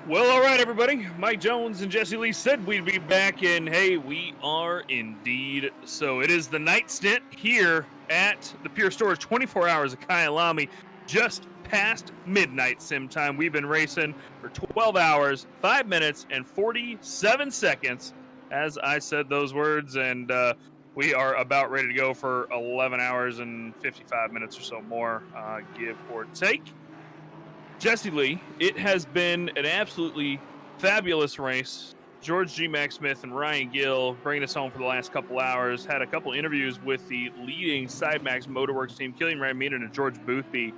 Well, all right, everybody. Mike Jones and Jesse Lee said we'd be back, and hey, we are indeed. So it is the night stint here at the Pure Storage, 24 hours of Kyalami, just past midnight sim time. We've been racing for 12 hours, 5 minutes, and 47 seconds, as I said those words, and we are about ready to go for 11 hours and 55 minutes or so more, give or take. Jesse Lee, it has been an absolutely fabulous race. George G. Mac Smith and Ryan Gill bringing us home for the last couple hours. Had a couple interviews with the leading SideMax Motorworks team, Killian Ramita and George Boothby,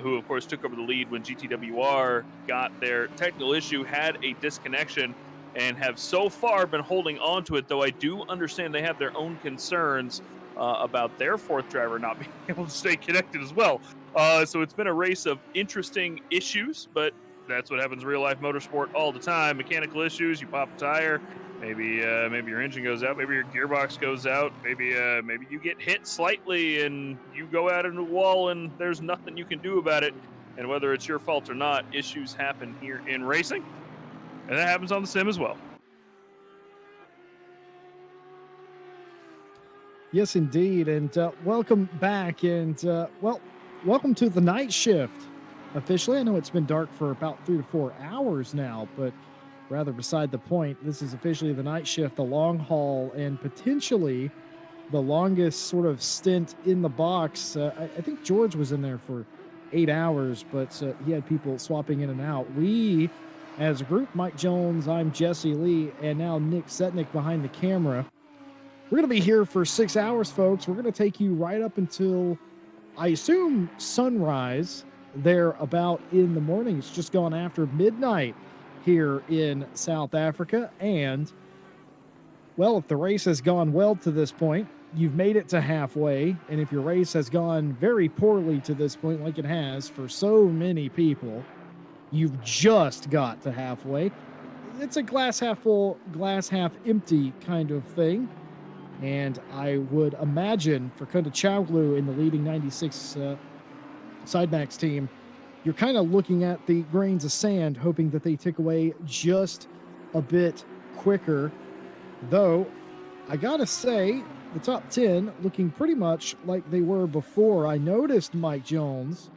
who, of course, took over the lead when GTWR got their technical issue, had a disconnection, and have so far been holding on to it, though I do understand they have their own concerns about their fourth driver not being able to stay connected as well. So it's been a race of interesting issues, but that's what happens in real life motorsport all the time. Mechanical issues, you pop a tire, maybe your engine goes out, maybe your gearbox goes out, maybe you get hit slightly and you go out into a wall and there's nothing you can do about it. And whether it's your fault or not, issues happen here in racing, and that happens on the sim as well. Yes, indeed, and welcome back, and welcome to the night shift. Officially, I know it's been dark for about 3 to 4 hours now, but rather beside the point, this is officially the night shift, the long haul, and potentially the longest sort of stint in the box. I think George was in there for 8 hours, but he had people swapping in and out. We, as a group, Mike Jones, I'm Jesse Lee, and now Nick Setnick behind the camera. We're going to be here for 6 hours, folks. We're going to take you right up until, I assume, sunrise there about in the morning. It's just gone after midnight here in South Africa. And, well, if the race has gone well to this point, you've made it to halfway. And if your race has gone very poorly to this point, like it has for so many people, you've just got to halfway. It's a glass half full, glass half empty kind of thing. And I would imagine for Kunda Chowglu in the leading 96 SideMax team, you're kind of looking at the grains of sand, hoping that they tick away just a bit quicker. Though, I gotta say, the top 10 looking pretty much like they were before. I noticed, Mike Jones,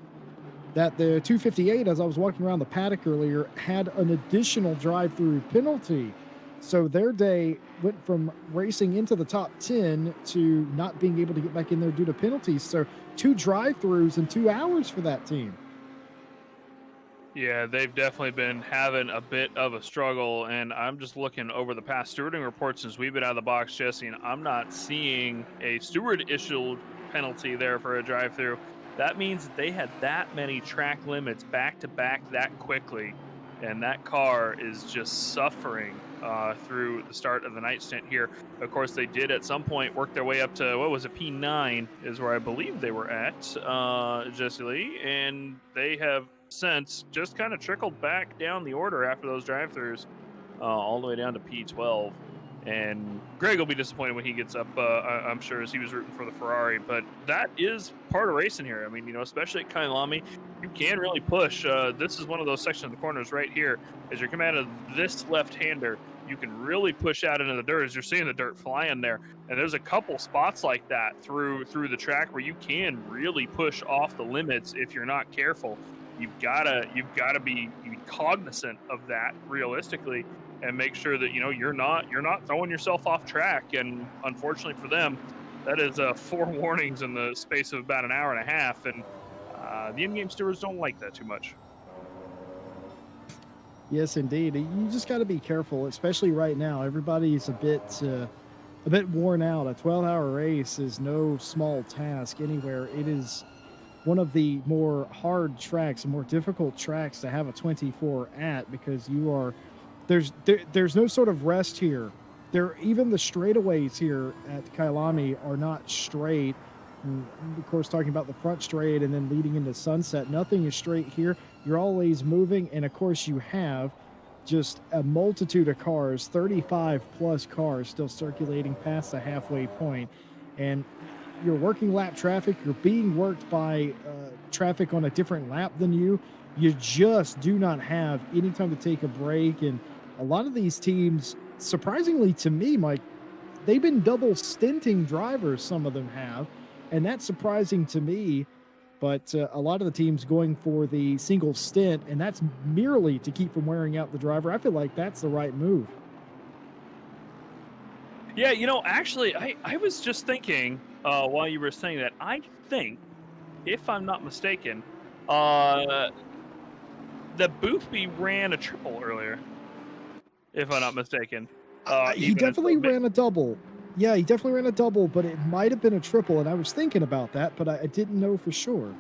that the 258, as I was walking around the paddock earlier, had an additional drive-through penalty. So their day went from racing into the top 10 to not being able to get back in there due to penalties. So 2 drive-throughs in 2 hours for that team. Yeah, they've definitely been having a bit of a struggle, and I'm just looking over the past stewarding reports since we've been out of the box, Jesse, and I'm not seeing a steward-issued penalty there for a drive-through. That means that they had that many track limits back-to-back that quickly, and that car is just suffering through the start of the night stint here. Of course, they did at some point work their way up to, what was it, P9 is where I believe they were at, Jesse Lee, and they have since just kind of trickled back down the order after those drive-throughs, all the way down to P12. And Greg will be disappointed when he gets up, I'm sure, as he was rooting for the Ferrari. But that is part of racing here. I mean, you know, especially at Kyalami, you can really push. This is one of those sections of the corners right here. As you're coming out of this left-hander, you can really push out into the dirt as you're seeing the dirt flying there. And there's a couple spots like that through the track where you can really push off the limits if you're not careful. You've gotta be cognizant of that realistically, and make sure that you're not throwing yourself off track. And unfortunately for them, that is 4 warnings in the space of about an hour and a half, and the in-game stewards don't like that too much. Yes, indeed. You just got to be careful, especially right now. Everybody's a bit worn out. A 12-hour race is no small task anywhere. It is one of the more hard tracks, more difficult tracks to have a 24 at, because there's no sort of rest here. Even the straightaways here at Kyalami are not straight. And of course, talking about the front straight and then leading into Sunset, nothing is straight here. You're always moving, and of course you have just a multitude of cars, 35 plus cars still circulating past the halfway point. And you're working lap traffic, you're being worked by traffic on a different lap than you. You just do not have any time to take a break. And a lot of these teams, surprisingly to me, Mike, they've been double stinting drivers, some of them have, and that's surprising to me. But a lot of the teams going for the single stint, and that's merely to keep from wearing out the driver. I feel like that's the right move. Yeah, actually, I was just thinking while you were saying that, I think, if I'm not mistaken, that Boothby ran a triple earlier, if I'm not mistaken. He definitely ran a double. Yeah, he definitely ran a double, but it might have been a triple, and I was thinking about that, but I didn't know for sure.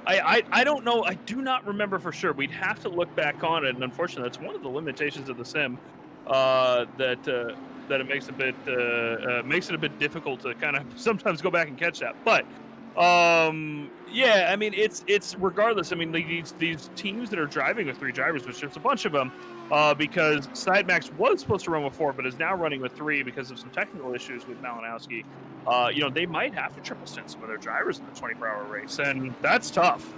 I don't know. I do not remember for sure. We'd have to look back on it, and unfortunately, that's one of the limitations of the sim that it makes it a bit difficult to kind of sometimes go back and catch that. But yeah, I mean, it's regardless. I mean, these teams that are driving with 3 drivers, which there's a bunch of them, because Sidemax was supposed to run with 4, but is now running with 3 because of some technical issues with Malinowski. They might have to triple stint some of their drivers in the 24-hour race, and that's tough.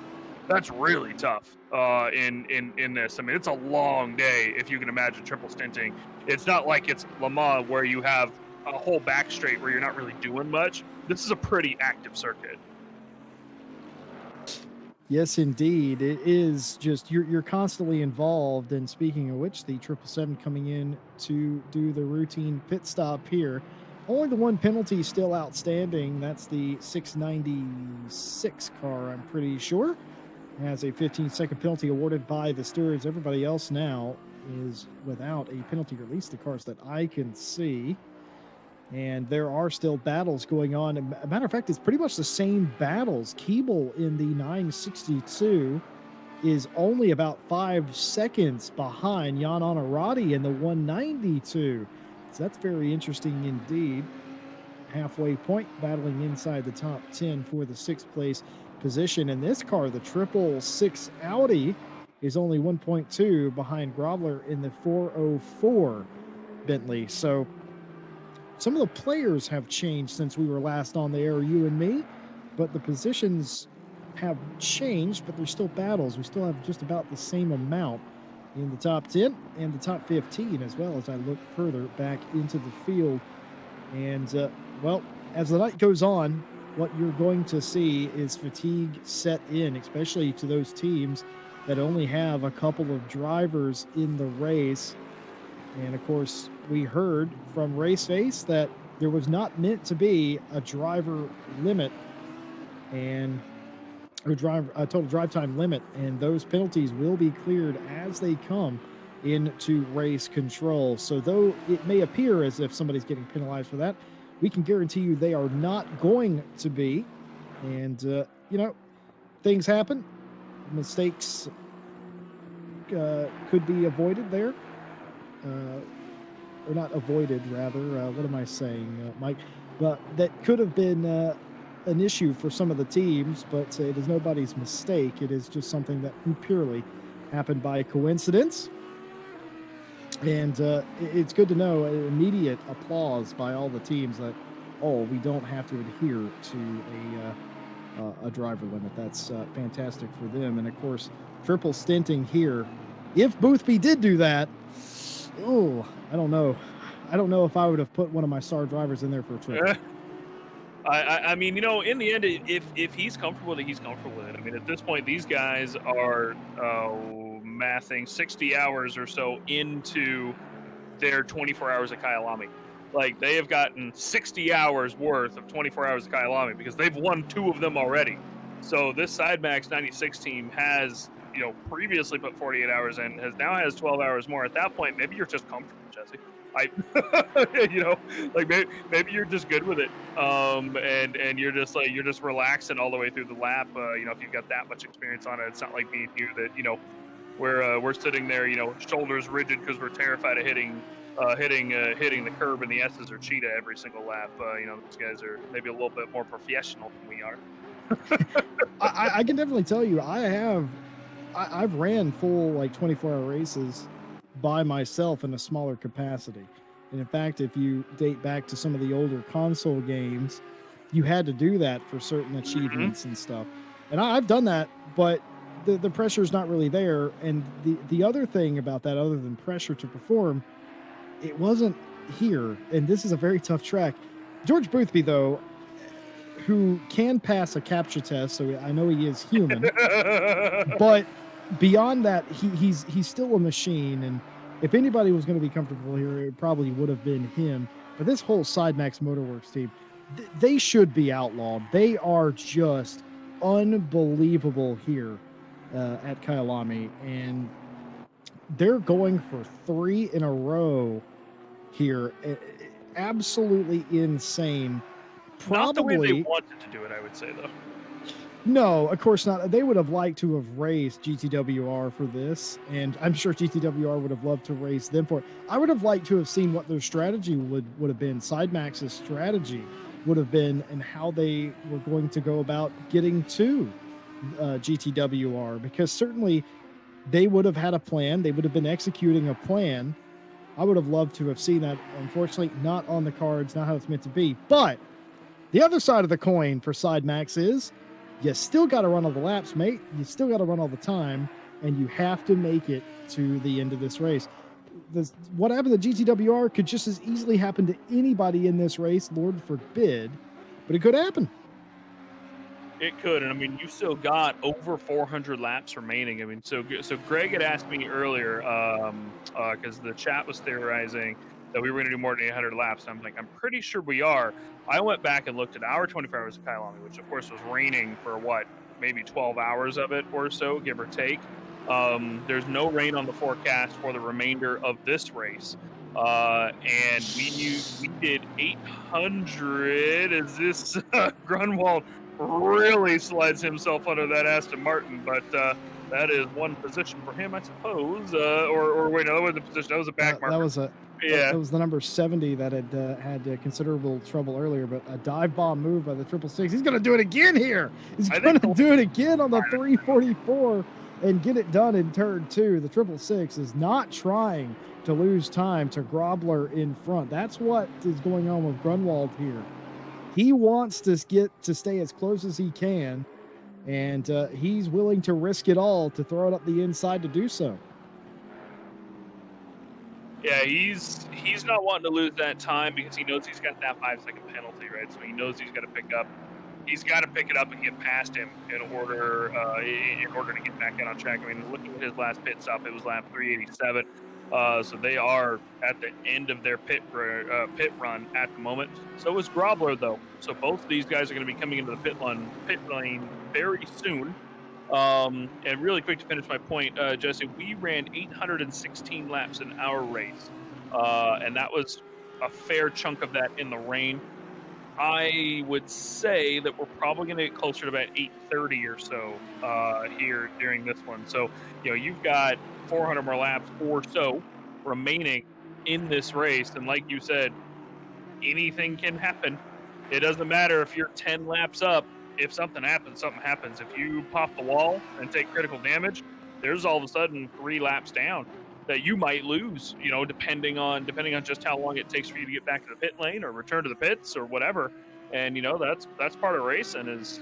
That's really tough in this. I mean, it's a long day if you can imagine triple stinting. It's not like it's Le Mans where you have a whole back straight where you're not really doing much. This is a pretty active circuit. Yes, indeed. It is just you're constantly involved. And speaking of which, the 777 coming in to do the routine pit stop here. Only the one penalty still outstanding. That's the 696 car, I'm pretty sure. Has a 15-second penalty awarded by the stewards. Everybody else now is without a penalty, or at least the cars that I can see. And there are still battles going on. As a matter of fact, it's pretty much the same battles. Keeble in the 962 is only about 5 seconds behind Jan Honorati in the 192. So that's very interesting indeed. Halfway point, battling inside the top 10 for the 6th place position. In this car, the 666 Audi is only 1.2 behind Grobler in the 404 Bentley. So some of the players have changed since we were last on the air, you and me, but the positions have changed, but there's still battles. We still have just about the same amount in the top 10 and the top 15 as well as I look further back into the field. And, well, as the night goes on, what you're going to see is fatigue set in, especially to those teams that only have a couple of drivers in the race. And of course, we heard from RaceFace that there was not meant to be a driver limit and a total drive time limit, and those penalties will be cleared as they come into race control. So though it may appear as if somebody's getting penalized for that, we can guarantee you they are not going to be. And things happen, mistakes could be avoided there. Or not avoided, rather. What am I saying, Mike? But that could have been an issue for some of the teams, but it is nobody's mistake. It is just something that purely happened by coincidence. And it's good to know immediate applause by all the teams that, we don't have to adhere to a driver limit. That's fantastic for them. And of course, triple stinting here. If Boothby did do that, I don't know. I don't know if I would have put one of my star drivers in there for a trip. I mean, in the end, if he's comfortable with it, he's comfortable with it. I mean, at this point, these guys are mathing 60 hours or so into their 24 hours at Kyalami. Like, they have gotten 60 hours worth of 24 hours at Kyalami because they've won 2 of them already. So this Sidemax 96 team has, previously put 48 hours in, now has 12 hours more. At that point, maybe you're just comfortable, Jesse. Maybe you're just good with it, and you're just relaxing all the way through the lap. If you've got that much experience on it, it's not like me and you that we're sitting there, shoulders rigid because we're terrified of hitting the curb, and the S's are cheetah every single lap. These guys are maybe a little bit more professional than we are. I can definitely tell you, I've ran full 24-hour races by myself in a smaller capacity. And in fact, if you date back to some of the older console games, you had to do that for certain achievements and stuff. And I've done that, but the pressure is not really there. And the other thing about that, other than pressure to perform, it wasn't here. And this is a very tough track. George Boothby, though, who can pass a capture test, so I know he is human. But beyond that, he's still a machine. And if anybody was going to be comfortable here, it probably would have been him. But this whole SideMax Motorworks team, they should be outlawed. They are just unbelievable here at Kyalami, and they're going for 3 in a row here. Absolutely insane. Probably not the way they wanted to do it, I would say, though. No, of course not. They would have liked to have raced GTWR for this, and I'm sure GTWR would have loved to race them for it. I would have liked to have seen what their strategy would have been. SideMax's strategy would have been, and how they were going to go about getting to GTWR, because certainly they would have had a plan. They would have been executing a plan. I would have loved to have seen that. Unfortunately, not on the cards, not how it's meant to be. But the other side of the coin for SideMax is, you still got to run all the laps, mate. You still got to run all the time, and you have to make it to the end of this race. What happened to GTWR could just as easily happen to anybody in this race, Lord forbid, but it could happen. It could, and I mean, you still got over 400 laps remaining. I mean, so Greg had asked me earlier, because the chat was theorizing that we were going to do more than 800 laps. And I'm like, I'm pretty sure we are. I went back and looked at our 24 hours of Kyalami, which of course was raining for maybe 12 hours of it or so, give or take. There's no rain on the forecast for the remainder of this race. And we did 800 as this Grunwald really slides himself under that Aston Martin, but that is one position for him, I suppose. Or wait, no, that wasn't a position. That was a back marker. That was the number 70 that had considerable trouble earlier, but a dive bomb move by the 666. He's going to do it again here. He's going to do it again on the 344 and get it done in turn 2. The 666 is not trying to lose time to Grobler in front. That's what is going on with Grunwald here. He wants to stay as close as he can, and he's willing to risk it all to throw it up the inside to do so. Yeah, he's not wanting to lose that time because he knows he's got that 5-second penalty, right? So he knows he's got to pick it up and get past him in order to get back out on track. I mean, looking at his last pit stop, it was lap 387. So they are at the end of their pit run at the moment. So is Grobler, though. So both of these guys are going to be coming into the pit lane very soon. And really quick to finish my point, Jesse, we ran 816 laps in our race, and that was a fair chunk of that in the rain. I would say that we're probably going to get closer to about 830 or so here during this one. So, you've got 400 more laps or so remaining in this race. And like you said, anything can happen. It doesn't matter if you're 10 laps up. If something happens, something happens. If you pop the wall and take critical damage, there's all of a sudden 3 laps down that you might lose, depending on just how long it takes for you to get back to the pit lane or return to the pits or whatever. And, that's part of racing, is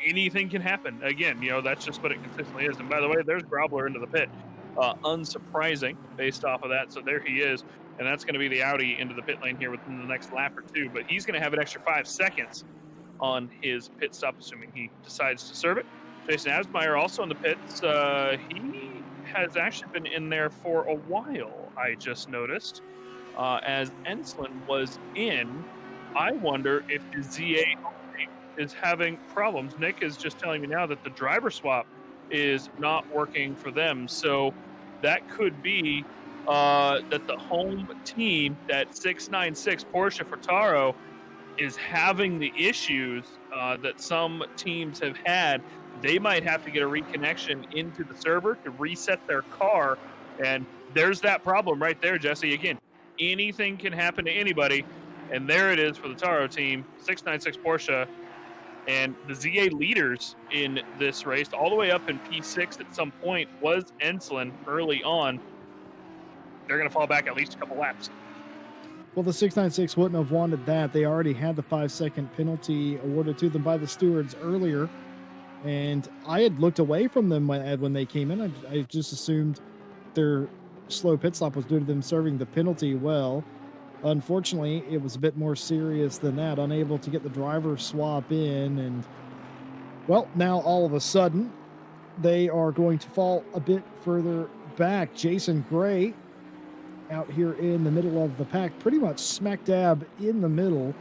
anything can happen. Again, that's just what it consistently is. And by the way, there's Grobler into the pit. Unsurprising based off of that. So there he is. And that's going to be the Audi into the pit lane here within the next lap or two. But he's going to have an extra 5 seconds on his pit stop, assuming he decides to serve it. Jason Asmeyer also in the pits. He has actually been in there for a while, I just noticed, as Enslin was in. I wonder if the ZA is having problems. Nick is just telling me now that the driver swap is not working for them. So that could be that the home team, that 696 Porsche Furtaro, is having the issues that some teams have had. They might have to get a reconnection into the server to reset their car. And there's that problem right there, Jesse. Again, anything can happen to anybody. And there it is for the Taro team, 696 Porsche. And the ZA leaders in this race, all the way up in P6 at some point, was Enslin early on. They're going to fall back at least a couple laps. Well, the 696 wouldn't have wanted that. They already had the 5-second penalty awarded to them by the stewards earlier. And I had looked away from them when they came in. I just assumed their slow pit stop was due to them serving the penalty well. Unfortunately, it was a bit more serious than that, unable to get the driver swap in. And, well, now all of a sudden, they are going to fall a bit further back. Jason Gray out here in the middle of the pack, pretty much smack dab in the middle,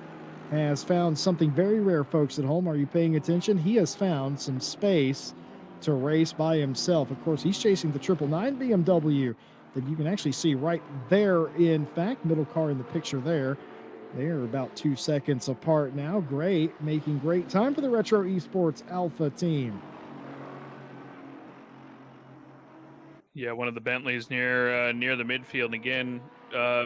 has found something very rare, folks at home. Are you paying attention? He has found some space to race by himself. Of course, he's chasing the 999 BMW that you can actually see right there. In fact, middle car in the picture there. They're about 2 seconds apart now. Gray making great time for the Retro Esports Alpha team. Yeah, one of the Bentleys near the midfield. And again,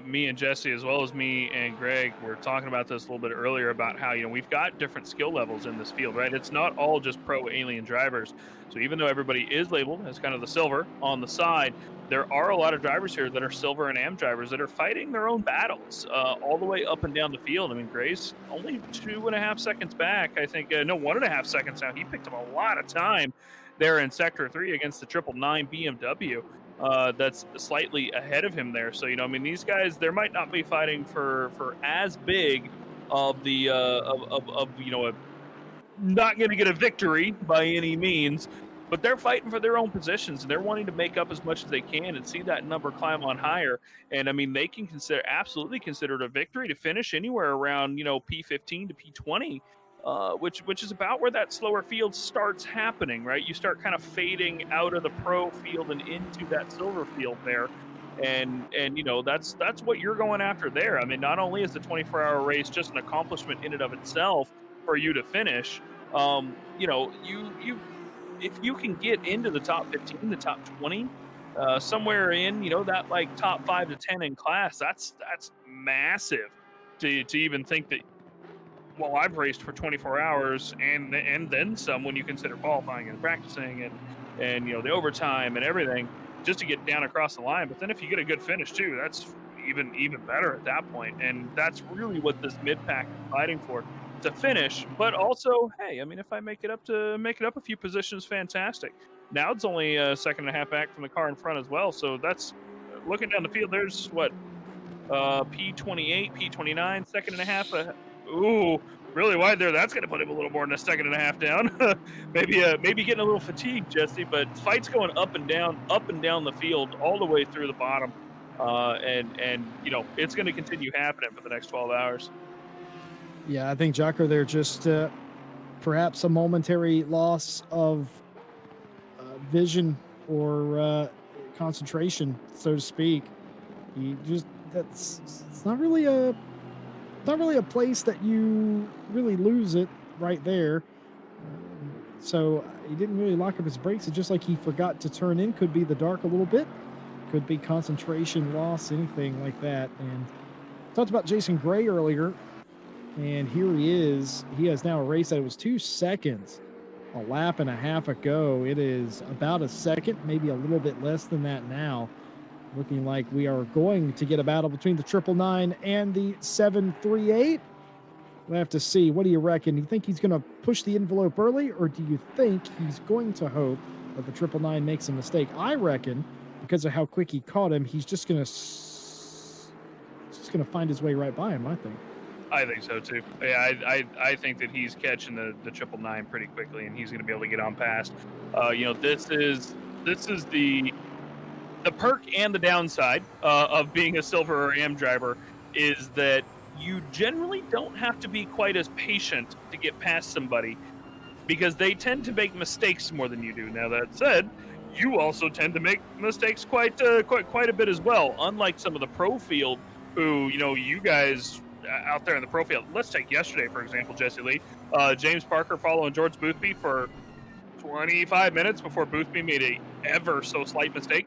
me and Jesse, as well as me and Greg, were talking about this a little bit earlier about how, we've got different skill levels in this field, right? It's not all just pro alien drivers. So even though everybody is labeled as kind of the silver on the side, there are a lot of drivers here that are silver and AM drivers that are fighting their own battles all the way up and down the field. I mean, Gray's only 2.5 seconds back. I think, no, 1.5 seconds now. He picked up a lot of time there in Sector 3 against the 999 BMW. That's slightly ahead of him there. So, these guys, there might not be fighting for as big of the, not going to get a victory by any means, but they're fighting for their own positions, and they're wanting to make up as much as they can and see that number climb on higher. And, they can absolutely consider it a victory to finish anywhere around, P15 to P20. Which is about where that slower field starts happening, right? You start kind of fading out of the pro field and into that silver field there. And that's what you're going after there. I mean, not only is the 24-hour race just an accomplishment in and of itself for you to finish, you if you can get into the top 15, the top 20, somewhere in, that like top 5 to 10 in class, that's massive to even think that. Well, I've raced for 24 hours and then some when you consider qualifying and practicing and the overtime and everything just to get down across the line. But then if you get a good finish too, that's even better at that point. And that's really what this mid pack is fighting for, to finish. But also, hey, I mean, if I make it up a few positions, fantastic. Now it's only a second and a half back from the car in front as well. So that's looking down the field. There's what P28, P29, second and a half. Ooh, really wide there. That's going to put him a little more than a second and a half down. maybe getting a little fatigued, Jesse, but fights going up and down the field all the way through the bottom. And it's going to continue happening for the next 12 hours. Yeah, I think Jocko there just perhaps a momentary loss of vision or concentration, so to speak. It's not really a place that you really lose it right there. So he didn't really lock up his brakes. It's just like he forgot to turn in. Could be the dark a little bit. Could be concentration loss, anything like that. And talked about Jason Gray earlier. And here he is. He has now a race that it was 2 seconds a lap and a half ago. It is about a second, maybe a little bit less than that now. Looking like we are going to get a battle between the 999 and the 738. We'll have to see. What do you reckon? Do you think he's going to push the envelope early, or do you think he's going to hope that the 999 makes a mistake? I reckon, because of how quick he caught him, he's just going to find his way right by him, I think. I think so too. Yeah, I think that he's catching the 999 pretty quickly, and he's going to be able to get on past. This is the perk and the downside of being a silver or AM driver is that you generally don't have to be quite as patient to get past somebody, because they tend to make mistakes more than you do. Now, that said, you also tend to make mistakes quite a bit as well. Unlike some of the pro field, who you guys out there in the pro field. Let's take yesterday, for example, Jesse Lee. James Parker following George Boothby for 25 minutes before Boothby made a ever so slight mistake.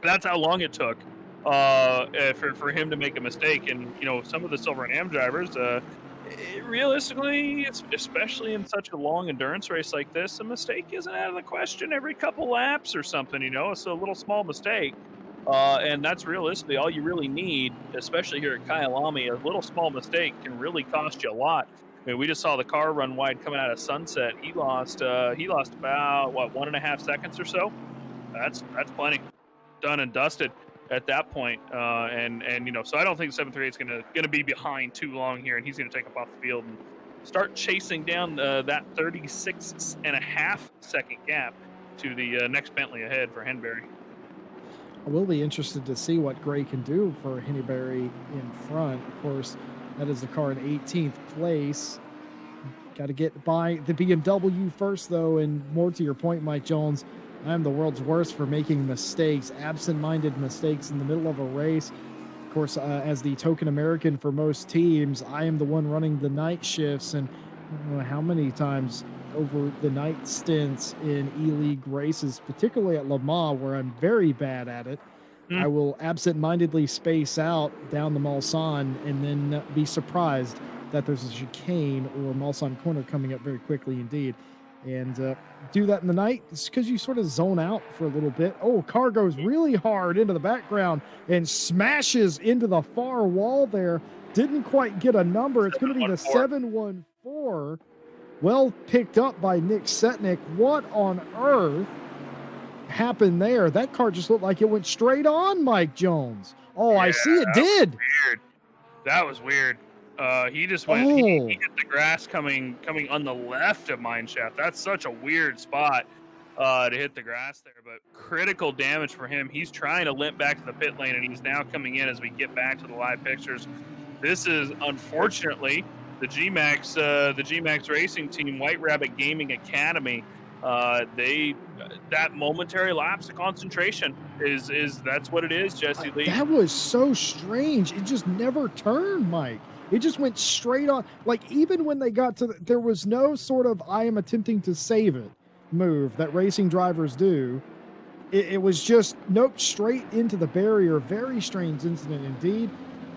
That's how long it took for him to make a mistake. And, some of the silver and AM drivers, realistically, especially in such a long endurance race like this, a mistake isn't out of the question every couple laps or something, It's a little small mistake. And that's realistically all you really need, especially here at Kyalami. A little small mistake can really cost you a lot. I mean, we just saw the car run wide coming out of Sunset. He lost about what 1.5 seconds or so. That's plenty. Done and dusted at that point. So I don't think 738 is gonna be behind too long here, and he's gonna take up off the field and start chasing down that 36.5 second gap to the next Bentley ahead for Henberry. I will be interested to see what Gray can do for Henneberry in front. Of course, that is the car in 18th place. Got to get by the BMW first, though, and more to your point, Mike Jones, I am the world's worst for making mistakes, absent-minded mistakes in the middle of a race. Of course, as the token American for most teams, I am the one running the night shifts, and I don't know how many times over the night stints in E-League races, particularly at Le Mans, where I'm very bad at it. I will absent-mindedly space out down the Mulsanne and then be surprised that there's a chicane or Mulsanne corner coming up very quickly indeed. And do that in the night. It's because you sort of zone out for a little bit. Oh, car goes really hard into the background and smashes into the far wall there. Didn't quite get a number. It's going to be the 714. Well picked up by Nick Setnick. What on earth happened there? That car just looked like it went straight on Mike Jones. Oh, yeah, I see it did. Weird. That was weird. He just went. He hit the grass coming on the left of Mineshaft. That's such a weird spot to hit the grass there, but critical damage for him. He's trying to limp back to the pit lane, and he's now coming in as we get back to the live pictures. This is unfortunately the GMAX Racing Team, White Rabbit Gaming Academy. That momentary lapse of concentration is that's what it is, Jesse Lee. That was so strange. It just never turned, Mike. It just went straight on. Like, even when they got to there was no sort of I am attempting to save it move that racing drivers do. It was just, nope, straight into the barrier. Very strange incident indeed.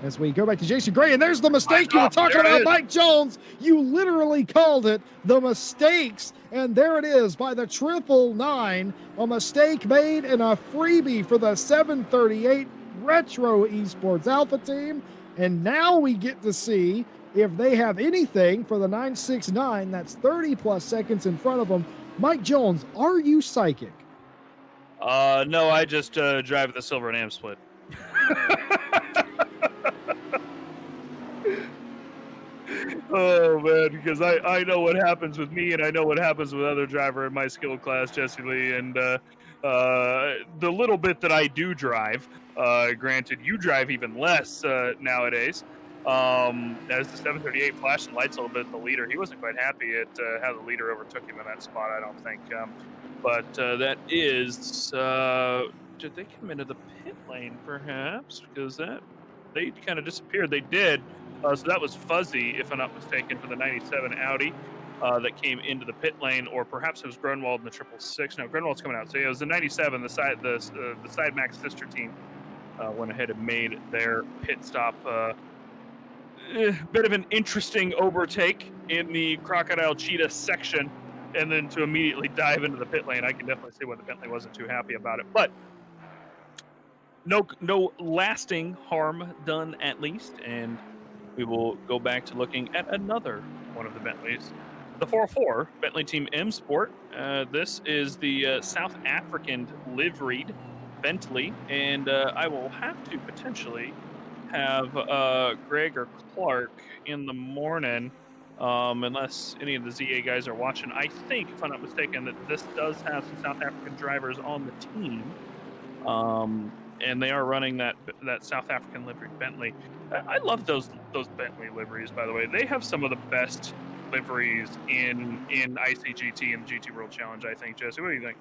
As we go back to Jason Gray, and there's the mistake you were talking about, Mike Jones. You literally called it the mistakes, and there it is by the 999. A mistake made and a freebie for the 738 Retro Esports Alpha team. And now we get to see if they have anything for the 969. That's 30-plus seconds in front of them. Mike Jones, are you psychic? No, I just drive the Silver and Am split. Oh man, because I know what happens with me, and I know what happens with other driver in my skill class, Jesse Lee, and the little bit that I do drive, granted you drive even less nowadays, as the 738 flashing lights a little bit at the leader. He wasn't quite happy at how the leader overtook him in that spot, I don't think, but that is, did they come into the pit lane perhaps, because they kind of disappeared. They did. So that was Fuzzy, if I'm not mistaken, for the 97 Audi that came into the pit lane, or perhaps it was Grunwald in the 666. No, Grunwald's coming out. So yeah, it was the 97, the side Max sister team went ahead and made their pit stop. Bit of an interesting overtake in the Crocodile Cheetah section, and then to immediately dive into the pit lane. I can definitely see why the Bentley wasn't too happy about it, but no lasting harm done at least, and we will go back to looking at another one of the Bentleys, the 404 Bentley Team M Sport. This is the South African liveried Bentley, and I will have to potentially have Greg or Clark in the morning, unless any of the ZA guys are watching. I think, if I'm not mistaken, that this does have some South African drivers on the team. And they are running that South African livery Bentley. I love those Bentley liveries, by the way. They have some of the best liveries in ICGT and GT World Challenge, I think. Jesse, what do you think?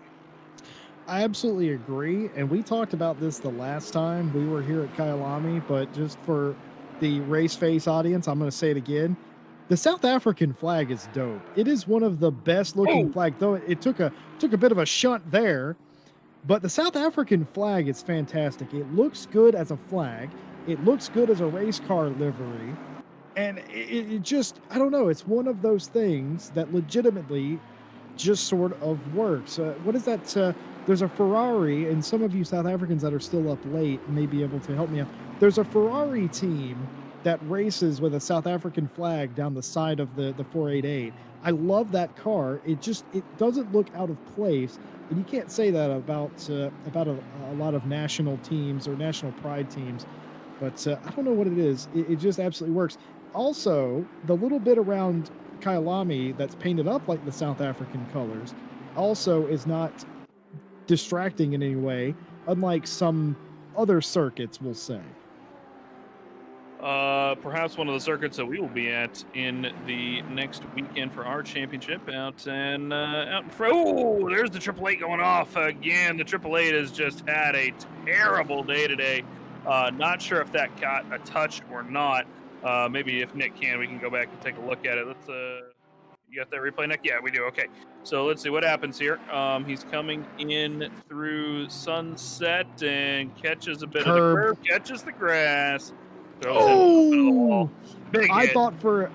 I absolutely agree, and we talked about this the last time we were here at Kyalami, but just for the RaceFace audience, I'm going to say it again. The South African flag is dope. It is one of the best looking flags, though it took a bit of a shunt there. But the South African flag is fantastic. It looks good as a flag. It looks good as a race car livery. And it just, I don't know, it's one of those things that legitimately just sort of works. What is that? There's a Ferrari, and some of you South Africans that are still up late may be able to help me out. There's a Ferrari team that races with a South African flag down the side of the 488. I love that car. It doesn't look out of place, and you can't say that about a lot of national teams or national pride teams. But I don't know what it is. It just absolutely works. Also, the little bit around Kyalami that's painted up like the South African colors also is not distracting in any way, unlike some other circuits, we'll say. Perhaps one of the circuits that we will be at in the next weekend for our championship out in front. Oh, there's the 888 going off again. The 888 has just had a terrible day today. Not sure if that got a touch or not. Maybe if Nick can, we can go back and take a look at it. Let's you got that replay, Nick? Yeah, we do. Okay. So let's see what happens here. He's coming in through Sunset and catches a bit of the curve, catches the grass. Oh! I hit. thought for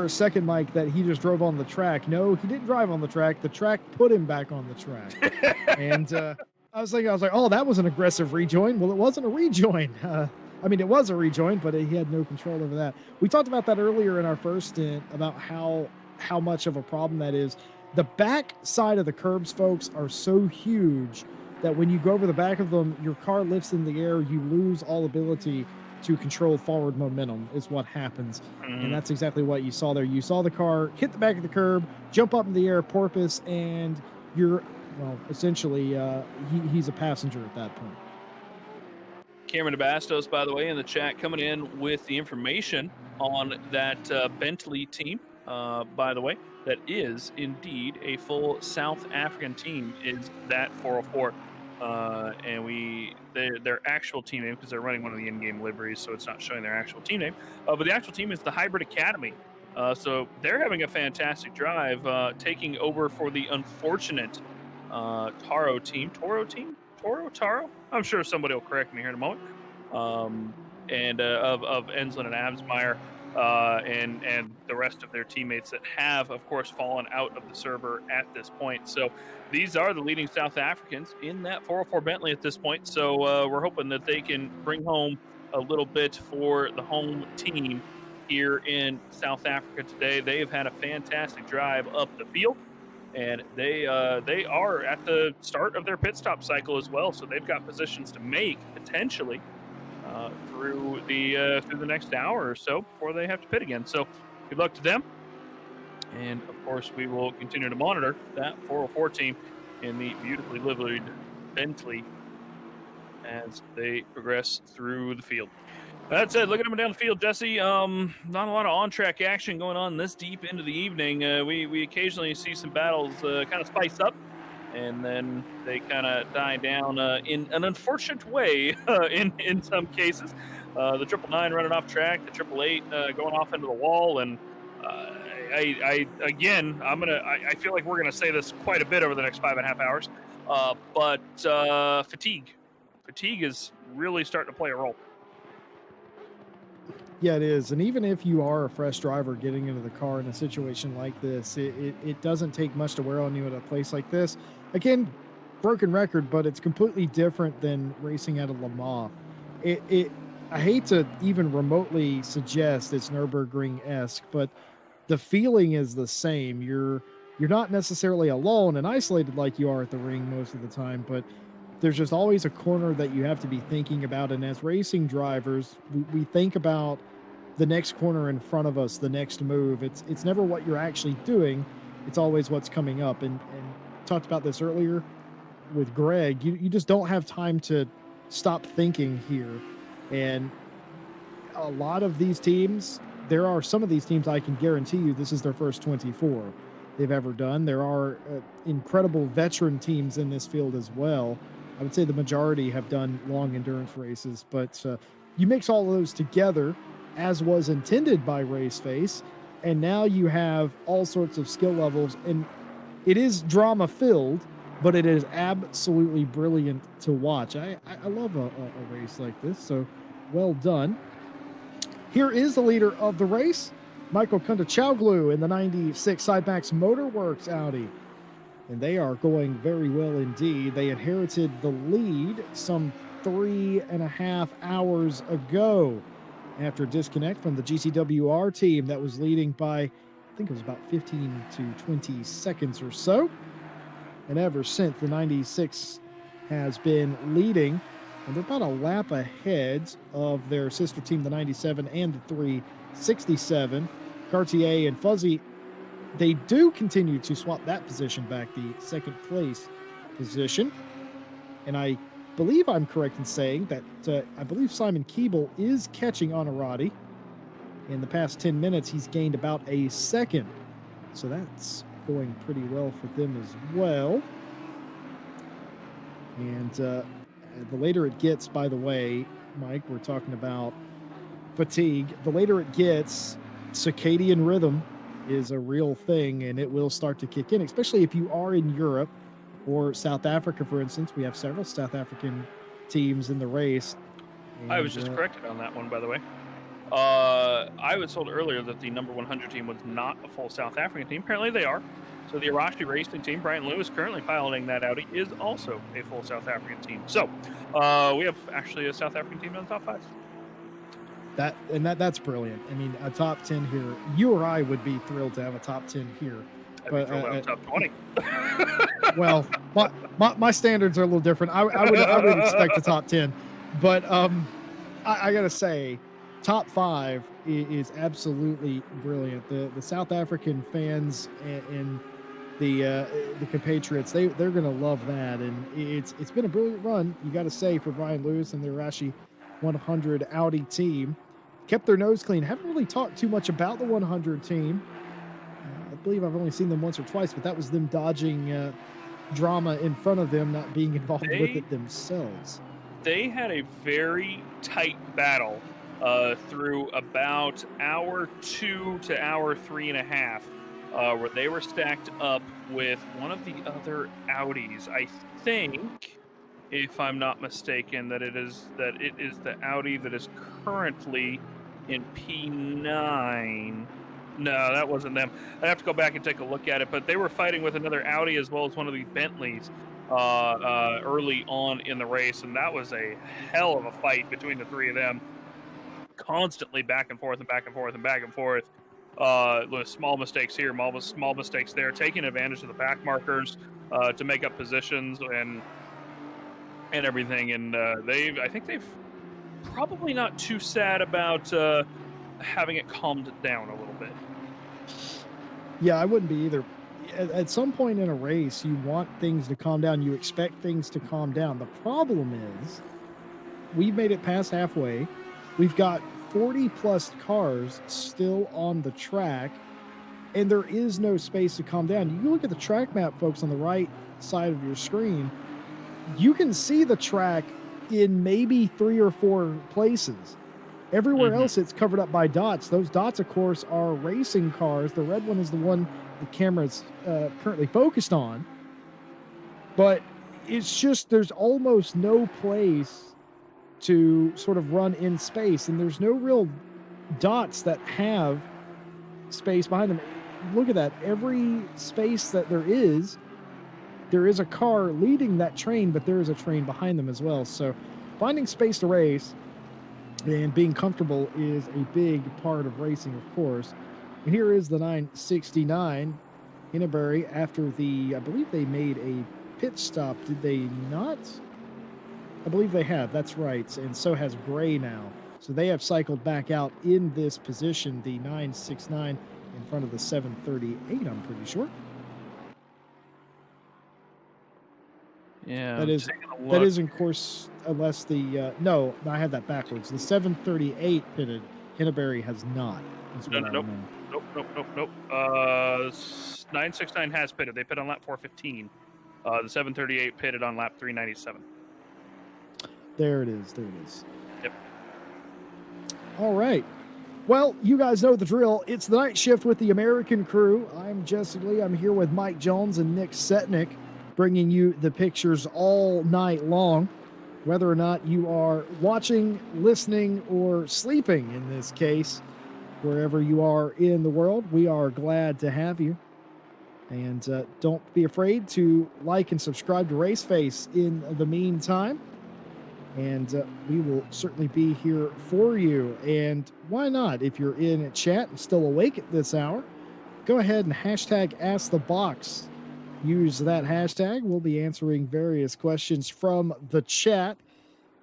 a second, Mike, that he just drove on the track. No, he didn't drive on the track. The track put him back on the track. And I was like, oh, that was an aggressive rejoin. Well, it wasn't a rejoin. I mean, it was a rejoin, but he had no control over that. We talked about that earlier in our first stint about how much of a problem that is. The back side of the curbs, folks, are so huge that when you go over the back of them, your car lifts in the air. You lose all ability to control forward momentum is what happens. And that's exactly what you saw there. You saw the car hit the back of the curb, jump up in the air, porpoise, and you're, well, essentially, he's a passenger at that point. Cameron Bastos, by the way, in the chat, coming in with the information on that Bentley team, by the way, that is indeed a full South African team, is that 404. And their actual team name, because they're running one of the in-game liveries, so it's not showing their actual team name. But the actual team is the Hybrid Academy. So they're having a fantastic drive, taking over for the unfortunate Taro team. Taro? I'm sure somebody will correct me here in a moment. And of Ensland and Absmeyer. And the rest of their teammates that have, of course, fallen out of the server at this point. So these are the leading South Africans in that 404 Bentley at this point. So we're hoping that they can bring home a little bit for the home team here in South Africa today. They've had a fantastic drive up the field, and they are at the start of their pit stop cycle as well. So they've got positions to make potentially through the next hour or so before they have to pit again. So good luck to them. And of course, we will continue to monitor that 404 team in the beautifully liveried Bentley as they progress through the field. That said, looking up and down the field, Jesse, not a lot of on-track action going on this deep into the evening. We occasionally see some battles kind of spice up, and then they kind of die down in an unfortunate way in some cases. The 999 running off track, the 888 going off into the wall, and I feel like we're gonna say this quite a bit over the next 5.5 hours, but fatigue is really starting to play a role. Yeah, it is. And even if you are a fresh driver getting into the car in a situation like this, it doesn't take much to wear on you at a place like this. Again, broken record, but it's completely different than racing at a Le Mans. I hate to even remotely suggest it's Nürburgring-esque, but the feeling is the same. You're not necessarily alone and isolated like you are at the ring most of the time, but there's just always a corner that you have to be thinking about. And as racing drivers, we think about the next corner in front of us, the next move. It's never what you're actually doing. It's always what's coming up. And talked about this earlier with Greg. You just don't have time to stop thinking here. And a lot of these teams, there are some of these teams I can guarantee you this is their first 24 they've ever done. There are incredible veteran teams in this field as well. I would say the majority have done long endurance races, but you mix all of those together, as was intended by RaceFace, and now you have all sorts of skill levels, and it is drama-filled, but it is absolutely brilliant to watch. I love a race like this, so well done. Here is the leader of the race, Michael Kundachoglu in the 96 Sidemax Motorworks Audi. and they are going very well indeed. They inherited the lead some 3.5 hours ago after disconnect from the GCWR team that was leading by, I think it was about 15 to 20 seconds or so. And ever since, the 96 has been leading, and they're about a lap ahead of their sister team, the 97 and the 367. Cartier and Fuzzy, they do continue to swap that position back, the second place position. And I believe I'm correct in saying that I believe Simon Keeble is catching Honorati. In the past 10 minutes, he's gained about a second. So that's going pretty well for them as well. And the later it gets, by the way, Mike, we're talking about fatigue. The later it gets, circadian rhythm is a real thing, and it will start to kick in, especially if you are in Europe or South Africa, for instance. We have several South African teams in the race. And, I was just corrected on that one, by the way. I was told earlier that the number 100 team was not a full South African team. Apparently they are. So the Arashi Racing team, Brian Lewis currently piloting that Audi, is also a full South African team. So we have actually a South African team in the top 5. That's brilliant. I mean, a top 10 here. You or I would be thrilled to have a top 10 here. I'd be thrilled to have a top 20. Well, my standards are a little different. I would expect a top 10, but I gotta say, top 5 is absolutely brilliant. The South African fans and the compatriots, they're gonna love that, and it's been a brilliant run, you got to say, for Brian Lewis and the Arashi 100 Audi team. Kept their nose clean. Haven't really talked too much about the 100 team. I believe I've only seen them once or twice, but that was them dodging drama in front of them, not being involved with it themselves. They had a very tight battle through about hour 2 to hour 3.5, where they were stacked up with one of the other Audis. I think, if I'm not mistaken, that it is the Audi that is currently in P9. No, that wasn't them. I have to go back and take a look at it, but they were fighting with another Audi as well as one of the Bentleys early on in the race, and that was a hell of a fight between the three of them, constantly back and forth and back and forth and back and forth. With small mistakes here, small mistakes there, taking advantage of the back markers to make up positions and everything. And I think they've probably not too sad about having it calmed down a little bit. Yeah, I wouldn't be either. At some point in a race, you want things to calm down. You expect things to calm down. The problem is we've made it past halfway. We've got 40 plus cars still on the track, and there is no space to calm down. You look at the track map, folks, on the right side of your screen. You can see the track in maybe 3 or 4 places. Everywhere else, it's covered up by dots. Those dots, of course, are racing cars. The red one is the one the camera's currently focused on. But it's just, there's almost no place to sort of run in space, and there's no real dots that have space behind them. Look at that. Every space that there is a car leading that train, but there is a train behind them as well. So finding space to race and being comfortable is a big part of racing, of course. And here is the 969 Hinneberry after I believe they made a pit stop. Did they not? I believe they have. That's right. And so has Gray now. So they have cycled back out in this position, the 969 in front of the 738, I'm pretty sure. Yeah, that is in course, unless no, I had that backwards. The 738 pitted, Hinneberry has not. Nope. 969 has pitted. They pit on lap 415. The 738 pitted on lap 397. There it is. Yep. All right. Well, you guys know the drill. It's the night shift with the American crew. I'm Jesse Lee. I'm here with Mike Jones and Nick Setnick, bringing you the pictures all night long, whether or not you are watching, listening, or sleeping in this case. Wherever you are in the world, we are glad to have you. And don't be afraid to like and subscribe to RaceFace in the meantime. And we will certainly be here for you. And why not? If you're in chat and still awake at this hour, go ahead and hashtag #AskTheBox. Use that hashtag. We'll be answering various questions from the chat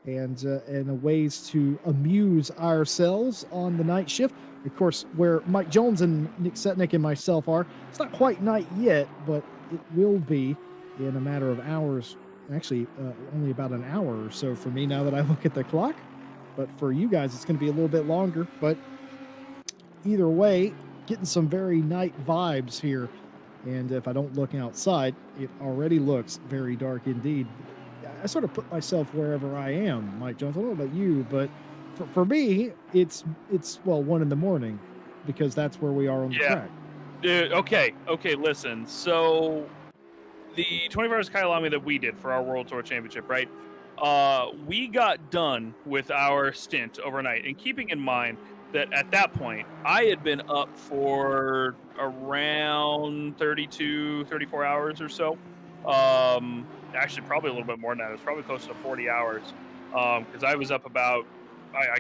and ways to amuse ourselves on the night shift. Of course, where Mike Jones and Nick Setnick and myself are, it's not quite night yet, but it will be in a matter of hours. Actually, only about an hour or so for me now that I look at the clock. But for you guys, it's going to be a little bit longer. But either way, getting some very night vibes here. And if I don't look outside, it already looks very dark indeed. I sort of put myself wherever I am, Mike Jones. I don't know about you, but for me, it's 1 in the morning because that's where we are on the track. Dude, okay, listen. So the 24 hours Kyalami that we did for our World Tour Championship, right? We got done with our stint overnight, and keeping in mind that at that point, I had been up for around 32, 34 hours or so. Actually, probably a little bit more than that. It was probably close to 40 hours because I was up about, I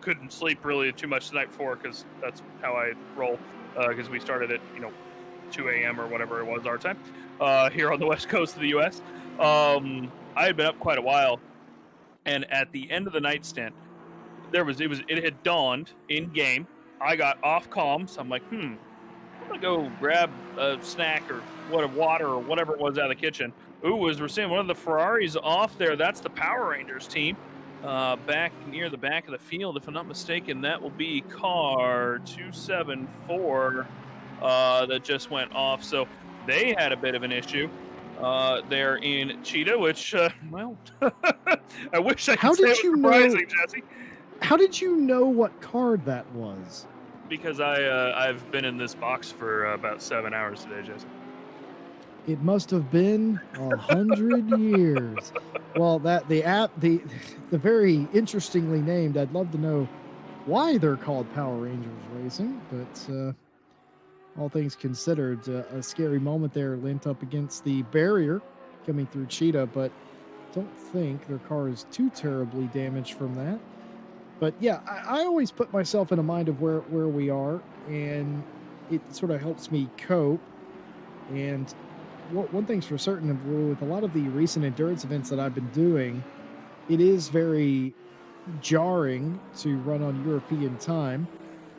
couldn't sleep really too much the night before because that's how I roll because we started at, 2 a.m. or whatever it was our time here on the west coast of the U.S. I had been up quite a while, and at the end of the night stint, it had dawned in game. I got off comms. I'm like, I'm gonna go grab a snack or water or whatever it was out of the kitchen. We're seeing one of the Ferraris off there. That's the Power Rangers team. Back near the back of the field, if I'm not mistaken, that will be car 274 that just went off. So they had a bit of an issue there in Cheetah, which, I wish I could say it was surprising, Jesse. How did you know what card that was? Because I've been in this box for about 7 hours today, Jesse. It must have been 100 years. Well, the very interestingly named. I'd love to know why they're called Power Rangers Racing, but all things considered, a scary moment there, linked up against the barrier coming through Cheetah, but don't think their car is too terribly damaged from that. But yeah, I always put myself in a mind of where we are, and it sort of helps me cope. And one thing's for certain, with a lot of the recent endurance events that I've been doing, it is very jarring to run on European time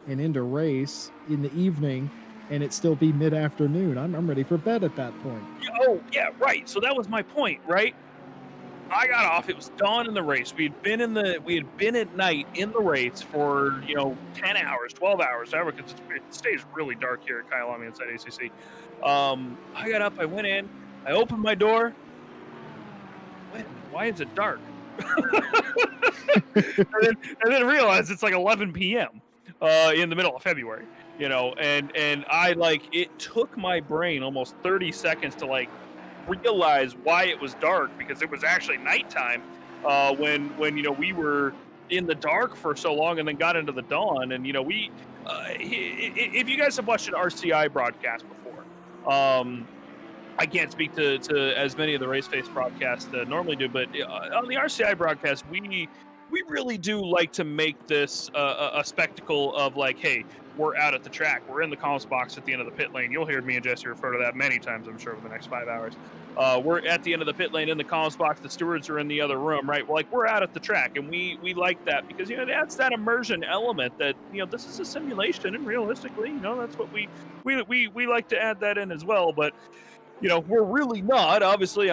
and end a race in the evening and it still be mid-afternoon. I'm ready for bed at that point. Oh, yeah, right. So that was my point, right? I got off. It was dawn in the race. We had been at night in the race for 10 hours, 12 hours, whatever, because it stays really dark here at Kyalami inside ACC. I got up. I went in. I opened my door. Wait a minute, why is it dark? and then realized it's like 11 p.m. In the middle of February. And I it took my brain almost 30 seconds to realize why it was dark, because it was actually nighttime when we were in the dark for so long and then got into the dawn. And we if you guys have watched an RCI broadcast before, I can't speak to as many of the RaceFace broadcasts normally do, but on the RCI broadcast we really do like to make this a spectacle of hey, we're out at the track. We're in the comms box at the end of the pit lane. You'll hear me and Jesse refer to that many times, I'm sure, over the next 5 hours. We're at the end of the pit lane in the comms box. The stewards are in the other room, right? We're out at the track, and we like that because, that's that immersion element that, this is a simulation, and realistically, that's what we like to add that in as well. But, we're really not. Obviously,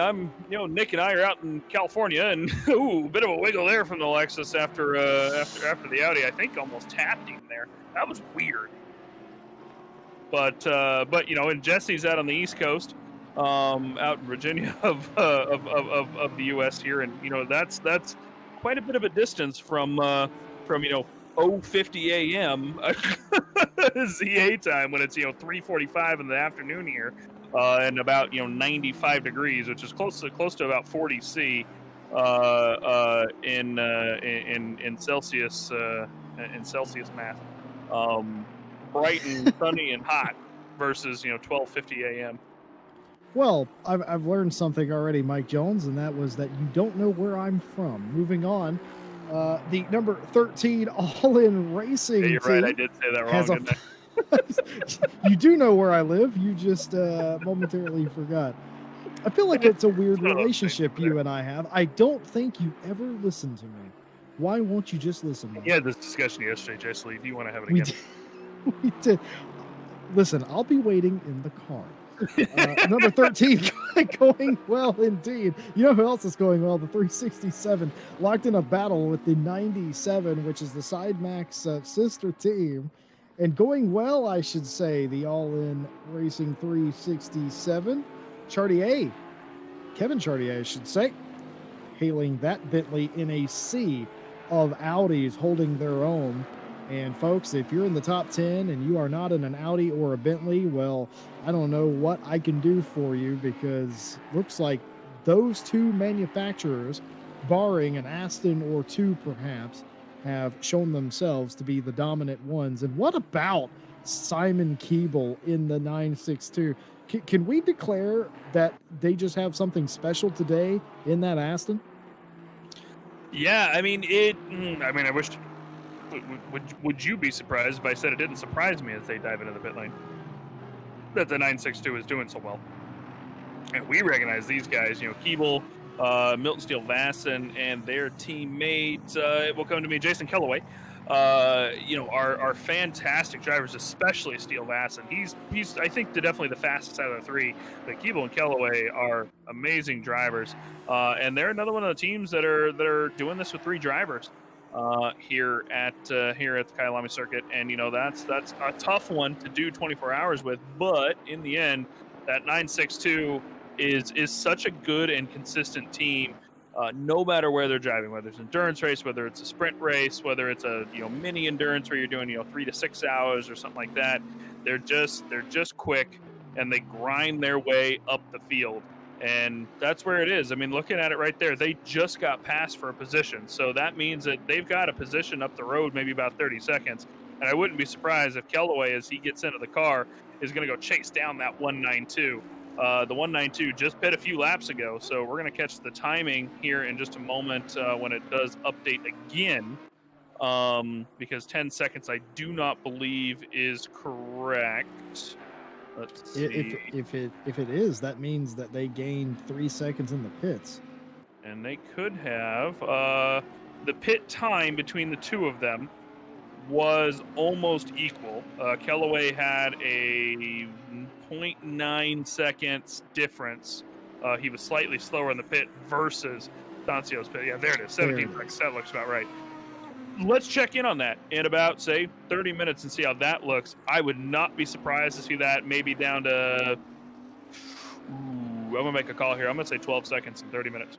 Nick and I are out in California, and a bit of a wiggle there from the Lexus after the Audi. I think almost tapped him there. That was weird. But and Jesse's out on the East Coast, out in Virginia of the U.S. here, and that's quite a bit of a distance from 0:50 a.m. ZA time when it's 3:45 in the afternoon here. And about 95 degrees, which is close to about 40 C in Celsius math. Bright and sunny and hot. versus 12:50 a.m. Well, I've learned something already, Mike Jones, and that was that you don't know where I'm from. Moving on, the number 13 All-In Yeah, Racing you're right. I team did say that wrong, has a. didn't I? You do know where I live. You just momentarily forgot. I feel like it's a weird One of those things relationship over there. you and I have. I don't think you ever listen to me. Why won't you just listen, Mike? We had this discussion yesterday, Jesse Lee. Do you want to have it We again? did. We did. Listen, I'll be waiting in the car. Number 13 going well indeed. You know who else is going well? The 367 locked in a battle with the 97, which is the Side Max sister team. And going well, I should say, the All-In Racing 367. Chartier, Kevin Chartier, I should say, hailing that Bentley in a sea of Audis holding their own. And folks, if you're in the top 10 and you are not in an Audi or a Bentley, well, I don't know what I can do for you, because looks like those two manufacturers, barring an Aston or two perhaps, have shown themselves to be the dominant ones. And what about Simon Keeble in the 962? Can we declare that they just have something special today in that Aston? Yeah, I mean I wish. Would you be surprised if I said it didn't surprise me as they dive into the pit lane that the 962 is doing so well? And we recognize these guys, Keeble, Milton Steele Vasson, and their teammate, it will come to me, Jason Kellaway, are fantastic drivers, especially Steele Vasson. He's I think definitely the fastest out of the three. But Keeble and Kellaway are amazing drivers, and they're another one of the teams that are doing this with three drivers here at the Kyalami circuit. And that's a tough one to do 24 hours with, but in the end, that 962 is such a good and consistent team, no matter where they're driving, whether it's an endurance race, whether it's a sprint race, whether it's a mini endurance where you're doing 3 to 6 hours or something like that. They're just quick, and they grind their way up the field. And that's where it is. I mean, looking at it right there, they just got passed for a position. So that means that they've got a position up the road, maybe about 30 seconds. And I wouldn't be surprised if Kellaway, as he gets into the car, is going to go chase down that 192. The 192 just pit a few laps ago. So we're going to catch the timing here in just a moment when it does update again. Because 10 seconds, I do not believe, is correct. Let's see. If it is, that means that they gained 3 seconds in the pits. And they could have. The pit time between the two of them was almost equal. Kellaway had a 0.9 seconds difference. He was slightly slower in the pit versus Dancio's pit. Yeah, there it is. 17 seconds. That looks about right. Let's check in on that in about, say, 30 minutes and see how that looks. I would not be surprised to see that maybe down to, I'm going to make a call here. I'm going to say 12 seconds and 30 minutes.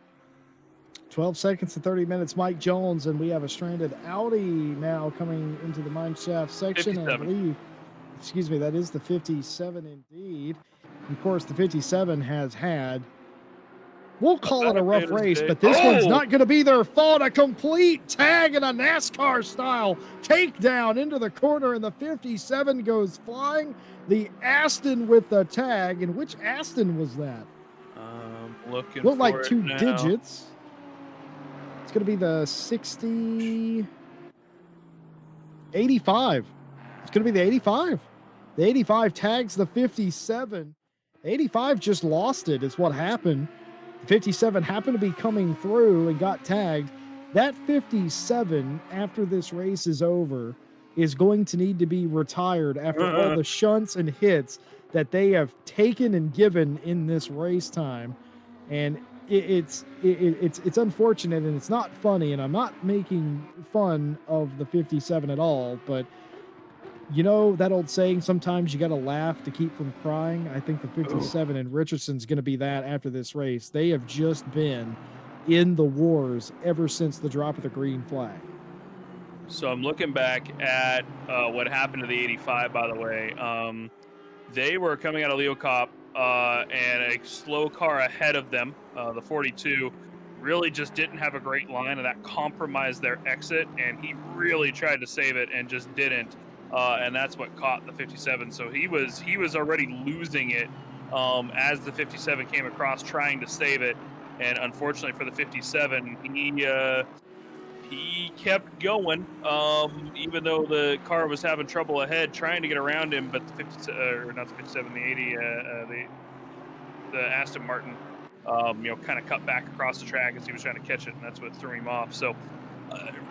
12 seconds and 30 minutes, Mike Jones, and we have a stranded Audi now coming into the mineshaft section. 57. And I believe, excuse me, that is the 57 indeed. And of course, the 57 has had, we'll call it a rough race, but this one's not going to be their fault. A complete tag and a NASCAR style takedown into the corner, and the 57 goes flying. The Aston with the tag, and which Aston was that? Looking looked like for two it now. digits. It's going to be the 85. It's going to be the 85. The 85 tags the 57. 85 just lost it, is what happened. 57 happened to be coming through and got tagged. That 57, after this race is over, is going to need to be retired after all the shunts and hits that they have taken and given in this race time. And it's unfortunate, and it's not funny, and I'm not making fun of the 57 at all, but you know that old saying, sometimes you got to laugh to keep from crying? I think the 57 and Richardson's going to be that after this race. They have just been in the wars ever since the drop of the green flag. So I'm looking back at what happened to the 85, by the way. They were coming out of Leo Cop, and a slow car ahead of them, the 42, really just didn't have a great line, and that compromised their exit, and he really tried to save it and just didn't. and that's what caught the 57. So he was already losing it as the 57 came across, trying to save it. And unfortunately for the 57, he kept going, even though the car was having trouble ahead, trying to get around him. But the 50, or not the 57, the 80, the Aston Martin, kind of cut back across the track as he was trying to catch it, and that's what threw him off. So,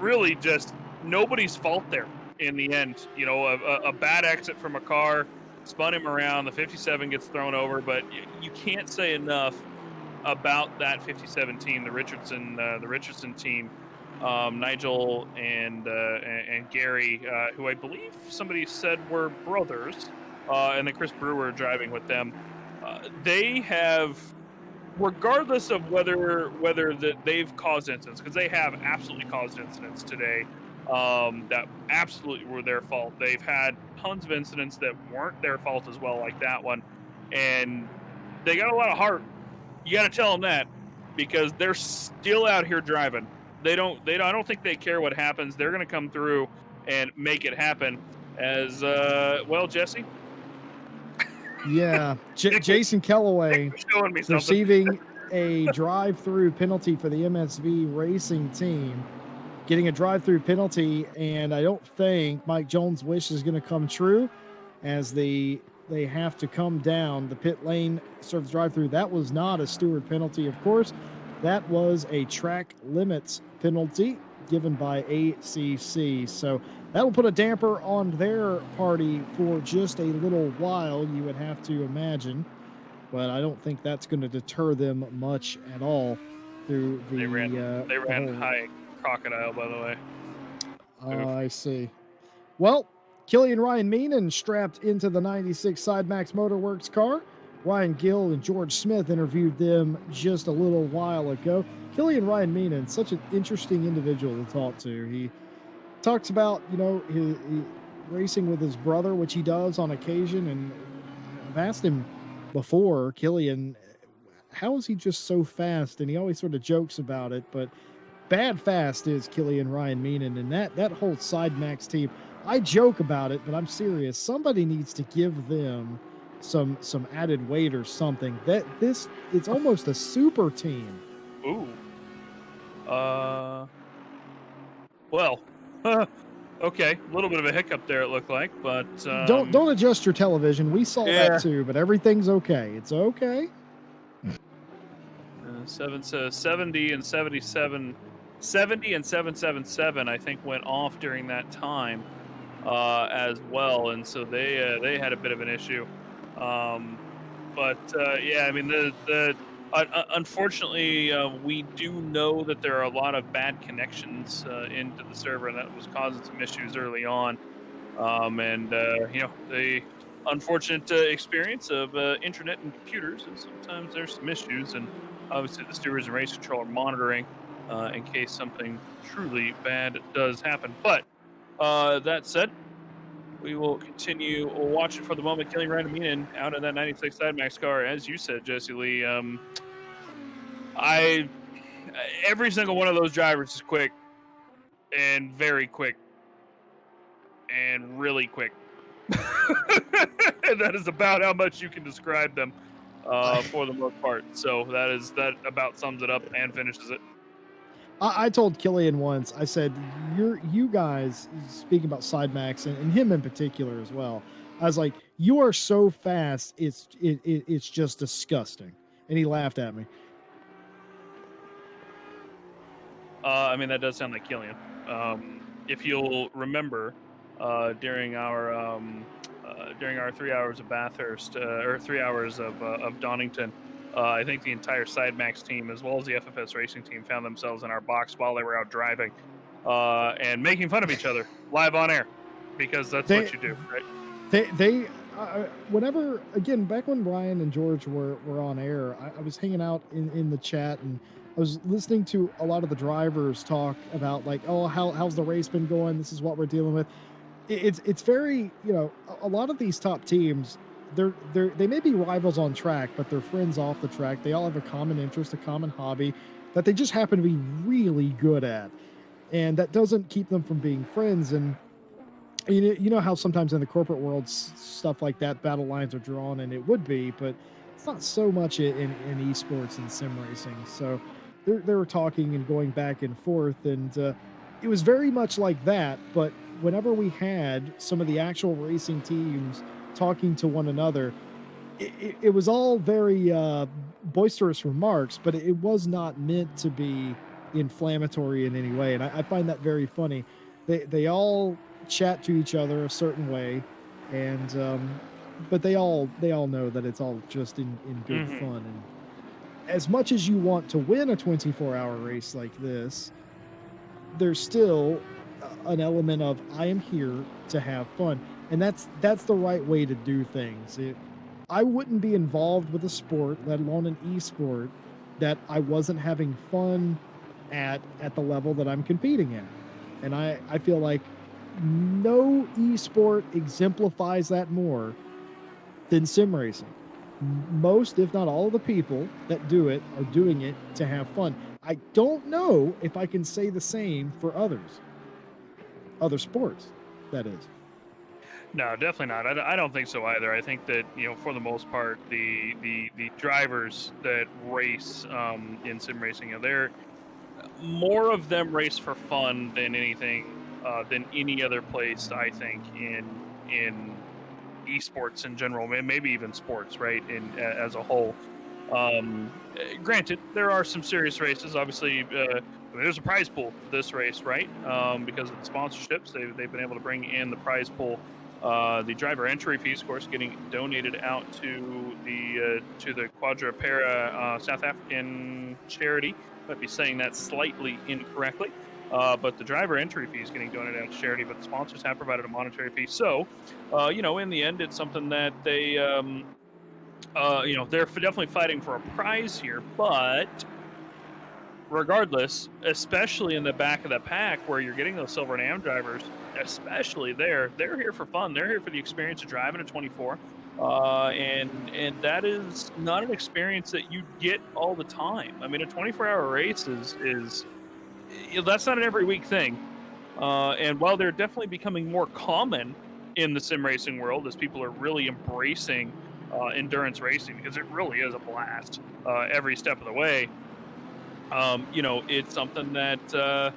really, just nobody's fault there in the end. A bad exit from a car spun him around. The 57 gets thrown over, but you can't say enough about that 57 team, the Richardson team. Nigel and Gary, who I believe somebody said were brothers, and then Chris Brewer driving with them. They have, regardless of whether they've caused incidents, because they have absolutely caused incidents today that absolutely were their fault. They've had tons of incidents that weren't their fault as well, like that one, and they got a lot of heart. You got to tell them that, because they're still out here driving. I don't think they care what happens. They're going to come through and make it happen. As well, Jesse. Yeah, Jason Kellaway receiving a drive-through penalty for the MSV Racing team, getting a drive-through penalty, and I don't think Mike Jones' wish is going to come true, as they have to come down. The pit lane serves drive-through. That was not a steward penalty, of course. That was a track limits penalty given by ACC. So that will put a damper on their party for just a little while, you would have to imagine. But I don't think that's going to deter them much at all through the... They ran high crocodile, by the way. Oh, I see. Well, Killian Ryan Meenan strapped into the 96 SideMax Motorworks car. Ryan Gill and George Smith interviewed them just a little while ago. Killian Ryan Meenan, such an interesting individual to talk to. He talks about, his racing with his brother, which he does on occasion. And I've asked him before, Killian, how is he just so fast? And he always sort of jokes about it, but bad fast is Killian Ryan Meenan. And that whole SideMax team, I joke about it, but I'm serious. Somebody needs to give them some added weight or something. It's almost a super team. Ooh. Well, okay, a little bit of a hiccup there, it looked like, but don't adjust your television. We saw that too, but everything's okay. It's okay. 70 and 77, 70 and 777, I think, went off during that time as well, and so they had a bit of an issue. Yeah, I mean, unfortunately, we do know that there are a lot of bad connections into the server, and that was causing some issues early on. The unfortunate experience of internet and computers, and sometimes there's some issues, and obviously the stewards and race control are monitoring in case something truly bad does happen. But that said, we will continue watching for the moment. Killian Ryan Meenan out of that 96 SideMax car, as you said, Jesse Lee. Every single one of those drivers is quick, and very quick, and really quick. And that is about how much you can describe them for the most part. So that about sums it up and finishes it. I told Killian once, I said, you guys, speaking about SideMax and him in particular as well, I was like, you are so fast, it's just disgusting. And he laughed at me. I mean, that does sound like Killian. If you'll remember, during our 3 hours of Bathurst, or 3 hours of Donington, I think the entire SideMax team, as well as the FFS Racing team, found themselves in our box while they were out driving and making fun of each other live on air, because that's what you do, right? They whenever, again, back when Ryan and George were on air, I was hanging out in the chat, and I was listening to a lot of the drivers talk about, like, oh, how's the race been going? This is what we're dealing with. It's very, a lot of these top teams, they may be rivals on track, but they're friends off the track. They all have a common interest, a common hobby that they just happen to be really good at. And that doesn't keep them from being friends. And You know how sometimes in the corporate world, stuff like that, battle lines are drawn, and it would be, but it's not so much in esports and sim racing. So they were talking and going back and forth, and it was very much like that. But whenever we had some of the actual racing teams talking to one another, it was all very boisterous remarks, but it was not meant to be inflammatory in any way. And I find that very funny. They all chat to each other a certain way, and but they all know that it's all just in good Hmm. fun. And as much as you want to win a 24-hour race like this, there's still an element of I am here to have fun, and that's the right way to do things. I wouldn't be involved with a sport, let alone an esport, that I wasn't having fun at the level that I'm competing at. And I feel like no esport exemplifies that more than sim racing. Most, if not all, of the people that do it are doing it to have fun. I don't know if I can say the same for other sports, that is. No, definitely not. I don't think so either. I think that for the most part, the drivers that race in sim racing, they're more of them race for fun than anything than any other place. I think in esports in general, maybe even sports, right? As a whole. Granted, there are some serious races. Obviously, there's a prize pool for this race, right? Because of the sponsorships, they've been able to bring in the prize pool. The driver entry fees, of course, getting donated out to the Quadrapara South African charity. Might be saying that slightly incorrectly, but the driver entry fee is getting donated out to charity. But the sponsors have provided a monetary fee. So, in the end, it's something that they're definitely fighting for a prize here, but regardless, especially in the back of the pack where you're getting those silver and AM drivers, especially they're here for fun. They're here for the experience of driving a 24. And that is not an experience that you get all the time. I mean, a 24-hour race is that's not an every week thing. And while they're definitely becoming more common in the sim racing world as people are really embracing endurance racing because it really is a blast every step of the way. It's something that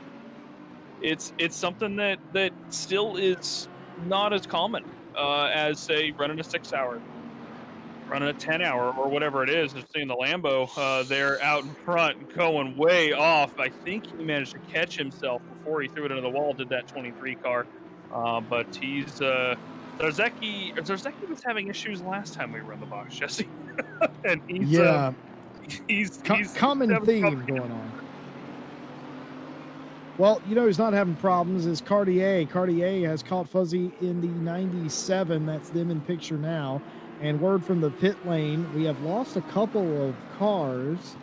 it's something that still is not as common as say running a 6 hour, running a 10 hour, or whatever it is. Just seeing the Lambo there out in front going way off. I think he managed to catch himself before he threw it into the wall. Did that 23 car, but he's. Zarzeki was having issues last time we were in the box, Jesse, and Yeah, he's common having theme trouble. going on. Well, who's not having problems is Cartier. Cartier has caught Fuzzy in the 97. That's them in picture now. And word from the pit lane, we have lost a couple of cars.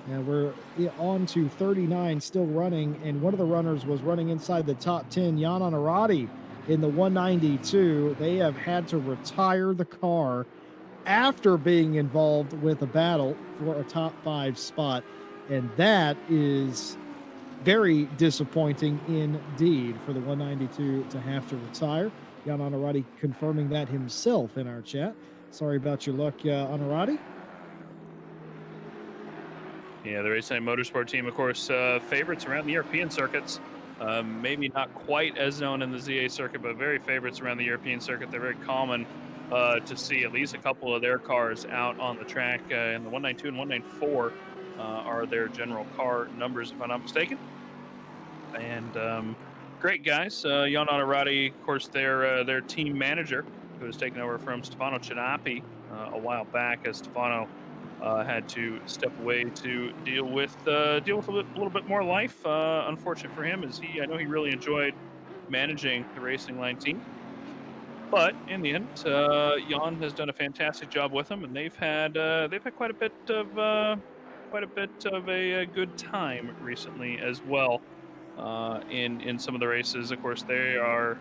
And we're on to 39 still running. And one of the runners was running inside the top 10, Jan Honorati in the 192. They have had to retire the car after being involved with a battle for a top 5 spot. And that is very disappointing indeed for the 192 to have to retire. Jan Honorati confirming that himself in our chat. Sorry about your luck, Honorati. Yeah, the Race Night Motorsport team, of course, favorites around the European circuits. Maybe not quite as known in the ZA circuit, but very favorites around the European circuit. They're very common to see at least a couple of their cars out on the track. In the 192 and 194 are their general car numbers, if I'm not mistaken. And great guys. Jan Honorati, of course, their team manager, who was taken over from Stefano Cinapi a while back, as Stefano had to step away to deal with a little bit more life. Unfortunate for him, as I know he really enjoyed managing the Racing Line team. But in the end, Jan has done a fantastic job with them, and they've had quite a bit of a good time recently as well in some of the races. Of course, they are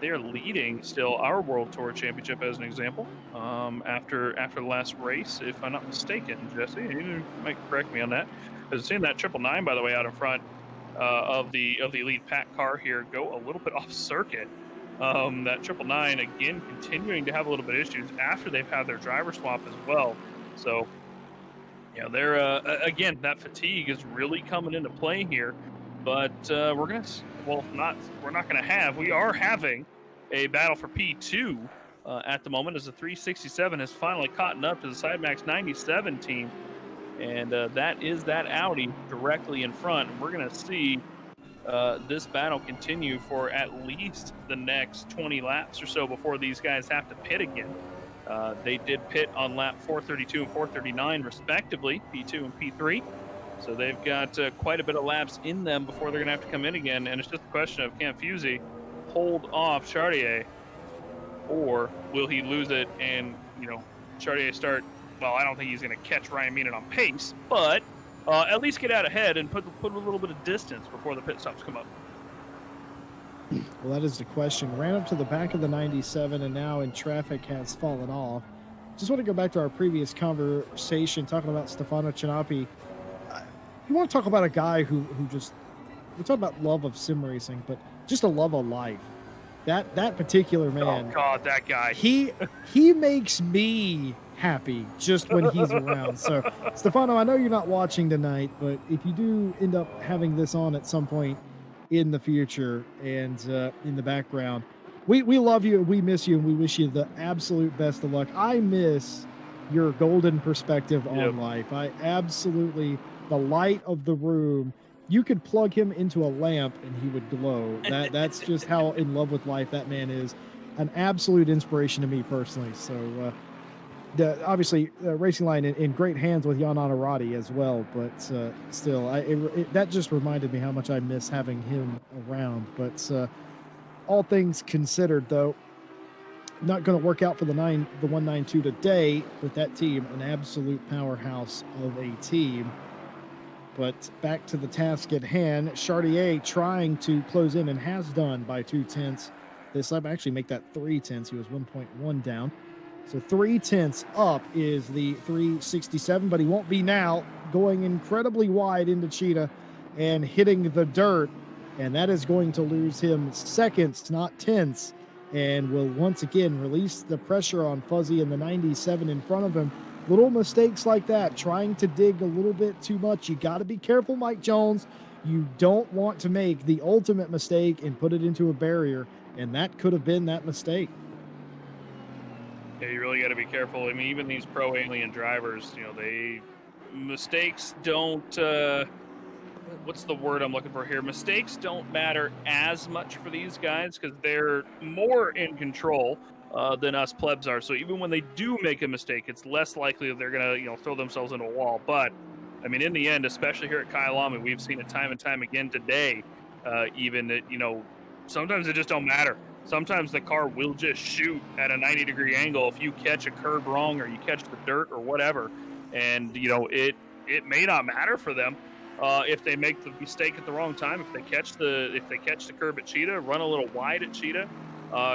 leading still our World Tour Championship as an example. After the last race, if I'm not mistaken, Jesse, you might correct me on that. I've seen that 999, by the way, out in front of the elite pack car here go a little bit off circuit. That 999 again continuing to have a little bit of issues after they've had their driver swap as well. So, they're again, that fatigue is really coming into play here. But we are having a battle for P2 at the moment, as the 367 has finally caught up to the Sidemax 97 team. And that is that Audi directly in front. And we're going to see this battle continue for at least the next 20 laps or so before these guys have to pit again. They did pit on lap 432 and 439 respectively, P2 and P3. So they've got quite a bit of laps in them before they're going to have to come in again. And it's just a question of, can Fusey hold off Chartier, or will he lose it and, Chartier start? Well, I don't think he's going to catch Ryan Meenan on pace, but at least get out ahead and put a little bit of distance before the pit stops come up. Well, that is the question. Ran up to the back of the 97 and now in traffic has fallen off. Just want to go back to our previous conversation talking about Stefano Cinapi. You want to talk about a guy who just, we talk about love of sim racing, but just a love of life. That particular man. Oh God, that guy. He makes me happy just when he's around. So Stefano, I know you're not watching tonight, but if you do end up having this on at some point in the future and in the background, we love you, we miss you, and we wish you the absolute best of luck. I miss your golden perspective on life. I absolutely, the light of the room, you could plug him into a lamp and he would glow. That's just how in love with life that man is. An absolute inspiration to me personally. So obviously Racing Line in great hands with Jan Honorati as well, but still, that just reminded me how much I miss having him around. But all things considered, though, not going to work out for the 192 today with that team, an absolute powerhouse of a team. But back to the task at hand, Chartier trying to close in and has done by 2/10. This lap actually make that 3/10. He was 1.1 down. So 3/10 up is the 367, but he won't be now, going incredibly wide into Cheetah and hitting the dirt. And that is going to lose him seconds, not tenths, and will once again release the pressure on Fuzzy in the 97 in front of him. Little mistakes like that, trying to dig a little bit too much. You got to be careful, Mike Jones. You don't want to make the ultimate mistake and put it into a barrier, and that could have been that mistake. Yeah, you really got to be careful. I mean, even these pro alien drivers, mistakes don't, what's the word I'm looking for here? Mistakes don't matter as much for these guys because they're more in control than us plebs are. So even when they do make a mistake, it's less likely that they're going to, throw themselves into a wall. But, I mean, in the end, especially here at Kyalami, we've seen it time and time again today, even that, sometimes it just don't matter. Sometimes the car will just shoot at a 90-degree angle if you catch a curb wrong or you catch the dirt or whatever. And, it may not matter for them if they make the mistake at the wrong time. If they catch the curb at Cheetah, run a little wide at Cheetah,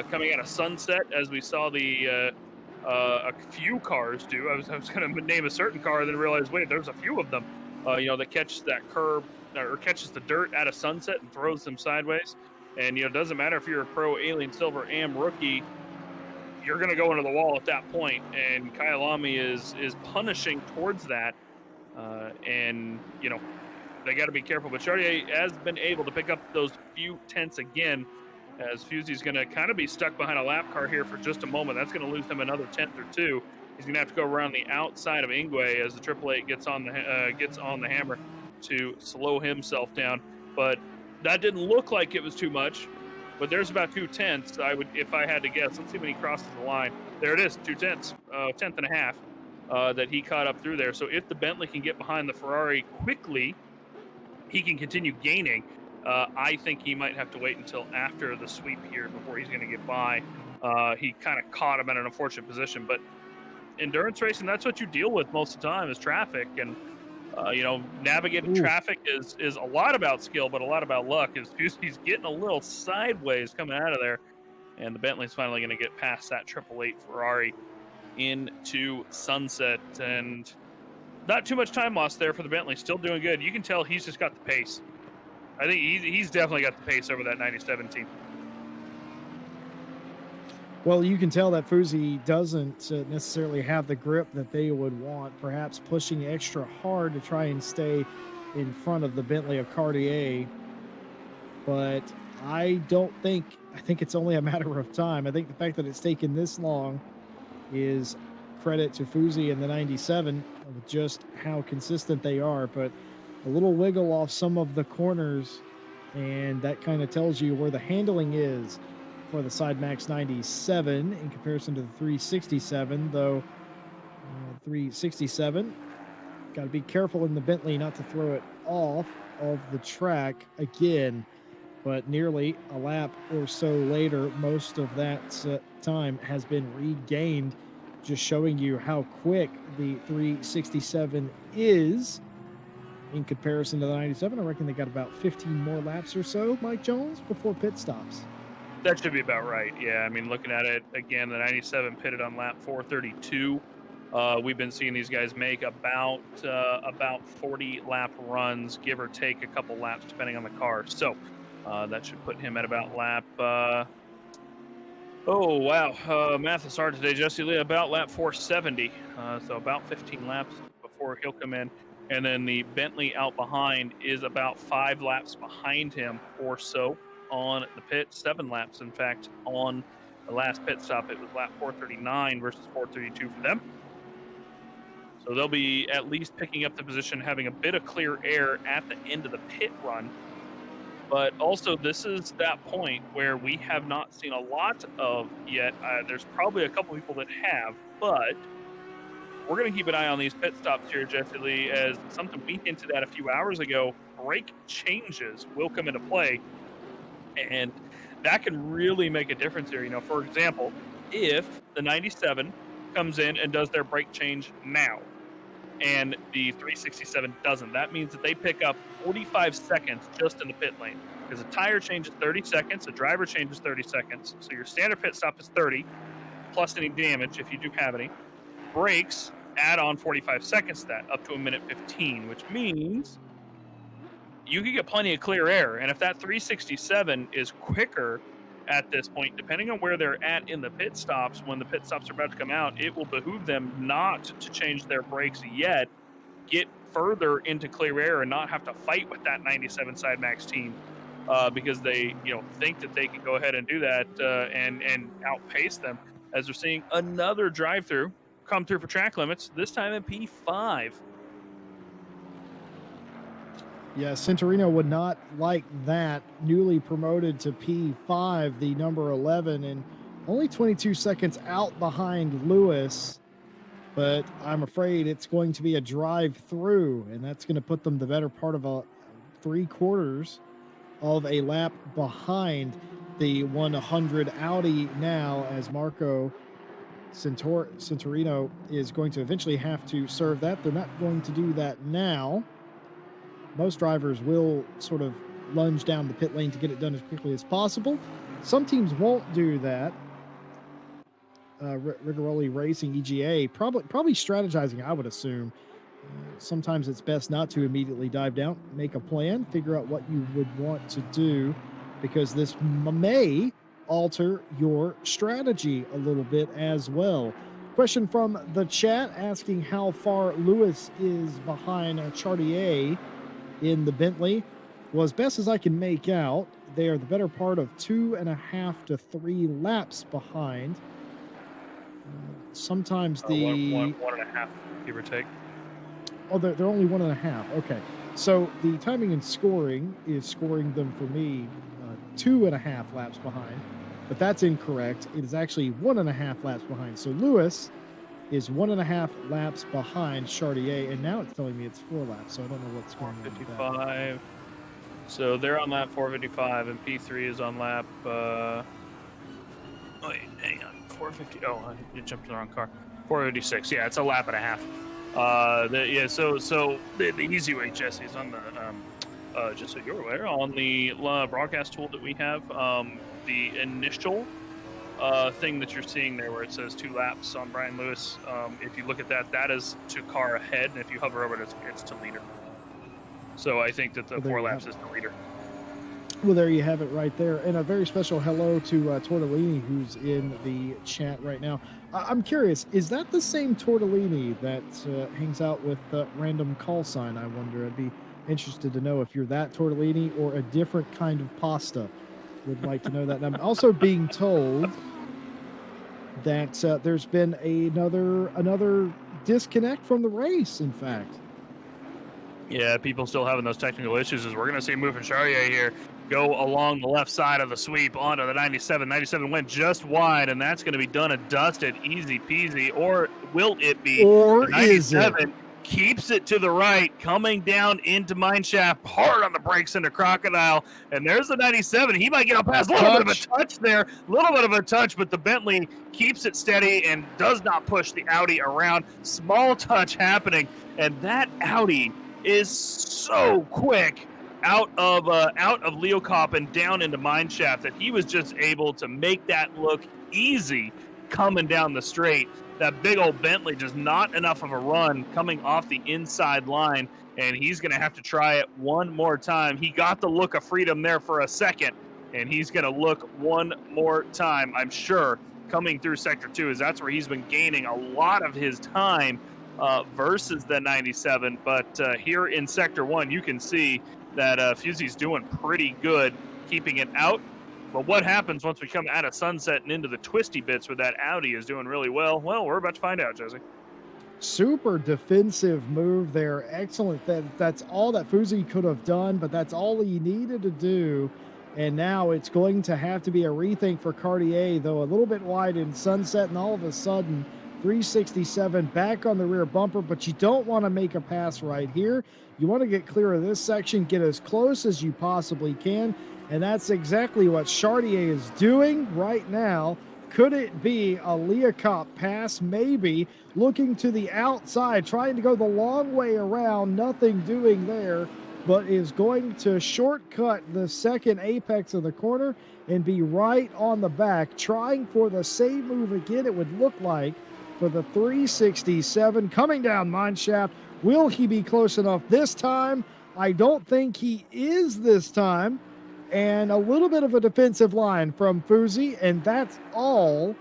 coming out of Sunset, as we saw a few cars do. I was going to name a certain car, then realized, wait, there's a few of them, that catch that curb or catches the dirt out of Sunset and throws them sideways. And, it doesn't matter if you're a pro Alien Silver Am rookie, you're going to go into the wall at that point. And Kyalami is punishing towards that. And, they got to be careful. But Chartier has been able to pick up those few tenths again, as Fusey's going to kind of be stuck behind a lap car here for just a moment. That's going to lose him another tenth or two. He's going to have to go around the outside of Ingwe as the 888 gets on the hammer to slow himself down. But that didn't look like it was too much, but there's about 2/10. I would, if I had to guess. Let's see when he crosses the line. There it is, 2/10, tenth and a half that he caught up through there. So if the Bentley can get behind the Ferrari quickly, he can continue gaining. I think he might have to wait until after the sweep here before he's going to get by. He kind of caught him in an unfortunate position, but endurance racing, that's what you deal with most of the time, is traffic. And navigating traffic is a lot about skill, but a lot about luck. He's getting a little sideways coming out of there, and the Bentley's finally going to get past that 888 Ferrari into Sunset. And not too much time lost there for the Bentley. Still doing good. You can tell he's just got the pace. I think he's definitely got the pace over that 97 team. Well, you can tell that Fuzi doesn't necessarily have the grip that they would want, perhaps pushing extra hard to try and stay in front of the Bentley of Cartier. But I think it's only a matter of time. I think the fact that it's taken this long is credit to Fuzi and the 97 of just how consistent they are. But a little wiggle off some of the corners, and that kind of tells you where the handling is for the Side Max 97 in comparison to the 367, though 367, got to be careful in the Bentley not to throw it off of the track again. But nearly a lap or so later, most of that time has been regained, just showing you how quick the 367 is in comparison to the 97. I reckon they got about 15 more laps or so, Mike Jones, before pit stops. That should be about right. Yeah, I mean, looking at it again, the 97 pitted on lap 432. We've been seeing these guys make about 40 lap runs, give or take a couple laps, depending on the car. So that should put him at about lap. Oh wow, math is hard today, Jesse Lee. About lap 470. So about 15 laps before he'll come in. And then the Bentley out behind is about 5 laps behind him or so on the pit. 7 laps, in fact, on the last pit stop. It was lap 439 versus 432 for them. So they'll be at least picking up the position, having a bit of clear air at the end of the pit run. But also, this is that point where we have not seen a lot of yet. There's probably a couple people that have, but we're going to keep an eye on these pit stops here, Jesse Lee, as something we hinted at a few hours ago. Brake changes will come into play, and that can really make a difference here. You know, for example, if the 97 comes in and does their brake change now, and the 367 doesn't, that means that they pick up 45 seconds just in the pit lane, because a tire change is 30 seconds, a driver change is 30 seconds. So your standard pit stop is 30, plus any damage if you do have any. Brakes add on 45 seconds to that, up to 1:15, which means you can get plenty of clear air. And if that 367 is quicker at this point, depending on where they're at in the pit stops, when the pit stops are about to come out, it will behoove them not to change their brakes yet, get further into clear air and not have to fight with that 97 Side Max team, because they think that they can go ahead and do that and outpace them, as we're seeing another drive-through come through for track limits, this time in P5. Yeah, Centurino would not like that. Newly promoted to P5, the number 11, and only 22 seconds out behind Lewis. But I'm afraid it's going to be a drive-through, and that's going to put them the better part of a 3/4 of a lap behind the 100 Audi now, as Marco Centurino is going to eventually have to serve that. They're not going to do that now. Most drivers will sort of lunge down the pit lane to get it done as quickly as possible. Some teams won't do that. Rigoroli Racing, EGA, probably strategizing, I would assume. Sometimes it's best not to immediately dive down, make a plan, figure out what you would want to do, because this may alter your strategy a little bit as well. Question from the chat asking how far Lewis is behind Chartier in the Bentley. Well, as best as I can make out, they are the better part of 2.5 to 3 laps behind. Sometimes the one and a half, give or take. Oh, they're only 1.5. Okay, so the timing and scoring is scoring them for me 2.5 laps behind, but that's incorrect. It is actually 1.5 laps behind. So Lewis is 1.5 laps behind Chartier, and now it's telling me it's 4 laps. So I don't know what's going on. 455. So they're on lap 455, and P3 is on lap. Wait, hang on. 450. Oh, I jumped in the wrong car. 456. Yeah, it's a lap and a half. So the easy way, Jesse, is on the just so you're aware, on the broadcast tool that we have, the initial thing that you're seeing there where it says 2 laps on Brian Lewis, if you look at that, that is to car ahead, and if you hover over it, it's to leader. So I think that the 4 laps is the leader. Well, there you have it right there. And a very special hello to Tortellini, who's in the chat right now. I'm curious, is that the same Tortellini that hangs out with Random Call Sign? I wonder. I'd be interested to know if you're that Tortellini or a different kind of pasta. Would like to know that. And I'm also being told that there's been another disconnect from the race, in fact. Yeah, people still having those technical issues. As we're going to see Mufin Charrier here go along the left side of the sweep onto the 97. 97 went just wide, and that's going to be done and dusted, easy peasy. Or will it be? Or the is it? Keeps it to the right, coming down into Mineshaft, hard on the brakes into Crocodile, and there's the 97. He might get up past a little bit of a touch there, but the Bentley keeps it steady and does not push the Audi around. Small touch happening, and that Audi is so quick out of Leo Cop and down into Mineshaft that he was just able to make that look easy coming down the straight. That big old Bentley just not enough of a run coming off the inside line, and he's going to have to try it one more time. He got the look of freedom there for a second, and he's going to look one more time, I'm sure, coming through Sector 2, as that's where he's been gaining a lot of his time versus the 97. But here in Sector 1, you can see that Fusy's doing pretty good keeping it out. But what happens once we come out of Sunset and into the twisty bits where that Audi is doing really well? Well, we're about to find out, Jesse. Super defensive move there. Excellent. That's all that Fusy could have done, but that's all he needed to do. And now it's going to have to be a rethink for Cartier, though a little bit wide in Sunset, and all of a sudden 367 back on the rear bumper, but you don't want to make a pass right here. You want to get clear of this section, get as close as you possibly can, and that's exactly what Chartier is doing right now. Could it be a Leocop pass? Maybe. Looking to the outside, trying to go the long way around, nothing doing there, but is going to shortcut the second apex of the corner and be right on the back, trying for the same move again, it would look like, for the 367 coming down Mineshaft. Will he be close enough this time? I don't think he is this time. And a little bit of a defensive line from Fusy, and that's all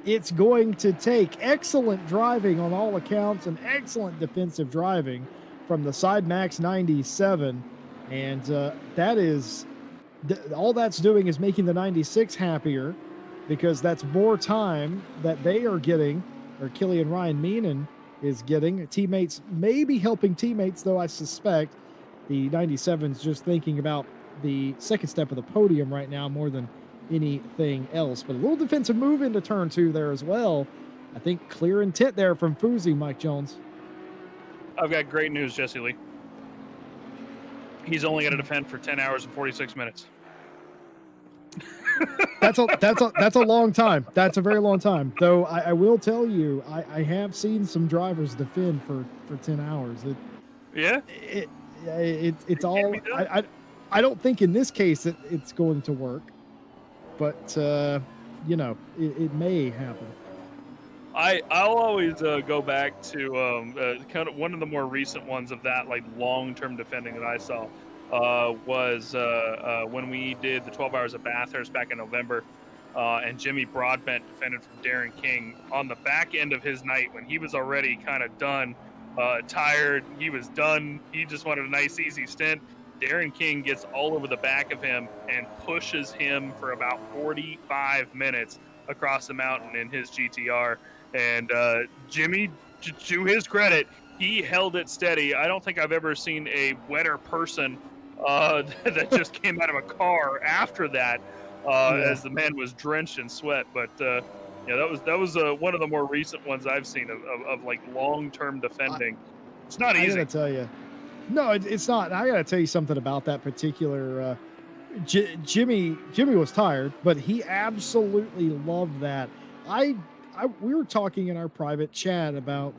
it's going to take. Excellent driving on all accounts, and excellent defensive driving from the Side Max 97. And that is all that's doing is making the 96 happier, because that's more time that they are getting, or Killian Ryan Meenan is getting. Teammates maybe helping teammates, though I suspect the 97's just thinking about the second step of the podium right now more than anything else. But a little defensive move into turn 2 there as well. I think clear intent there from Fusy, Mike Jones. I've got great news, Jesse Lee. He's only going to defend for 10 hours and 46 minutes. That's a long time. That's a very long time. Though I will tell you, I have seen some drivers defend for 10 hours. It's all. I don't think in this case it's going to work, but you know, it may happen. I'll always go back to kind of one of the more recent ones of that, like long-term defending that I saw was when we did the 12 Hours of Bathurst back in November, and Jimmy Broadbent defended from Darren King on the back end of his night when he was already kind of done, tired. He was done. He just wanted a nice, easy stint. Darren King gets all over the back of him and pushes him for about 45 minutes across the mountain in his GTR. And Jimmy, to his credit, he held it steady. I don't think I've ever seen a wetter person that just came out of a car after that, as the man was drenched in sweat. But yeah, that was one of the more recent ones I've seen of like long-term defending. It's not easy. I gotta tell you. No, it's not. I got to tell you something about that particular Jimmy was tired, but he absolutely loved that. We were talking in our private chat about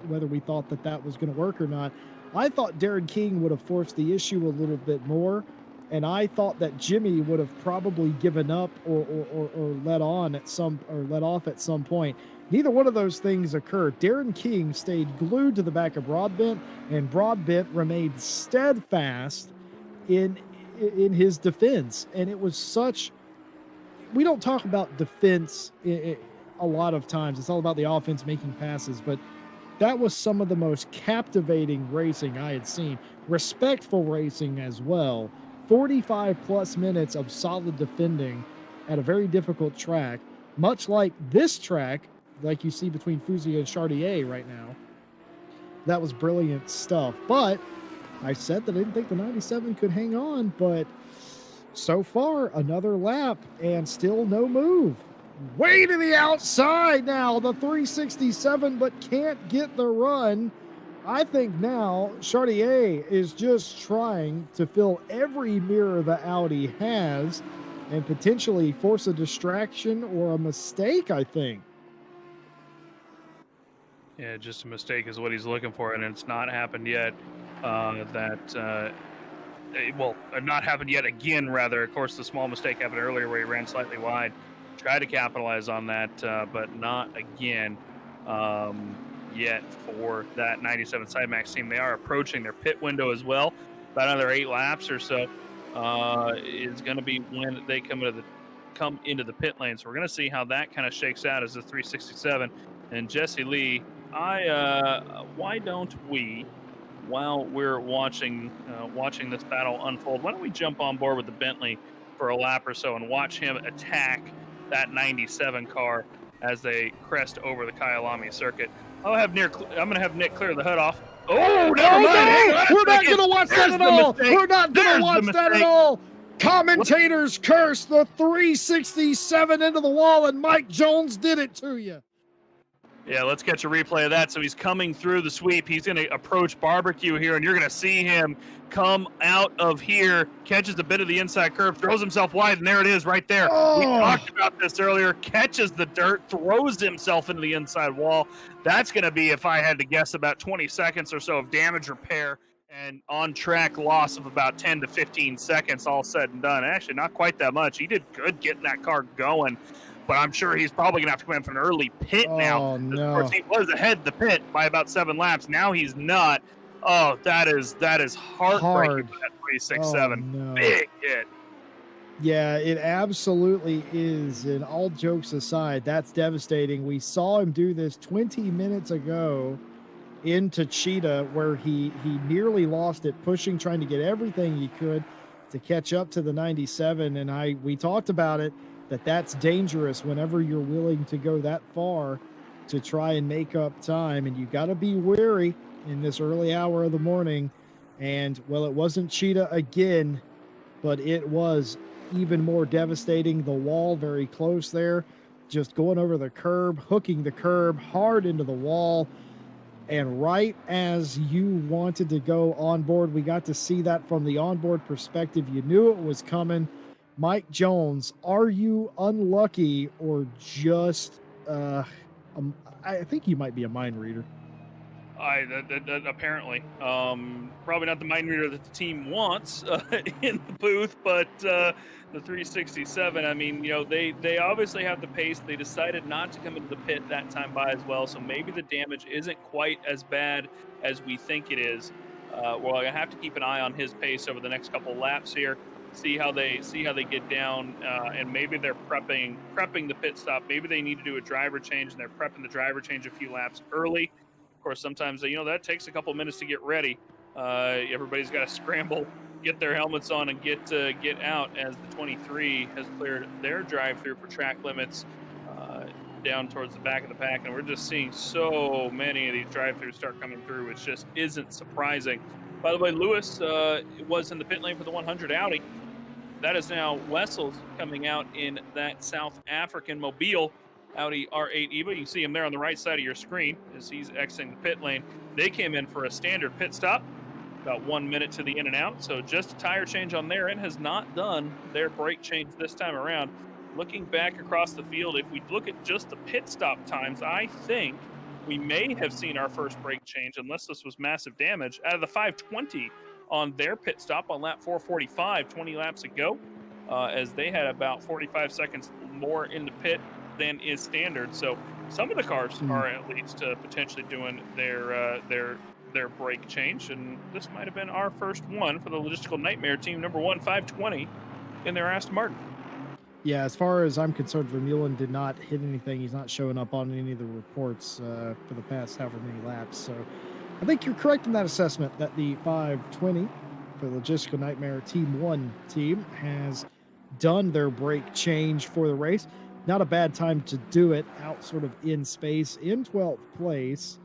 whether we thought that was going to work or not. I thought Darren King would have forced the issue a little bit more, and I thought that Jimmy would have probably given up or let off at some point. Neither one of those things occurred. Darren King stayed glued to the back of Broadbent, and Broadbent remained steadfast in in his defense. And it was such, we don't talk about defense a lot of times. It's all about the offense making passes, but that was some of the most captivating racing I had seen. Respectful racing as well. 45 plus minutes of solid defending at a very difficult track, much like this track, like you see between Fuzi and Chartier right now. That was brilliant stuff. But I said that I didn't think the 97 could hang on, but so far, another lap and still no move. Way to the outside now, the 367, but can't get the run. I think now Chartier is just trying to fill every mirror the Audi has and potentially force a distraction or a mistake, I think. Yeah, just a mistake is what he's looking for, and it's not happened yet. Not happened yet again, rather. Of course, the small mistake happened earlier where he ran slightly wide. Tried to capitalize on that, but not again yet for that 97 Sidemax team. They are approaching their pit window as well. About another 8 laps or so is going to be when they come into the pit lane. So we're going to see how that kind of shakes out as the 367. And Jesse Lee, why don't we, while we're watching this battle unfold, why don't we jump on board with the Bentley for a lap or so and watch him attack that 97 car as they crest over the Kyalami circuit. I'm going to have Nick clear the hood off. Oh, never mind. No! We're not going to watch that at all. We're not going to watch that at all. Commentators curse the 367 into the wall, and Mike Jones did it to you. Yeah, let's catch a replay of that. So he's coming through the sweep. He's going to approach Barbecue here, and you're going to see him come out of here, catches a bit of the inside curve, throws himself wide, and there it is right there. Oh. We talked about this earlier. Catches the dirt, throws himself into the inside wall. That's going to be, if I had to guess, about 20 seconds or so of damage repair and on-track loss of about 10 to 15 seconds, all said and done. Actually, not quite that much. He did good getting that car going. But I'm sure he's probably going to have to come in for an early pit now. No. Of course, he was ahead the pit by about 7 laps. Now he's not. Oh, that is heartbreaking for that 367. Oh, no. Big hit. Yeah, it absolutely is. And all jokes aside, that's devastating. We saw him do this 20 minutes ago into Cheetah, where he nearly lost it, trying to get everything he could to catch up to the 97. And we talked about it, that's dangerous whenever you're willing to go that far to try and make up time. And you got to be wary in this early hour of the morning. And, well, it wasn't Cheetah again, but it was even more devastating. The wall very close there, just going over the curb, hooking the curb hard into the wall. And right as you wanted to go on board, we got to see that from the onboard perspective. You knew it was coming. Mike Jones, are you unlucky or just, I think you might be a mind reader. Apparently. Probably not the mind reader that the team wants in the booth, but the 367, I mean, they obviously have the pace. They decided not to come into the pit that time by as well, so maybe the damage isn't quite as bad as we think it is. Well, I have to keep an eye on his pace over the next couple laps here. See how they get down, and maybe they're prepping the pit stop. Maybe they need to do a driver change, and they're prepping the driver change a few laps early. Of course, sometimes that takes a couple minutes to get ready. Everybody's got to scramble, get their helmets on, and get out as the 23 has cleared their drive-through for track limits down towards the back of the pack, and we're just seeing so many of these drive-throughs start coming through, which just isn't surprising. By the way, Lewis was in the pit lane for the 100 Audi. That is now Wessels coming out in that South African Mobile Audi R8 EVO. You can see him there on the right side of your screen as he's exiting the pit lane. They came in for a standard pit stop, about 1 minute to the in and out. So just a tire change on their end, has not done their brake change this time around. Looking back across the field, if we look at just the pit stop times, I think we may have seen our first brake change, unless this was massive damage, out of the 520 on their pit stop on lap 445, 20 laps ago, as they had about 45 seconds more in the pit than is standard. So some of the cars are at least potentially doing their their brake change, and this might have been our first one for the Logistical Nightmare team, number 1, 520, in their Aston Martin. Yeah, as far as I'm concerned, Vermeulen did not hit anything. He's not showing up on any of the reports for the past however many laps. So I think you're correct in that assessment that the 520 for the Logistical Nightmare Team 1 team has done their brake change for the race. Not a bad time to do it, out sort of in space in 12th place.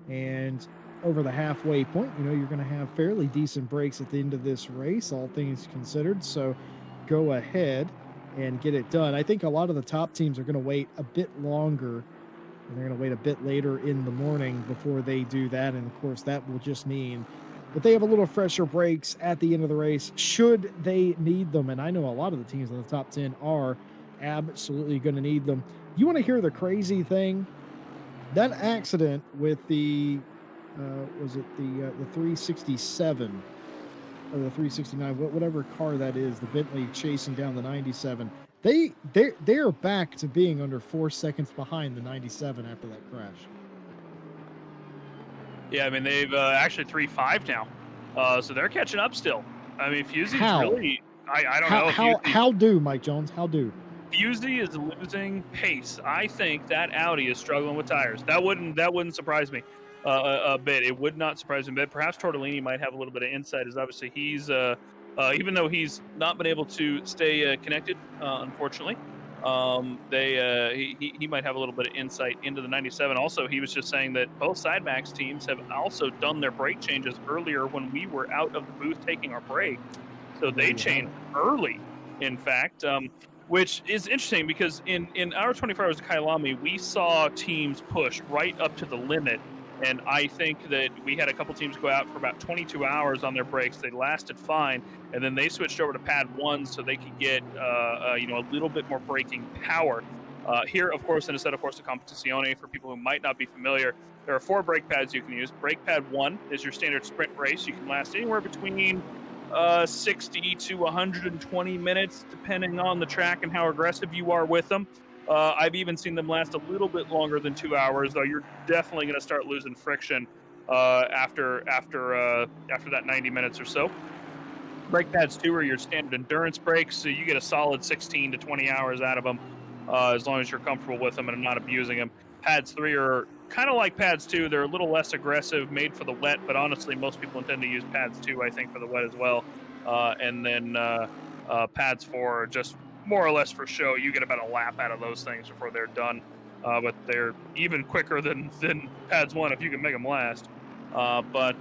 And over the halfway point, you know, you're going to have fairly decent brakes at the end of this race, all things considered. So go ahead and get it done. I think a lot of the top teams are going to wait a bit longer, and they're going to wait a bit later in the morning before they do that. And of course, that will just mean that they have a little fresher brakes at the end of the race, should they need them. And I know a lot of the teams in the top 10 are absolutely going to need them. You want to hear the crazy thing? That accident with the was it the 367 or the 369, whatever car that is, the Bentley chasing down the 97. They're back to being under 4 seconds behind the 97 after that crash. Yeah, I mean, they've actually 3.5 now, so they're catching up still. I mean, Fusey's really, I don't know. How do, Mike Jones? How do? Fusey is losing pace. I think that Audi is struggling with tires. That wouldn't surprise me a bit. It would not surprise me a bit. Perhaps Tortolini might have a little bit of insight, as obviously he's even though he's not been able to stay connected, unfortunately. He might have a little bit of insight into the 97. Also, he was just saying that both Sidemax teams have also done their brake changes earlier when we were out of the booth taking our break. So they changed early, in fact, which is interesting because in our 24 hours of Kyalami, we saw teams push right up to the limit. And I think that we had a couple teams go out for about 22 hours on their brakes. They lasted fine, and then they switched over to pad 1 so they could get a little bit more braking power. Here, of course, in a set of Corsa Competizione, for people who might not be familiar, there are 4 brake pads you can use. Brake pad 1 is your standard sprint race. You can last anywhere between 60 to 120 minutes, depending on the track and how aggressive you are with them. I've even seen them last a little bit longer than 2 hours, though you're definitely going to start losing friction after that 90 minutes or so. Brake pads 2 are your standard endurance brakes, so you get a solid 16 to 20 hours out of them, as long as you're comfortable with them and not abusing them. Pads 3 are kind of like pads 2. They're a little less aggressive, made for the wet, but honestly, most people intend to use pads 2, I think, for the wet as well. And then pads 4 are just more or less for show. You get about a lap out of those things before they're done, but they're even quicker than pads 1 if you can make them last. But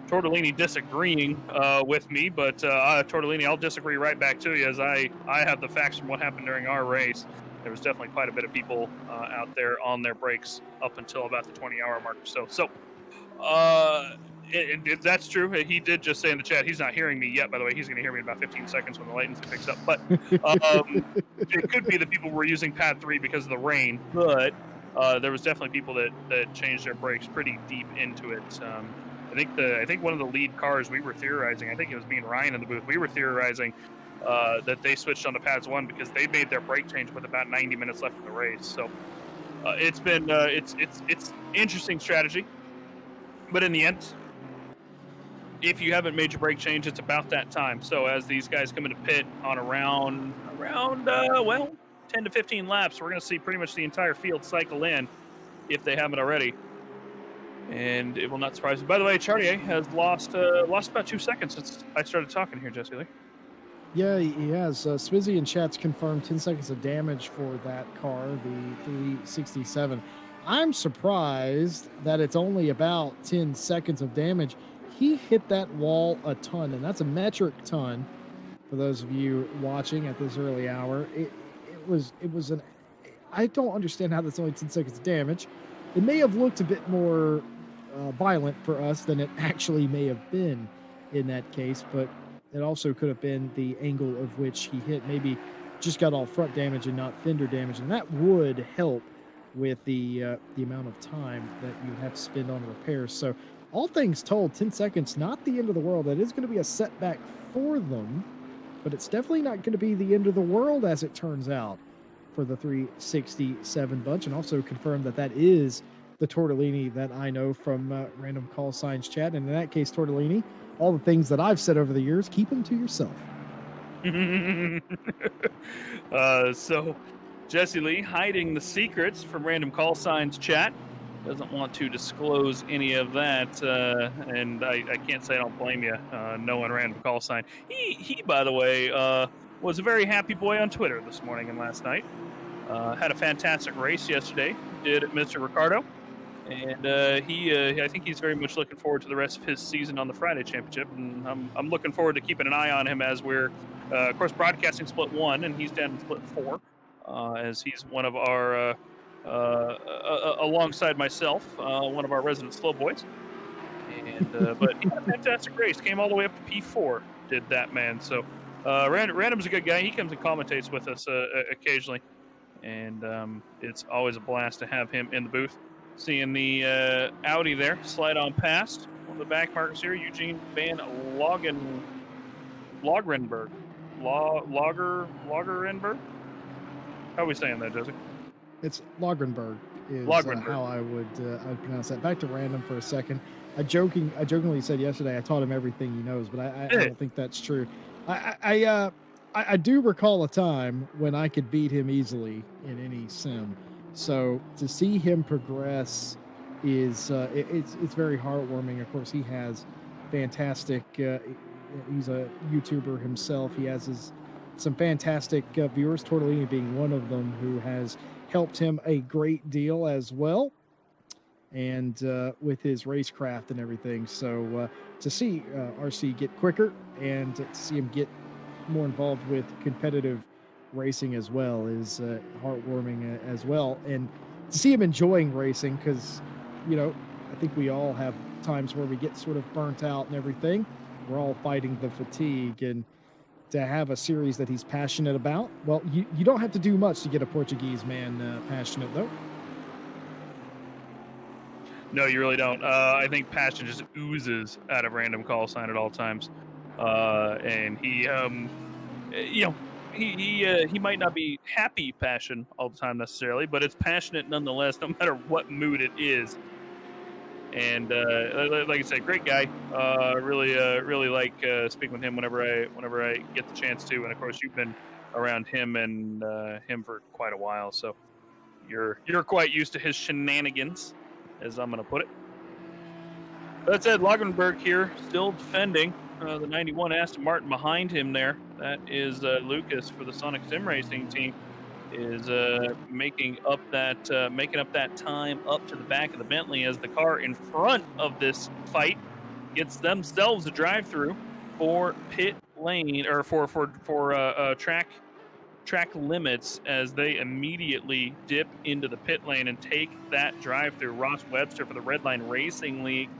Tortolini disagreeing with me, but Tortolini, I'll disagree right back to you, as I have the facts from what happened during our race. There was definitely quite a bit of people out there on their brakes up until about the 20-hour mark or so. So if that's true, he did just say in the chat he's not hearing me yet. By the way, he's going to hear me in about 15 seconds when the latency picks up. But it could be that people were using pad 3 because of the rain. But there was definitely people that changed their brakes pretty deep into it. I think one of the lead cars we were theorizing, I think it was me and Ryan in the booth, we were theorizing that they switched on to pads 1 because they made their brake change with about 90 minutes left in the race. So it's been it's interesting strategy. But in the end, if you haven't made your brake change, it's about that time. So as these guys come into pit on around 10 to 15 laps, we're going to see pretty much the entire field cycle in if they haven't already. And it will not surprise me. By the way, Chartier has lost about 2 seconds since I started talking here, Jesse Lee. Yeah, he has. Swizzy in chat's confirmed 10 seconds of damage for that car, the 367. I'm surprised that it's only about 10 seconds of damage. He hit that wall a ton, and that's a metric ton for those of you watching at this early hour. I don't understand how that's only 10 seconds of damage. It may have looked a bit more violent for us than it actually may have been in that case, but it also could have been the angle of which he hit. Maybe just got all front damage and not fender damage, and that would help with the amount of time that you have to spend on repairs. So all things told, 10 seconds, not the end of the world. That is going to be a setback for them, but it's definitely not going to be the end of the world, as it turns out, for the 367 bunch. And also confirmed that is the Tortellini that I know from Random Call Signs chat. And in that case, Tortellini, all the things that I've said over the years, keep them to yourself. So Jesse Lee hiding the secrets from Random Call Signs chat. Doesn't want to disclose any of that, and I can't say I don't blame you, knowing Random Call Sign. He by the way, was a very happy boy on Twitter this morning and last night. Had a fantastic race yesterday. Did Mr. Ricardo, and I think he's very much looking forward to the rest of his season on the Friday Championship, and I'm looking forward to keeping an eye on him as we're, of course, broadcasting Split 1, and he's down in Split 4, as he's one of our, alongside myself, one of our resident slow boys. And but he had a fantastic race. Came all the way up to P4. Did that, man. So Random's a good guy. He comes and commentates with us occasionally, and it's always a blast to have him in the booth. Seeing the Audi there slide on past. One of the back markers here, Eugene Van Logrenberg. Logrenberg? How are we saying that, Jesse? It's Logrenberg is how I would pronounce that. Back to Random for a second. I jokingly said yesterday I taught him everything he knows, but I don't think that's true. I do recall a time when I could beat him easily in any sim. So to see him progress is it's very heartwarming. Of course, he has fantastic. He's a YouTuber himself. He has some fantastic viewers. Tortellini being one of them, who has helped him a great deal as well, and with his racecraft and everything. So to see RC get quicker and to see him get more involved with competitive racing as well is heartwarming as well. And to see him enjoying racing, because, you know, I think we all have times where we get sort of burnt out and everything. We're all fighting the fatigue, and to have a series that he's passionate about, well, you don't have to do much to get a Portuguese man passionate, though. No, you really don't. I think passion just oozes out of Random Call Sign at all times, and he, you know, he might not be happy passion all the time necessarily, but it's passionate nonetheless, no matter what mood it is. And like I said, great guy. Really like speaking with him whenever I get the chance to. And of course, you've been around him and him for quite a while, so you're quite used to his shenanigans, as I'm gonna put it. That said, Lagenberg here still defending the 91 Aston Martin behind him there. That is Lucas for the Sonic Sim Racing team. Is making up that time up to the back of the Bentley, as the car in front of this fight gets themselves a drive-through for pit lane, or for track limits, as they immediately dip into the pit lane and take that drive-through. Ross Webster for the Redline Racing League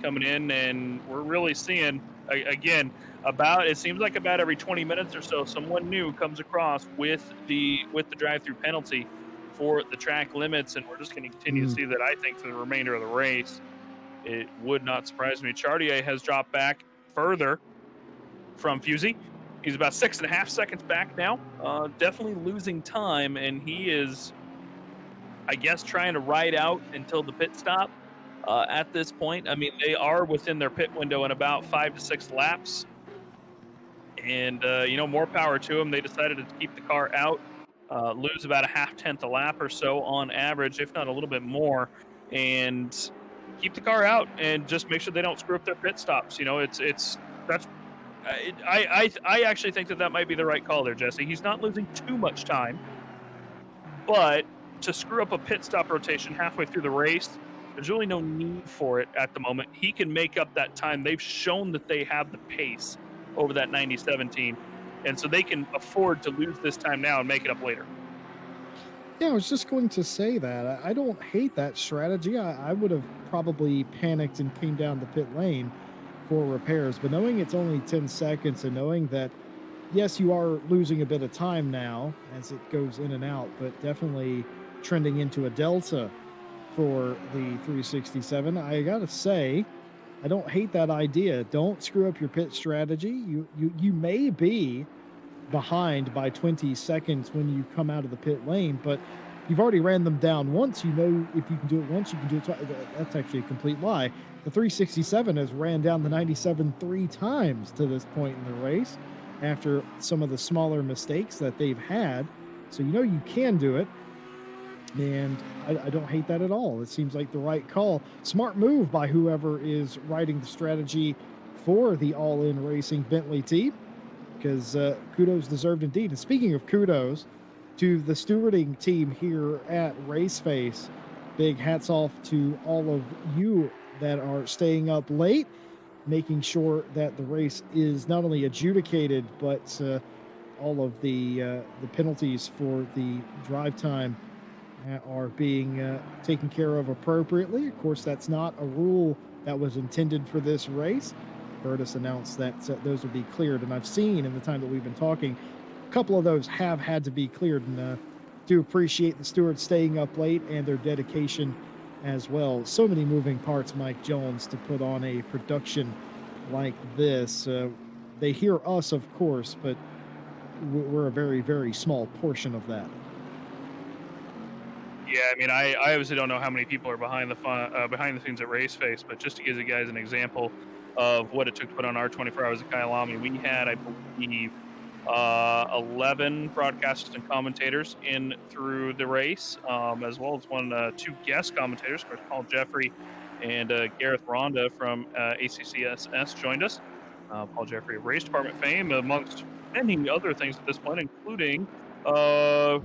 coming in, and we're really seeing again, it seems like about every 20 minutes or so, someone new comes across with the drive-through penalty for the track limits, and we're just going to continue to see that, I think, for the remainder of the race. It would not surprise me. Chartier has dropped back further from Fusey. He's about 6.5 seconds back now, definitely losing time, and he is, I guess, trying to ride out until the pit stop. At this point, I mean, they are within their pit window in about 5 to 6 laps. And, you know, more power to them. They decided to keep the car out, lose about a half-tenth a lap or so on average, if not a little bit more, and keep the car out and just make sure they don't screw up their pit stops. You know, I actually think that might be the right call there, Jesse. He's not losing too much time, but to screw up a pit stop rotation halfway through the race, there's really no need for it at the moment. He can make up that time. They've shown that they have the pace over that 90-17, and so they can afford to lose this time now and make it up later. Yeah, I was just going to say that. I don't hate that strategy. I would have probably panicked and came down the pit lane for repairs, but knowing it's only 10 seconds and knowing that, yes, you are losing a bit of time now as it goes in and out, but definitely trending into a delta for the 367. I gotta say, I don't hate that idea. Don't screw up your pit strategy. You may be behind by 20 seconds when you come out of the pit lane, but you've already ran them down once. You know, if you can do it once, you can do it twice. That's actually a complete lie. The 367 has ran down the 97 3 times to this point in the race after some of the smaller mistakes that they've had. So you know you can do it. And I don't hate that at all. It seems like the right call. Smart move by whoever is writing the strategy for the All-In Racing Bentley team, because kudos deserved indeed. And speaking of kudos to the stewarding team here at RaceFace, big hats off to all of you that are staying up late, making sure that the race is not only adjudicated, but all of the penalties for the drive time are being taken care of appropriately. Of course, that's not a rule that was intended for this race. Bertus announced that those would be cleared, and I've seen in the time that we've been talking, a couple of those have had to be cleared, and do appreciate the stewards staying up late and their dedication as well. So many moving parts, Mike Jones, to put on a production like this. They hear us, of course, but we're a very, very small portion of that. Yeah, I mean, I obviously don't know how many people are behind the scenes at RaceFace, but just to give you guys an example of what it took to put on our 24 hours of Kyalami, we had, I believe, 11 broadcasters and commentators in through the race, as well as two guest commentators. Of course, Paul Jeffrey and Gareth Ronda from ACCSS joined us. Paul Jeffrey of Race Department fame, amongst many other things at this point, including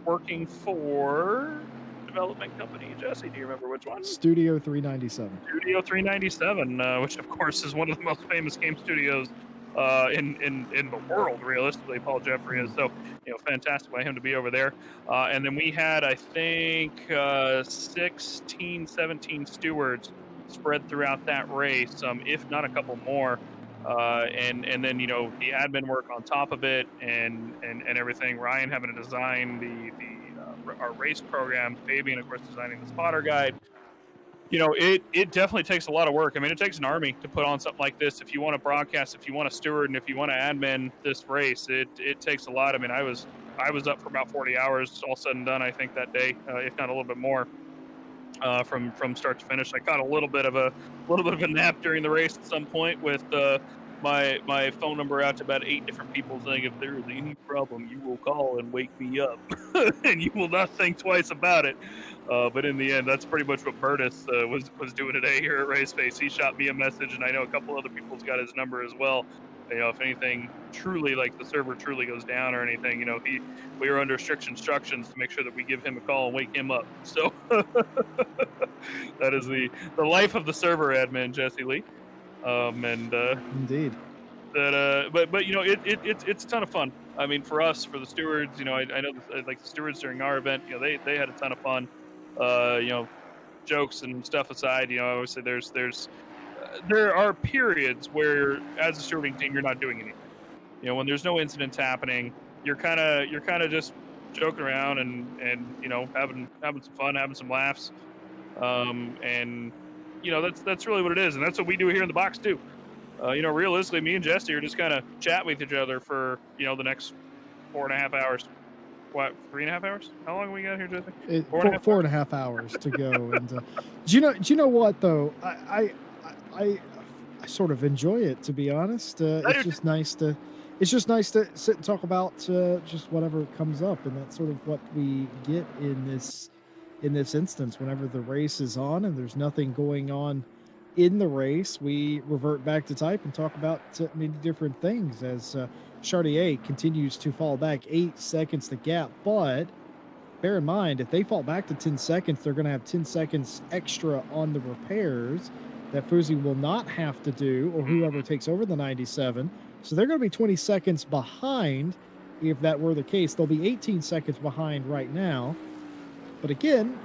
working for development company. Jesse, do you remember which one? Studio 397. Studio 397, which of course is one of the most famous game studios in the world, realistically. Paul Jeffrey is, so fantastic by him to be over there. And then we had, I think, 16, 17 stewards spread throughout that race, if not a couple more. And then the admin work on top of it, and everything. Ryan having to design our race program, Fabian of course designing the spotter guide. It definitely takes a lot of work. I mean, it takes an army to put on something like this. If you want to broadcast, if you want to steward, and if you want to admin this race, it takes a lot. I mean, I was up for about 40 hours, all said and done, I think, that day, if not a little bit more, from start to finish. I caught a little bit of a nap during the race at some point with my phone number out to about 8 different people, saying if there is any problem, you will call and wake me up, and you will not think twice about it. But in the end, that's pretty much what Bertus was doing today here at RaceFace. He shot me a message, and I know a couple other people's got his number as well. If anything truly, like the server truly goes down or anything, we are under strict instructions to make sure that we give him a call and wake him up. So that is the life of the server admin, Jesse Lee. Indeed. That but it's a ton of fun. I mean, for us, for the stewards, I know like the stewards during our event, they had a ton of fun. Jokes and stuff aside, obviously there are periods where, as a stewarding team, you're not doing anything. When there's no incidents happening, you're kind of just joking around and having some fun, having some laughs, and that's really what it is, and that's what we do here in the box too. Realistically, me and Jesse are just kind of chat with each other for the next 4.5 hours. What, 3.5 hours? How long have we got here, Jesse? 4.5 hours to go. And do you know what though? I sort of enjoy it, to be honest. It's just nice to sit and talk about just whatever comes up, and that's sort of what we get in this instance. Whenever the race is on and there's nothing going on in the race, we revert back to type and talk about many different things as Chartier continues to fall back 8 seconds the gap. But bear in mind, if they fall back to 10 seconds, they're going to have 10 seconds extra on the repairs that Fuzi will not have to do, or whoever takes over the 97. So they're going to be 20 seconds behind. If that were the case, they'll be 18 seconds behind right now. But again,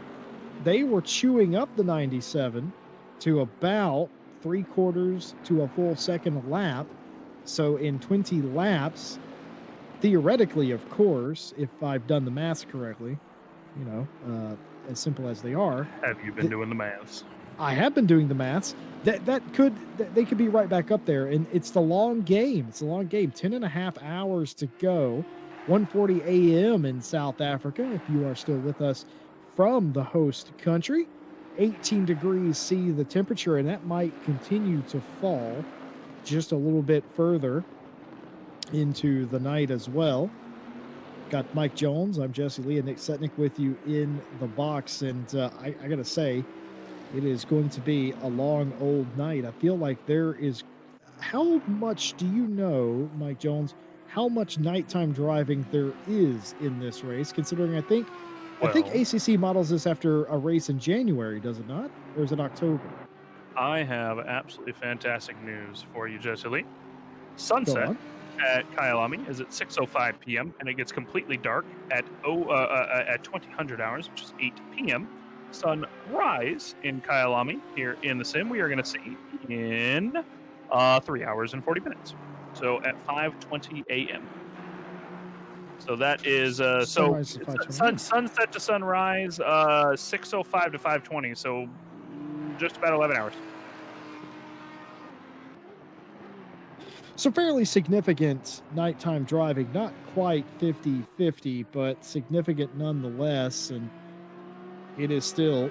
they were chewing up the 97 to about 3/4 to a full second a lap. So in 20 laps, theoretically, of course, if I've done the maths correctly, as simple as they are. Have you been doing the maths? I have been doing the maths. They could be right back up there, and it's the long game. It's a long game. 10.5 hours to go. 1:40 a.m. in South Africa, if you are still with us from the host country. 18 degrees C the temperature, and that might continue to fall just a little bit further into the night as well. Got Mike Jones, I'm Jesse Lee, and Nick Setnick with you in the box. And I got to say, it is going to be a long old night. I feel like there is... How much do you know, Mike Jones, how much nighttime driving there is in this race, considering I think ACC models this after a race in January, does it not? Or is it October? I have absolutely fantastic news for you, Jesse Lee. Sunset at Kyalami is at 6:05 p.m. and it gets completely dark at 2000 hours, which is 8 p.m. Sunrise in Kyalami here in the sim we are going to see in 3 hours and 40 minutes. So at 5:20 a.m. So that is sunset to sunrise, 6:05 to 5:20. So just about 11 hours. So fairly significant nighttime driving, not quite 50-50, but significant nonetheless. And it is still,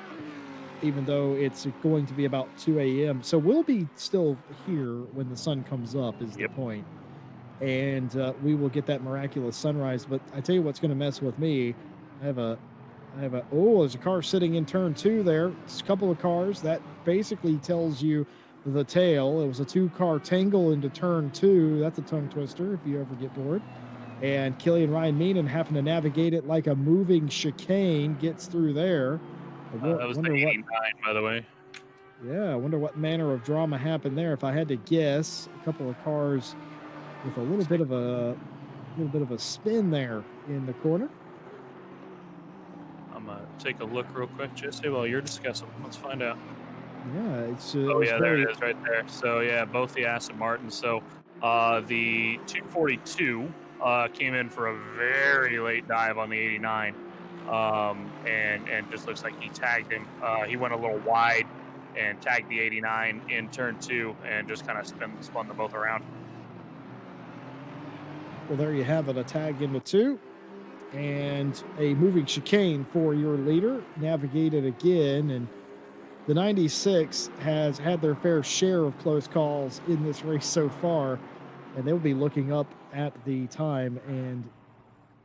even though it's going to be about 2 a.m. So we'll be still here when the sun comes up is the point. And we will get that miraculous sunrise. But I tell you what's going to mess with me. There's a car sitting in turn 2 there. It's a couple of cars. That basically tells you the tail. It was a 2-car tangle into turn 2. That's a tongue twister if you ever get bored. And Killian Ryan Meenan having to navigate it like a moving chicane gets through there. That was the 89, by the way. Yeah, I wonder what manner of drama happened there. If I had to guess, a couple of cars with a little bit of a spin there in the corner. I'm gonna take a look real quick, Jesse, while you're discussing. Let's find out. Yeah, it's there it is right there. So yeah, both the Aston Martins. So the 242 came in for a very late dive on the 89, and just looks like he tagged him. He went a little wide and tagged the 89 in turn 2, and just kind of spun them both around. Well, there you have it, a tag into 2 and a moving chicane for your leader. Navigated again, and the 96 has had their fair share of close calls in this race so far, and they'll be looking up at the time and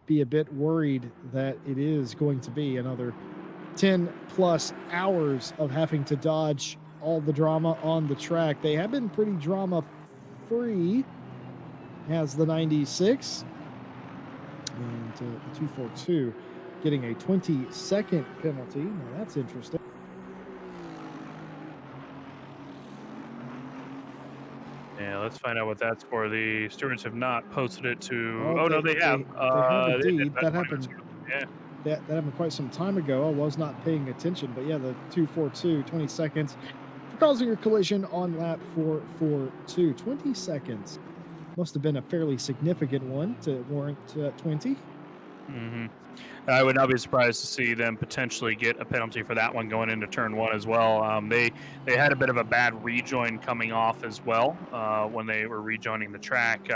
be a bit worried that it is going to be another 10 plus hours of having to dodge all the drama on the track. They have been pretty drama free, has the 96, and the 242 getting a 20-second penalty. Now that's interesting. Yeah, let's find out what that's for. The stewards have not posted it to... Oh, no, they have. They indeed. That happened. Yeah. That happened quite some time ago. I was not paying attention, but yeah, the 242, 20 seconds for causing a collision on lap 442. 20 seconds. Must have been a fairly significant one to warrant 20. Mm-hmm. I would not be surprised to see them potentially get a penalty for that one going into turn 1 as well. They had a bit of a bad rejoin coming off as well when they were rejoining the track.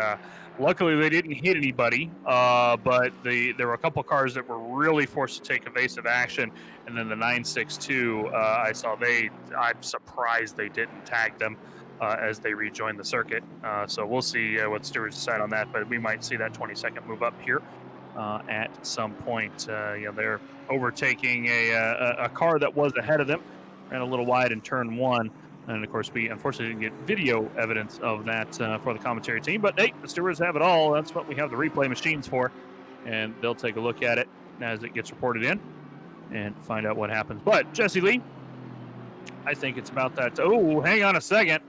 Luckily, they didn't hit anybody, but there were a couple cars that were really forced to take evasive action. And then the 962, I'm surprised they didn't tag them as they rejoined the circuit. So we'll see what stewards decide on that, but we might see that 20-second move up here at some point. They're overtaking a car that was ahead of them, ran a little wide in turn 1. And of course, we unfortunately didn't get video evidence of that for the commentary team. But hey, the stewards have it all. That's what we have the replay machines for. And they'll take a look at it as it gets reported in and find out what happens. But Jesse Lee, I think it's about that. Oh, hang on a second.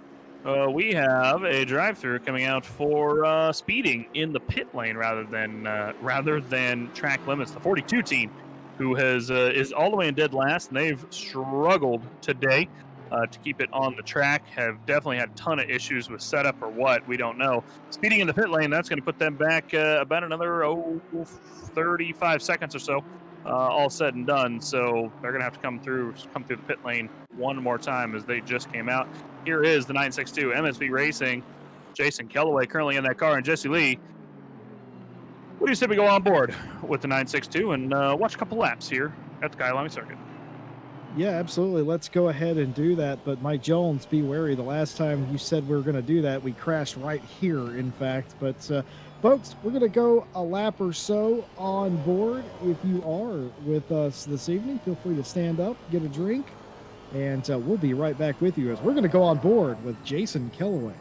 We have a drive-through coming out for speeding in the pit lane rather than track limits. The 42 team, who is all the way in dead last, and they've struggled today to keep it on the track. Have definitely had a ton of issues with setup or what, we don't know. Speeding in the pit lane, that's going to put them back about another 35 seconds or so, all said and done. So they're going to have to come through the pit lane one more time as they just came out. Here is the 962 MSV Racing. Jason Kellaway currently in that car, and Jesse Lee. What do you say we go on board with the 962 and watch a couple laps here at the Kyalami circuit. Yeah, absolutely. Let's go ahead and do that. But Mike Jones, be wary. The last time you said we were going to do that, we crashed right here, in fact. But folks, we're going to go a lap or so on board. If you are with us this evening, feel free to stand up, get a drink, and we'll be right back with you as we're going to go on board with Jason Kellaway.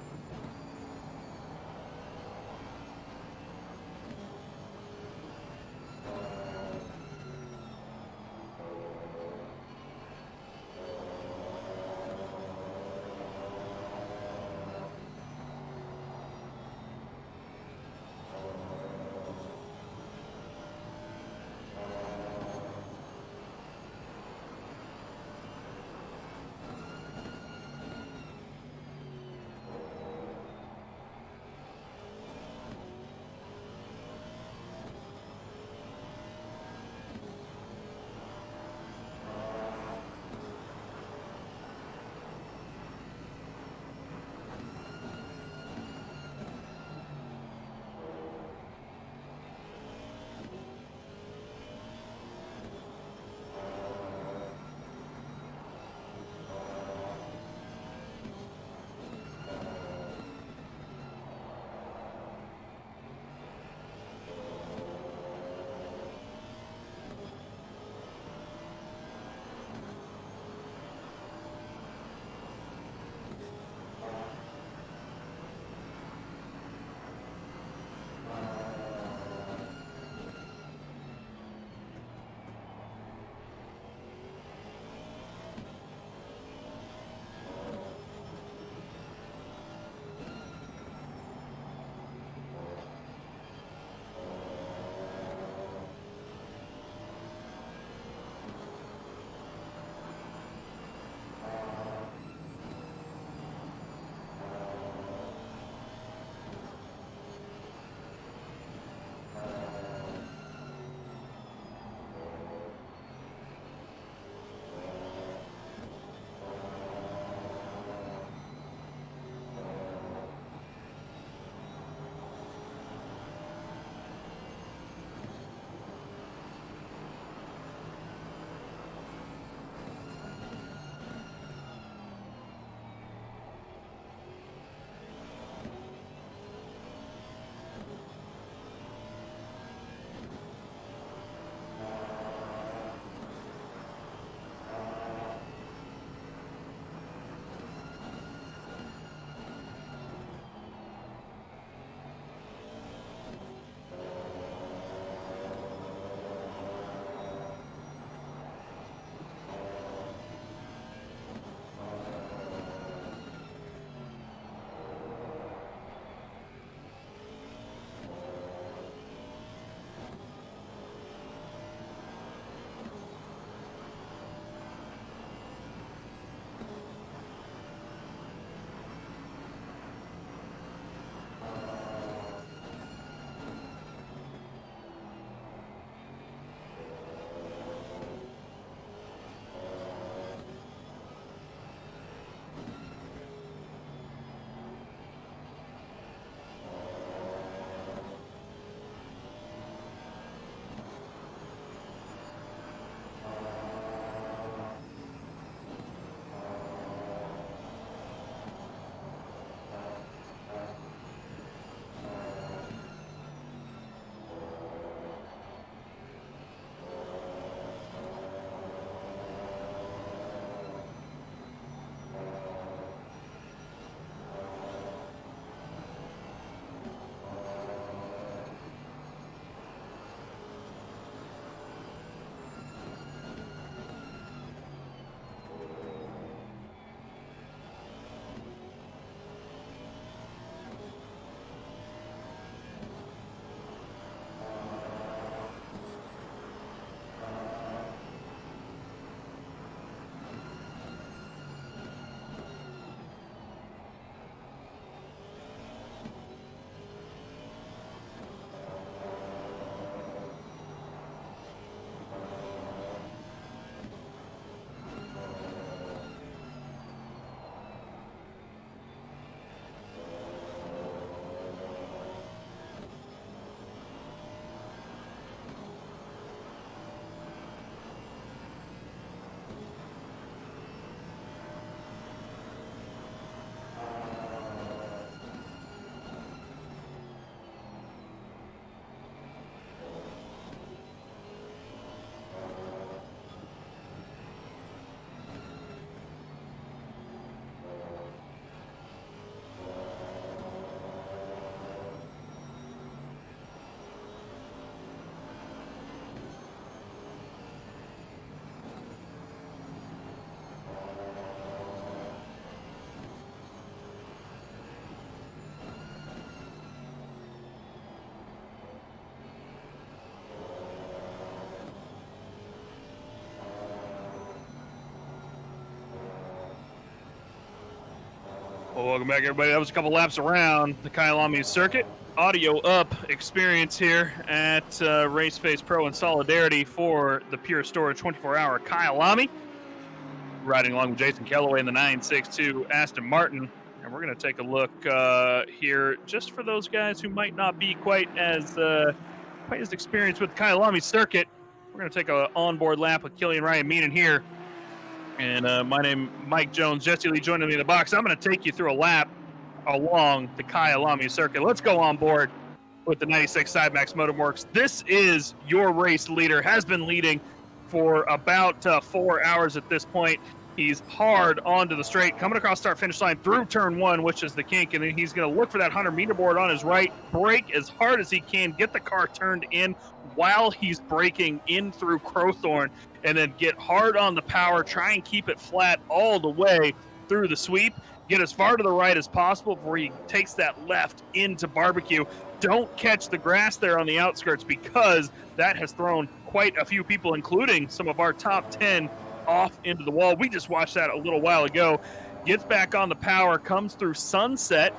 Well, welcome back, everybody. That was a couple laps around the Kyalami circuit. Audio up experience here at RaceFace.Pro in solidarity for the Pure Storage 24-hour Kyalami. Riding along with Jason Kellaway in the 962 Aston Martin. And we're going to take a look here just for those guys who might not be quite as experienced with the Kyalami circuit. We're going to take an onboard lap with Killian Ryan Meenan here. And my name Mike Jones, Jesse Lee joining me in the box. I'm going to take you through a lap along the Kyalami circuit. Let's go on board with the 96 Sidemax Motorworks. This is your race leader, has been leading for about 4 hours at this point. He's hard onto the straight, coming across start-finish line through turn 1, which is the kink, and then he's going to look for that 100-meter board on his right, brake as hard as he can, get the car turned in while he's braking in through Crowthorne, and then get hard on the power, try and keep it flat all the way through the sweep, get as far to the right as possible before he takes that left into Barbecue. Don't catch the grass there on the outskirts because that has thrown quite a few people, including some of our top 10, off into the wall. We just watched that a little while ago. Gets back on the power, comes through Sunset,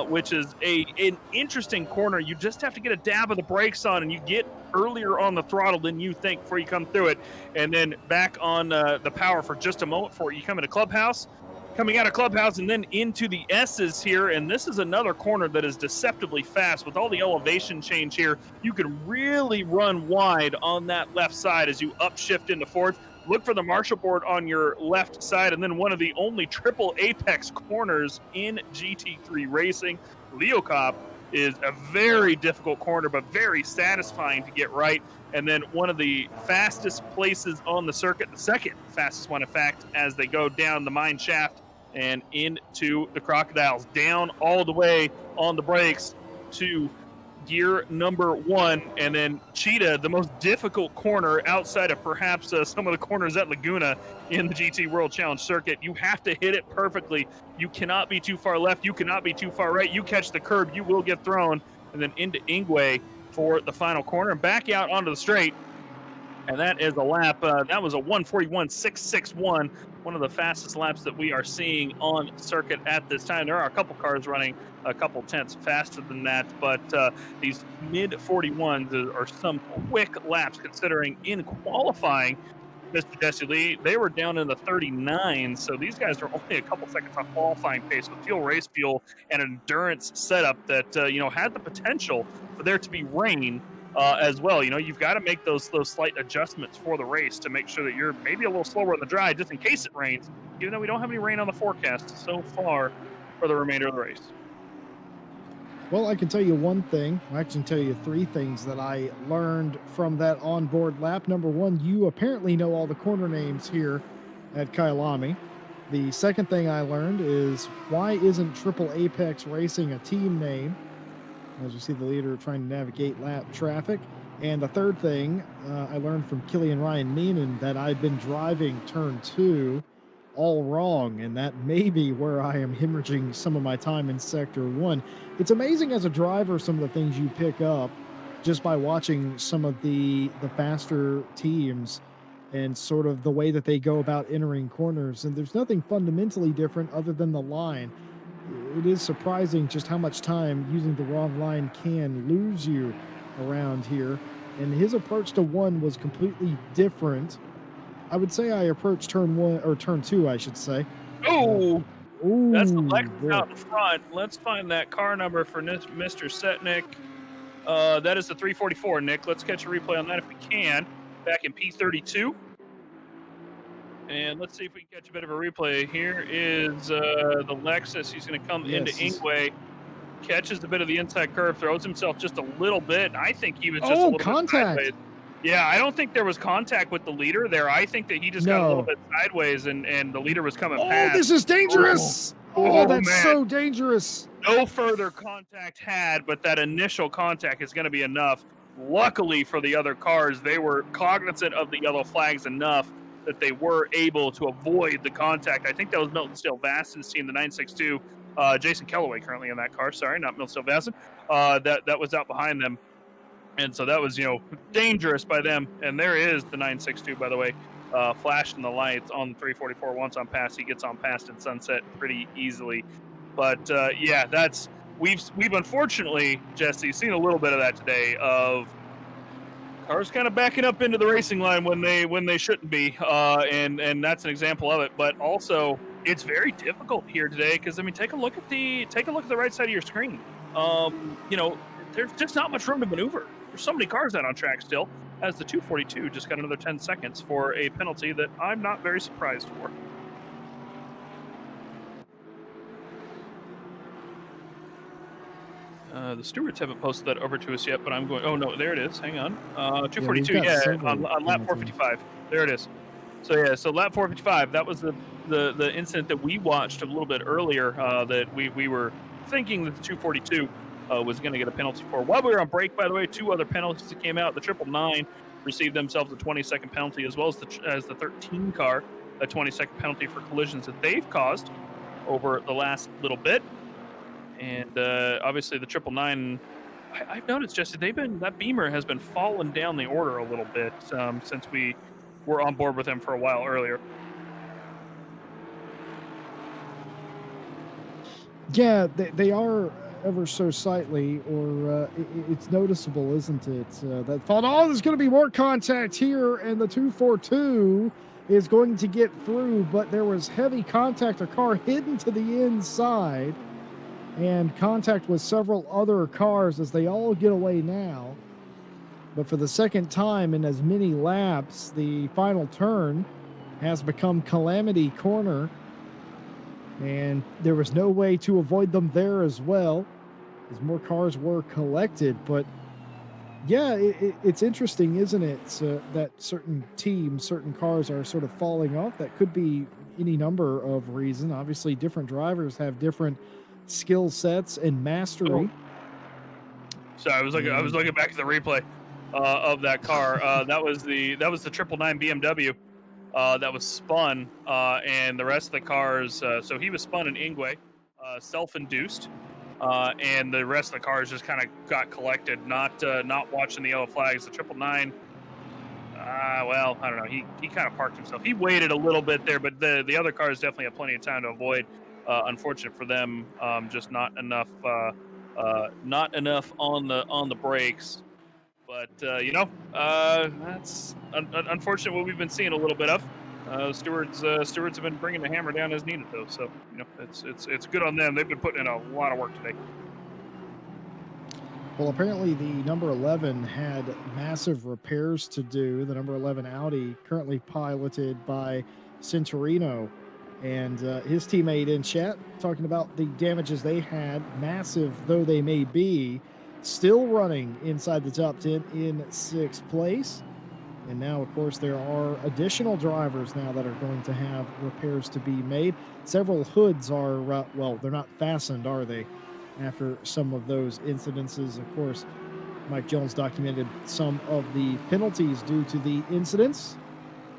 which is an interesting corner. You just have to get a dab of the brakes on, and you get earlier on the throttle than you think before you come through it. And then back on the power for just a moment before you come into Clubhouse. Coming out of Clubhouse and then into the S's here, and this is another corner that is deceptively fast. With all the elevation change here, you can really run wide on that left side as you upshift into fourth. Look for the Marshall board on your left side, and then one of the only triple apex corners in GT3 racing. Leo Cop is a very difficult corner, but very satisfying to get right. And then one of the fastest places on the circuit, the second fastest one, in fact, as they go down the mine shaft and into the Crocodiles, down all the way on the brakes to gear number 1, and then Cheetah, the most difficult corner outside of perhaps some of the corners at Laguna in the GT World Challenge circuit. You have to hit it perfectly. You cannot be too far left. You cannot be too far right. You catch the curb, you will get thrown, and then into Ingwe for the final corner and back out onto the straight. And that is a lap. That was a 1:41.661, one of the fastest laps that we are seeing on circuit at this time. There are a couple cars running a couple tenths faster than that, but these mid-41s are some quick laps considering in qualifying, Mr. Jesse Lee, they were down in the 39, so these guys are only a couple seconds off qualifying pace with fuel, race fuel, and endurance setup that had the potential for there to be rain as well. You've got to make those slight adjustments for the race to make sure that you're maybe a little slower on the dry just in case it rains, even though we don't have any rain on the forecast so far for the remainder of the race. Well, I can tell you one thing. I can tell you 3 things that I learned from that onboard lap. Number 1, you apparently know all the corner names here at Kyalami. The second thing I learned is why isn't Triple Apex Racing a team name? As you see the leader trying to navigate lap traffic. And the third thing I learned from Killian Ryan Meenan that I've been driving turn 2 all wrong, and that may be where I am hemorrhaging some of my time in Sector 1. It's amazing as a driver some of the things you pick up just by watching some of the faster teams and sort of the way that they go about entering corners, and there's nothing fundamentally different other than the line. It is surprising just how much time using the wrong line can lose you around here, and his approach to 1 was completely different. I would say I approached turn 1 or turn 2, I should say. Oh, that's the Lexus boy. out in front. Let's find that car number for Mr. Setnik. That is the 344, Nick. Let's catch a replay on that if we can. Back in P32. And let's see if we can catch a bit of a replay. Here is the Lexus. He's going to come into Ingwe, catches a bit of the inside curve, throws himself just a little bit. I think he was just a little contact. bit sideways. Yeah, I don't think there was contact with the leader there. I think that he just got a little bit sideways, and the leader was coming past. Oh, this is dangerous. Oh, that's man. so dangerous. No further contact had, but that initial contact is going to be enough. Luckily for the other cars, they were cognizant of the yellow flags enough that they were able to avoid the contact. I think that was Milton Steele Vassen's team, the 962. Jason Kellaway currently in that car. Sorry, not Milton Steele Vassen. That was out behind them. And so that was, dangerous by them. And there is the 962, by the way, flashing the lights on the 344. Once on pass, he gets on past in Sunset pretty easily. But yeah, we've unfortunately, Jesse, seen a little bit of that today of cars kind of backing up into the racing line when they shouldn't be, and that's an example of it. But also, it's very difficult here today because I mean, take a look at the right side of your screen. You know, there's just not much room to maneuver. There's so many cars out on track still. As the 242 just got another 10 seconds for a penalty that I'm not very surprised for. The stewards haven't posted that over to us yet, but I'm going. Oh no, there it is. Hang on. 242. Yeah, On lap 455. There it is. So yeah, so lap 455. That was the incident that we watched a little bit earlier. That we were thinking that the 242 was going to get a penalty for. While we were on break, by the way, 2 other penalties that came out. The 999 received themselves a 20-second penalty, as well as the 13 car a 20-second penalty for collisions that they've caused over the last little bit. And obviously the 999, I've noticed, Jesse, that Beamer has been falling down the order a little bit since we were on board with him for a while earlier. Yeah, they are ever so slightly, or it's noticeable, isn't it? That thought, oh, there's going to be more contact here, and the 242 is going to get through, but there was heavy contact, a car hidden to the inside, and contact with several other cars as they all get away now. But for the second time in as many laps, the final turn has become Calamity Corner, and there was no way to avoid them there as well, as more cars were collected. But yeah, it's interesting, isn't it, that certain teams, certain cars are sort of falling off. That could be any number of reasons. Obviously, different drivers have different skill sets and mastery. So I was looking back at the replay of that car. That was the 999 BMW that was spun, and the rest of the cars. So he was spun in Ingwe, self-induced, and the rest of the cars just kind of got collected. Not watching the yellow flags. The 999. Well, I don't know. He kind of parked himself. He waited a little bit there, but the other cars definitely have plenty of time to avoid. Unfortunate for them, just not enough on the brakes. But that's unfortunate what we've been seeing a little bit of. Stewards have been bringing the hammer down as needed, though. So it's good on them. They've been putting in a lot of work today. Well, apparently the number 11 had massive repairs to do. The number 11 Audi, currently piloted by Centurino, and his teammate in chat talking about the damages they had, massive though they may be, still running inside the top 10 in 6th place. And now, of course, there are additional drivers now that are going to have repairs to be made. Several hoods are, well, they're not fastened, are they? After some of those incidences, of course, Mike Jones documented some of the penalties due to the incidents,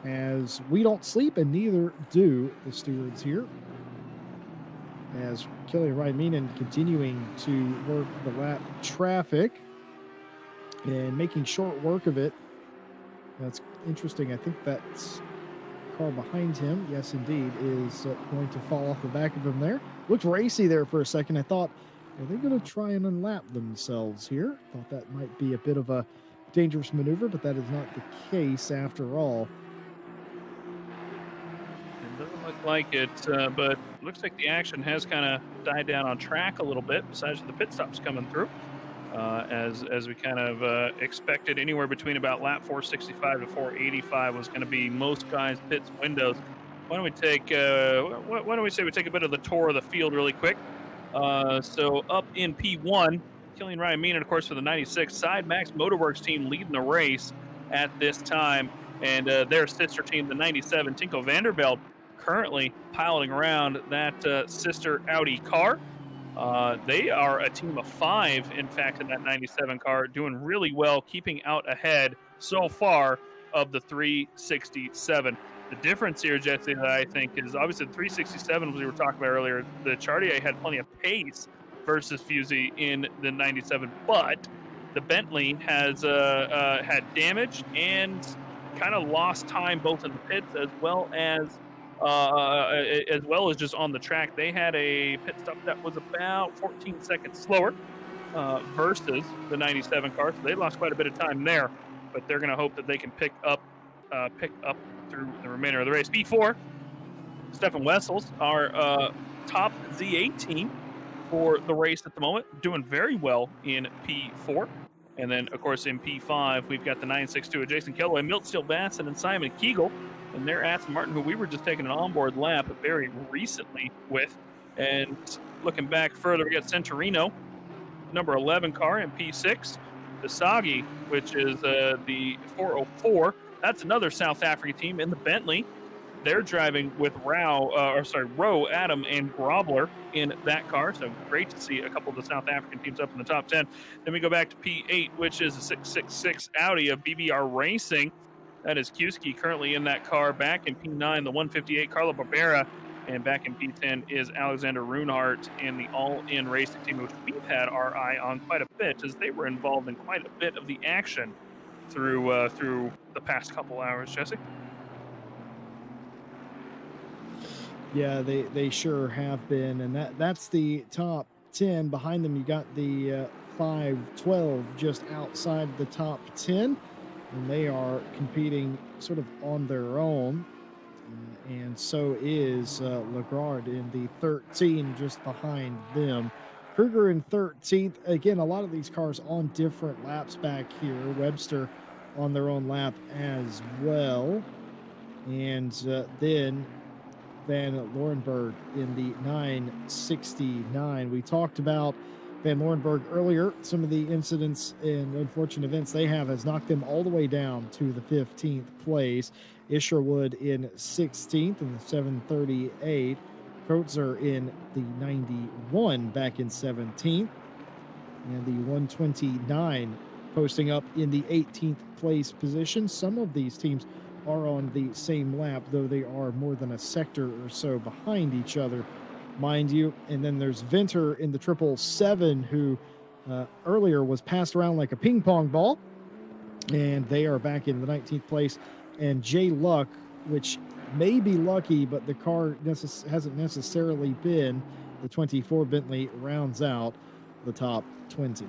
as we don't sleep and neither do the stewards here. As Kyalami Raiminen continuing to work the lap traffic and making short work of it. That's interesting. I think that's car behind him, yes indeed, is going to fall off the back of him there. Looked racy there for a second. I thought, are they going to try and unlap themselves here? Thought that might be a bit of a dangerous maneuver, but that is not the case after all. It doesn't look like it, but looks like the action has kind of died down on track a little bit, besides the pit stops coming through. As we kind of expected, anywhere between about lap 465 to 485 was going to be most guys' pits windows. Why don't we take we take a bit of the tour of the field really quick? So up in P1, Kyalami Raiminen, of course, for the 96 Side Max Motorworks team leading the race at this time, and their sister team, the 97 Tinko Vandervelde, currently piloting around that sister Audi car. They are a team of 5, in fact, in that 97 car, doing really well, keeping out ahead so far of the 367. The difference here, Jesse, that I think is obviously the 367, as we were talking about earlier, the Chartier had plenty of pace versus Fusey in the 97, but the Bentley has had damage and kind of lost time both in the pits as well as as well as just on the track. They had a pit stop that was about 14 seconds slower versus the 97 car, so they lost quite a bit of time there. But they're going to hope that they can pick up through the remainder of the race. P4, Stefan Wessels, our top Z18 for the race at the moment, doing very well in P4. And then, of course, in P5, we've got the 962 of Jason Kellaway, Milt Steele Bassett, and Simon Kegel. And they're Aston Martin, who we were just taking an onboard lap very recently with. And looking back further, we got Centurino, number 11 car in P6. Dasagi, which is the 404. That's another South African team in the Bentley. They're driving with Rowe, Adam, and Grobler in that car. So great to see a couple of the South African teams up in the top 10. Then we go back to P8, which is a 666 Audi of BBR Racing. That is Kuski currently in that car. Back in P9, the 158 Carlo Barbera. And back in P10 is Alexander Runhart and the All-In Racing team, which we've had our eye on quite a bit, as they were involved in quite a bit of the action through the past couple hours. Jesse? Yeah, they sure have been, and that's the top 10. Behind them, you got the 512 just outside the top 10, and they are competing sort of on their own. And so is Lagarde in the 13, just behind them. Kruger in 13th. Again, a lot of these cars on different laps back here. Webster on their own lap as well. And then Van Lorenberg in the 969. We talked about Van Lorenberg earlier. Some of the incidents and unfortunate events they have has knocked them all the way down to the 15th place. Isherwood in 16th in the 738. Kreutzer in the 91 back in 17th. And the 129 posting up in the 18th place position. Some of these teams are on the same lap, though they are more than a sector or so behind each other, mind you. And then there's Venter in the 777, who earlier was passed around like a ping pong ball, and they are back in the 19th place. And Jay Luck, which may be lucky, but the car hasn't necessarily been, the 24 Bentley rounds out the top 20.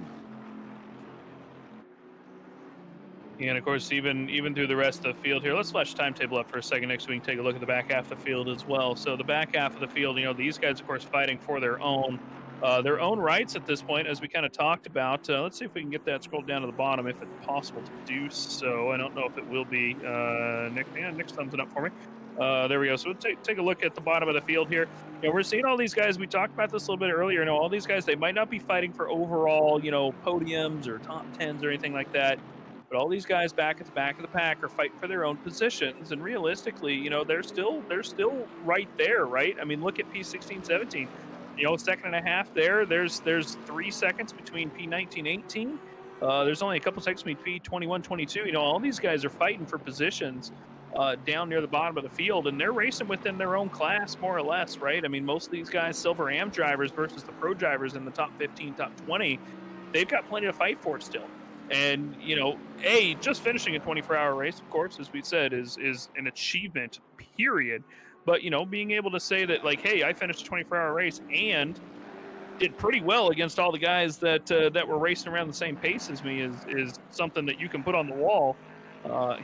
And of course, even through the rest of the field here, let's flash the timetable up for a second next so we can take a look at the back half of the field as well. So the back half of the field, these guys, of course, fighting for their own rights at this point, as we kind of talked about. Let's see if we can get that scrolled down to the bottom, if it's possible to do so. I don't know if it will be. Nick's thumbs it up for me. There we go. So we'll take a look at the bottom of the field here. We're seeing all these guys. We talked about this a little bit earlier. All these guys, they might not be fighting for overall, podiums or top 10s or anything like that. But all these guys back at the back of the pack are fighting for their own positions, and realistically, they're still right there, right? I mean, look at P16, 17. Second and a half there. There's 3 seconds between P19, 18. There's only a couple seconds between P21, 22. All these guys are fighting for positions down near the bottom of the field, and they're racing within their own class, more or less, right? I mean, most of these guys, Silver Am drivers versus the pro drivers in the top 15, top 20, they've got plenty to fight for still. And, just finishing a 24-hour race, of course, as we said, is an achievement, period. But, being able to say that, like, hey, I finished a 24-hour race and did pretty well against all the guys that were racing around the same pace as me is something that you can put on the wall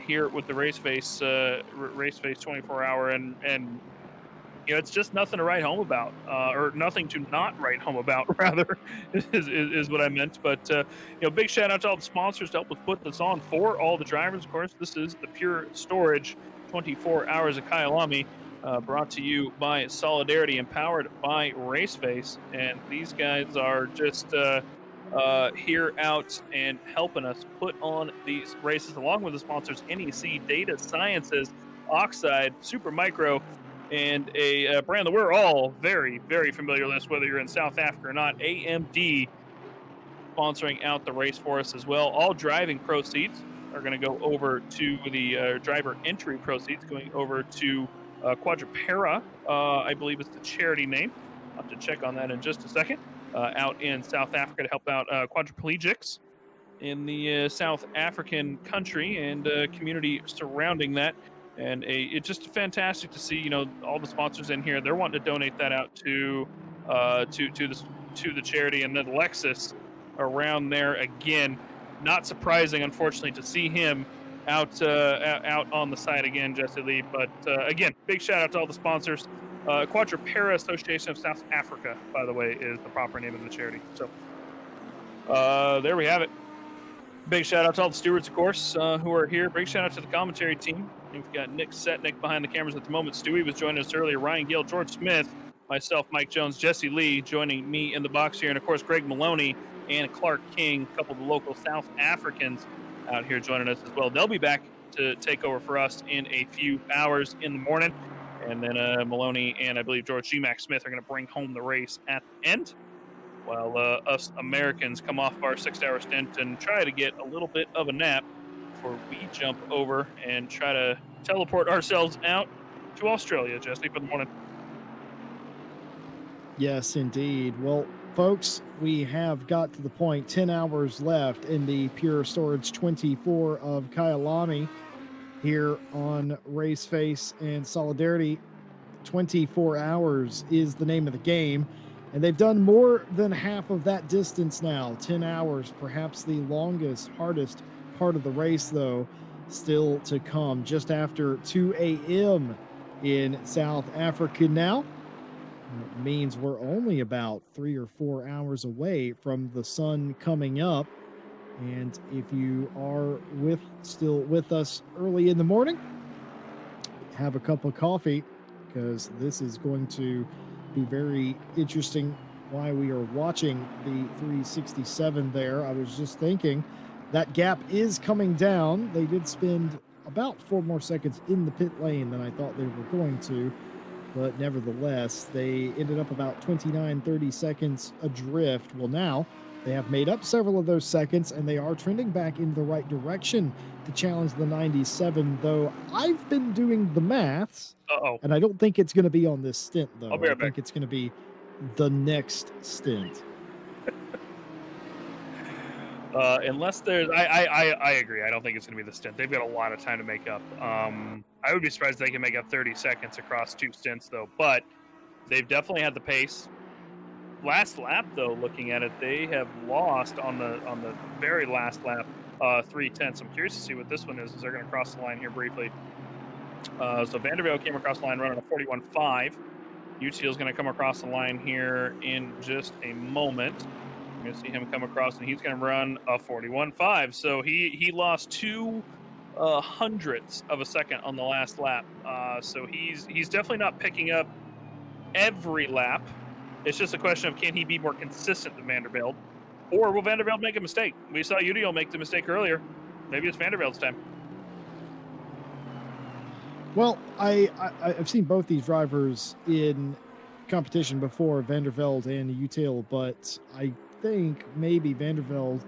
here with the RaceFace 24-hour. And it's just nothing to write home about, or nothing to not write home about, rather, is what I meant. But, big shout out to all the sponsors to help us put this on for all the drivers. Of course, this is the Pure Storage 24 Hours of Kyalami, brought to you by Solidarity and powered by RaceFace. And these guys are just here out and helping us put on these races, along with the sponsors NEC, DataSciences, Oxide, SuperMicro, and a brand that we're all very, very familiar with, whether you're in South Africa or not, AMD, sponsoring out the race for us as well. All driving proceeds are going to go over to the driver entry proceeds, going over to Quadrupera, I believe is the charity name. I'll have to check on that in just a second. Out in South Africa to help out quadriplegics in the South African country and community surrounding that. And it's just fantastic to see, all the sponsors in here. They're wanting to donate that out to the charity, and then Lexus around there again. Not surprising, unfortunately, to see him out on the side again, Jesse Lee. But again, big shout out to all the sponsors. Quadrupera Association of South Africa, by the way, is the proper name of the charity. So there we have it. Big shout out to all the stewards, of course, who are here. Big shout out to the commentary team. We've got Nick Setnick behind the cameras at the moment. Stewie was joining us earlier. Ryan Gill, George Smith, myself, Mike Jones, Jesse Lee joining me in the box here. And, of course, Greg Maloney and Clark King, a couple of the local South Africans out here joining us as well. They'll be back to take over for us in a few hours in the morning. And then Maloney and I believe George G-Mac Smith are going to bring home the race at the end, while us Americans come off our 6-hour stint and try to get a little bit of a nap before we jump over and try to teleport ourselves out to Australia, Jesse, for the morning. Yes, indeed. Well, folks, we have got to the point, 10 hours left in the Pure Storage 24 of Kyalami here on RaceFace and Solidarity. 24 hours is the name of the game. And they've done more than half of that distance now. 10 hours, perhaps the longest, hardest part of the race, though, still to come. Just after 2 a.m. in South Africa now. It means we're only about 3 or 4 hours away from the sun coming up. And if you are still with us early in the morning, have a cup of coffee, because this is going to be very interesting why we are watching the 367 there. I was just thinking that gap is coming down. They did spend about 4 more seconds in the pit lane than I thought they were going to, but nevertheless, they ended up about 29, 30 seconds adrift. Well, now they have made up several of those seconds, and they are trending back in the right direction to challenge the 97, though I've been doing the maths. And I don't think it's going to be on this stint, though. I think it's going to be the next stint. Unless there's, I agree. I don't think it's going to be the stint. They've got a lot of time to make up. I would be surprised if they can make up 30 seconds across 2 stints, though. But they've definitely had the pace. Last lap, though, looking at it, they have lost on the very last lap 3/10. I'm curious to see what this one is. They're going to cross the line here briefly. So Vanderbilt came across the line running a 41.5. UTL is going to come across the line here in just a moment. You're going to see him come across, and he's going to run a 41.5. So he lost 2 hundredths of a second on the last lap. So he's definitely not picking up every lap. It's just a question of, can he be more consistent than Vanderbilt, or will Vanderbilt make a mistake? We saw UTL make the mistake earlier. Maybe it's Vanderbilt's time. Well, I've seen both these drivers in competition before, Vandervelde and UTL, but I think maybe Vandervelde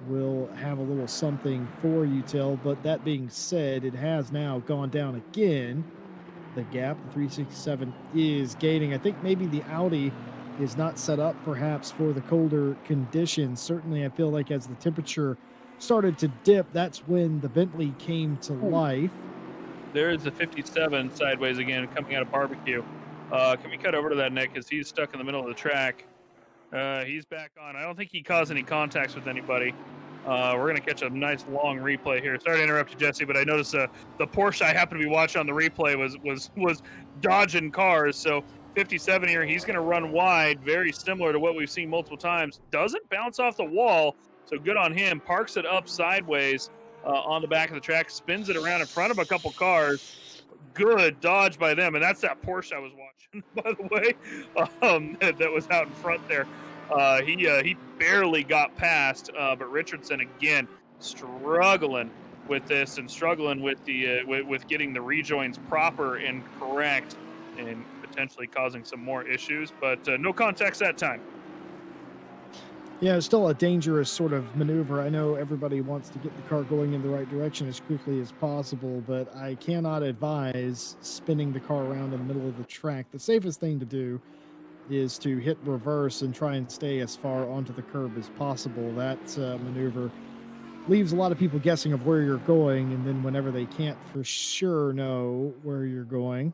will have a little something for UTL. But that being said, it has now gone down again. The gap, the 367, is gaining. I think maybe the Audi is not set up perhaps for the colder conditions. Certainly, I feel like as the temperature started to dip, that's when the Bentley came to life. There is the 57 sideways again coming out of barbecue. Can we cut over to that, Nick, because he's stuck in the middle of the track. He's back on. I don't think he caused any contacts with anybody. We're going to catch a nice long replay here. Sorry to interrupt you, Jesse, but I noticed the Porsche I happened to be watching on the replay was dodging cars. So 57 here, he's going to run wide, very similar to what we've seen multiple times. Doesn't bounce off the wall, so good on him. Parks it up sideways on the back of the track, spins it around in front of a couple cars. Good dodge by them, and that's that Porsche I was watching, by the way, that was out in front there. He barely got past, but Richardson again struggling with this and struggling with the with getting the rejoins proper and correct, and potentially causing some more issues. But no contacts that time. Yeah, it's still a dangerous sort of maneuver. I know everybody wants to get the car going in the right direction as quickly as possible, but I cannot advise spinning the car around in the middle of the track. The safest thing to do is to hit reverse and try and stay as far onto the curb as possible. That maneuver leaves a lot of people guessing of where you're going, and then whenever they can't for sure know where you're going,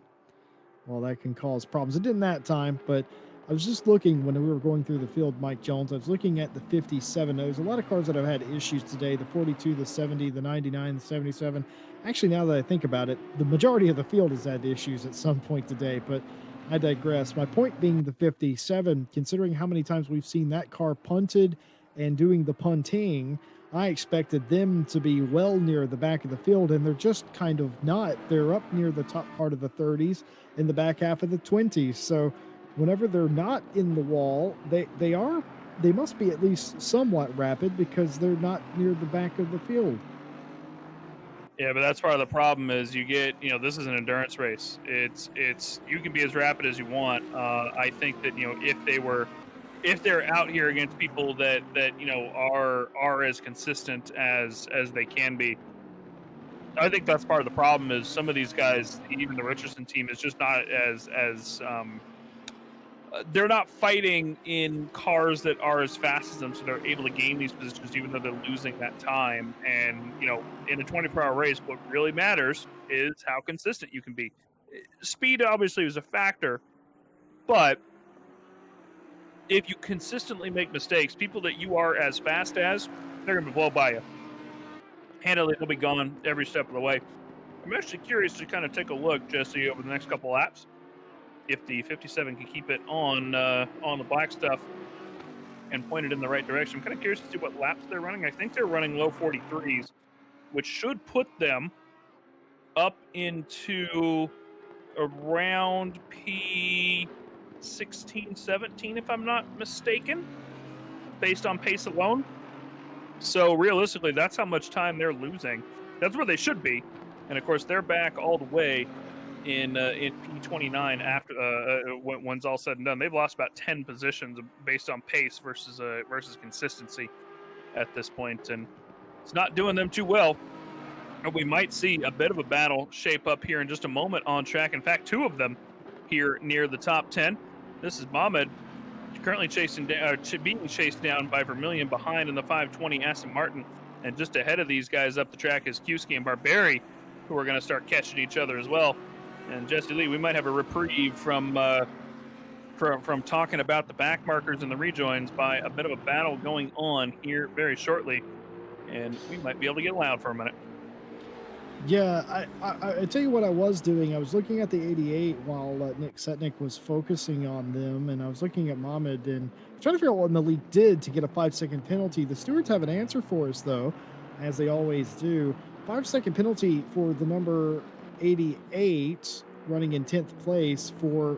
well, that can cause problems. It didn't that time, but I was just looking when we were going through the field, Mike Jones. I was looking at the 57. There's a lot of cars that have had issues today: the 42, the 70, the 99, the 77. Actually, now that I think about it, the majority of the field has had issues at some point today, but I digress. My point being the 57, considering how many times we've seen that car punted and doing the punting, I expected them to be well near the back of the field, and they're just kind of not. They're up near the top part of the 30s, in the back half of the 20s. So whenever they're not in the wall, they must be at least somewhat rapid because they're not near the back of the field. Yeah, but that's part of the problem is you get, this is an endurance race. It's you can be as rapid as you want. I think that, if they're out here against people that are as consistent as they can be, I think that's part of the problem is some of these guys, even the Richardson team, is just not as they're not fighting in cars that are as fast as them, so they're able to gain these positions even though they're losing that time. And in a 24-hour race, what really matters is how consistent you can be. Speed obviously is a factor, but if you consistently make mistakes, people that you are as fast as, they're going to blow by you. Handily, they'll be gone every step of the way. I'm actually curious to kind of take a look, Jesse, over the next couple laps, if the 57 can keep it on the black stuff and point it in the right direction. I'm kind of curious to see what laps they're running. I think they're running low 43s, which should put them up into around P16, 17, if I'm not mistaken, based on pace alone. So realistically, that's how much time they're losing. That's where they should be. And of course, they're back all the way in P29 after when's all said and done. They've lost about 10 positions based on pace versus consistency at this point, and it's not doing them too well. We might see a bit of a battle shape up here in just a moment on track. In fact, two of them here near the top 10. This is Mohamed, currently being chased down by Vermillion behind in the 520 Aston Martin, and just ahead of these guys up the track is Kuski and Barberi, who are going to start catching each other as well. And Jesse Lee, we might have a reprieve from talking about the back markers and the rejoins by a bit of a battle going on here very shortly, and we might be able to get loud for a minute. Yeah, I tell you what I was doing. I was looking at the 88 while Nick Setnick was focusing on them, and I was looking at Mohamed and trying to figure out what Malik did to get a 5-second penalty. The stewards have an answer for us, though, as they always do. 5-second penalty for the number 88 running in 10th place for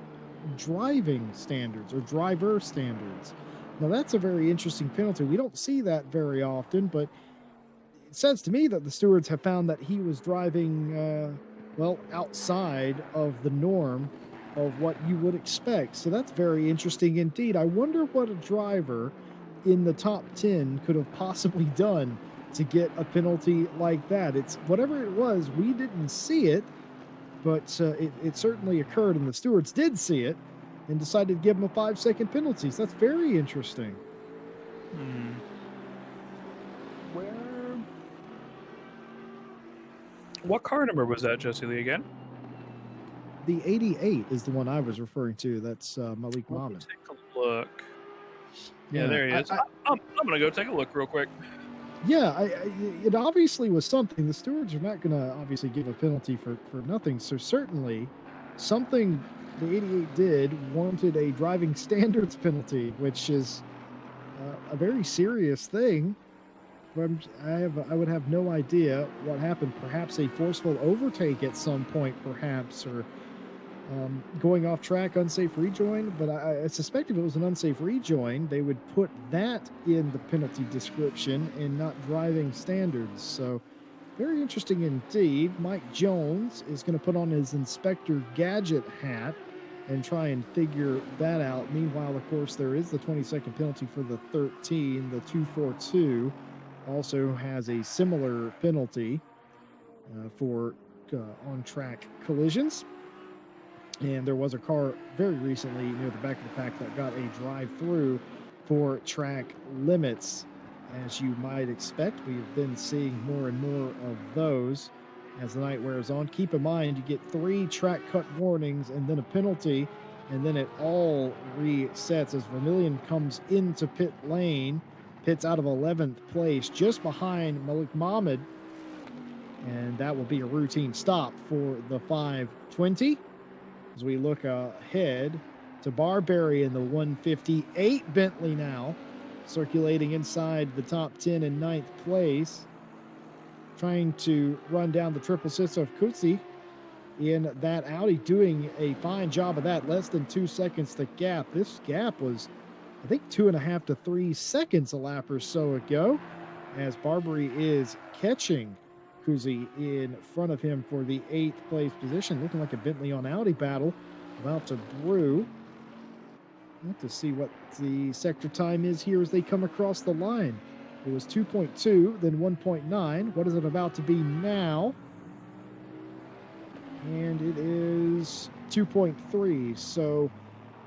driving standards or driver standards. Now, that's a very interesting penalty. We don't see that very often, but it says to me that the stewards have found that he was driving, outside of the norm of what you would expect. So that's very interesting indeed. I wonder what a driver in the top 10 could have possibly done to get a penalty like that. It's whatever it was, we didn't see it, but it certainly occurred, and the stewards did see it and decided to give him a 5-second penalty. So that's very interesting. What car number was that, Jesse Lee, again? The 88 is the one I was referring to. That's Malik Mohamed. Take a look. Yeah, there he is. I'm going to go take a look real quick. Yeah, it obviously was something. The stewards are not going to obviously give a penalty for nothing. So certainly something the 88 did warranted a driving standards penalty, which is a very serious thing. I would have no idea what happened. Perhaps a forceful overtake at some point, perhaps, or going off track, unsafe rejoin. But I suspect if it was an unsafe rejoin, they would put that in the penalty description and not driving standards. So very interesting indeed. Mike Jones is going to put on his Inspector Gadget hat and try and figure that out. Meanwhile, of course, there is the 20-second penalty for the 13, the 242. Also has a similar penalty for on-track collisions. And there was a car very recently near the back of the pack that got a drive-through for track limits. As you might expect, we've been seeing more and more of those as the night wears on. Keep in mind, you get 3 track cut warnings and then a penalty, and then it all resets as Vermillion comes into pit lane, pits out of 11th place, just behind Malik Mohammed, and that will be a routine stop for the 520. As we look ahead to Barberry in the 158 Bentley now, circulating inside the top 10 in 9th place, trying to run down the 666 of Kutsi in that Audi, doing a fine job of that. Less than 2 seconds the gap. This gap was, I think, 2.5 to 3 seconds a lap or so ago, as Barberry is catching Kuzi in front of him for the 8th place position. Looking like a Bentley on Audi battle about to brew. We'll have to see what the sector time is here as they come across the line. It was 2.2, then 1.9. What is it about to be now? And it is 2.3. So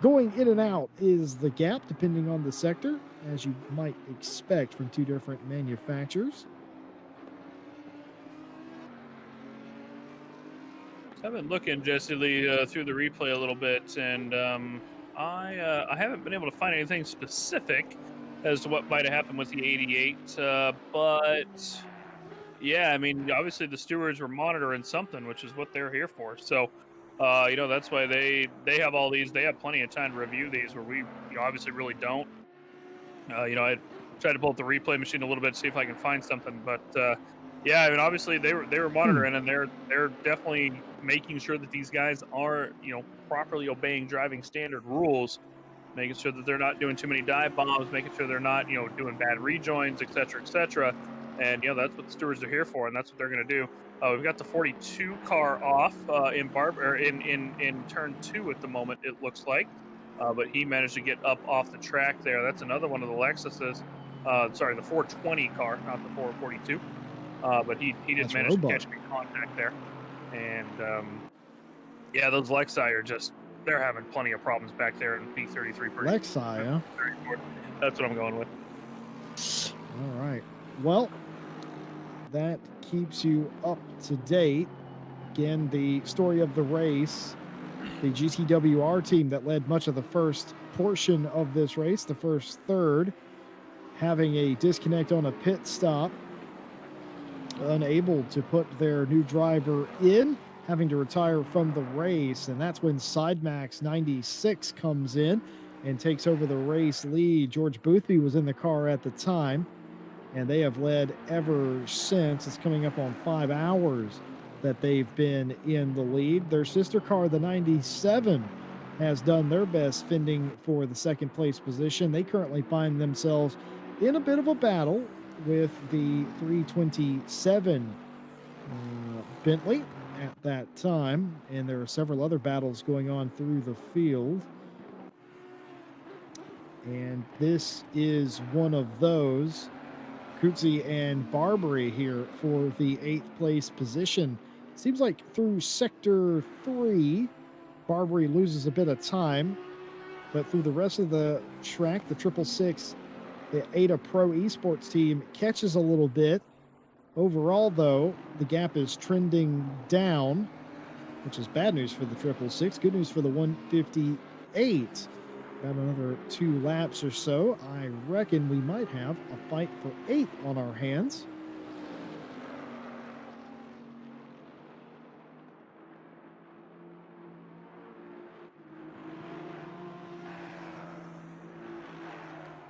going in and out is the gap, depending on the sector, as you might expect from 2 different manufacturers. I've been looking, Jesse Lee, through the replay a little bit, and I haven't been able to find anything specific as to what might have happened with the 88. But yeah, I mean, obviously the stewards were monitoring something, which is what they're here for. So, that's why they have all these. They have plenty of time to review these, where we obviously really don't. I tried to pull up the replay machine a little bit to see if I can find something, but yeah, I mean, obviously they were monitoring, and they're definitely making sure that these guys are properly obeying driving standard rules, making sure that they're not doing too many dive bombs, making sure they're not doing bad rejoins, etc., etc. And that's what the stewards are here for, and that's what they're going to do. We've got the 42 car off in turn 2 at the moment, it looks like. But he managed to get up off the track there. That's another one of the Lexuses. Sorry, the 420 car, not the 442. But he did manage to catch me contact there. And yeah, those Lexi are they're having plenty of problems back there in P33. Lexi, huh? That's what I'm going with. All right. Well, that keeps you up to date. Again, the story of the race, the GTWR team that led much of the first portion of this race, the first third, having a disconnect on a pit stop, unable to put their new driver in, having to retire from the race. And that's when SideMax 96 comes in and takes over the race lead. George Boothby was in the car at the time, and they have led ever since. It's coming up on 5 hours that they've been in the lead. Their sister car, the 97, has done their best fending for the 2nd place position. They currently find themselves in a bit of a battle with the 327 Bentley at that time, and there are several other battles going on through the field. And this is one of those. Kutsi and Barberry here for the 8th place position. Seems like through sector 3, Barberry loses a bit of time, but through the rest of the track, the 666, the Ada Pro Esports team catches a little bit. Overall, though, the gap is trending down, which is bad news for the 666. Good news for the 158. About another 2 laps or so. I reckon we might have a fight for 8th on our hands.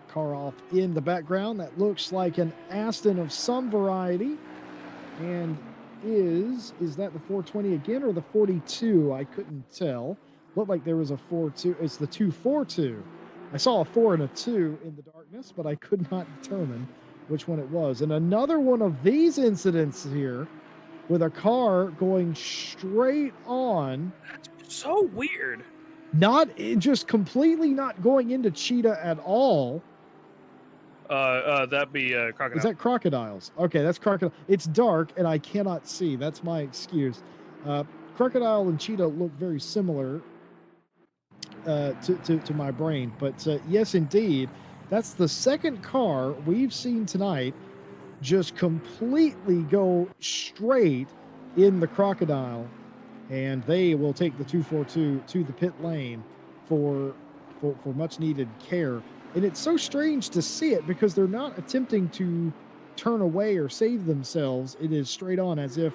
Car off in the background. That looks like an Aston of some variety. And is that the 420 again or the 42? I couldn't tell. Looked like there was a 4.2. It's the 242. I saw a 4 and a 2 in the darkness, but I could not determine which one it was. And another one of these incidents here with a car going straight on. That's so weird. Just completely not going into Cheetah at all. That'd be Crocodile. Is that Crocodiles? Okay, that's Crocodile. It's dark and I cannot see. That's my excuse. Crocodile and Cheetah look very similar to my brain, but yes, indeed, That's the second car we've seen tonight just completely go straight in the crocodile, and they will take the 242 to the pit lane for much needed care. And it's so strange to see it because they're not attempting to turn away or save themselves. It is straight on as if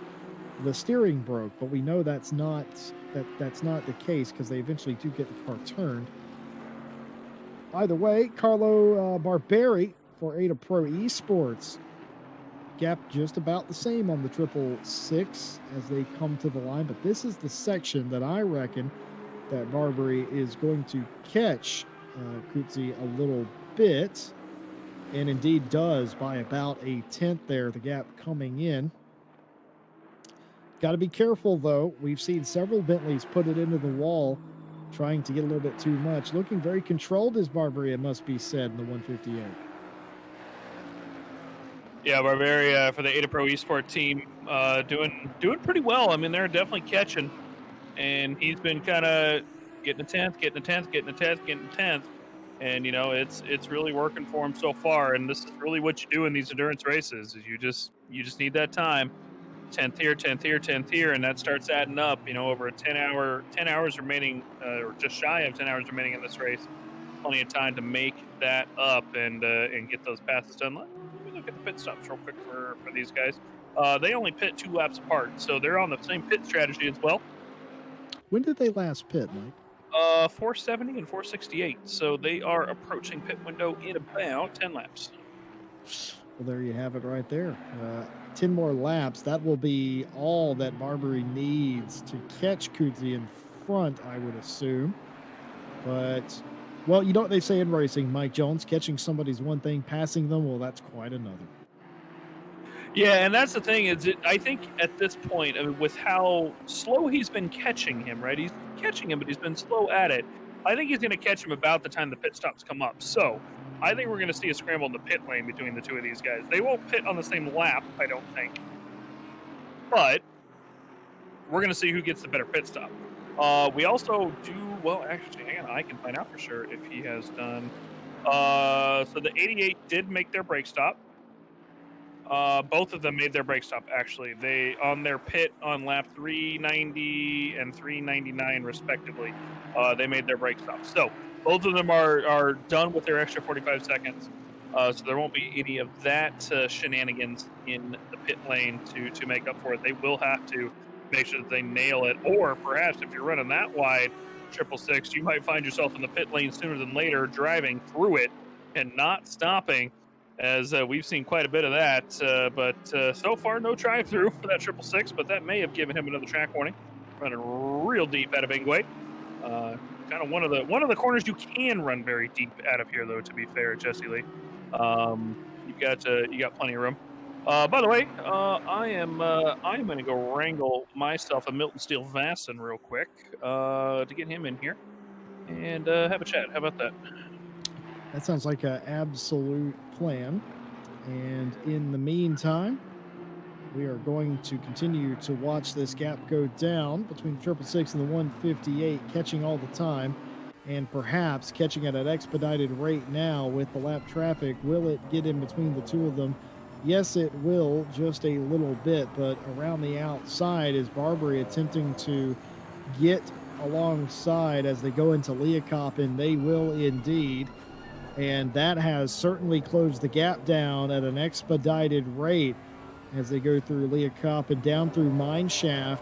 the steering broke, but we know that's not the case because they eventually do get the car turned. Either way, Carlo Barberi for DataPro Esports. Gap just about the same on the 666 as they come to the line, but this is the section that I reckon that Barberi is going to catch Kutzi a little bit, and indeed does by about a tenth there, the gap coming in. Got to be careful, though. We've seen several Bentleys put it into the wall, trying to get a little bit too much. Looking very controlled as Barberi, it must be said, in the 158. Yeah, Barberi for the DataPro Esports team doing pretty well. I mean, they're definitely catching, and he's been kind of getting a 10th, getting a 10th, getting a 10th, getting a 10th, and it's really working for him so far. And this is really what you do in these endurance races: is you just need that time. 10th here, 10th here, 10th here, and that starts adding up. Over a 10 hours remaining, or just shy of 10 hours remaining in this race. Plenty of time to make that up and get those passes done. Let me look at the pit stops real quick for these guys. They only pit 2 laps apart, so they're on the same pit strategy as well. When did they last pit, Mike? 470 and 468. So they are approaching pit window in about 10 laps. Well, there you have it right there. 10 more laps. That will be all that Barberi needs to catch Kutzi in front, I would assume. But, well, you know what they say in racing, Mike Jones, catching somebody's one thing, passing them, well, that's quite another. Yeah, and that's the thing is, I think at this point, I mean, with how slow he's been catching him, right? He's catching him, but he's been slow at it. I think he's going to catch him about the time the pit stops come up. So I think we're going to see a scramble in the pit lane between the two of these guys. They won't pit on the same lap, I don't think. But we're going to see who gets the better pit stop. We also do, well, actually, hang on, I can find out for sure if he has done. So the 88 did make their brake stop. Both of them made their brake stop, actually. They, on their pit on lap 390 and 399, respectively, they made their brake stop. So both of them are done with their extra 45 seconds. So there won't be any of that shenanigans in the pit lane to make up for it. They will have to make sure that they nail it. Or perhaps if you're running that wide 666, you might find yourself in the pit lane sooner than later, driving through it and not stopping, as we've seen quite a bit of that. But so far, no drive-through for that 666, but that may have given him another track warning. Running real deep out of Ingwe. Kind of one of the corners you can run very deep out of here, though, to be fair, Jesse Lee. You got plenty of room. By the way, I'm going to go wrangle myself a Milton Steel Vasson real quick to get him in here and have a chat. How about that? That sounds like an absolute plan. And in the meantime, we are going to continue to watch this gap go down between the 666 and the 158, catching all the time, and perhaps catching at an expedited rate now with the lap traffic. Will it get in between the two of them? Yes, it will, just a little bit, but around the outside is Barberi attempting to get alongside as they go into Leocop, and they will indeed. And that has certainly closed the gap down at an expedited rate as they go through Leocop and down through Mineshaft.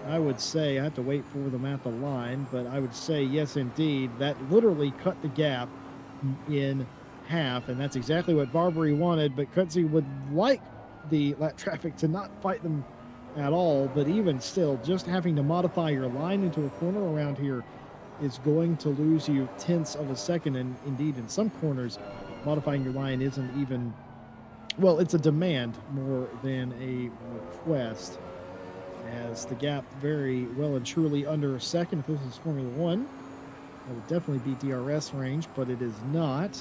I would say, I have to wait for them at the line, but I would say, yes, indeed, that literally cut the gap in half, and that's exactly what Barberi wanted. But Kutzi would like the lap traffic to not fight them at all, but even still, just having to modify your line into a corner around here is going to lose you tenths of a second, and indeed in some corners modifying your line isn't even, well, it's a demand more than a request, as the gap very well and truly under a second. If this is Formula One, that would definitely be DRS range, but it is not,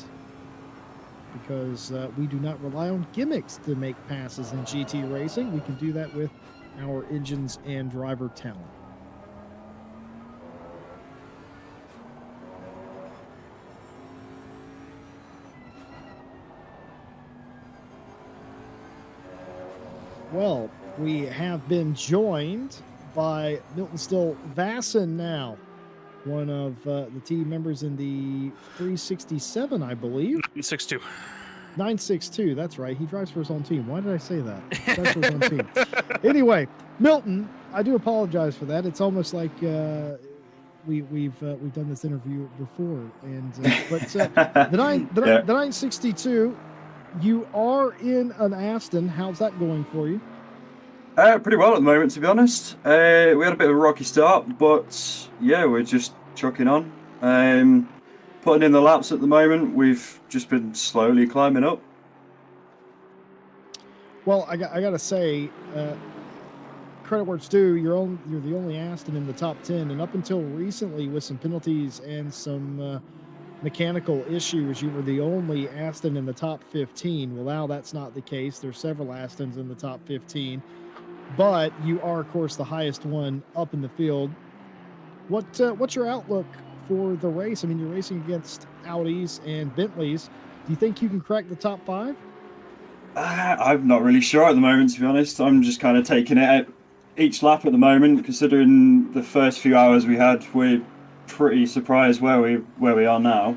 because we do not rely on gimmicks to make passes in GT racing. We can do that with our engines and driver talent. Well, we have been joined by Milton Still Vasson now, one of the team members in the 367, I believe. 6-2. 962, that's right. He drives for his own team. Why did I say that? He drives for his own team. Anyway, Milton, I do apologize for that. It's almost like we've done this interview before, and the 962. You are in an Aston. How's that going for you? Pretty well at the moment, to be honest. We had a bit of a rocky start, but yeah, we're just trucking on. Putting in the laps at the moment. We've just been slowly climbing up. Well, I got to say, credit where it's due. You're the only Aston in the top 10, and up until recently, with some penalties and some mechanical issues, you were the only Aston in the top 15. Well, now that's not the case. There's several Astons in the top 15, but you are, of course, the highest one up in the field. What's your outlook for the race? I mean, you're racing against Audis and Bentleys. Do you think you can crack the top 5? I'm not really sure at the moment, to be honest. I'm just kind of taking it at each lap at the moment, considering the first few hours we had. We're pretty surprised where we are now.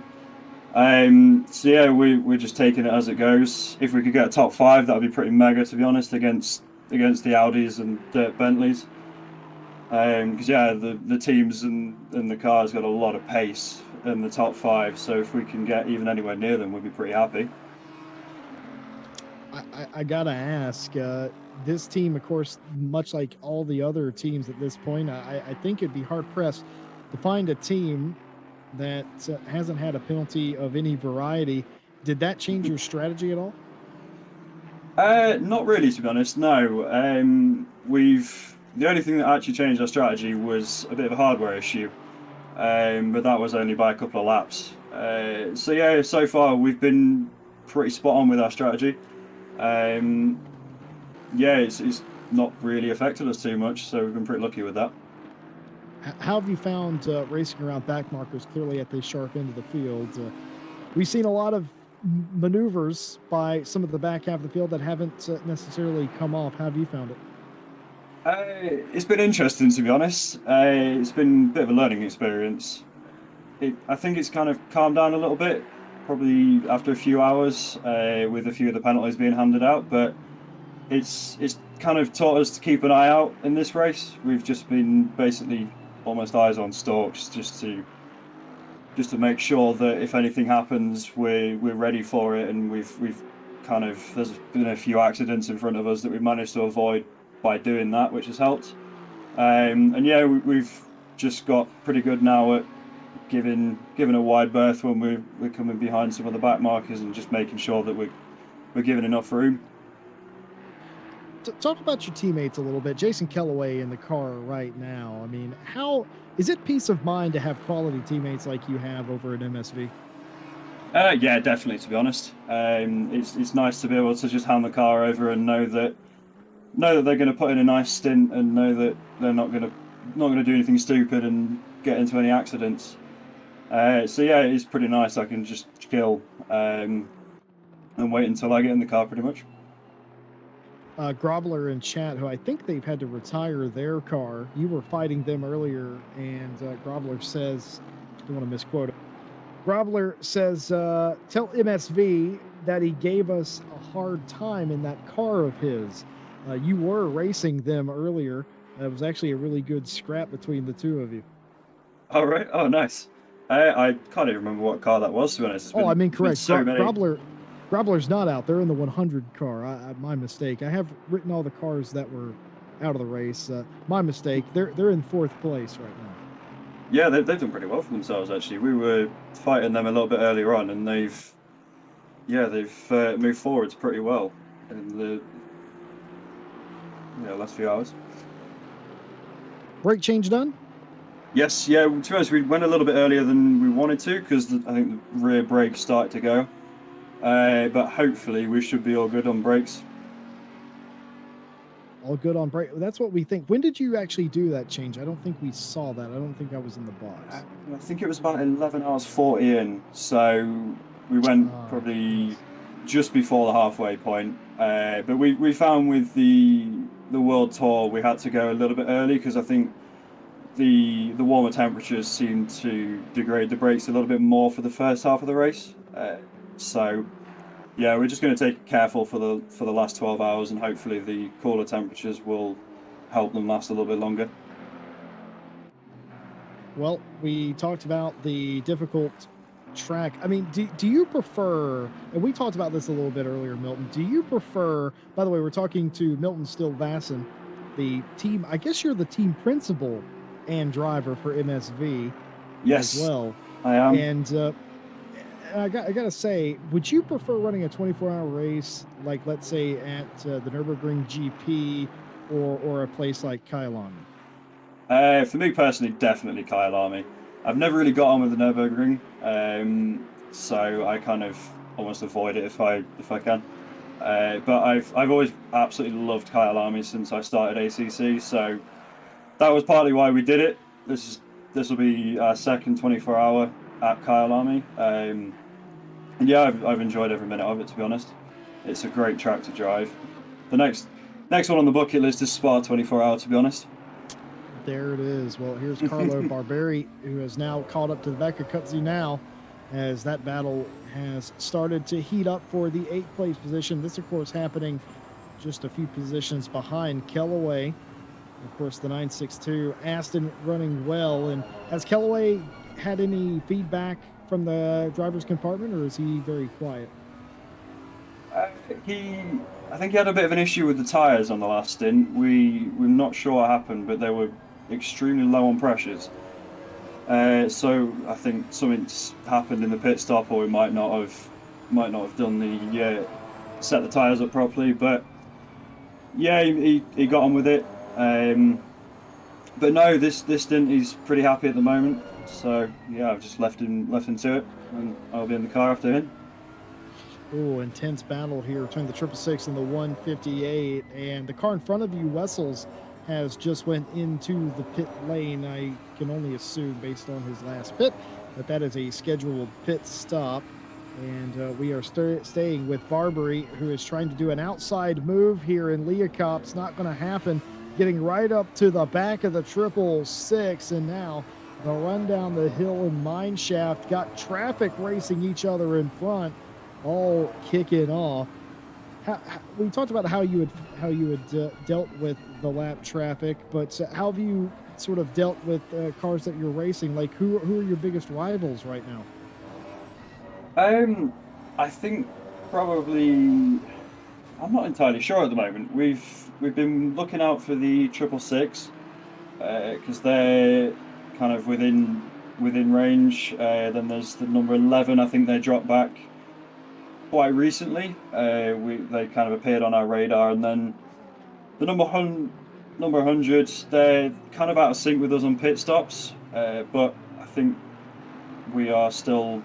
So yeah, we're just taking it as it goes. If we could get a top 5, that would be pretty mega, to be honest, against the Audis and Bentleys. Because yeah, the teams and the cars got a lot of pace in the top 5. So if we can get even anywhere near them, we'd be pretty happy. I gotta ask. This team, of course, much like all the other teams at this point, I think it'd be hard pressed to find a team that hasn't had a penalty of any variety. Did that change your strategy at all? Not really, to be honest. No. The only thing that actually changed our strategy was a bit of a hardware issue, but that was only by a couple of laps. So yeah, so far we've been pretty spot on with our strategy. Yeah, it's not really affected us too much, so we've been pretty lucky with that. How have you found racing around back markers, clearly at the sharp end of the field? We've seen a lot of maneuvers by some of the back half of the field that haven't necessarily come off. How have you found it? It's been interesting, to be honest. It's been a bit of a learning experience. I think it's kind of calmed down a little bit, probably after a few hours, with a few of the penalties being handed out, but it's kind of taught us to keep an eye out in this race. We've just been basically almost eyes on stalks, just to make sure that if anything happens, we're ready for it, and we've kind of, there's been a few accidents in front of us that we've managed to avoid by doing that, which has helped. And yeah, we've just got pretty good now at giving a wide berth when we're coming behind some of the back markers, and just making sure that we're giving enough room. Talk about your teammates a little bit. Jason Kellaway in the car right now. I mean, how is it peace of mind to have quality teammates like you have over at MSV? Yeah, definitely, to be honest. It's nice to be able to just hand the car over and know that they're going to put in a nice stint, and know that they're not going to do anything stupid and get into any accidents. So yeah, it's pretty nice. I can just chill and wait until I get in the car, pretty much. Grobler in chat, who I think they've had to retire their car. You were fighting them earlier, and Grobler says, I don't want to misquote it. Grobler says, tell MSV that he gave us a hard time in that car of his. You were racing them earlier. It was actually a really good scrap between the two of you. All right. Oh, nice. I can't even remember what car that was, to be honest. I'm incorrect. So Grobler's not out. They're in the 100 car. My mistake. I have written all the cars that were out of the race. My mistake. They're in 4th place right now. Yeah, they've done pretty well for themselves, actually. We were fighting them a little bit earlier on, and they've moved forwards pretty well in the last few hours. Brake change done? Yes, yeah. To be honest, we went a little bit earlier than we wanted to, because I think the rear brakes started to go. But hopefully we should be all good on brakes. All good on brake. That's what we think. When did you actually do that change? I don't think we saw that. I don't think I was in the box. I think it was about 11 hours 40 in. So we went probably just before the halfway point. But we found with the World Tour we had to go a little bit early because I think the warmer temperatures seemed to degrade the brakes a little bit more for the first half of the race. So yeah, we're just going to take it careful for the last 12 hours, and hopefully the cooler temperatures will help them last a little bit longer. Well, we talked about the difficult track. I mean, do you prefer, and we talked about this a little bit earlier, Milton, do you prefer, by the way, we're talking to Milton Still-Vasson, the team, I guess you're the team principal and driver for MSV Yes, as well. I am. And I gotta say, would you prefer running a 24-hour race, like let's say at the Nürburgring GP or a place like Kyalami? For me personally, definitely Kyalami. I've never really got on with the Nürburgring, so I kind of almost avoid it if I can. But I've always absolutely loved Kyalami since I started ACC, so that was partly why we did it. This will be our second 24-hour at Kyalami, and yeah, I've enjoyed every minute of it, to be honest. It's a great track to drive. The next one on the bucket list is Spa 24-hour, to be honest. There it is. Well, here's Carlo Barberi, who has now caught up to the back of Kutzi now, as that battle has started to heat up for the 8th place position. This, of course, happening just a few positions behind Kellaway. Of course, the 962 Aston running well. And has Kellaway had any feedback from the driver's compartment, or is he very quiet? I think he had a bit of an issue with the tyres on the last stint. We're not sure what happened, but they were extremely low on pressures. So I think something's happened in the pit stop, or we might not have done the set the tyres up properly. But yeah, he got on with it. But no, this stint he's pretty happy at the moment. So yeah, I've just left him to it, and I'll be in the car after him. Oh, intense battle here between the 666 and the 158, and the car in front of you, Wessels, has just went into the pit lane. I can only assume, based on his last pit, that is a scheduled pit stop. And we are staying with Barberi, who is trying to do an outside move here in Leocop's. Not going to happen. Getting right up to the back of the 666, and now the run down the hill in mine shaft. Got traffic racing each other in front, all kicking off. We talked about how you had dealt with the lap traffic, but how have you sort of dealt with cars that you're racing? Like, who are your biggest rivals right now? I think probably, I'm not entirely sure at the moment. We've been looking out for the 666 because they're kind of within range. Then there's the number 11. I think they dropped back quite recently. They kind of appeared on our radar, and then the number 100. They're kind of out of sync with us on pit stops, but I think we are still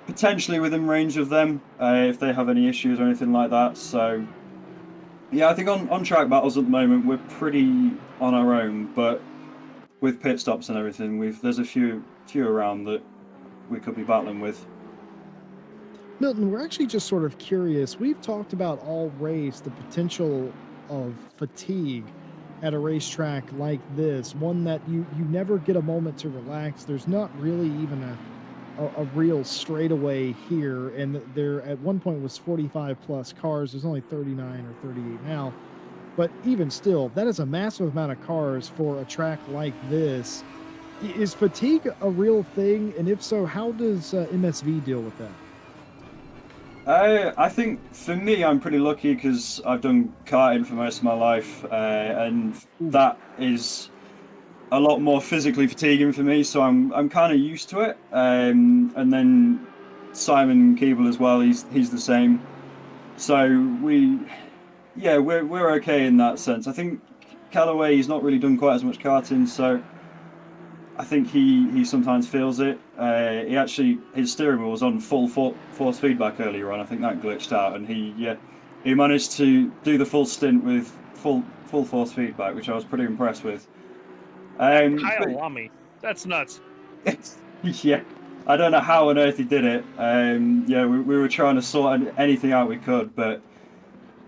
potentially within range of them if they have any issues or anything like that. So yeah, I think on track battles at the moment we're pretty on our own, but with pit stops and everything, there's a few around that we could be battling with. Milton, we're actually just sort of curious. We've talked about all race, the potential of fatigue at a racetrack like this, one that you never get a moment to relax. There's not really even a real straightaway here, and there at one point was 45 plus cars. There's only 39 or 38 now, but even still, that is a massive amount of cars for a track like this. Is fatigue a real thing, and if so, how does MSV deal with that? I think for me, I'm pretty lucky because I've done karting for most of my life, and that is a lot more physically fatiguing for me. So I'm kind of used to it. And then Simon Keeble as well. He's the same. So we're okay in that sense. I think Callaway, he's not really done quite as much karting, so I think he sometimes feels it. His steering wheel was on full force feedback earlier on. I think that glitched out, and he managed to do the full stint with full force feedback, which I was pretty impressed with. Kyalami, that's nuts. Yeah, I don't know how on earth he did it. Yeah, we were trying to sort anything out we could, but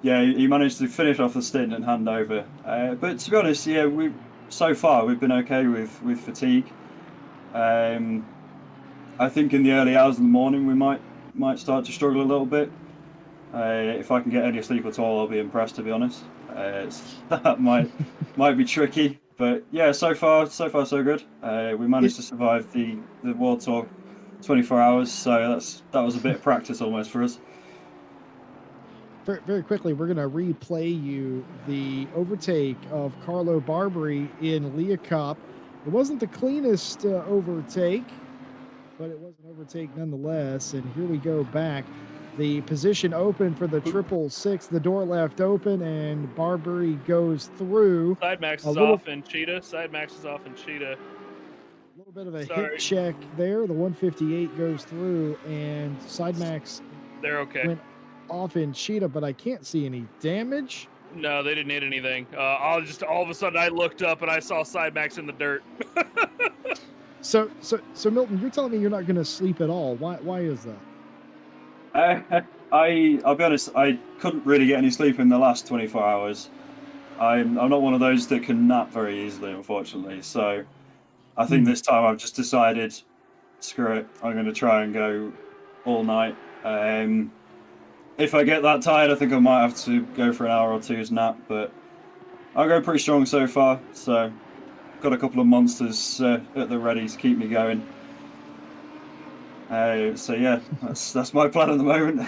yeah, he managed to finish off the stint and hand over. But to be honest, yeah, so far we've been okay with fatigue. I think in the early hours of the morning we might start to struggle a little bit. If I can get any sleep at all, I'll be impressed, to be honest. That might be tricky, but yeah, so far so good. We managed to survive the World Tour 24 hours, so that was a bit of practice almost for us. Very, very quickly, we're going to replay you the overtake of Carlo Barberi in Leocop. It wasn't the cleanest overtake, but it was an overtake nonetheless. And here we go back. The position open for the 666. The door left open, and Barberi goes through. Side max is off in Cheetah. Side max is off in Cheetah. A little bit of a hit check there. The 158 goes through, and side max. They're okay. Went off in Cheetah, but I can't see any damage. No, they didn't hit anything. All of a sudden I looked up and I saw side max in the dirt. So Milton, you're telling me you're not going to sleep at all. Why is that? I'll be honest, I couldn't really get any sleep in the last 24 hours. I'm not one of those that can nap very easily, unfortunately. So I think this time I've just decided, screw it, I'm going to try and go all night. If I get that tired, I think I might have to go for an hour or two's nap, but I'll go pretty strong so far. So got a couple of monsters at the ready to keep me going. So yeah, that's my plan at the moment.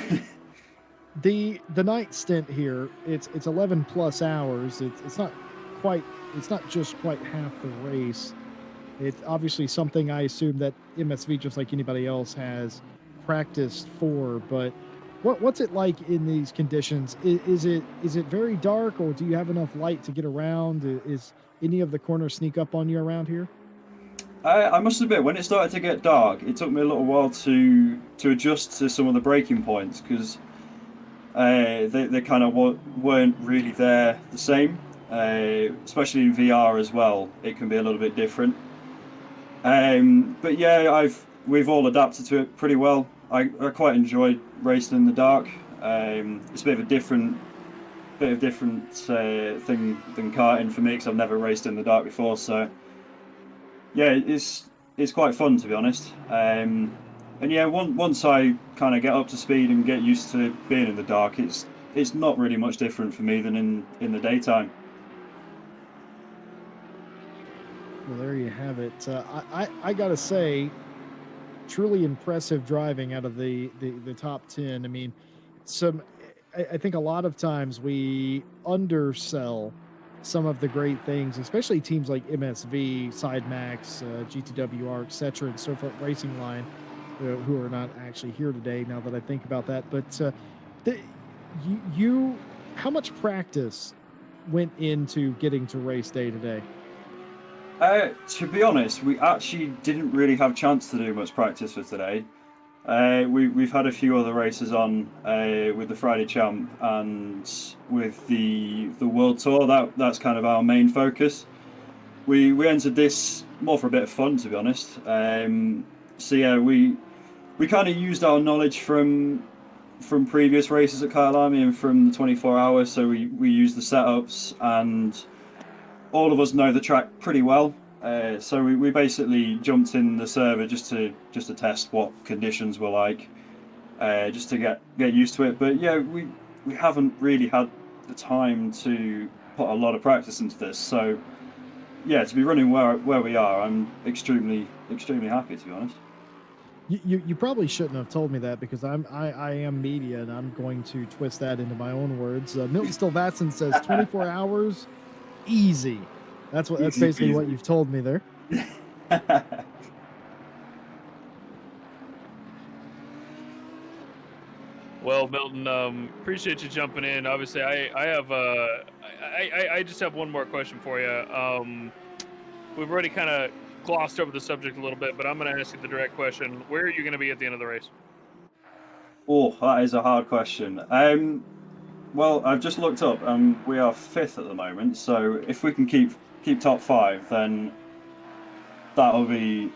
The night stint here, it's 11 plus hours. It's not just quite half the race. It's obviously something I assume that MSV, just like anybody else, has practiced for. But what's it like in these conditions? Is it very dark, or do you have enough light to get around? Is any of the corners sneak up on you around here? I must admit, when it started to get dark, it took me a little while to adjust to some of the braking points, because they kind of weren't really there the same. Especially in VR as well, it can be a little bit different. But yeah, we've all adapted to it pretty well. I quite enjoyed racing in the dark. It's a bit of a different thing than karting for me, because I've never raced in the dark before. So yeah, it's quite fun, to be honest. And yeah, once I kind of get up to speed and get used to being in the dark, it's not really much different for me than in the daytime. Well, there you have it. I gotta say, truly impressive driving out of the top 10. I mean, I think a lot of times we undersell some of the great things, especially teams like MSV, SideMax, GTWR, etc., and so forth, Racing Line, who are not actually here today. Now that I think about that, but how much practice went into getting to race day today? To be honest, we actually didn't really have a chance to do much practice for today. We've had a few other races on with the Friday Champ and with the World Tour. That's kind of our main focus. We entered this more for a bit of fun, to be honest. So yeah, we kind of used our knowledge from previous races at Kyalami and from the 24 hours. So we used the setups, and all of us know the track pretty well. So we basically jumped in the server just to test what conditions were like, just to get used to it. But yeah, we haven't really had the time to put a lot of practice into this. So yeah, to be running where we are, I'm extremely happy, to be honest. You probably shouldn't have told me that, because I am media, and I'm going to twist that into my own words. Milton Stilvatson says 24 hours, easy. That's basically what you've told me there. Well, Milton, appreciate you jumping in. Obviously, I just have one more question for you. We've already kind of glossed over the subject a little bit, but I'm going to ask you the direct question. Where are you going to be at the end of the race? Oh, that is a hard question. Well, I've just looked up, and we are 5th at the moment. So if we can keep top 5, then that'll be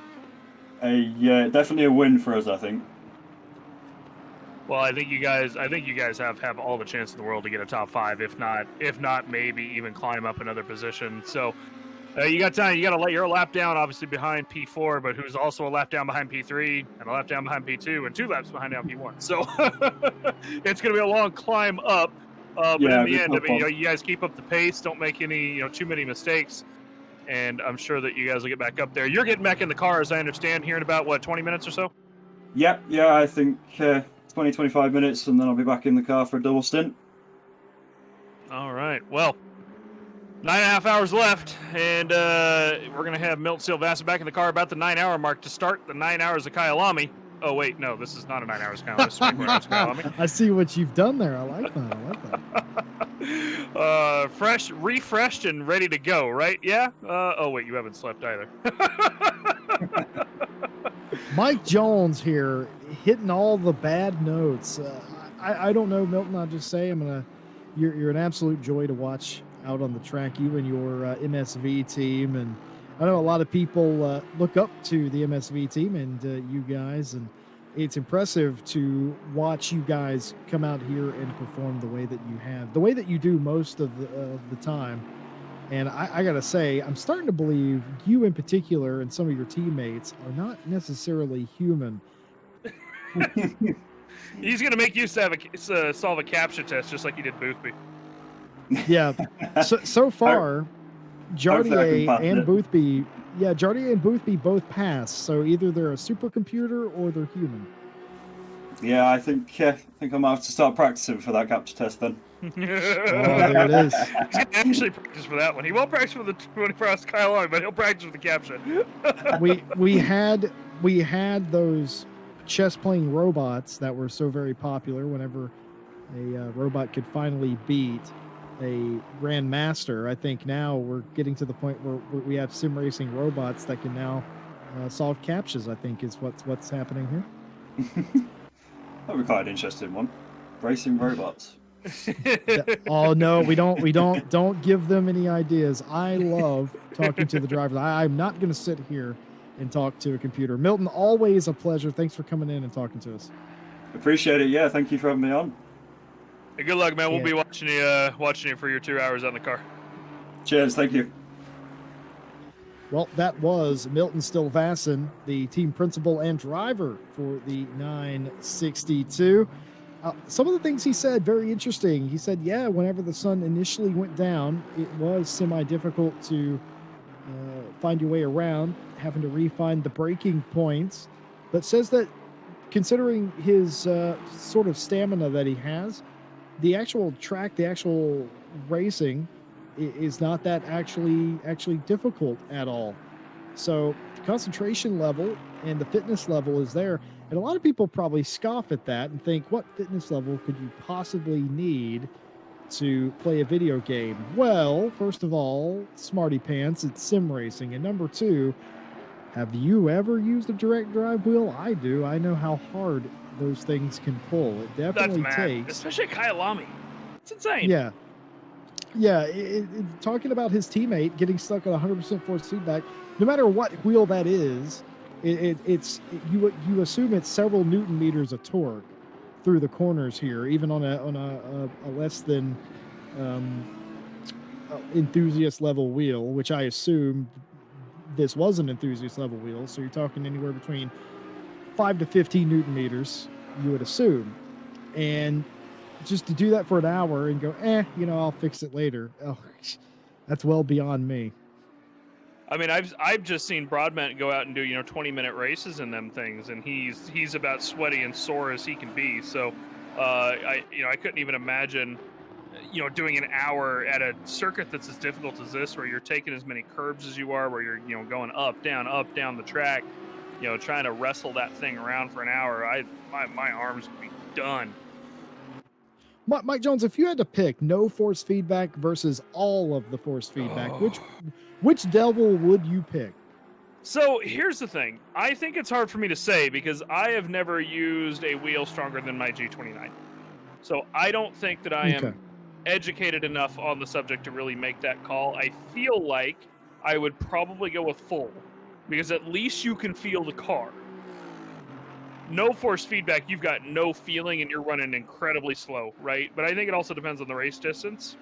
Yeah, definitely a win for us, I think. Well, I think you guys have all the chance in the world to get a top 5, if not maybe even climb up another position. So you got time. You got to let your lap down, obviously behind P4, but who's also a lap down behind P3 and a lap down behind P2 and 2 laps behind down P1. So it's going to be a long climb up. But Yeah, in the end, I tough mean, one. you guys keep up the pace. Don't make any too many mistakes. And I'm sure that you guys will get back up there. You're getting back in the car, as I understand, here in about, 20 minutes or so? Yeah, I think 20, 25 minutes, and then I'll be back in the car for a double stint. All right. Well, 9.5 hours left, and we're going to have Milton Silvassa back in the car about the 9-hour mark to start the 9 hours of Kyalami. Oh, wait, no, this is not a 9 hours of Kyalami. This is 24 hours of Kyalami. I see what you've done there. I like that. Fresh, refreshed, and ready to go, right? Yeah? Oh, wait, you haven't slept either. Mike Jones here, hitting all the bad notes. I don't know, Milton. I'll just say you're an absolute joy to watch out on the track. You and your MSV team, and I know a lot of people look up to the MSV team and you guys, and it's impressive to watch you guys come out here and perform the way that you have, the way that you do most of the time. And I gotta say, I'm starting to believe you in particular and some of your teammates are not necessarily human. He's going to make you solve a CAPTCHA test just like you did Boothby. Yeah. So far, Jardier and Boothby, Jardier and Boothby both pass. So either they're a supercomputer or they're human. Yeah, I think I might have to start practicing for that capture test then. Oh, there it is. He's going to actually practice for that one. He won't practice for the 24 hours Kyalami, but he'll practice for the CAPTCHA. we had those chess playing robots that were so very popular whenever a robot could finally beat a grandmaster. I think now we're getting to the point where we have sim racing robots that can now solve captchas. I think is what's happening here. That'd be quite an interesting one. Racing robots. Oh no, we don't give them any ideas. I love talking to the drivers. I'm not going to sit here and talk to a computer. Milton, always a pleasure. Thanks for coming in and talking to us. Appreciate it. Yeah, thank you for having me on. Hey, good luck, man. We'll be watching you for your 2 hours out in the car. Cheers. Thank you. Well, that was Milton Stilvassen, the team principal and driver for the 962. Some of the things he said, very interesting. He said, yeah, whenever the sun initially went down, it was semi-difficult to find your way around, having to refine the braking points. But says that considering his sort of stamina that he has, the actual track, the actual racing is not that actually difficult at all. So the concentration level and the fitness level is there. And a lot of people probably scoff at that and think, what fitness level could you possibly need to play a video game? Well, first of all, smarty pants, it's sim racing. And number two, have you ever used a direct drive wheel? I do. I know how hard those things can pull. It definitely takes. Especially Kyalami. It's insane. Yeah. Yeah, talking about his teammate getting stuck on 100% force feedback, no matter what wheel that is, you assume it's several Newton meters of torque through the corners here, even on a less than enthusiast level wheel, which I assume this was an enthusiast level wheel. So you're talking anywhere between 5 to 15 Newton meters, you would assume, and just to do that for an hour and go, I'll fix it later. Oh, that's well beyond me. I mean, I've just seen Broadbent go out and do 20-minute races in them things, and he's about sweaty and sore as he can be. So, I couldn't even imagine, doing an hour at a circuit that's as difficult as this, where you're taking as many curbs as you are, where you're going up down the track, trying to wrestle that thing around for an hour. My arms would be done. Mike Jones, if you had to pick no force feedback versus all of the force feedback, which devil would you pick? So here's the thing. I think it's hard for me to say because I have never used a wheel stronger than my G29. So I don't think that I am educated enough on the subject to really make that call. I feel like I would probably go with full because at least you can feel the car. No force feedback, you've got no feeling and you're running incredibly slow, right? But I think it also depends on the race distance.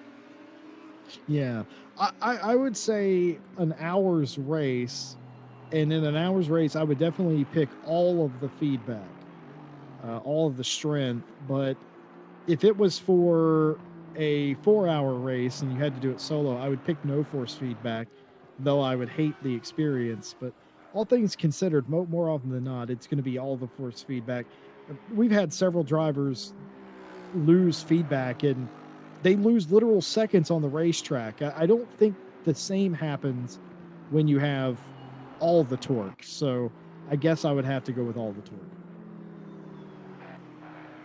Yeah, I would say an hour's race, and in an hour's race, I would definitely pick all of the feedback, all of the strength. But if it was for a 4-hour race and you had to do it solo, I would pick no force feedback, though I would hate the experience. But all things considered, more often than not, it's going to be all the force feedback. We've had several drivers lose feedback, and they lose literal seconds on the racetrack. I don't think the same happens when you have all the torque. So I guess I would have to go with all the torque.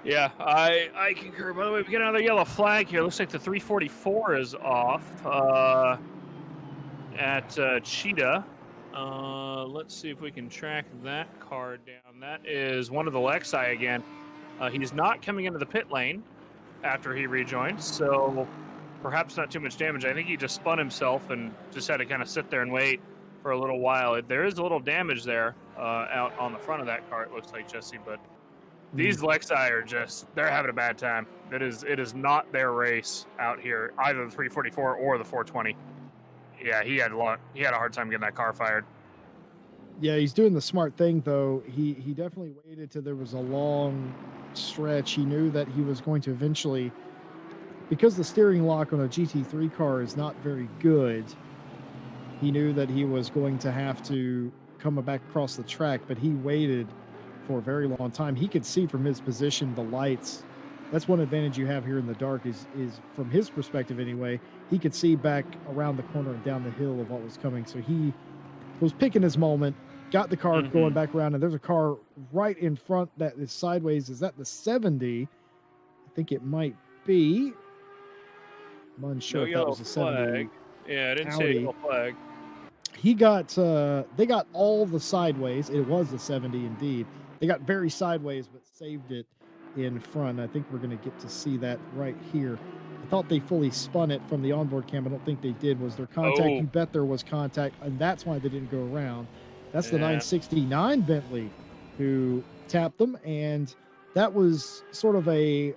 Yeah, I concur. By the way, we get another yellow flag here. Looks like the 344 is off at Cheetah. Let's see if we can track that car down. That is one of the Lexi again. He's not coming into the pit lane after he rejoined, so perhaps not too much damage. I think he just spun himself and just had to kind of sit there and wait for a little while. There is a little damage there out on the front of that car, it looks like, Jesse, but these Lexi are they're having a bad time. It is not their race out here, either the 344 or the 420. Yeah, he had a hard time getting that car fired. Yeah, he's doing the smart thing, though. He definitely waited till there was a long stretch. He knew that he was going to eventually, because the steering lock on a GT3 car is not very good, he knew that he was going to have to come back across the track, but he waited for a very long time. He could see from his position the lights. That's one advantage you have here in the dark is from his perspective anyway, he could see back around the corner and down the hill of what was coming. So he was picking his moment, got the car going back around, and there's a car right in front that is sideways. Is that the 70? I think it might be. I'm unsure if that was a 70. Yeah, I didn't see a yellow flag. He got, they got all the sideways. It was a 70 indeed. They got very sideways, but saved it in front. I think we're going to get to see that right here. I thought they fully spun it from the onboard cam. I don't think they did. Was there contact? You bet there was contact, and that's why they didn't go around. That's the 969 Bentley who tapped them, and that was sort of a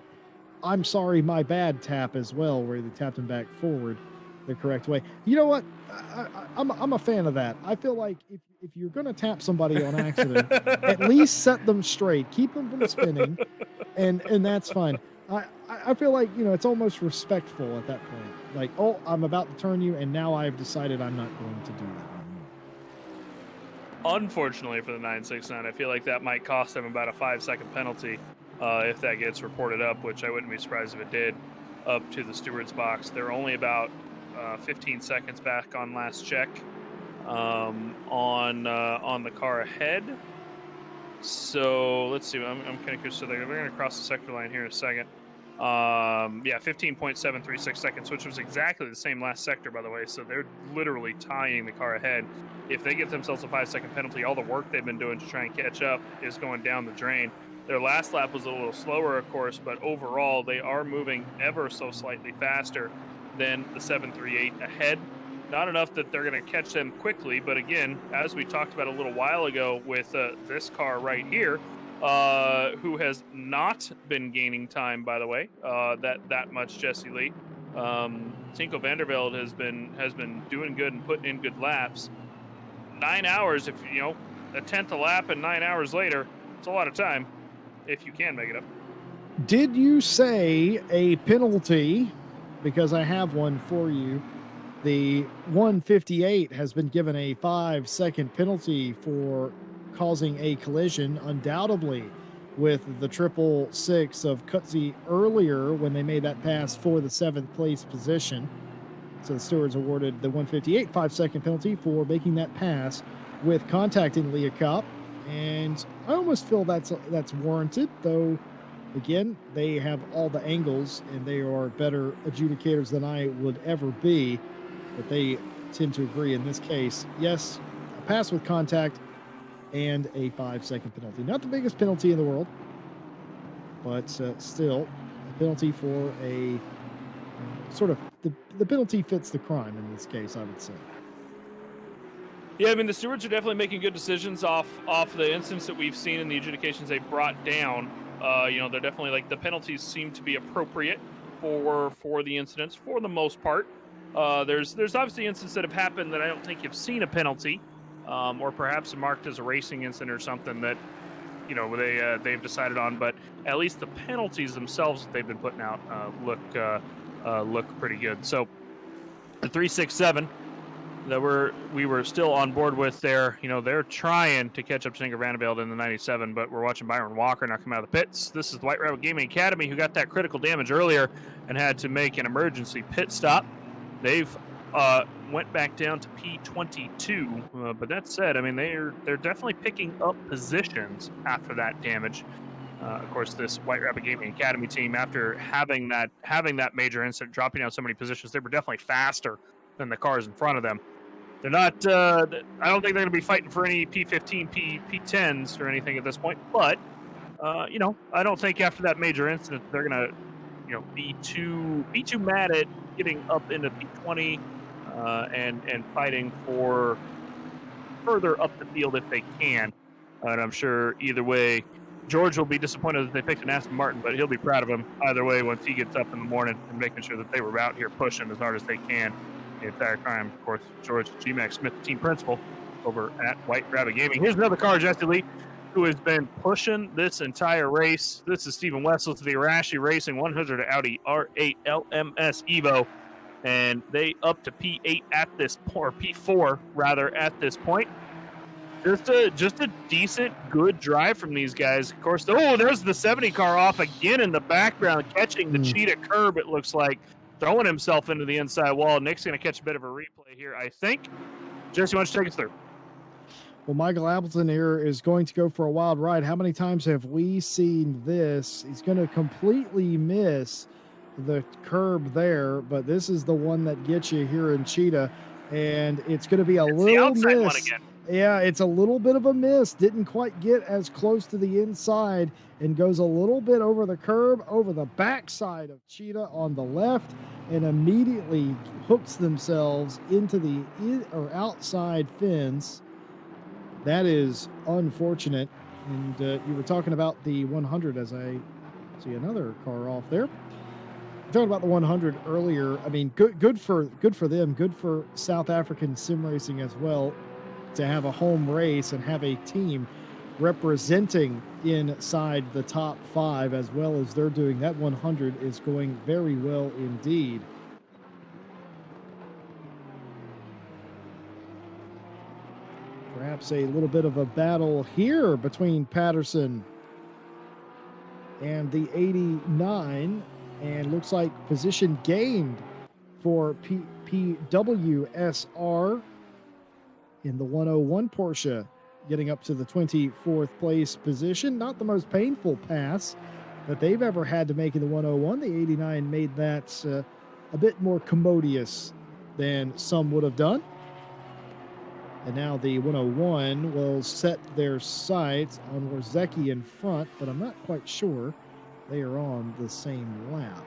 I'm sorry, my bad tap as well, where they tapped him back forward the correct way. You know what? I'm a fan of that. I feel like if you're going to tap somebody on accident, at least set them straight, keep them from spinning, and that's fine. I feel like, it's almost respectful at that point. Like, oh, I'm about to turn you, and now I've decided I'm not going to do that anymore. Unfortunately for the 969, I feel like that might cost them about a 5-second penalty if that gets reported up, which I wouldn't be surprised if it did, up to the steward's box. They're only about 15 seconds back on last check on the car ahead. So let's see. I'm kind of curious. So they're going to cross the sector line here in a second. 15.736 seconds, which was exactly the same last sector, by the way. So they're literally tying the car ahead. If they get themselves a 5-second penalty, all the work they've been doing to try and catch up is going down the drain. Their last lap was a little slower, of course, but overall they are moving ever so slightly faster than the 738 ahead. Not enough that they're going to catch them quickly, but again, as we talked about a little while ago with this car right here, who has not been gaining time, by the way, that much, Jesse Lee. Tinko Vandervelde has been doing good and putting in good laps. 9 hours, if a tenth a lap and 9 hours later, it's a lot of time if you can make it up. Did you say a penalty? Because I have one for you. The 158 has been given a 5-second penalty for causing a collision, undoubtedly, with the 666 of Kutzi earlier when they made that pass for the 7th place position. So the stewards awarded the 158 5-second penalty for making that pass with contact in Leah Kopp. And I almost feel that's warranted, though. Again, they have all the angles, and they are better adjudicators than I would ever be. But they tend to agree in this case. Yes, a pass with contact and a 5-second penalty. Not the biggest penalty in the world, but still a penalty for a sort of the penalty fits the crime in this case, I would say. Yeah, I mean, the stewards are definitely making good decisions off the incidents that we've seen and the adjudications they brought down. They're definitely like the penalties seem to be appropriate for the incidents for the most part. There's obviously incidents that have happened that I don't think you've seen a penalty, or perhaps marked as a racing incident or something that they've decided on. But at least the penalties themselves that they've been putting out look pretty good. So the 367 that we were still on board with there, they're trying to catch up to Tinker Vanderbilt in the 97, but we're watching Byron Walker now come out of the pits. This is the White Rabbit Gaming Academy, who got that critical damage earlier and had to make an emergency pit stop. They've went back down to P22, but that said, I mean, they're definitely picking up positions after that damage. Of course, this White Rabbit Gaming Academy team, after having that major incident, dropping down so many positions, they were definitely faster than the cars in front of them. They're not. I don't think they're going to be fighting for any P15, P10s or anything at this point. But I don't think after that major incident they're going to, be too mad at getting up into P20 and fighting for further up the field if they can. And I'm sure either way, George will be disappointed that they picked an Aston Martin, but he'll be proud of him either way once he gets up in the morning and making sure that they were out here pushing as hard as they can the entire time. Of course, George G-Max Smith, the team principal over at White Rabbit Gaming. Here's another car, Jesse Lee, who has been pushing this entire race. This is Stephen Wessels of the Arashi Racing 100 Audi R8 LMS Evo, and they up to P8 at this point, or P4 rather at this point. Just a decent, good drive from these guys. Of course, there's the 70 car off again in the background, catching the cheetah curb, it looks like, throwing himself into the inside wall. Nick's going to catch a bit of a replay here, I think. Jesse, why don't you take us through? Well, Michael Appleton here is going to go for a wild ride. How many times have we seen this? He's going to completely miss the curb there, but this is the one that gets you here in Cheetah, and it's going to be a little miss. One again. Yeah, it's a little bit of a miss. Didn't quite get as close to the inside and goes a little bit over the curb, over the backside of Cheetah on the left, and immediately hooks themselves into the outside fence. That is unfortunate. And you were talking about the 100 as I see another car off there. Talking about the 100 earlier. I mean, good for them. Good for South African sim racing as well, to have a home race and have a team representing inside the top 5 as well as they're doing. That 100 is going very well indeed. Perhaps a little bit of a battle here between Patterson and the 89, and looks like position gained for PWSR in the 101 Porsche, getting up to the 24th place position. Not the most painful pass that they've ever had to make in the 101. The 89 made that a bit more commodious than some would have done. And now the 101 will set their sights on Warzecki in front, but I'm not quite sure they are on the same lap.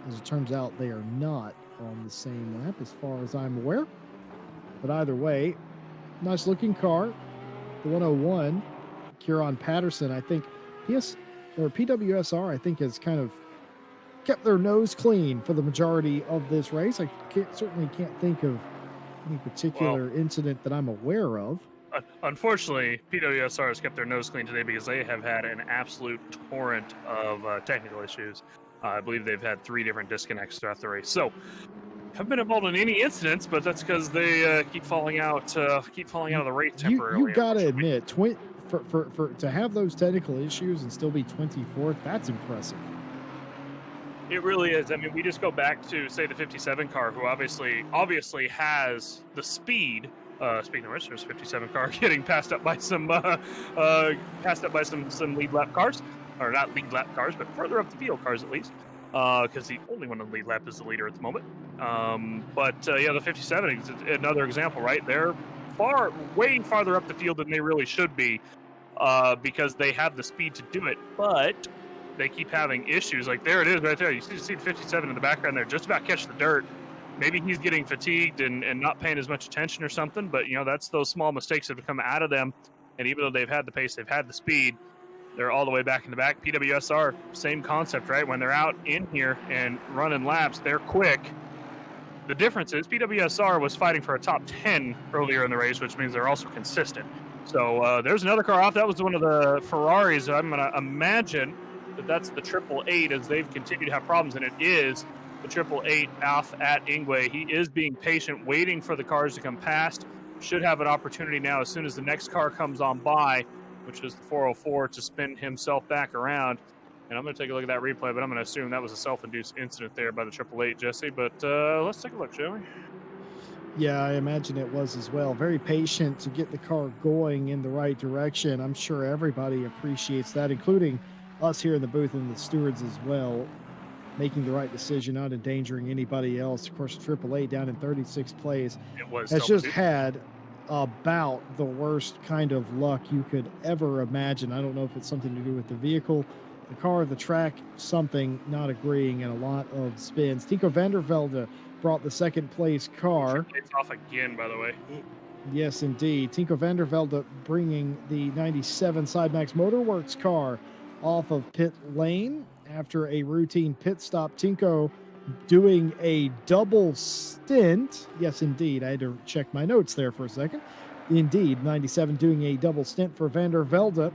As it turns out, they are not on the same lap as far as I'm aware. But either way, nice looking car. The 101, Kieran Patterson, I think PWSR, I think, has kind of kept their nose clean for the majority of this race. I certainly can't think of any particular incident that I'm aware of. Unfortunately, PWSR has kept their nose clean today because they have had an absolute torrent of technical issues. I believe they've had 3 different disconnects throughout the race. So, haven't been involved in any incidents, but that's because they keep falling out of the race temporarily. You gotta admit, to have those technical issues and still be 24th, that's impressive. It really is. I mean, we just go back to, say, the 57 car, who obviously has the speed. Speaking of which, there's 57 car getting passed up by some lead lap cars. Or not lead lap cars, but further up the field cars at least, because the only one in the lead lap is the leader at the moment. The 57 is another example, right? They're way farther up the field than they really should be, because they have the speed to do it, but they keep having issues. Like, there it is right there. You see the 57 in the background there, just about catch the dirt, maybe he's getting fatigued and not paying as much attention or something. But that's those small mistakes that have come out of them. And even though they've had the pace, they've had the speed, they're all the way back in the back. PWSR, same concept, right? When they're out in here and running laps, they're quick. The difference is PWSR was fighting for a top 10 earlier in the race, which means they're also consistent. So there's another car off. That was one of the Ferraris. I'm going to imagine that's the 888 as they've continued to have problems, and it is the 888 off at Ingwe. He is being patient, waiting for the cars to come past. Should have an opportunity now as soon as the next car comes on by, which is the 404, to spin himself back around. And I'm going to take a look at that replay, but I'm going to assume that was a self-induced incident there by the 888, Jesse. But let's take a look, shall we? Yeah, I imagine it was as well. Very patient to get the car going in the right direction. I'm sure everybody appreciates that, including us here in the booth and the stewards as well, making the right decision, not endangering anybody else. Of course, 888 down in 36 plays has just had about the worst kind of luck you could ever imagine. I don't know if it's something to do with the vehicle, the car, the track, something not agreeing, and a lot of spins. Tico van der Velde brought the second place car. It's off again, by the way. Yes, indeed. Tico van der Velde bringing the 97 Sidemax Motorworks car off of pit lane after a routine pit stop. Tinko doing a double stint. Yes, indeed. I had to check my notes there for a second. Indeed, 97 doing a double stint for van der Velde.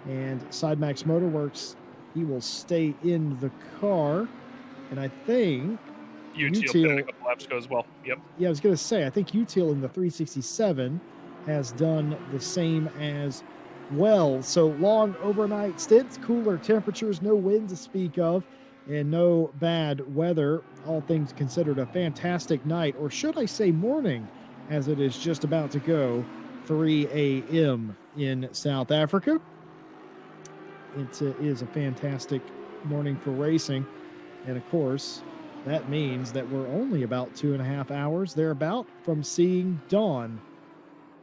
And Sidemax Motorworks, he will stay in the car. And I think Util a couple laps ago as well. Yep. Yeah, I was going to say, I think Util in the 367 has done the same as well. So long overnight stints, cooler temperatures, no wind to speak of, and no bad weather. All things considered, a fantastic night, or should I say morning, as it is just about to go 3 a.m. in South Africa. It is a fantastic morning for racing. And of course, that means that we're only about 2.5 hours thereabout from seeing dawn.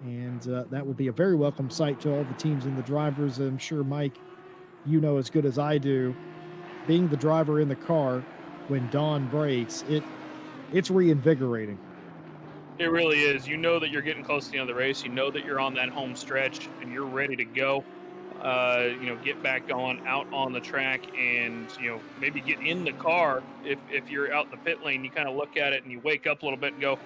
And that will be a very welcome sight to all the teams and the drivers. I'm sure, Mike, you know as good as I do, being the driver in the car when dawn breaks, it's reinvigorating. It really is. You know that you're getting close to the end of the race. You know that you're on that home stretch and you're ready to go. Get back going out on the track and, maybe get in the car. If you're out in the pit lane, you kind of look at it and you wake up a little bit and go,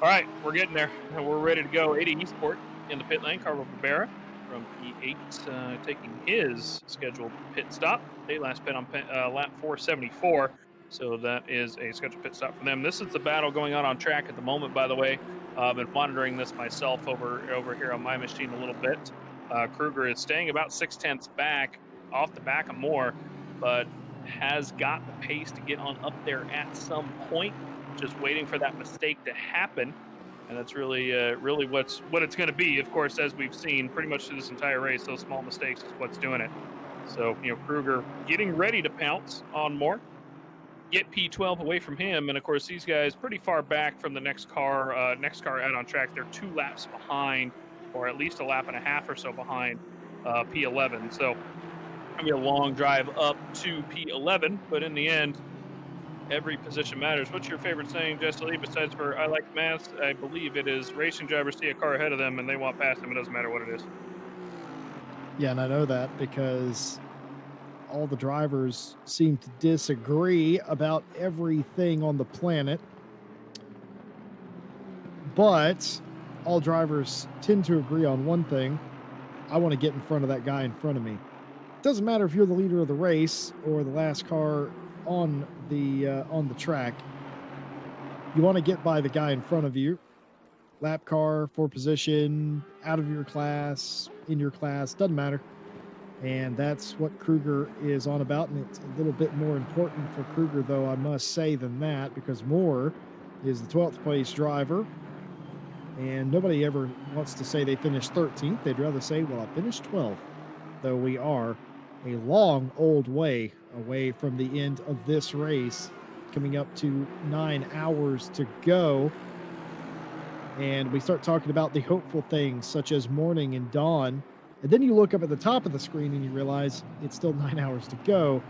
all right, we're getting there and we're ready to go. 80 Eastport in the pit lane. Carlo Barbera from P8 taking his scheduled pit stop. They last pit on lap 474. So that is a scheduled pit stop for them. This is the battle going on track at the moment, by the way. I've been monitoring this myself over here on my machine a little bit. Kruger is staying about 0.6 back off the back of Moore, but has got the pace to get on up there at some point. Just waiting for that mistake to happen, and that's really what it's going to be. Of course, as we've seen pretty much through this entire race, those small mistakes is what's doing it. So Kruger getting ready to pounce on Moore, get P12 away from him, and of course these guys pretty far back from the next car out on track. They're 2 laps behind, or at least a lap and a half or so behind P11. So it'll be a long drive up to P11, but in the end, every position matters. What's your favorite saying, Jesse Lee, besides for I like maths? I believe it is racing drivers see a car ahead of them and they want past them. It doesn't matter what it is. Yeah, and I know that because all the drivers seem to disagree about everything on the planet. But all drivers tend to agree on one thing. I want to get in front of that guy in front of me. It doesn't matter if you're the leader of the race or the last car on the track. You want to get by the guy in front of you. Lap car, 4 position, out of your class, in your class, doesn't matter. And that's what Kruger is on about, and it's a little bit more important for Kruger, though, I must say, than that, because Moore is the 12th place driver, and nobody ever wants to say they finished 13th. They'd rather say, well, I finished 12th, though we are a long old way away from the end of this race, coming up to 9 hours to go. And we start talking about the hopeful things such as morning and dawn. And then you look up at the top of the screen and you realize it's still 9 hours to go.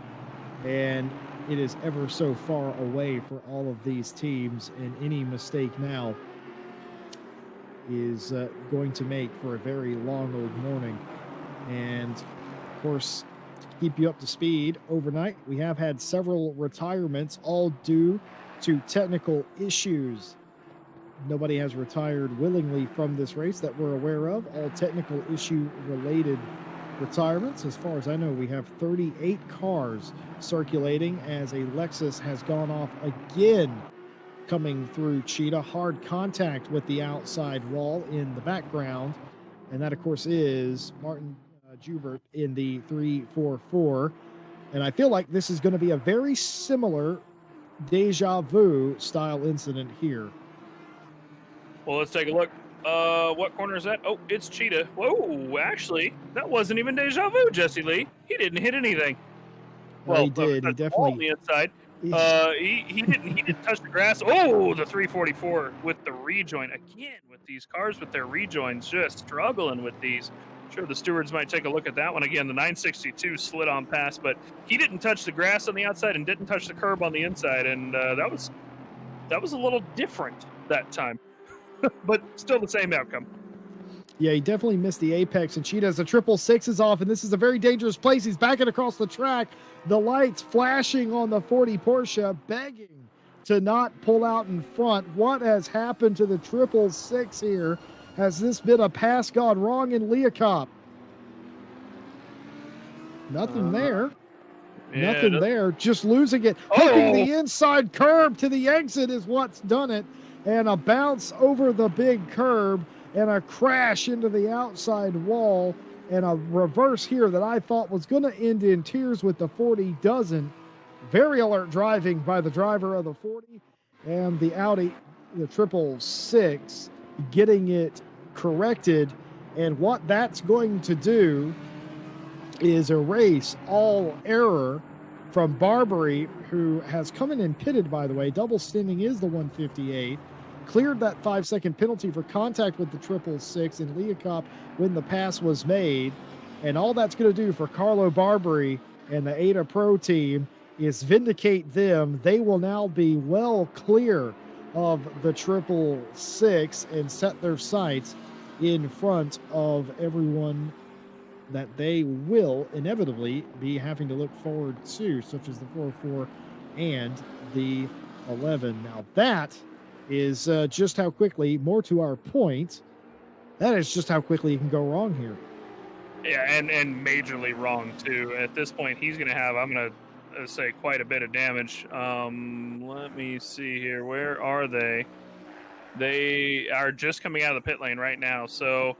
And it is ever so far away for all of these teams, and any mistake now is going to make for a very long old morning. And of course, to keep you up to speed, overnight we have had several retirements, all due to technical issues. Nobody has retired willingly from this race that we're aware of. All technical issue related retirements. As far as I know, we have 38 cars circulating as a Lexus has gone off again, coming through Cheetah. Hard contact with the outside wall in the background. And that, of course, is Martin Jubert in the 344. And I feel like this is going to be a very similar deja vu style incident here. Well, let's take a look. What corner is that? Oh, it's Cheetah. Whoa, actually, that wasn't even deja vu, Jesse Lee. He didn't hit anything. Well, he did. He definitely on the inside. He didn't touch the grass. Oh, the 344 with the rejoin again. With these cars with their rejoins, just struggling with these. Sure, the stewards might take a look at that one again. The 962 slid on past, but he didn't touch the grass on the outside and didn't touch the curb on the inside, and that was a little different that time. But still the same outcome. Yeah, he definitely missed the apex, and Cheetah's a 666 is off, and this is a very dangerous place. He's backing across the track, the lights flashing on the 40 Porsche, begging to not pull out in front. What has happened to the 666 here? Has this been a pass gone wrong in Leacop? Nothing there. Yeah, Nothing there. Just losing it. Hooking the inside curb to the exit is what's done it. And a bounce over the big curb and a crash into the outside wall and a reverse here that I thought was going to end in tears with the 40 doesn't. Very alert driving by the driver of the 40 and the Audi, the 666, getting it corrected. And what that's going to do is erase all error from Barbary, who has come in and pitted, by the way. Double stinting is the 158. Cleared that 5-second penalty for contact with the 666 in Leacop when the pass was made. And all that's going to do for Carlo Barbary and the Ada Pro team is vindicate them. They will now be well clear of the 666 and set their sights in front of everyone that they will inevitably be having to look forward to, such as the 404 and the 11. Now that is just how quickly, more to our point, that is just how quickly you can go wrong here. Yeah, and majorly wrong too. At this point, he's going to have, I'm going to say, quite a bit of damage. Let me see here. Where are they? They are just coming out of the pit lane right now. So,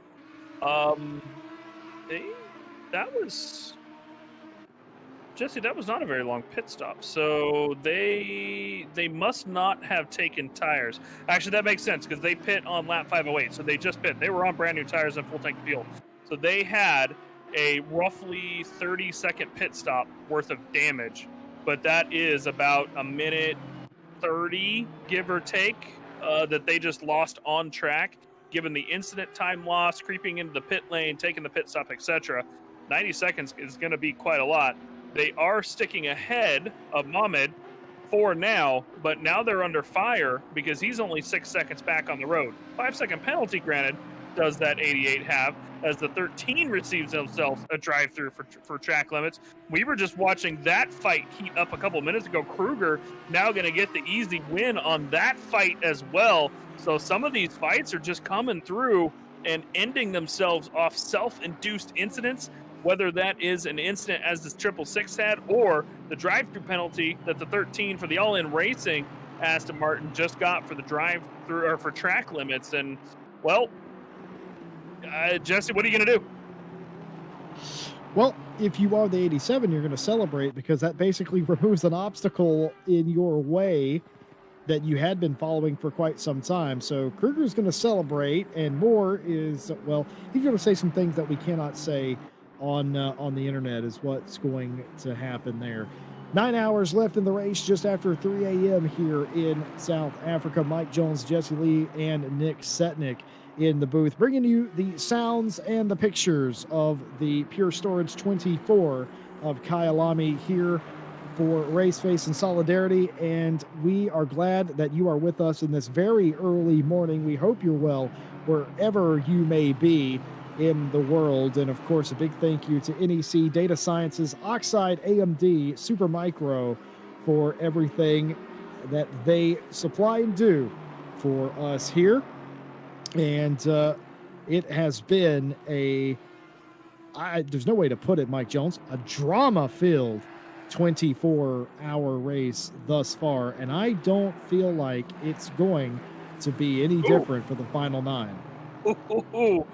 that was Jesse. That was not a very long pit stop. So they must not have taken tires. Actually, that makes sense because they pit on lap 508. So they just pit. They were on brand new tires and full tank of fuel. So they had a roughly 30-second pit stop worth of damage. But that is about a minute 30, give or take, that they just lost on track, given the incident time loss, creeping into the pit lane, taking the pit stop, etc. 90 seconds is going to be quite a lot. They are sticking ahead of Mohamed for now, but now they're under fire because he's only 6 seconds back on the road. 5-second penalty, granted, does that 88 have, as the 13 receives themselves a drive-through for track limits. We were just watching that fight heat up a couple minutes ago. Kruger now going to get the easy win on that fight as well. So some of these fights are just coming through and ending themselves off self-induced incidents, whether that is an incident as this 666 had or the drive-through penalty that the 13 for the all-in racing Aston Martin just got for the drive-through or for track limits. And, well, Jesse, what are you going to do? Well, if you are the 87, you're going to celebrate because that basically removes an obstacle in your way that you had been following for quite some time. So Kruger's going to celebrate, and Moore is, well, he's going to say some things that we cannot say on the internet is what's going to happen there. 9 hours left in the race, just after 3 a.m. here in South Africa. Mike Jones, Jesse Lee, and Nick Setnick in the booth, bringing you the sounds and the pictures of the Pure Storage 24 of Kyalami here for RaceFace and Solidarity, and we are glad that you are with us in this very early morning. We hope you're well wherever you may be in the world. And of course, a big thank you to NEC, DataSciences, Oxide, AMD, SuperMicro for everything that they supply and do for us here. And it has been there's no way to put it, Mike Jones, a drama-filled 24-hour race thus far, and I don't feel like it's going to be any different for the final 9. Ooh,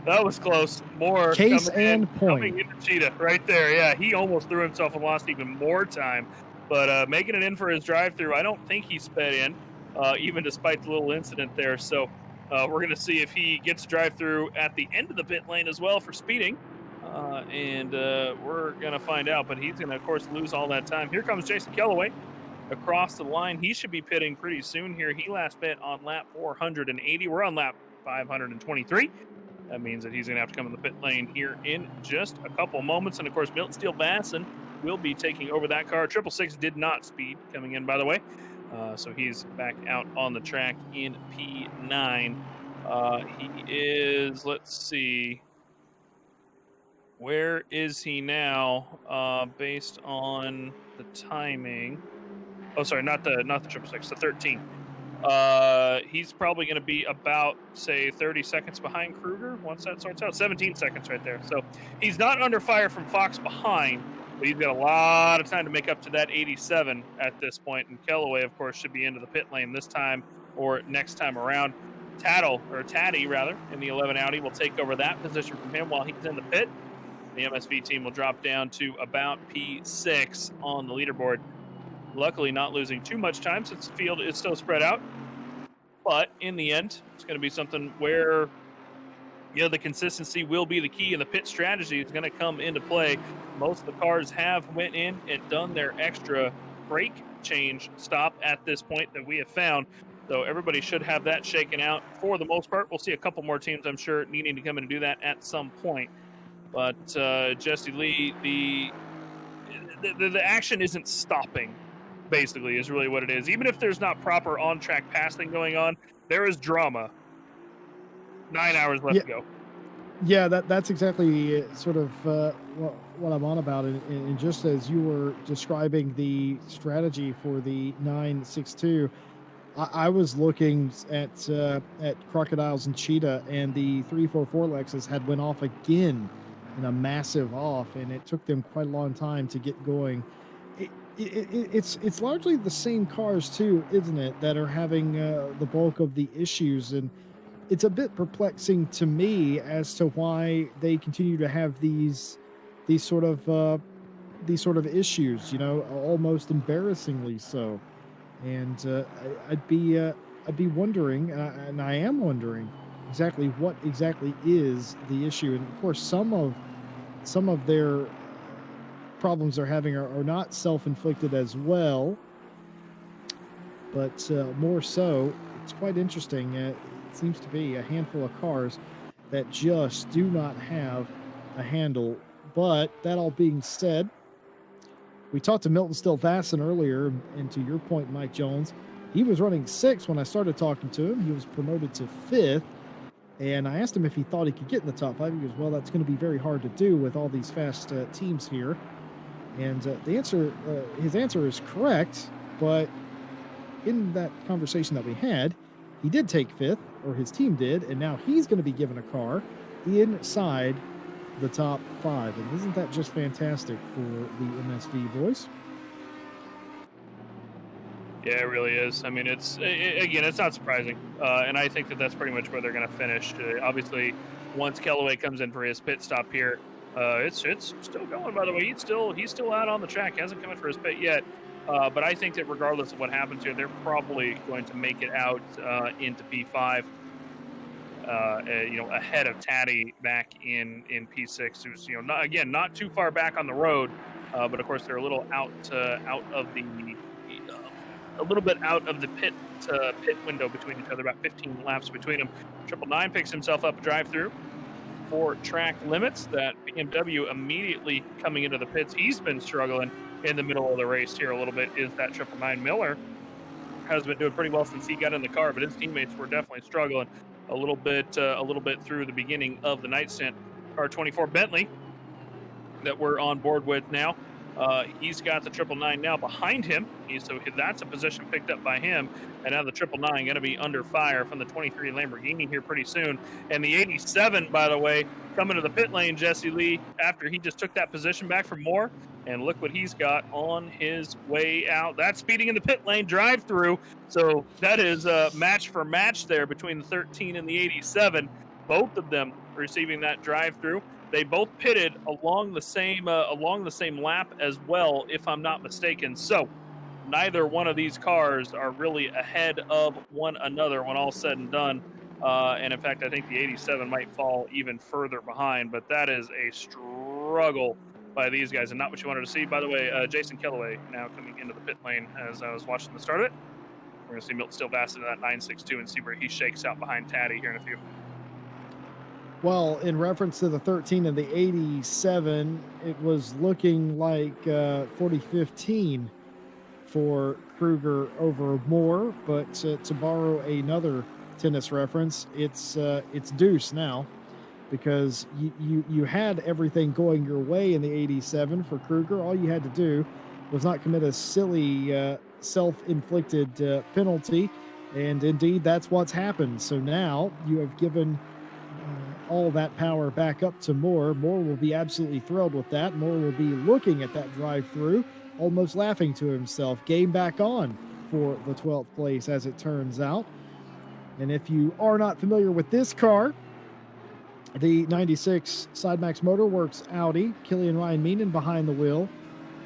that was close. More Case coming and in, point. coming into Cheetah right there. Yeah, he almost threw himself and lost even more time, but making it in for his drive-through. I don't think he sped in, even despite the little incident there. So we're going to see if he gets drive-through at the end of the pit lane as well for speeding. And we're going to find out, but he's going to, of course, lose all that time. Here comes Jason Kellaway across the line. He should be pitting pretty soon here. He last pit on lap 480. We're on lap 523. That means that he's going to have to come in the pit lane here in just a couple moments. And, of course, Milton Steele Vasson will be taking over that car. 666 did not speed coming in, by the way. So he's back out on the track in P9. He is, let's see. Where is he now? Based on the timing. Oh, sorry, not the 666, the 13. He's probably going to be about, say, 30 seconds behind Kruger once that sorts out. 17 seconds right there. So he's not under fire from Fox behind, but he's got a lot of time to make up to that 87 at this point. And Kellaway, of course, should be into the pit lane this time or next time around. Taddy, in the 11 Audi will take over that position from him while he's in the pit. The MSV team will drop down to about P6 on the leaderboard. Luckily, not losing too much time since the field is still spread out. But in the end, it's going to be something where, the consistency will be the key, and the pit strategy is going to come into play. Most of the cars have went in and done their extra brake change stop at this point that we have found. So everybody should have that shaken out for the most part. We'll see a couple more teams, I'm sure, needing to come in and do that at some point. But Jesse Lee, the action isn't stopping, basically, is really what it is. Even if there's not proper on-track passing going on, there is drama. 9 hours left to go. Yeah, that's exactly sort of what I'm on about. And just as you were describing the strategy for the 962, I was looking at Crocodiles and Cheetah, and the 344 Lexus had went off again in a massive off, and it took them quite a long time to get going. It's largely the same cars too, isn't it, that are having the bulk of the issues, and it's a bit perplexing to me as to why they continue to have these sort of issues, almost embarrassingly so. And I'd be wondering, and I am wondering exactly what exactly is the issue. And of course, some of their problems they're having are not self-inflicted as well, but more so, it's quite interesting. It seems to be a handful of cars that just do not have a handle. But that all being said, we talked to Milton Steele Vasson earlier, and to your point, Mike Jones, he was running 6th when I started talking to him. He was promoted to 5th, and I asked him if he thought he could get in the top 5. He goes, well, that's going to be very hard to do with all these fast teams here. And his answer is correct, but in that conversation that we had, he did take 5th, or his team did, and now he's going to be given a car inside the top 5. And isn't that just fantastic for the MSV boys? Yeah, it really is. I mean, it's not surprising, and I think that's pretty much where they're going to finish. Obviously, once Kellaway comes in for his pit stop here, it's still going. By the way, he's still out on the track. He hasn't come in for his pit yet. But I think that regardless of what happens here, they're probably going to make it out into P5. Ahead of Taddy back in P6, who's not too far back on the road, but of course they're a little out of the pit window between each other, about 15 laps between them. 999 picks himself up a drive-through for track limits. That BMW immediately coming into the pits. He's been struggling. in the middle of the race here a little bit is that 999 Miller. Has been doing pretty well since he got in the car, but his teammates were definitely struggling a little bit through the beginning of the night stint. R24 Bentley that we're on board with now. He's got the 999 now behind him. So that's a position picked up by him. And now the 999 going to be under fire from the 23 Lamborghini here pretty soon. And the 87, by the way, coming to the pit lane, Jesse Lee, after he just took that position back from Moore. And look what he's got on his way out. That's speeding in the pit lane drive-through. So that is a match for match there between the 13 and the 87. Both of them receiving that drive-through. They both pitted along the same lap as well, if I'm not mistaken. So neither one of these cars are really ahead of one another when all's said and done. And in fact, I think the 87 might fall even further behind. But that is a struggle by these guys, and not what you wanted to see. By the way, Jason Kellaway now coming into the pit lane as I was watching the start of it. We're going to see Milton Steele Bassett in that 962 and see where he shakes out behind Taddy here in a few. Well, in reference to the 13 and the 87, it was looking like 40-15 for Kruger over Moore, but to borrow another tennis reference, it's deuce now, because you had everything going your way in the 87 for Kruger. All you had to do was not commit a silly self-inflicted penalty, and indeed that's what's happened. So now you have given all that power back up to Moore. Moore will be absolutely thrilled with that. Moore will be looking at that drive-through, almost laughing to himself. Game back on for the 12th place, as it turns out. And if you are not familiar with this car, the 96 Sidemax Motorworks Audi, Killian Ryan Meenan behind the wheel.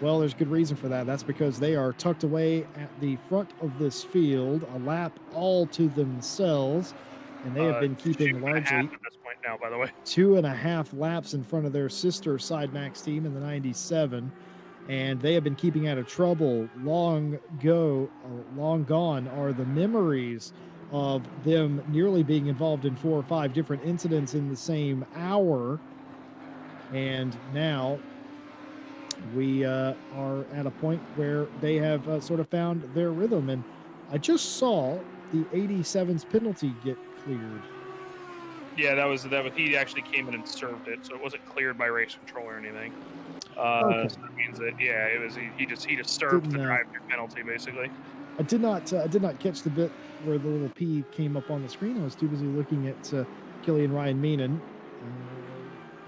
Well, there's good reason for that. That's because they are tucked away at the front of this field, a lap all to themselves. And they have been keeping largely at this point now, by the way. 2.5 laps in front of their sister Sidemax team in the 97. And they have been keeping out of trouble. Long gone are the memories of them nearly being involved in 4 or 5 different incidents in the same hour. And now we are at a point where they have sort of found their rhythm. And I just saw the 87's penalty get cleared. Yeah, that was he actually came in and served it, so it wasn't cleared by race control or anything. Okay. So that means that it was he just served the drive-through penalty basically. I did not catch the bit where the little P came up on the screen. I was too busy looking at Killian Ryan Meenan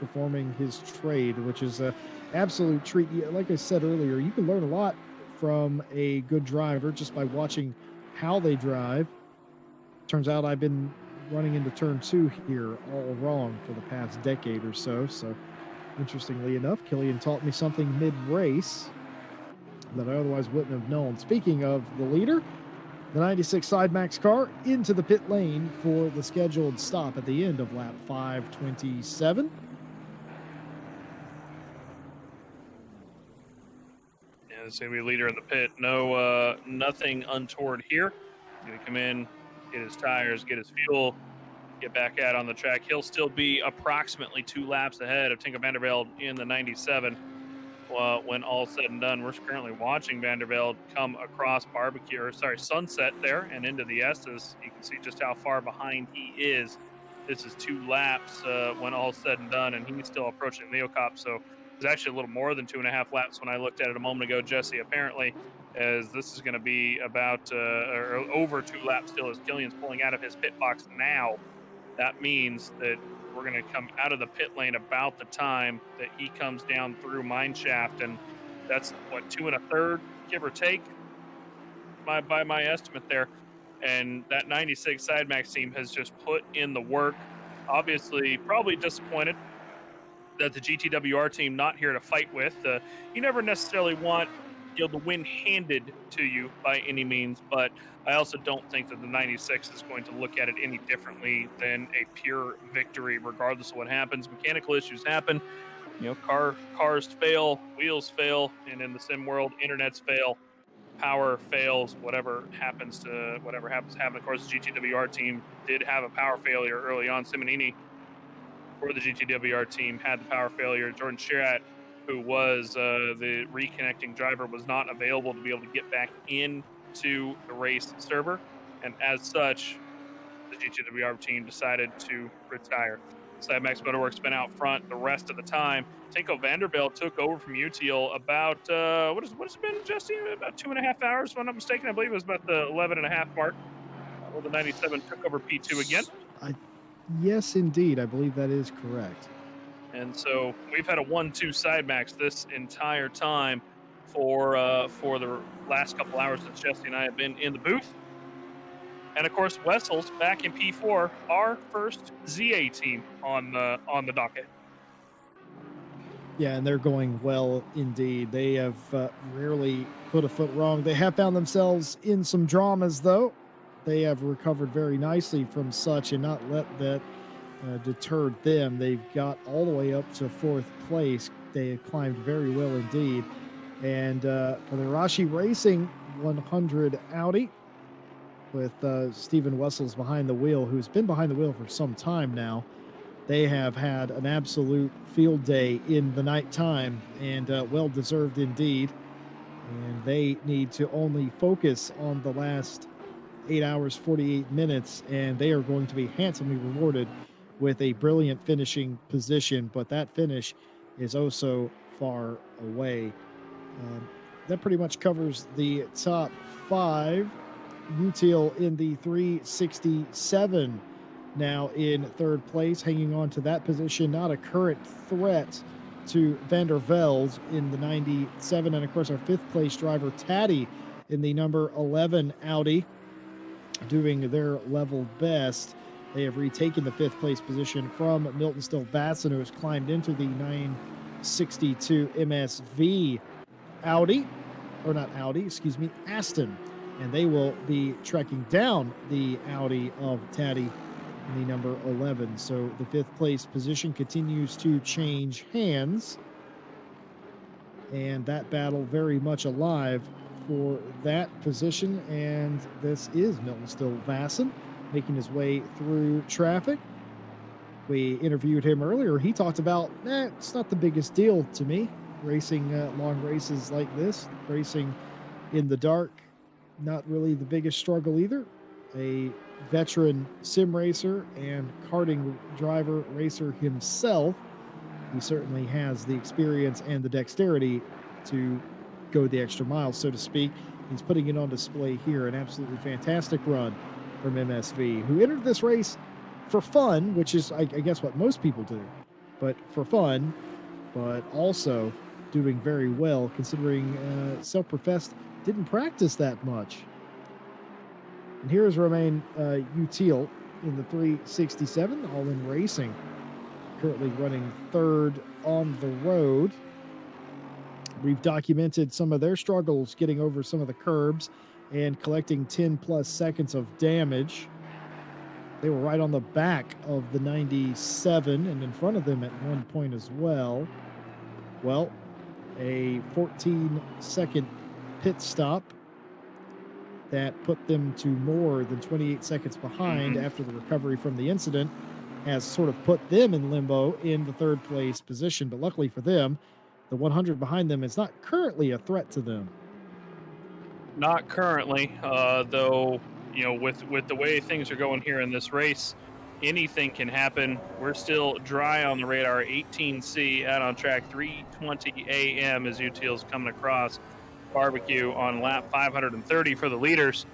performing his trade, which is an absolute treat. Like I said earlier, you can learn a lot from a good driver just by watching how they drive. Turns out I've been running into turn 2 here all wrong for the past decade or so. So interestingly enough, Killian taught me something mid-race that I otherwise wouldn't have known. Speaking of the leader, the 96 Sidemax car into the pit lane for the scheduled stop at the end of lap 527. Yeah, it's going to be leader in the pit. No, nothing untoward here. He's going to come in, get his tires, get his fuel, get back out on the track. He'll still be approximately 2 laps ahead of Tinker Vandervelde in the 97. When all's said and done, we're currently watching Vandervelde come across Sunset there and into the S's. You can see just how far behind he is. This is 2 laps when all's said and done, and he's still approaching Neocop. So it's actually a little more than 2.5 laps when I looked at it a moment ago, Jesse, apparently, as this is going to be about or over 2 laps still as Killian's pulling out of his pit box now. That means that we're going to come out of the pit lane about the time that he comes down through mine shaft, and that's 2 1/3, give or take, by my estimate there. And that 96 Sidemax team has just put in the work. Obviously, probably disappointed that the GTWR team not here to fight with. You never necessarily want the win handed to you by any means, but I also don't think that the 96 is going to look at it any differently than a pure victory, regardless of what happens. Mechanical issues happen. Cars fail, wheels fail, and in the sim world, internets fail, power fails, whatever happens to happen. Of course, the GTWR team did have a power failure early on. Simonini for the GTWR team had the power failure. Jordan Shearat who was the reconnecting driver, was not available to be able to get back into the race server, and as such, the GTWR team decided to retire. Max Motorworks been out front the rest of the time. Tinko Vanderbilt took over from UTL about what has it been, Jesse? About 2.5 hours, if I'm not mistaken. I believe it was about the 11.5 mark. Well, the 97 took over P2 again. I, yes, indeed. I believe that is correct. And so we've had a 1-2 side max this entire time for the last couple hours since Jesse and I have been in the booth. And of course, Wessel's back in P4, our first ZA team on the docket. Yeah, and they're going well indeed. They have rarely put a foot wrong. They have found themselves in some dramas, though. They have recovered very nicely from such and not let that deterred them. They've got all the way up to 4th place. They have climbed very well indeed. And for the Rashi Racing 100 Audi, with Stephen Wessels behind the wheel, who's been behind the wheel for some time now, they have had an absolute field day in the nighttime, and well-deserved indeed. And they need to only focus on the last 8 hours, 48 minutes, and they are going to be handsomely rewarded with a brilliant finishing position, but that finish is oh so far away. That pretty much covers the top 5. UTL in the 367 now in 3rd place, hanging on to that position. Not a current threat to Vander Velde in the 97. And of course, our 5th place driver, Taddy, in the number 11 Audi, doing their level best. They have retaken the 5th place position from Milton Still Vasson, who has climbed into the 962 MSV Audi, or not Audi, excuse me, Aston. And they will be trekking down the Audi of Taddy in the number 11. So the 5th place position continues to change hands. And that battle very much alive for that position. And this is Milton Still Vasson making his way through traffic. We interviewed him earlier. He talked about, it's not the biggest deal to me, racing long races like this, racing in the dark. Not really the biggest struggle either. A veteran sim racer and karting driver racer himself, he certainly has the experience and the dexterity to go the extra mile, so to speak. He's putting it on display here. An absolutely fantastic run from MSV, who entered this race for fun, which is, I guess, what most people do, but for fun, but also doing very well considering self-professed didn't practice that much. And here is Romain Util in the 367, all in racing, currently running 3rd on the road. We've documented some of their struggles getting over some of the curbs and collecting 10 plus seconds of damage. They were right on the back of the 97 and in front of them at one point as well. Well, a 14-second pit stop that put them to more than 28 seconds behind after the recovery from the incident has sort of put them in limbo in the 3rd place position. But luckily for them, the 100 behind them is not currently a threat to them. Not currently, though, you know, with the way things are going here in this race, anything can happen. We're still dry on the radar. 18C out on track, 3:20 a.m. as UTL's coming across barbecue on lap 530 for the leaders.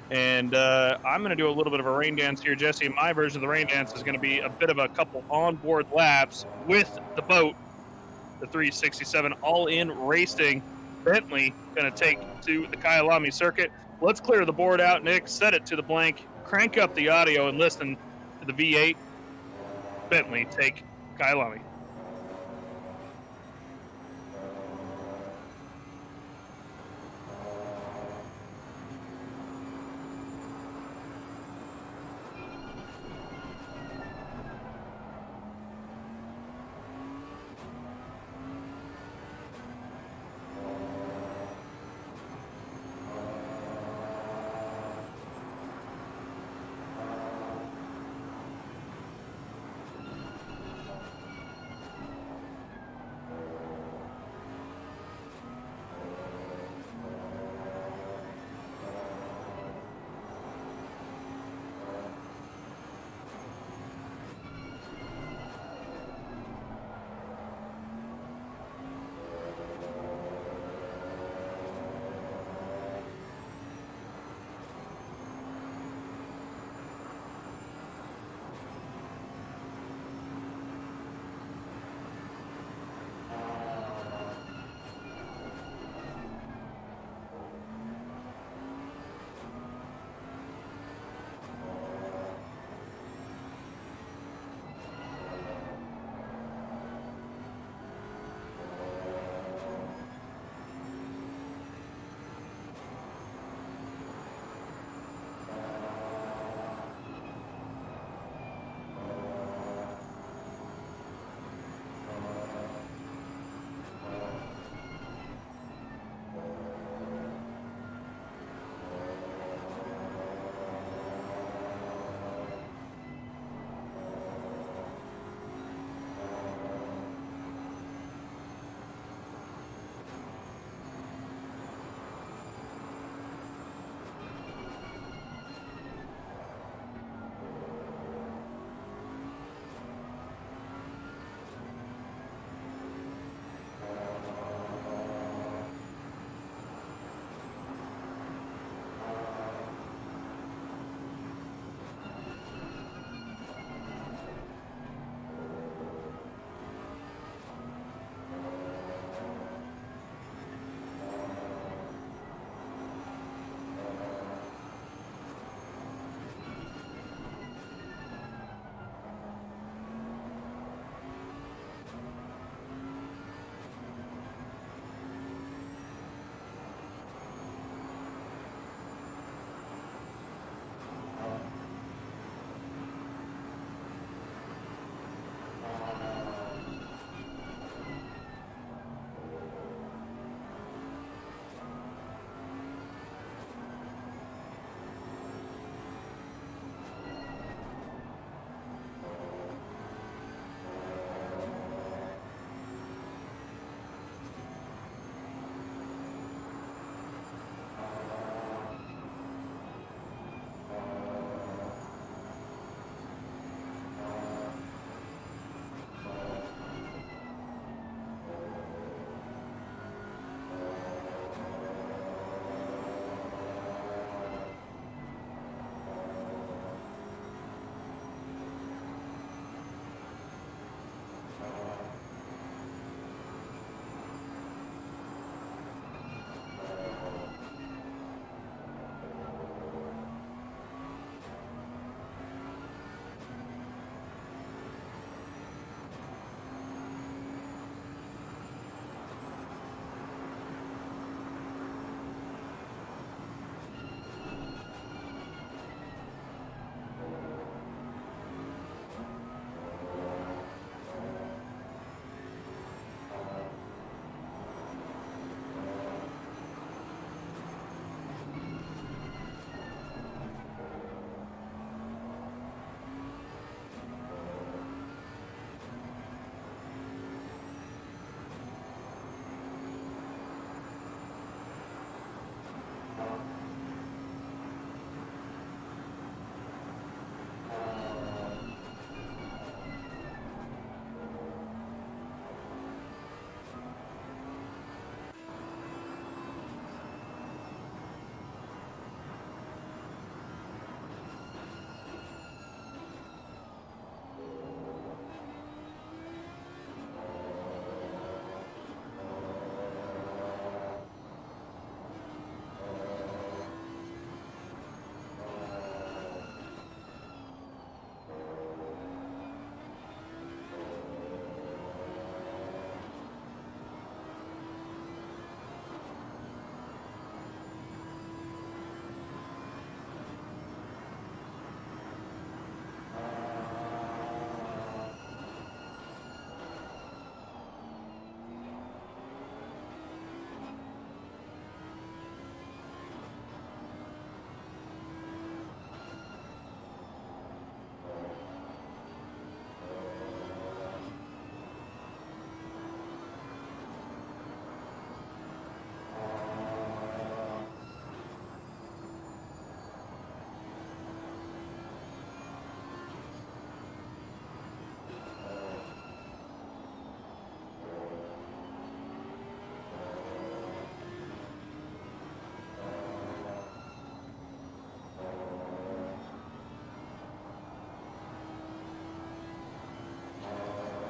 And I'm going to do a little bit of a rain dance here, Jesse. My version of the rain dance is going to be a bit of a couple onboard laps with the boat, the 367 all-in racing. Bentley going to take to the Kyalami circuit. Let's clear the board out, Nick. Set it to the blank. Crank up the audio and listen to the V8. Bentley take Kyalami.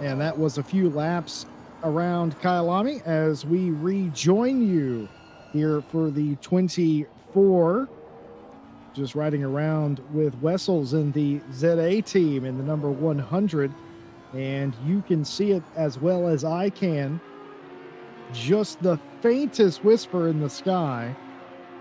And that was a few laps around Kyalami as we rejoin you here for the 24. Just riding around with Wessels in the ZA team in the number 100. And you can see it as well as I can. Just the faintest whisper in the sky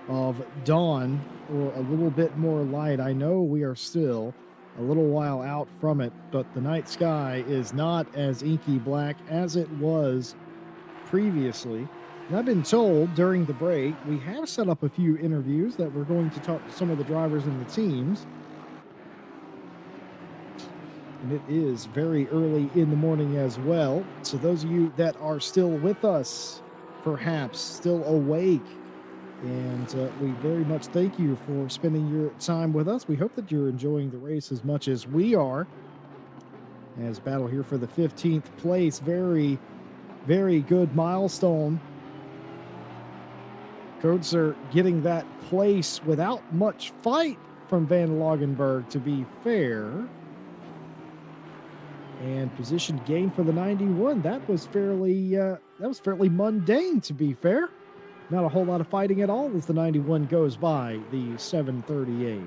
of dawn, or a little bit more light. I know we are still a little while out from it, but the night sky is not as inky black as it was previously. And I've been told during the break, we have set up a few interviews that we're going to talk to some of the drivers and the teams. And it is very early in the morning as well. So those of you that are still with us, perhaps still awake, and we very much thank you for spending your time with us. We hope that you're enjoying the race as much as we are. As battle here for the 15th place. Very, very good milestone. Coetzer getting that place without much fight from Van Logenberg, to be fair. And position gain for the 91. That was fairly mundane, to be fair. Not a whole lot of fighting at all as the 91 goes by the 738.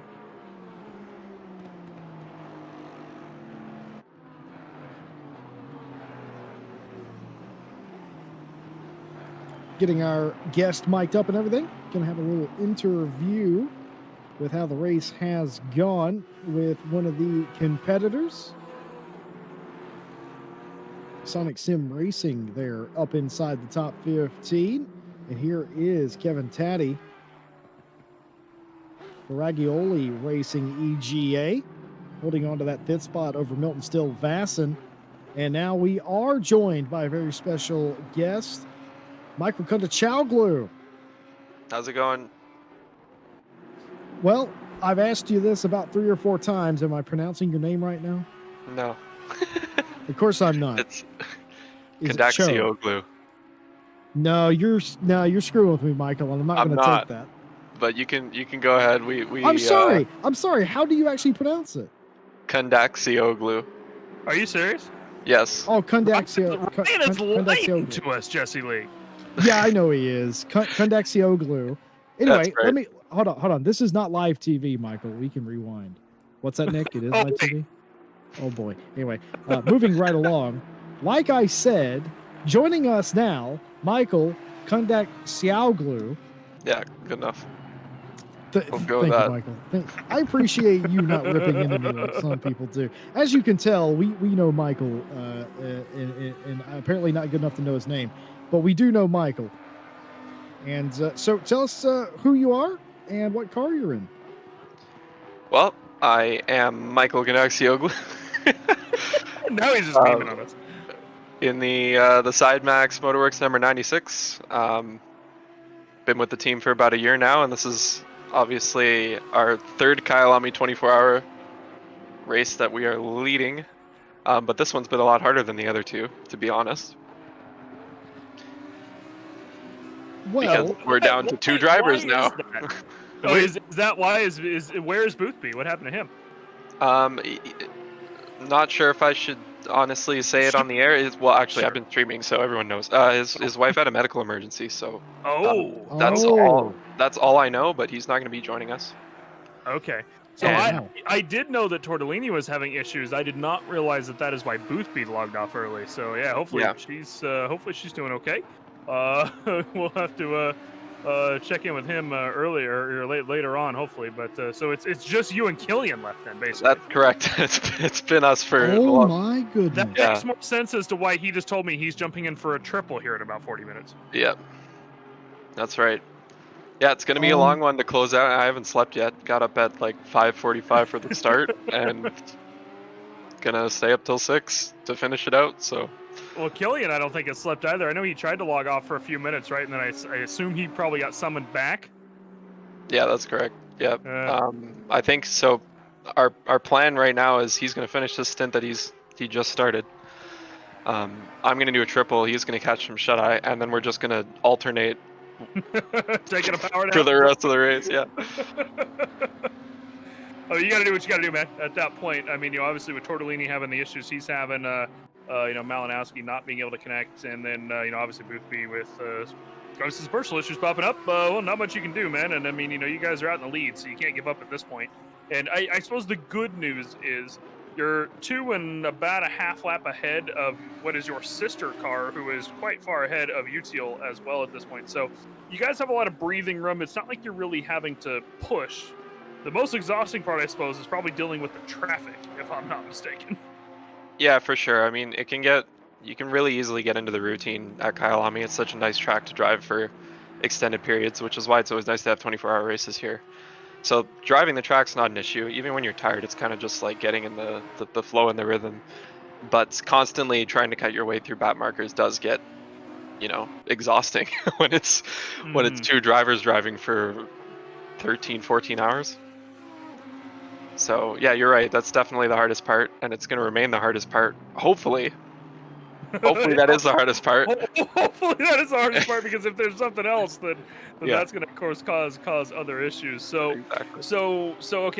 Getting our guest mic'd up and everything. Gonna have a little interview with how the race has gone with one of the competitors. Sonic Sim Racing there up inside the top 15. And here is Kevin Taddy. Ferragioli Racing EGA. Holding on to that 5th spot over Milton Still Vasson. And now we are joined by a very special guest, Michael Kundachoglu. How's it going? Well, I've asked you this about 3 or 4 times. Am I pronouncing your name right now? No. Of course I'm not. It's Is it Cho? Kondaxioglu. No, you're screwing with me, Michael, and I'm not going to take that. But you can go ahead. I'm sorry. I'm sorry. How do you actually pronounce it? Kondaxioglu. Are you serious? Yes. Oh, Kondaxioglu. Ryan is lying to us, Jesse Lee. Yeah, I know he is. Kondaxioglu. Anyway, right. let me hold on. This is not live TV, Michael. We can rewind. What's that, Nick? It is live TV. Oh boy. Anyway, moving right along. Like I said, joining us now, Michael Kundachoglu. Yeah, good enough. We'll go with thank that. you, Michael. I appreciate you not ripping into me like some people do. As you can tell, we know Michael, and apparently not good enough to know his name, but we do know Michael. And so tell us who you are and what car you're in. Well, I am Michael Kondaxioglu. Now he's just beaming on us. In the SideMax Motorworks number 96. Been with the team for about a year now, and this is obviously our 3rd Kyalami 24-hour race that we are leading. But this one's been a lot harder than the other 2, to be honest. Well, because we're down to 2 drivers now. Is that why? Where is Boothby? What happened to him? Not sure if I should honestly say it on the air. Well, actually, Sure. I've been streaming, so everyone knows. His wife had a medical emergency, so that's all I know. But he's not going to be joining us. Okay. So And- I did know that Tortellini was having issues. I did not realize that is why Boothby logged off early. So yeah, hopefully she's doing okay. We'll have to check in with him earlier or later on, hopefully. But so it's just you and Killian left then, basically. That's correct. It's been us for a oh long. my goodness. That makes more sense as to why he just told me he's jumping in for a triple here in about 40 minutes. Yeah, that's right. Yeah, it's going to be a long one to close out. I haven't slept yet. Got up at like 5:45 for the start, and gonna stay up till 6 to finish it out. So. Well, Killian, I don't think has slept either. I know he tried to log off for a few minutes, right? And then I assume he probably got summoned back. Yeah, that's correct. Yeah. I think so. Our plan right now is he's going to finish this stint that he just started. I'm going to do a triple. He's going to catch some shut eye, and then we're just going to alternate taking a power down for the rest of the race. Yeah. Oh, you got to do what you got to do, man. At that point, I mean, obviously with Tortellini having the issues he's having, Malinowski not being able to connect, and then obviously Boothby with some personal issues popping up. Well, not much you can do, man. And I mean, you guys are out in the lead, so you can't give up at this point. And I suppose the good news is you're 2 and about a half lap ahead of what is your sister car, who is quite far ahead of Utiel as well at this point. So you guys have a lot of breathing room. It's not like you're really having to push. The most exhausting part, I suppose, is probably dealing with the traffic, if I'm not mistaken. Yeah, for sure. I mean, you can really easily get into the routine at Kyalami. It's such a nice track to drive for extended periods, which is why it's always nice to have 24-hour races here. So driving the track's not an issue. Even when you're tired, it's kind of just like getting in the flow and the rhythm. But constantly trying to cut your way through bat markers does get, exhausting when it's 2 drivers driving for 13, 14 hours. So yeah, you're right. That's definitely the hardest part, and it's going to remain the hardest part. Hopefully that is the hardest part. Hopefully that is the hardest part, because if there's something else, then Yeah. that's going to, of course, cause other issues. So Exactly.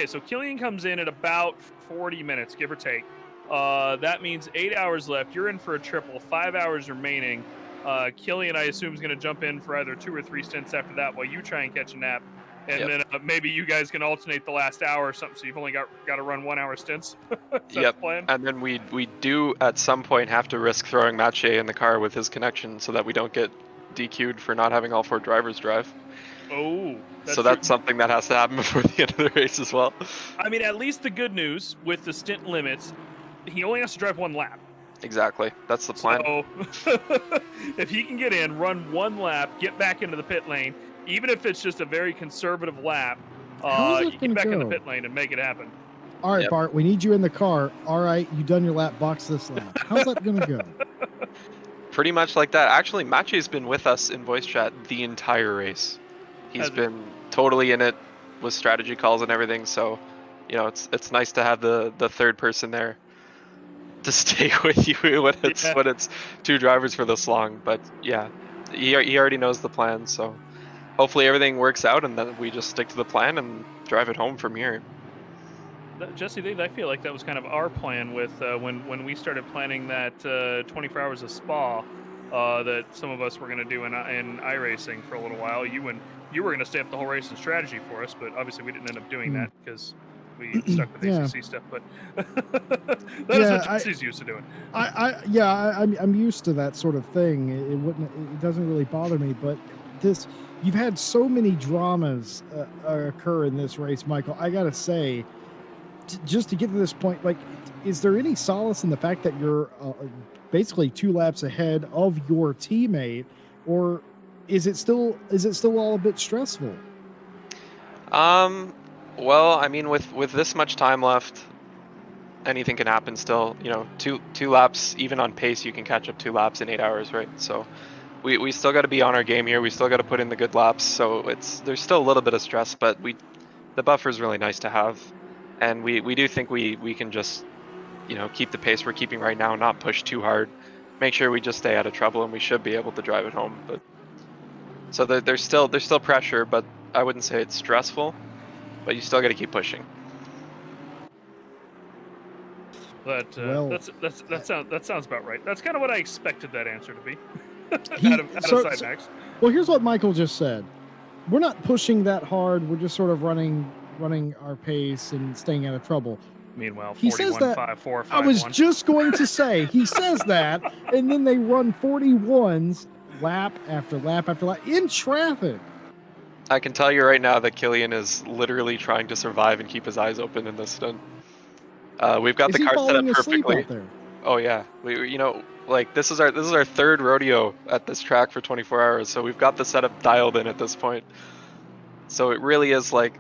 So Killian comes in at about 40 minutes, give or take. That means 8 hours left. You're in for a triple, 5 hours remaining. Killian, I assume, is going to jump in for either 2 or 3 stints after that while you try and catch a nap. And then maybe you guys can alternate the last hour or something, so you've only got to run 1 hour stints. That's the plan? And then we do at some point have to risk throwing Mache in the car with his connection so that we don't get DQ'd for not having all 4 drivers drive. Oh. That's something that has to happen before the end of the race as well. I mean, at least the good news with the stint limits, he only has to drive 1 lap. Exactly. That's the plan. So if he can get in, run 1 lap, get back into the pit lane, even if it's just a very conservative lap, How's it get gonna back in the go? pit lane and make it happen. All right, Yep. Bart, we need you in the car. All right, you done your lap, box this lap. How's that going to go? Pretty much like that. Actually, Mache's been with us in voice chat the entire race. He's Has he? been totally in it with strategy calls and everything. So, it's nice to have the third person there to stay with you when it's 2 drivers for this long. But yeah, he already knows the plan. So hopefully everything works out, and then we just stick to the plan and drive it home from here. Jesse, I feel like that was kind of our plan with when we started planning that 24 hours of Spa that some of us were going to do in iRacing for a little while. You were going to stay up the whole race and strategy for us, but obviously we didn't end up doing that because we stuck with Yeah. ACC stuff. But that is what Jesse's used to doing. I'm used to that sort of thing. It doesn't really bother me, but you've had so many dramas occur in this race, Michael. I gotta say, just to get to this point, like, is there any solace in the fact that you're basically 2 laps ahead of your teammate, or is it still all a bit stressful? Well, I mean, with this much time left, anything can happen still. 2 laps, even on pace, you can catch up 2 laps in 8 hours, right? So we still got to be on our game here. We still got to put in the good laps. So there's still a little bit of stress, but the buffer is really nice to have. And we do think we can just, keep the pace we're keeping right now, not push too hard, make sure we just stay out of trouble, and we should be able to drive it home. But so there's still pressure, but I wouldn't say it's stressful. But you still got to keep pushing. But Well, that sounds about right. That's kind of what I expected that answer to be. He- out of so- Side so- Max. Well, here's what Michael just said. We're not pushing that hard. We're just sort of running our pace and staying out of trouble. Meanwhile, He says 41, that- 5, 4, 5, I was 1. just going to say, he says that, and then they run 41s lap after lap after lap in traffic. I can tell you right now that Killian is literally trying to survive and keep his eyes open in this stunt. We've got Is the he car set up falling asleep perfectly. out there? Oh yeah, this is our 3rd rodeo at this track for 24 hours, so we've got the setup dialed in at this point. So it really is like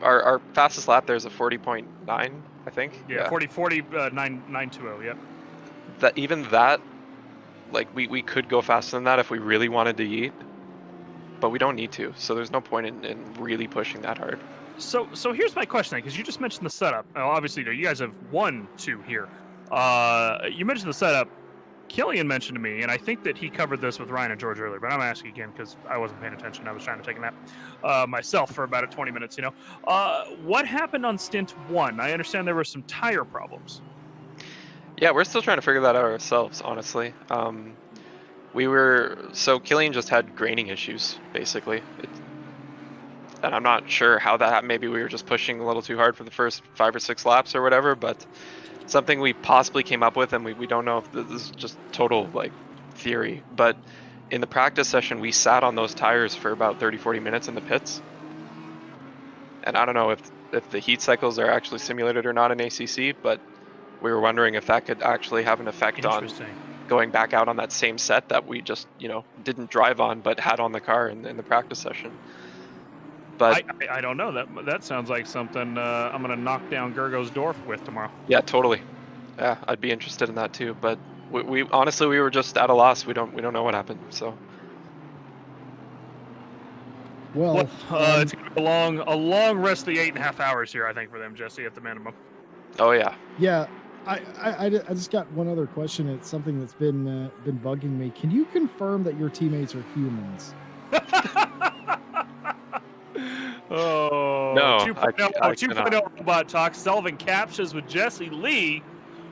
our fastest lap there is a 40.9, I think. Yeah, 40, 920, yep. That, we could go faster than that if we really wanted to eat, but we don't need to. So there's no point in really pushing that hard. So here's my question, because you just mentioned the setup. Now, obviously, you guys have 1, 2 here. You mentioned the setup. Killian mentioned to me, and I think that he covered this with Ryan and George earlier, but I'm asking again because I wasn't paying attention. I was trying to take a nap myself for about 20 minutes, What happened on stint 1? I understand there were some tire problems. Yeah, we're still trying to figure that out ourselves, honestly. Killian just had graining issues, basically. And I'm not sure how that happened. Maybe we were just pushing a little too hard for the first 5 or 6 laps or whatever, but something we possibly came up with, and we don't know if this is just total like theory, but in the practice session, we sat on those tires for about 30-40 minutes in the pits. And I don't know if the heat cycles are actually simulated or not in ACC, but we were wondering if that could actually have an effect on going back out on that same set that we just, didn't drive on, but had on the car in the practice session. But I don't know. That sounds like something I'm gonna knock down Gergo's door with tomorrow. Yeah, totally. Yeah, I'd be interested in that too. But we honestly, we were just at a loss. We don't know what happened. So. Well, it's gonna be a long rest of the 8.5 hours here, I think, for them, Jesse, at the minimum. Oh yeah. Yeah, I just got one other question. It's something that's been bugging me. Can you confirm that your teammates are humans? Oh, no, 2.0 robot talk, solving captchas with Jesse Lee.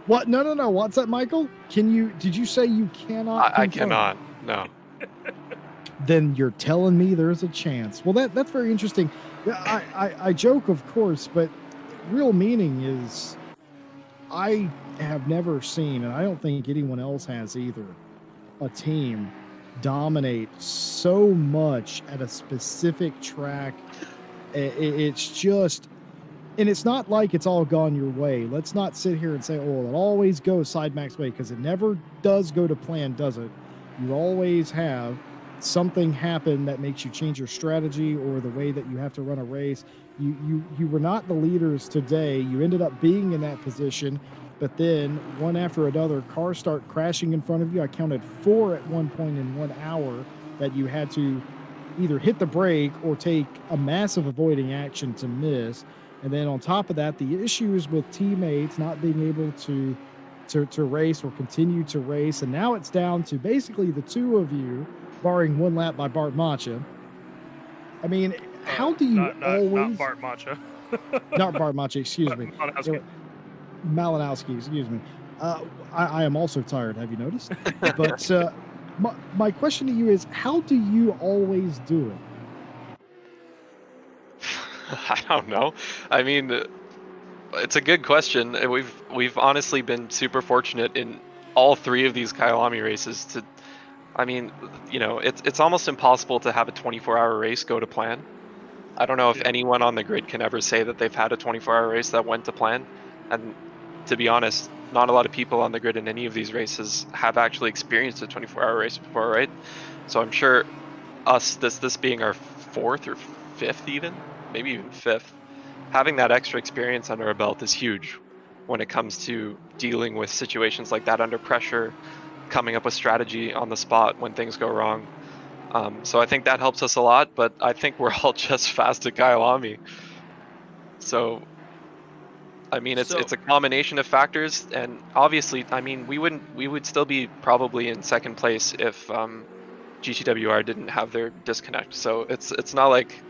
What? No. What's that, Michael? Did you say you cannot? I cannot. No. Then you're telling me there's a chance. Well, that's very interesting. I joke, of course, but real meaning is I have never seen, and I don't think anyone else has either, a team dominate so much at a specific track. It's just, and it's not like it's all gone your way. Let's not sit here and say, oh, it always goes SideMax way, because it never does go to plan, does it? You always have something happen that makes you change your strategy or the way that you have to run a race. You were not the leaders today. You ended up being in that position, but then one after another, cars start crashing in front of you. I counted 4 at one point in 1 hour that you had to either hit the brake or take a massive avoiding action to miss. And then on top of that, the issues with teammates not being able to race or continue to race. And now it's down to basically the two of you, barring one lap by Bart Macha. I mean, how do you always... Not Bart Macha. Not Bart Macha, excuse me. Malinowski, excuse me. I am also tired, have you noticed? But my question to you is, how do you always do it? I don't know. I mean, it's a good question. We've honestly been super fortunate in all 3 of these Kyalami races to... I mean, it's almost impossible to have a 24-hour race go to plan. I don't know if anyone on the grid can ever say that they've had a 24-hour race that went to plan. And to be honest, not a lot of people on the grid in any of these races have actually experienced a 24-hour race before, right? So I'm sure this being our 4th or 5th even, maybe even 5th, having that extra experience under our belt is huge when it comes to dealing with situations like that under pressure, coming up with strategy on the spot when things go wrong. So I think that helps us a lot, but I think we're all just fast at Kyalami. So, I mean, it's a combination of factors, and obviously, I mean, we would still be probably in 2nd place if GTWR didn't have their disconnect. So it's not like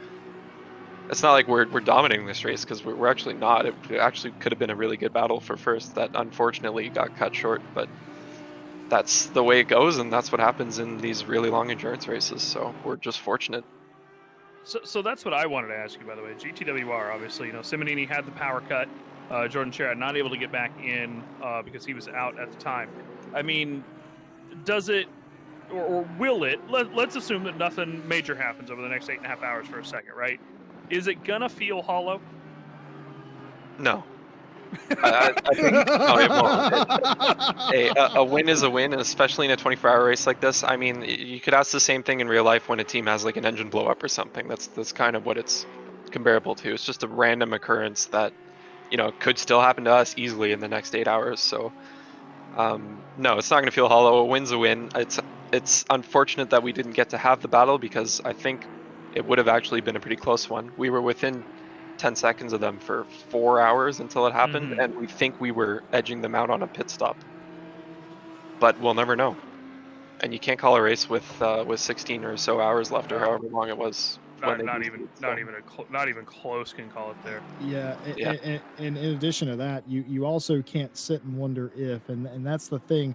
we're dominating this race, because we're actually not. It actually could have been a really good battle for first that unfortunately got cut short, but that's the way it goes, and that's what happens in these really long endurance races. So we're just fortunate. So that's what I wanted to ask you, by the way. GTWR, obviously, Simonini had the power cut. Jordan Sherrod not able to get back in because he was out at the time. I mean, does it, or will it, let's assume that nothing major happens over the next 8.5 hours for a second, right? Is it gonna feel hollow? No. I think no, it won't. Hey, a win is a win, and especially in a 24-hour race like this. I mean, you could ask the same thing in real life when a team has like an engine blow up or something. That's kind of what it's comparable to. It's just a random occurrence that could still happen to us easily in the next 8 hours. So no, it's not going to feel hollow. A win's a win. It's unfortunate that we didn't get to have the battle, because I think it would have actually been a pretty close one. We were within 10 seconds of them for 4 hours until it happened, and we think we were edging them out on a pit stop. But we'll never know. And you can't call a race with 16 or so hours left, or however long it was. when they not do even speed, not so. even not even close can call it there. Yeah, Yeah. and in addition to that, you also can't sit and wonder if, and that's the thing.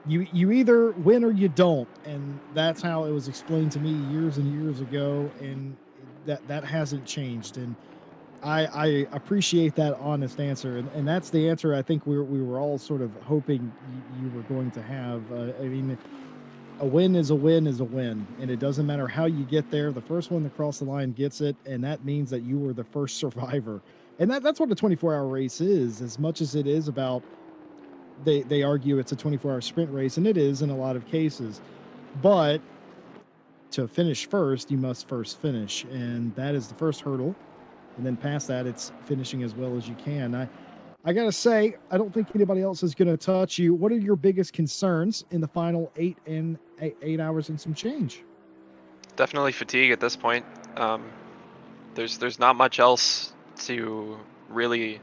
You either win or you don't, and that's how it was explained to me years and years ago, and that hasn't changed. And I appreciate that honest answer, and that's the answer I think we were all sort of hoping you were going to have. I mean, a win is a win is a win, and it doesn't matter how you get there. The first one to cross the line gets it, and that means that you were the first survivor. And that's what a 24-hour race is, as much as it is about they argue it's a 24-hour sprint race, and it is in a lot of cases. But to finish first, you must first finish, and that is the first hurdle. And then past that, it's finishing as well as you can. I gotta say, I don't think anybody else is gonna touch you. What are your biggest concerns in the final 8 hours and some change? Definitely fatigue at this point. There's not much else to really,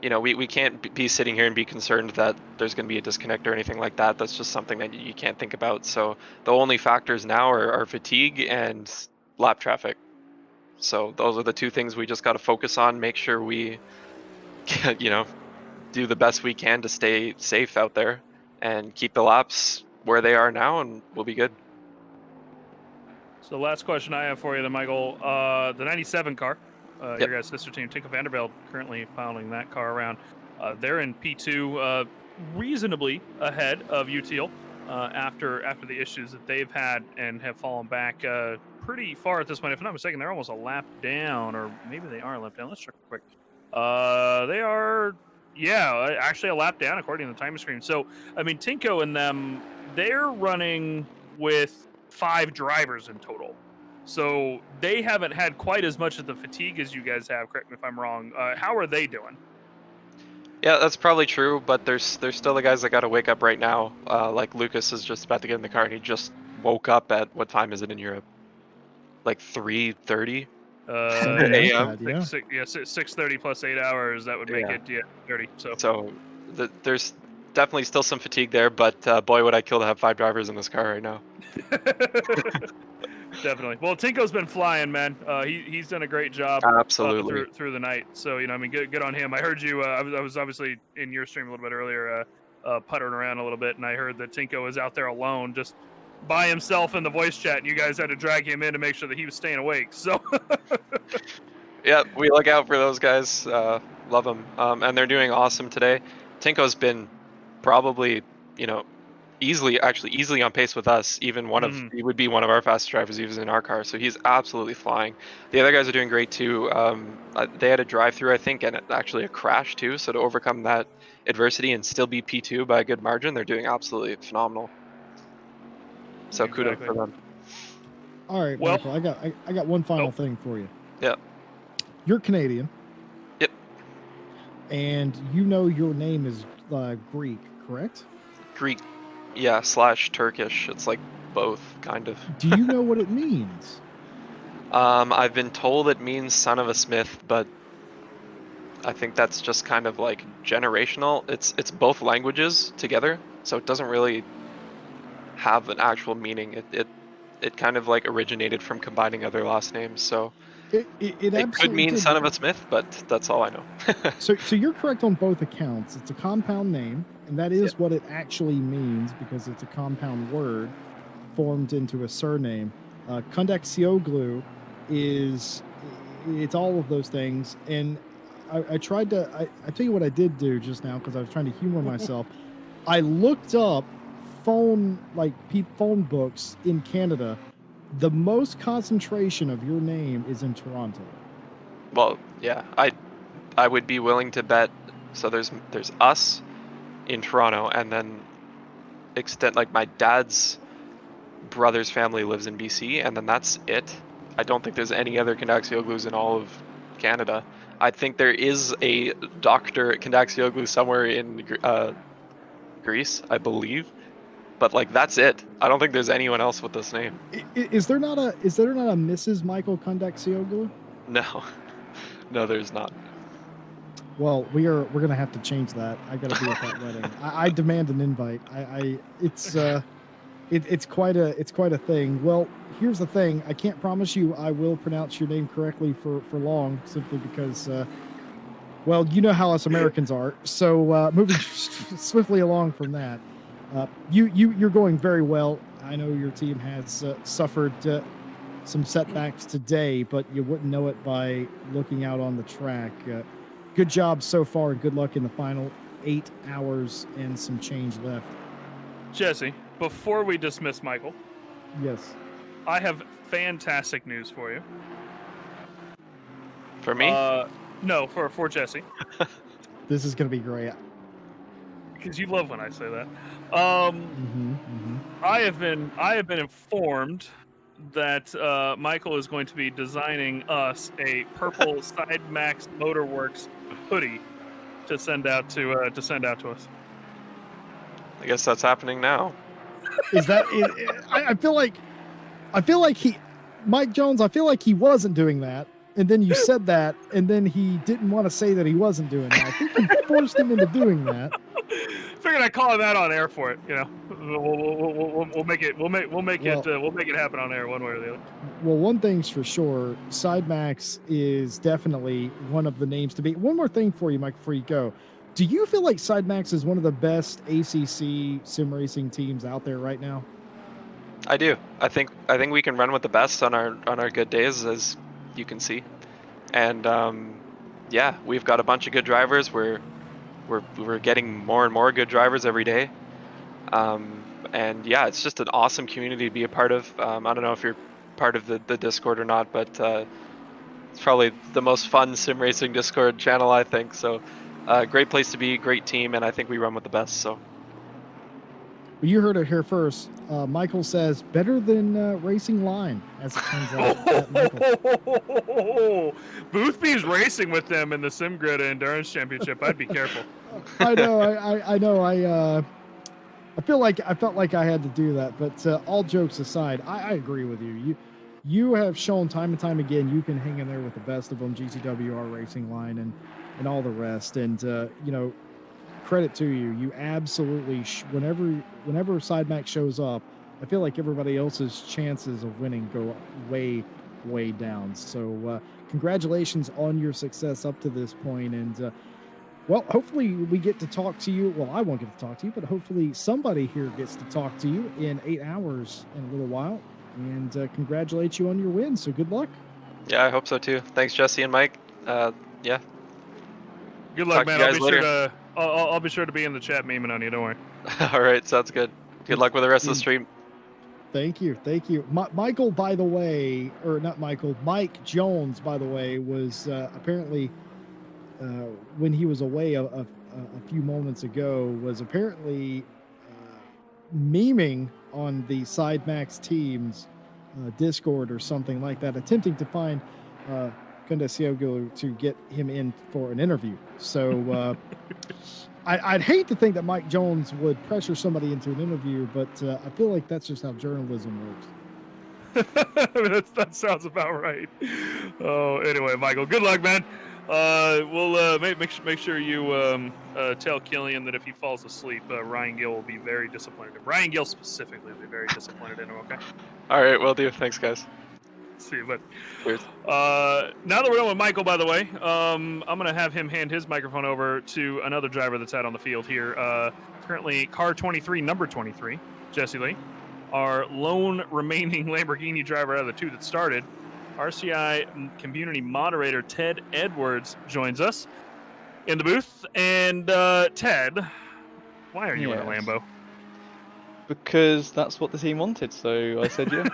we can't be sitting here and be concerned that there's going to be a disconnect or anything like that. That's just something that you can't think about. So the only factors now are fatigue and lap traffic. So those are the two things we just got to focus on. Make sure we, do the best we can to stay safe out there and keep the laps where they are now, and we'll be good. So the last question I have for you, then, Michael, the 97 car, Yep. your guys' sister team, Tinko Vanderbilt, currently piloting that car around. They're in P2, reasonably ahead of UTL after the issues that they've had and have fallen back pretty far at this point. If I'm not mistaken, they're almost a lap down, or maybe they are a lap down. Let's check quick. They are, actually a lap down according to the time screen. So, I mean, Tinko and them, they're running with 5 drivers in total. So they haven't had quite as much of the fatigue as you guys have. Correct me if I'm wrong. How are they doing? Yeah, that's probably true, but there's still the guys that got to wake up right now. Like Lucas is just about to get in the car, and he just woke up at, what time is it in Europe? Like 3:30 Something like a.m. that, yeah. 6:30 plus 8 hours. That would make it 30. So there's definitely still some fatigue there, but boy, would I kill to have 5 drivers in this car right now. Definitely. Well, Tinko's been flying, man. He's done a great job Absolutely. through the night. So, I mean, good on him. I heard you. I was obviously in your stream a little bit earlier, puttering around a little bit, and I heard that Tinko was out there alone, just by himself in the voice chat, and you guys had to drag him in to make sure that he was staying awake. So, Yeah, we look out for those guys. Love them, and they're doing awesome today. Tinko's been probably, easily on pace with us. Even he would be one of our fastest drivers. He was in our car, so he's absolutely flying. The other guys are doing great too. They had a drive-through, I think, and actually a crash too. So to overcome that adversity and still be P2 by a good margin, they're doing absolutely phenomenal. So kudos for them. All right, Well- Michael, I got one final Oh. thing for you. Yeah. You're Canadian. Yep. And your name is Greek, correct? Greek, / Turkish. It's like both, kind of. Do you know what it means? I've been told it means son of a smith, but I think that's just kind of like generational. It's both languages together, so it doesn't really have an actual meaning. It kind of like originated from combining other last names, so It it absolutely could mean did. son of a smith, but that's all I know. So you're correct on both accounts. It's a compound name, and that is what it actually means because it's a compound word formed into a surname. Kondaksioglu it's all of those things. And I tried to I tell you what I did do just now because I was trying to humor myself. I looked up phone books in Canada. The most concentration of your name is in Toronto. Well, yeah, I would be willing to bet. So there's us in Toronto, and then extent like my dad's brother's family lives in BC, and then that's it. I don't think there's any other Kondaksiyoglu's in all of Canada. I think there is a Dr. Kondaksiyoglu somewhere in Greece, I believe. But like that's it. I don't think there's anyone else with this name. Is there not a Mrs. Michael Kondaksioglu? No, there's not. Well, we're gonna have to change that. I gotta be at that wedding. I demand an invite. it's quite a thing. Well, here's the thing. I can't promise you I will pronounce your name correctly for long, simply because well, you know how us Americans are. So moving swiftly along from that, you're going very well. I know your team has suffered some setbacks today, but you wouldn't know it by looking out on the track. Good job so far, and good luck in the final 8 hours and some change left. Jesse, before we dismiss Michael, Yes. I have fantastic news for you. For me? No, for Jesse, This is going to be great. because you love when I say that. Mm-hmm. I have been informed that Michael is going to be designing us a purple Side Max Motorworks hoodie to send out to us. I guess that's happening now. Is that? I feel like Mike Jones. I feel like he wasn't doing that, and then you said that, and then he didn't want to say that he wasn't doing that. I think you forced him into doing that. Figured I'd call him out on air for it. You know, we'll make it happen on air one way or the other. Well, one thing's for sure, SideMax is definitely one of the names to beat. One more thing for you, Mike, before you go. Do you feel like SideMax is one of the best ACC sim racing teams out there right now? I do. I think we can run with the best on our good days, as you can see. And yeah, we've got a bunch of good drivers. We're getting more and more good drivers every day. And yeah, it's just an awesome community to be a part of. I don't know if you're part of the Discord or not, but it's probably the most fun sim racing Discord channel, I think. So great place to be, great team, and I think we run with the best. So Well, you heard it here first. Michael says better than Racing Line, as it turns out. Michael. Boothby's racing with them in the SimGrid Endurance Championship. I'd be careful. I know. I know. I felt like I had to do that, but all jokes aside, I agree with you. You have shown time and time again you can hang in there with the best of them, GCWR Racing Line and all the rest. And you know, credit to you. You absolutely whenever SideMax shows up, I feel like everybody else's chances of winning go way down. So congratulations on your success up to this point, and well, hopefully we get to talk to you. Well, I won't get to talk to you, but hopefully somebody here gets to talk to you in 8 hours in a little while, and congratulate you on your win. So good luck. yeah, I hope so too. Thanks, Jesse and Mike. Yeah. Good luck, Talk to man. you I'll guys be later. sure to I'll be sure to be in the chat memeing on you. Don't worry. All right, sounds good. Good luck with the rest of the stream. Thank you. Michael, by the way, or not Michael, Mike Jones, by the way, was apparently when he was away a few moments ago, was apparently memeing on the SideMax team's Discord or something like that, attempting to find Condesiego to get him in for an interview. So I'd hate to think that Mike Jones would pressure somebody into an interview, but I feel like that's just how journalism works. That sounds about right. Oh, anyway, Michael, good luck, man. We'll make sure you tell Killian that if he falls asleep, Ryan Gill will be very disappointed. Ryan Gill specifically will be very disappointed in him. Okay. All right, will do. Thanks, guys. See you, bud. Cheers. Now that we're done with Michael, by the way, I'm going to have him hand his microphone over to another driver that's out on the field here. Currently, car 23, number 23, Jesse Lee, our lone remaining Lamborghini driver out of the two that started. RCI community moderator Ted Edwards joins us in the booth. And Ted, why are you in a Lambo? Because that's what the team wanted, so I said yeah.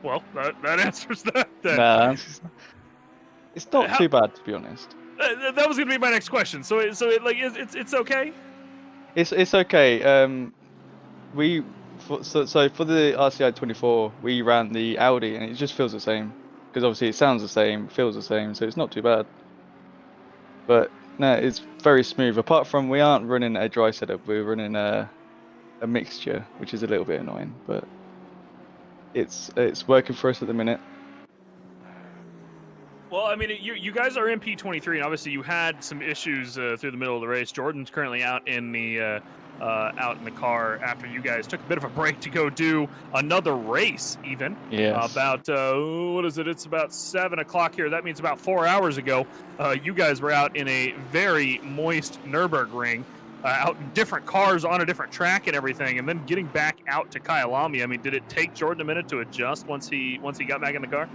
Well, that answers that. Then. Nah, it's not too bad, to be honest. That was gonna be my next question. So it's okay. It's okay. So for the RCI 24, we ran the Audi, and it just feels the same. Because obviously it sounds the same, feels the same, so it's not too bad. But no, it's very smooth. Apart from we aren't running a dry setup, we're running a mixture, which is a little bit annoying, but it's working for us at the minute. Well, I mean, you guys are in P23, and obviously you had some issues through the middle of the race. Jordan's currently out in the out in the car after you guys took a bit of a break to go do another race even. Yes. About, what is it? It's about 7 o'clock here. That means about 4 hours ago, you guys were out in a very moist Nürburgring, out in different cars on a different track and everything, and then getting back out to Kyalami. I mean, did it take Jordan a minute to adjust once he got back in the car?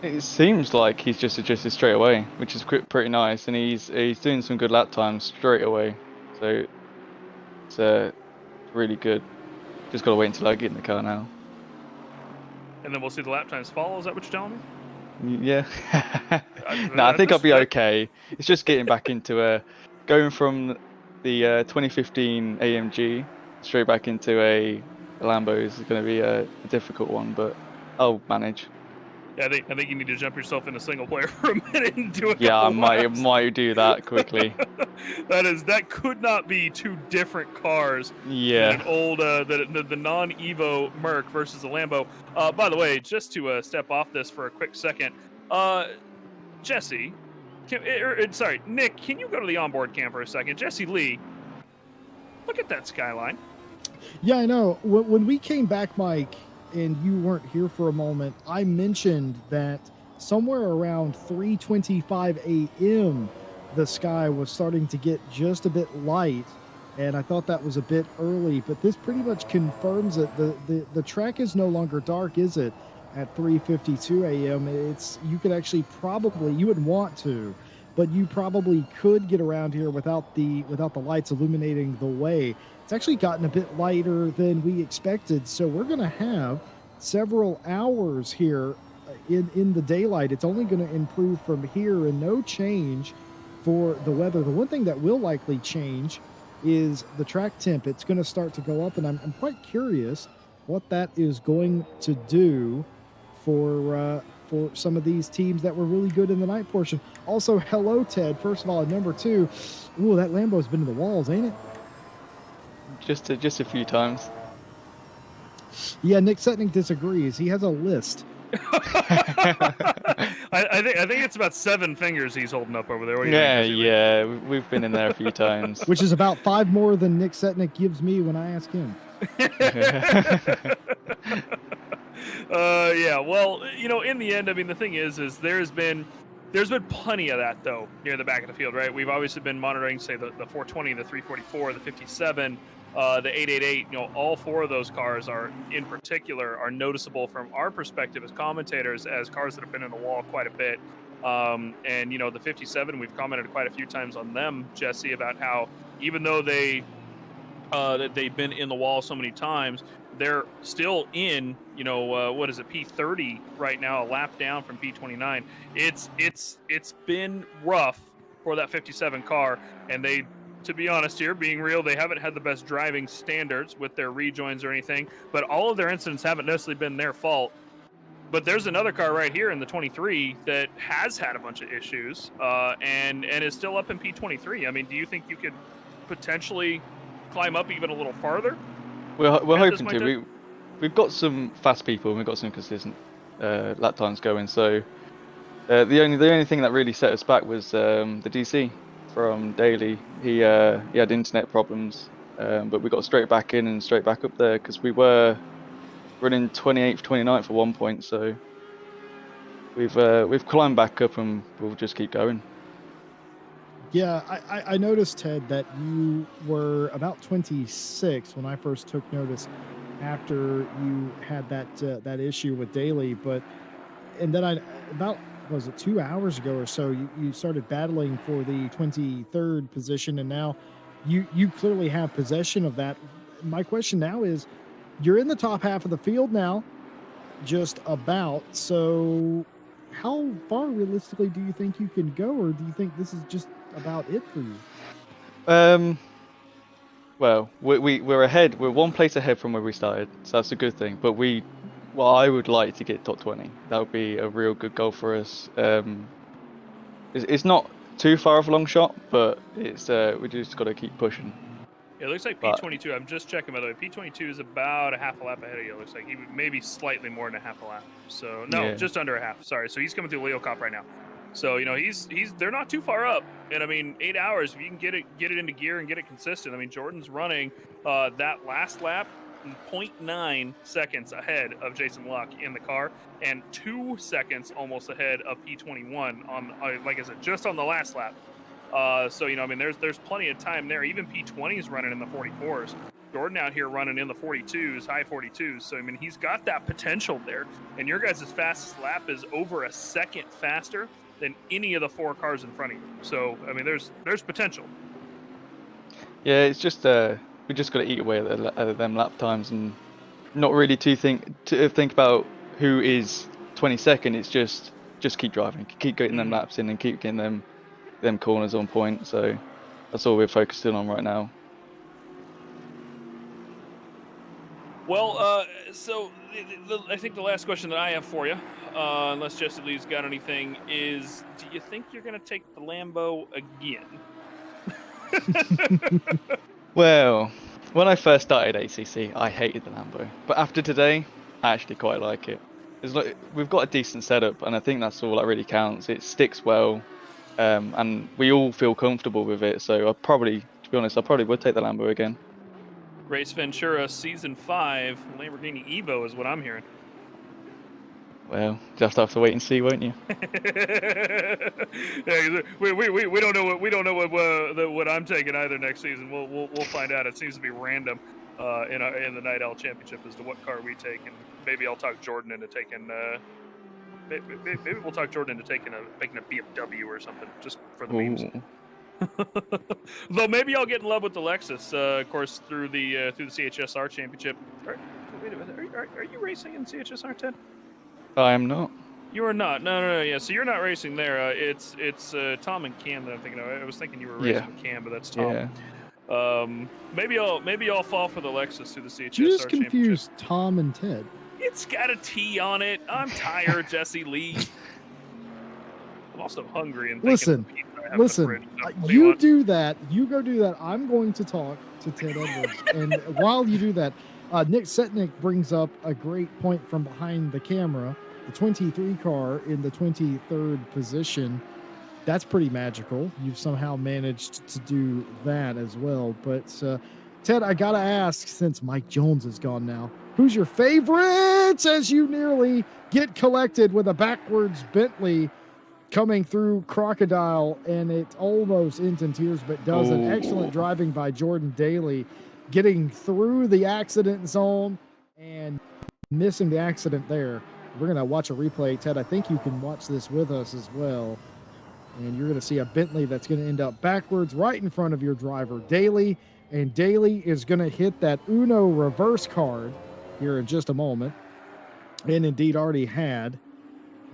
It seems like he's just adjusted straight away, which is pretty nice, and he's doing some good lap times straight away. So it's really good. Just gotta wait until I get in the car now. And then we'll see the lap times fall. Is that what you're telling me? Yeah. No, I think I'll be okay. It's just getting back into going from the 2015 AMG straight back into a Lambo is going to be a difficult one, but I'll manage. Yeah, I think you need to jump yourself into single player for a minute and do it. Yeah, I might do that quickly. That could not be two different cars. Yeah. An old the non-Evo Merc versus the Lambo. By the way, just to step off this for a quick second, Jesse, sorry, Nick, can you go to the onboard cam for a second? Jesse Lee, look at that skyline. Yeah, I know. When we came back, Mike, and you weren't here for a moment, I mentioned that somewhere around 3:25 a.m. the sky was starting to get just a bit light, and I thought that was a bit early, but this pretty much confirms it. The track is no longer dark, is it? At 3:52 a.m. You could actually you wouldn't want to, but you probably could get around here without the lights illuminating the way. It's actually gotten a bit lighter than we expected, so we're going to have several hours here in the daylight. It's only going to improve from here, and no change for the weather. The one thing that will likely change is the track temp. It's going to start to go up, and I'm quite curious what that is going to do for some of these teams that were really good in the night portion. Also, hello, Ted. First of all, at number 2, ooh, that Lambo's been in the walls, ain't it? Just a few times. Yeah, Nick Setnick disagrees. He has a list. I think it's about 7 fingers he's holding up over there. What do you think, Yeah, we've been in there a few times. Which is about 5 more than Nick Setnick gives me when I ask him. Yeah, well, in the end, I mean, the thing is there's been plenty of that, though, near the back of the field, right? We've obviously been monitoring, say, the 420, the 344, the 57, the 888. All 4 of those cars are noticeable from our perspective as commentators as cars that have been in the wall quite a bit. And the 57, we've commented quite a few times on them, Jesse, about how even though they've been in the wall so many times, they're still in, what is it, P30 right now, a lap down from P29. It's been rough for that 57 car, and they, to be honest here, being real, they haven't had the best driving standards with their rejoins or anything, but all of their incidents haven't necessarily been their fault. But there's another car right here in the 23 that has had a bunch of issues and is still up in P23. I mean, do you think you could potentially climb up even a little farther? We're hoping to. We've got some fast people and we've got some consistent lap times going. So the only thing that really set us back was the DC from Daly. He had internet problems, but we got straight back in and straight back up there because we were running 28th, 29th at one point. So we've climbed back up and we'll just keep going. Yeah, I noticed, Ted, that you were about 26 when I first took notice after you had that issue with Daly, and then about 2 hours ago or so, you started battling for the 23rd position, and now you clearly have possession of that. My question now is, you're in the top half of the field now, just about, so how far realistically do you think you can go, or do you think this is just about it for you? Well, we're ahead. We're one place ahead from where we started, so that's a good thing. But I would like to get top 20. That would be a real good goal for us. It's not too far of a long shot, but it's we just got to keep pushing. It looks like P22. I'm just checking, by the way. P22 is about a half a lap ahead of you. It looks like he maybe slightly more than a half a lap. So no, just under a half. Sorry. So he's coming through Leo Cop right now. So they're not too far up. And I mean, 8 hours if you can get it into gear and get it consistent. I mean, Jordan's running that last lap 0.9 seconds ahead of Jason Locke in the car, and 2 seconds almost ahead of P21 on, like I said, just on the last lap. So I mean, there's plenty of time there. Even P20 is running in the 44s. Jordan out here running in the 42s, high 42s. So I mean, he's got that potential there. And your guys' fastest lap is over a second faster than any of the 4 cars in front of you. So I mean, there's potential. Yeah, it's just we just got to eat away at them lap times and not really to think about who is 22nd. It's just keep driving, keep getting them laps in, and keep getting them corners on point. So that's all we're focusing on right now. Well, so I think the last question that I have for you, unless Jesse Lee's got anything, is: do you think you're going to take the Lambo again? Well, when I first started ACC, I hated the Lambo, but after today, I actually quite like it. We've got a decent setup, and I think that's all that really counts. It sticks well, and we all feel comfortable with it. So to be honest, I probably would take the Lambo again. Race Ventura Season 5 Lamborghini Evo is what I'm hearing. Well, just have to wait and see, won't you? Yeah, we don't know what I'm taking either next season. We'll find out. It seems to be random in the Night Owl Championship as to what car we take, and maybe I'll talk Jordan into taking. Maybe we'll talk Jordan into taking a BMW or something just for the memes. Though maybe I'll get in love with the Lexus, of course, through the CHSR Championship. Are you racing in CHSR, Ted? I am not. You are not. No. Yeah, so you're not racing there. It's Tom and Cam that I'm thinking of. I was thinking you were racing with Cam, but that's Tom. Yeah. Maybe I'll fall for the Lexus through the CHSR You just Championship. confused Tom and Ted. It's got a T on it. I'm tired, Jesse Lee. I'm also hungry and Listen, you do that. You go do that. I'm going to talk to Ted Edwards, and while you do that, Nick Setnick brings up a great point from behind the camera. The 23 car in the 23rd position. That's pretty magical. You've somehow managed to do that as well. But Ted, I gotta ask, since Mike Jones is gone now, who's your favorite as you nearly get collected with a backwards Bentley coming through Crocodile, and it almost ends in tears, but does an excellent driving by Jordan Daly, getting through the accident zone and missing the accident there. We're going to watch a replay. Ted, I think you can watch this with us as well. And you're going to see a Bentley that's going to end up backwards right in front of your driver, Daly. And Daly is going to hit that Uno reverse card here in just a moment. And indeed already had.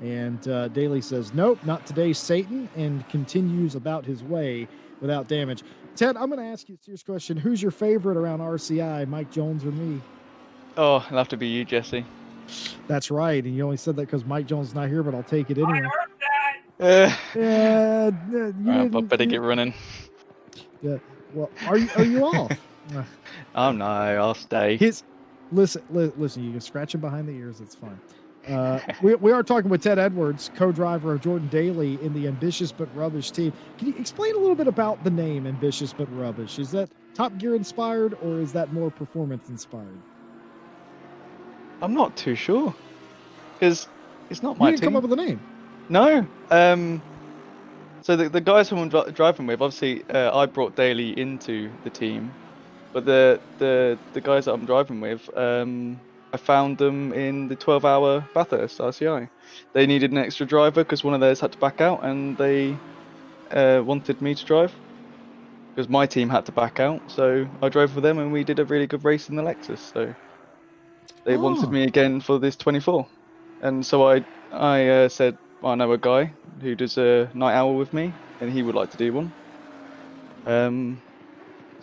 And Daly says, nope, not today, Satan, and continues about his way without damage. Ted, I'm going to ask you a serious question. Who's your favorite around RCI, Mike Jones or me? Oh, it'll have to be you, Jesse. That's right. And you only said that because Mike Jones is not here, but I'll take it anyway. I better get running. Yeah. Well, are you off? Oh no, I'll stay. Listen. You can scratch him behind the ears. It's fine. We are talking with Ted Edwards, co-driver of Jordan Daly in the Ambitious But Rubbish team. Can you explain a little bit about the name Ambitious But Rubbish? Is that Top Gear inspired, or is that more performance inspired? I'm not too sure, because it's not my team. You didn't come up with a name. No. So the guys who I'm driving with, obviously, I brought Daly into the team, but the guys that I'm driving with, I found them in the 12-hour Bathurst RCI. They needed an extra driver because one of theirs had to back out, and they wanted me to drive because my team had to back out. So I drove with them, and we did a really good race in the Lexus. So they wanted me again for this 24, and so I said, I know a guy who does a night owl with me, and he would like to do one. So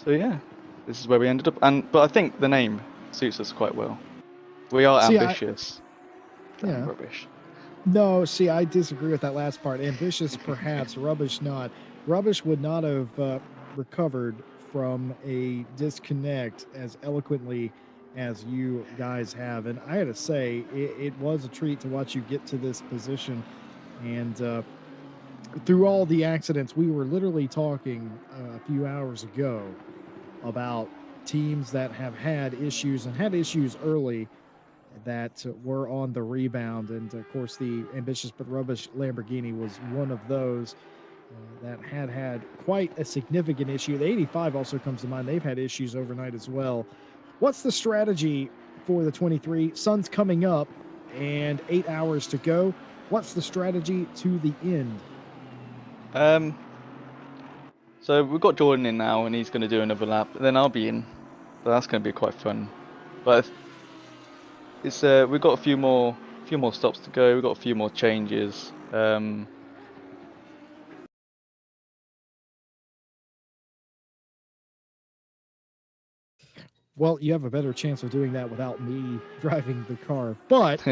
yeah, this is where we ended up. But I think the name suits us quite well. We are ambitious. Rubbish. No, see, I disagree with that last part. Ambitious, perhaps. Rubbish, not. Rubbish would not have recovered from a disconnect as eloquently as you guys have. And I had to say, it was a treat to watch you get to this position. And through all the accidents, we were literally talking a few hours ago about teams that have had issues and had issues early that were on the rebound. And of course, the ambitious but rubbish Lamborghini was one of those that had quite a significant issue. The 85 also comes to mind. They've had issues overnight as well. What's the strategy for the 23? Sun's coming up and 8 hours to go. What's the strategy to the end? So we've got Jordan in now, and he's going to do another lap. Then I'll be in. So that's going to be quite fun. But it's we've got a few more stops to go. We've got a few more changes. Well, you have a better chance of doing that without me driving the car. But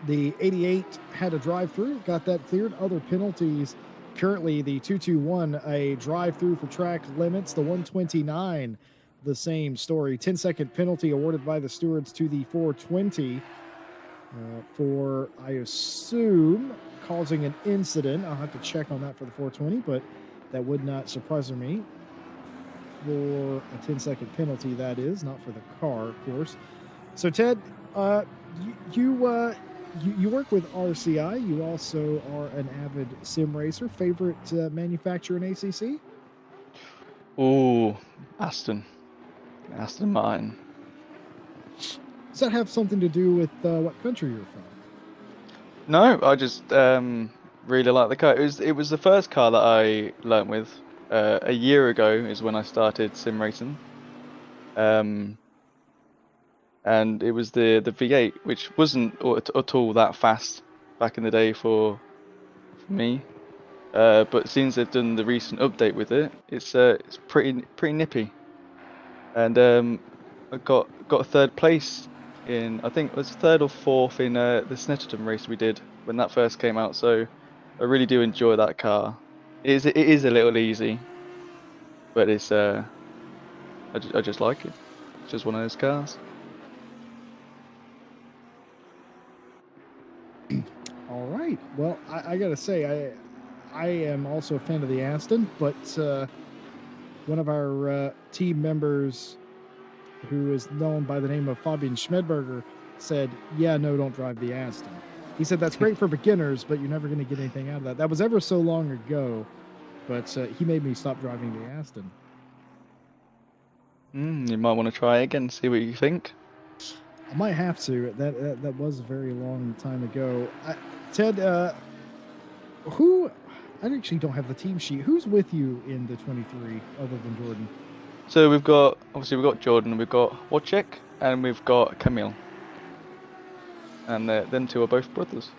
the 88 had a drive-through, got that cleared. Other penalties. Currently, the 221, a drive-through for track limits. The 129, the same story. 10-second penalty awarded by the stewards to the 420 for, I assume, causing an incident. I'll have to check on that for the 420, but that would not surprise me. For a 10-second penalty, that is, not for the car, of course. So, Ted, you work with RCI. You also are an avid sim racer. Favorite manufacturer in ACC? Ooh, Aston Martin. Does that have something to do with what country you're from? No, I just really like the car. It was the first car that I learnt with. A year ago is when I started sim racing. And it was the V8, which wasn't at all that fast back in the day for me. But since they've done the recent update with it, it's pretty nippy. And I got a third place in, I think it was third or fourth in the Snetterton race we did when that first came out. So I really do enjoy that car. It is a little easy, but it's I just like it. It's just one of those cars. All right. Well, I gotta say, I am also a fan of the Aston, but one of our team members, who is known by the name of Fabian Schmedberger, said, "Yeah, no, don't drive the Aston." He said that's great for beginners, but you're never going to get anything out of that. That was ever so long ago, but he made me stop driving the Aston. You might want to try it again, see what you think. I might have to. That was a very long time ago. Ted, who? I actually don't have the team sheet. Who's with you in the 23 other than Jordan? So we've got Jordan, we've got Wojciech, and we've got Camille. And them two are both brothers.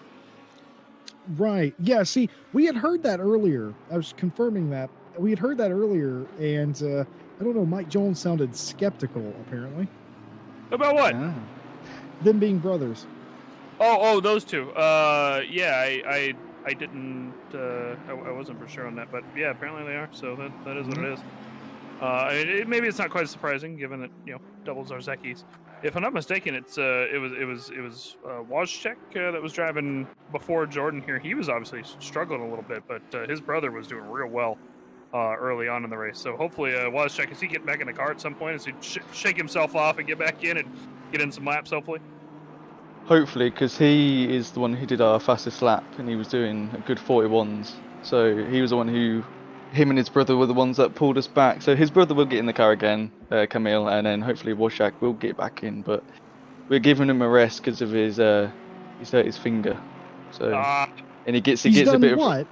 Right. Yeah, see, we had heard that earlier. I was confirming that. We had heard that earlier, and I don't know, Mike Jones sounded skeptical, apparently. About what? Ah. Them being brothers. Oh, those two. Yeah, I didn't. I wasn't for sure on that, but yeah, apparently they are. So that is what it is. Maybe it's not quite as surprising, given that double Zarzekis. If I'm not mistaken, it was Wojciech that was driving before Jordan here. He was obviously struggling a little bit, but his brother was doing real well early on in the race. So hopefully, Wojciech, is he getting back in the car at some point? Is he shake himself off and get back in and get in some laps? Hopefully. Hopefully, because he is the one who did our fastest lap, and he was doing a good 41s. So he was the one him and his brother were the ones that pulled us back. So his brother will get in the car again, Camille, and then hopefully Wojciech will get back in. But we're giving him a rest because of he's hurt his finger. So and he gets a bit what? of.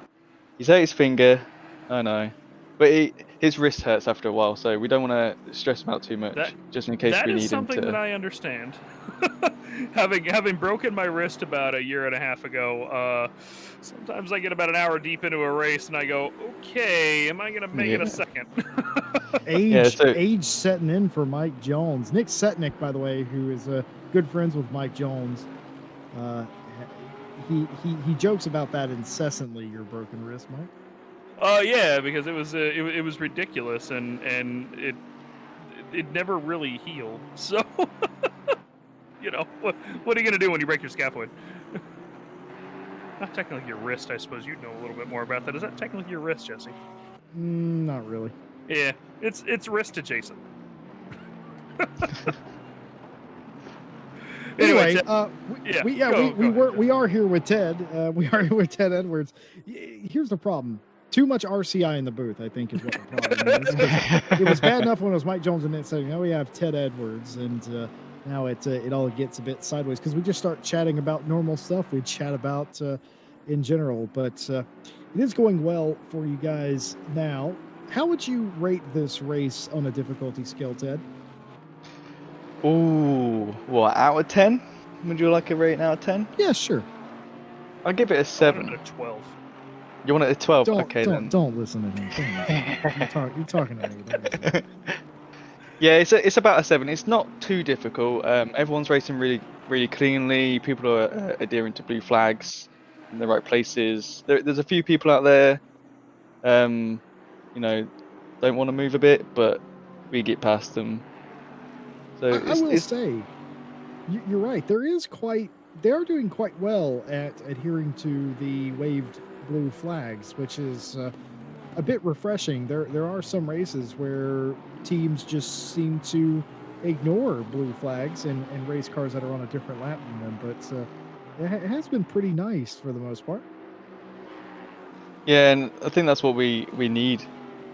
He's hurt his finger. I know, but his wrist hurts after a while, so we don't want to stress him out too much, just in case we need him to. That is something that I understand. having broken my wrist about a year and a half ago, sometimes I get about an hour deep into a race and I go, okay, am I going to make it a second? Age setting in for Mike Jones. Nick Setnick, by the way, who is good friends with Mike Jones, he jokes about that incessantly, your broken wrist, Mike. Yeah, because it was ridiculous and it never really healed. So what are you gonna do when you break your scaphoid? not technically your wrist, I suppose you'd know a little bit more about that. Is that technically your wrist, Jesse? Not really. Yeah, it's wrist adjacent. Anyway, Ted, we are here with Ted. We are here with Ted Edwards. Here's the problem: too much RCI in the booth, I think, is what the problem is. 'Cause it was bad enough when it was Mike Jones and Nate saying, now we have Ted Edwards, and now it all gets a bit sideways because we just start chatting about normal stuff. We chat about in general, but it is going well for you guys now. How would you rate this race on a difficulty scale, Ted? Ooh, what, out of 10? Would you like a rating out of 10? Yeah, sure. I'll give it a 7. A 12. You want it a 12? Don't, okay, don't, then. Don't listen to him. You're talking to me. Don't listen. Yeah, it's about a 7. It's not too difficult. Everyone's racing really cleanly. People are adhering to blue flags in the right places. There's a few people out there, don't want to move a bit, but we get past them. So I will say, you're right. They are doing quite well at adhering to the waved blue flags, which is a bit refreshing. There are some races where teams just seem to ignore blue flags and race cars that are on a different lap than them, but it has been pretty nice for the most part. Yeah, and I think that's what we need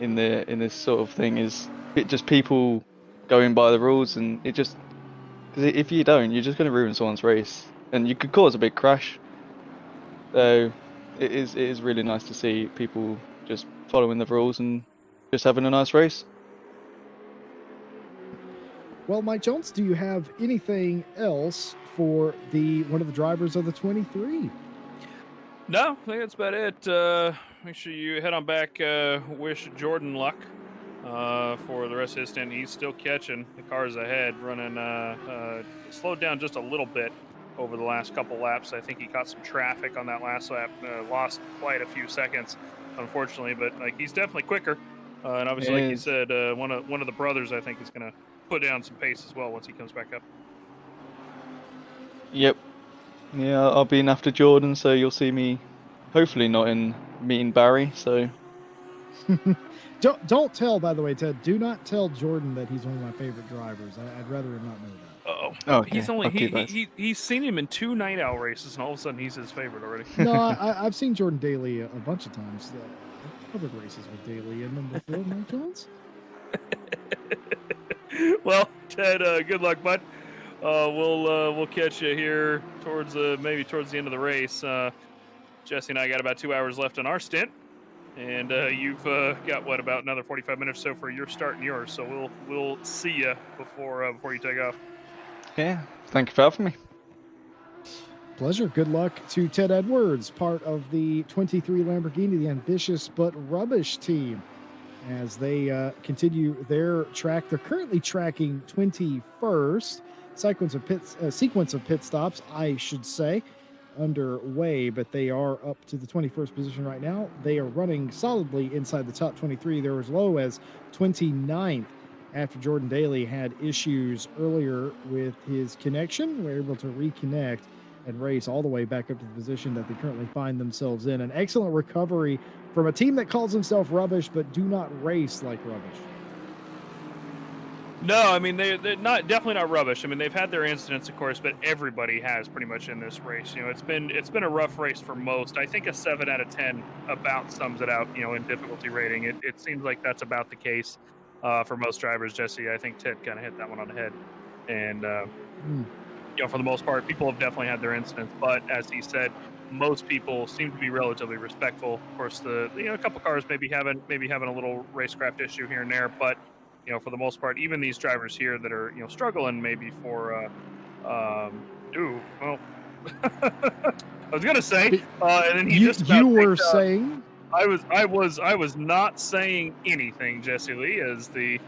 in this sort of thing is just people going by the rules, and it just, because if you don't, you're just going to ruin someone's race, and you could cause a big crash. So it is really nice to see people just following the rules and just having a nice race. Well, Mike Jones, do you have anything else for one of the drivers of the 23? No, I think that's about it. Make sure you head on back. Wish Jordan luck for the rest of his stint. He's still catching the cars ahead, running slowed down just a little bit over the last couple laps. I think he caught some traffic on that last lap, lost quite a few seconds, unfortunately. But like he's definitely quicker, and obviously, like you said, one of the brothers I think is going to put down some pace as well once he comes back up. Yep. Yeah, I'll be in after Jordan, so you'll see me hopefully not in meeting Barry. So don't tell, by the way, Ted. Do not tell Jordan that he's one of my favorite drivers. I'd rather him not know that. Oh, okay. He's only he's seen him in 2 night owl races, and all of a sudden he's his favorite already. No, I've seen Jordan Daly a bunch of times. I've covered races with Daly in them before, Mike Jones. Well, Ted, good luck, bud. We'll catch you here towards maybe towards the end of the race. Jesse and I got about 2 hours left on our stint, and you've got about another 45 minutes or so for your start and yours. So we'll see you before you take off. Yeah, thank you for having me. Pleasure. Good luck to Ted Edwards, part of the 23 Lamborghini, the ambitious but rubbish team, as they continue their track. They're currently tracking 21st. Sequence of pit stops, I should say, underway, but they are up to the 21st position right now. They are running solidly inside the top 23. They're as low as 29th after Jordan Daly had issues earlier with his connection. We're able to reconnect and race all the way back up to the position that they currently find themselves in. An excellent recovery from a team that calls themselves rubbish but do not race like rubbish. No, I mean they're definitely not rubbish. I mean they've had their incidents, of course, but everybody has pretty much in this race. It's been a rough race for most. I think a 7 out of 10 about sums it out. In difficulty rating, it seems like that's about the case for most drivers. Jesse, I think Ted kind of hit that one on the head, and for the most part, people have definitely had their incidents. But as he said, most people seem to be relatively respectful. Of course, a couple cars maybe having a little racecraft issue here and there, but for the most part, even these drivers here that are, struggling maybe for, I was gonna say, and then you were saying, I was not saying anything, Jesse Lee, as the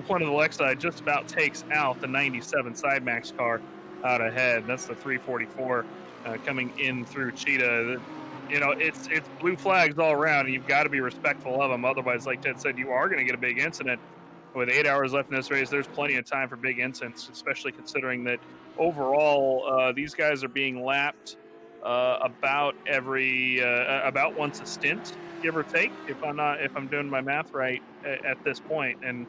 one of the Oxide just about takes out the 97 Sidemax car out ahead. That's the 344 coming in through Cheetah. It's blue flags all around, and you've got to be respectful of them. Otherwise, like Ted said, you are going to get a big incident. With 8 hours left in this race, there's plenty of time for big incidents, especially considering that overall these guys are being lapped about once a stint, give or take, if I'm doing my math right at this point. And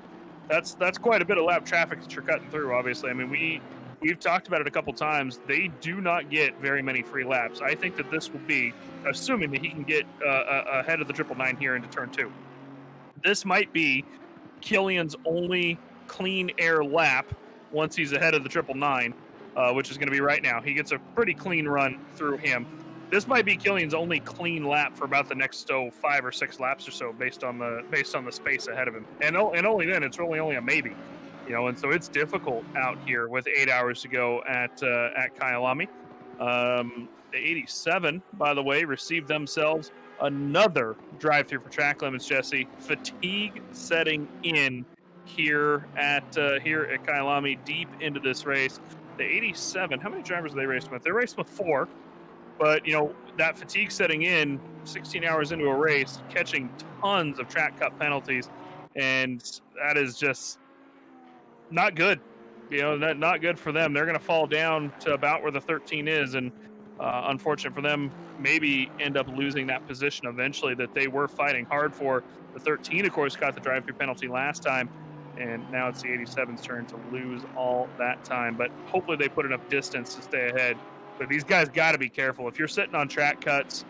that's quite a bit of lap traffic that you're cutting through. Obviously, I mean we've talked about it a couple times. They do not get very many free laps. I think that this will be, assuming that he can get ahead of the 999 here into turn 2. This might be Killian's only clean air lap once he's ahead of the 999, which is going to be right now. He gets a pretty clean run through him. This might be Killian's only clean lap for about the next 5 or 6 laps or so, based on the space ahead of him. And only then, it's really only a maybe. And so it's difficult out here with 8 hours to go at Kyalami. The 87, by the way, received themselves another drive-through for track limits, Jesse. Fatigue setting in here at Kyalami deep into this race. The 87, how many drivers are they racing with? They're racing with 4, but that fatigue setting in 16 hours into a race, catching tons of track cut penalties, and that is just not good. Not good for them. They're going to fall down to about where the 13 is, and unfortunate for them, maybe end up losing that position eventually that they were fighting hard for. The 13, of course, got the drive-through penalty last time, and now it's the 87's turn to lose all that time. But hopefully they put enough distance to stay ahead. But these guys got to be careful. If you're sitting on track cuts,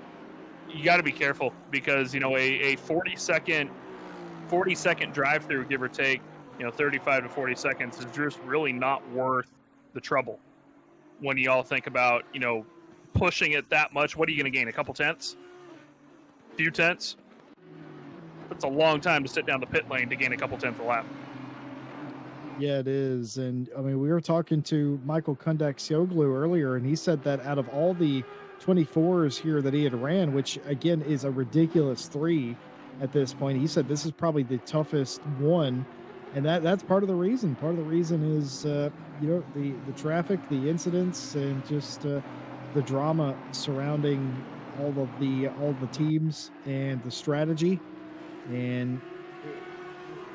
you got to be careful, because a 40-second drive-through, give or take, 35 to 40 seconds is just really not worth the trouble. When you all think about, pushing it that much, what are you going to gain? A couple tenths? A few tenths? That's a long time to sit down the pit lane to gain a couple tenths a lap. Yeah, it is. And I mean, we were talking to Michael Kundak-Sioglu earlier, and he said that out of all the 24s here that he had ran, which again is a ridiculous 3 at this point, he said this is probably the toughest one. And that's part of the reason. Part of the reason is, the traffic, the incidents, and just the drama surrounding all the teams and the strategy. And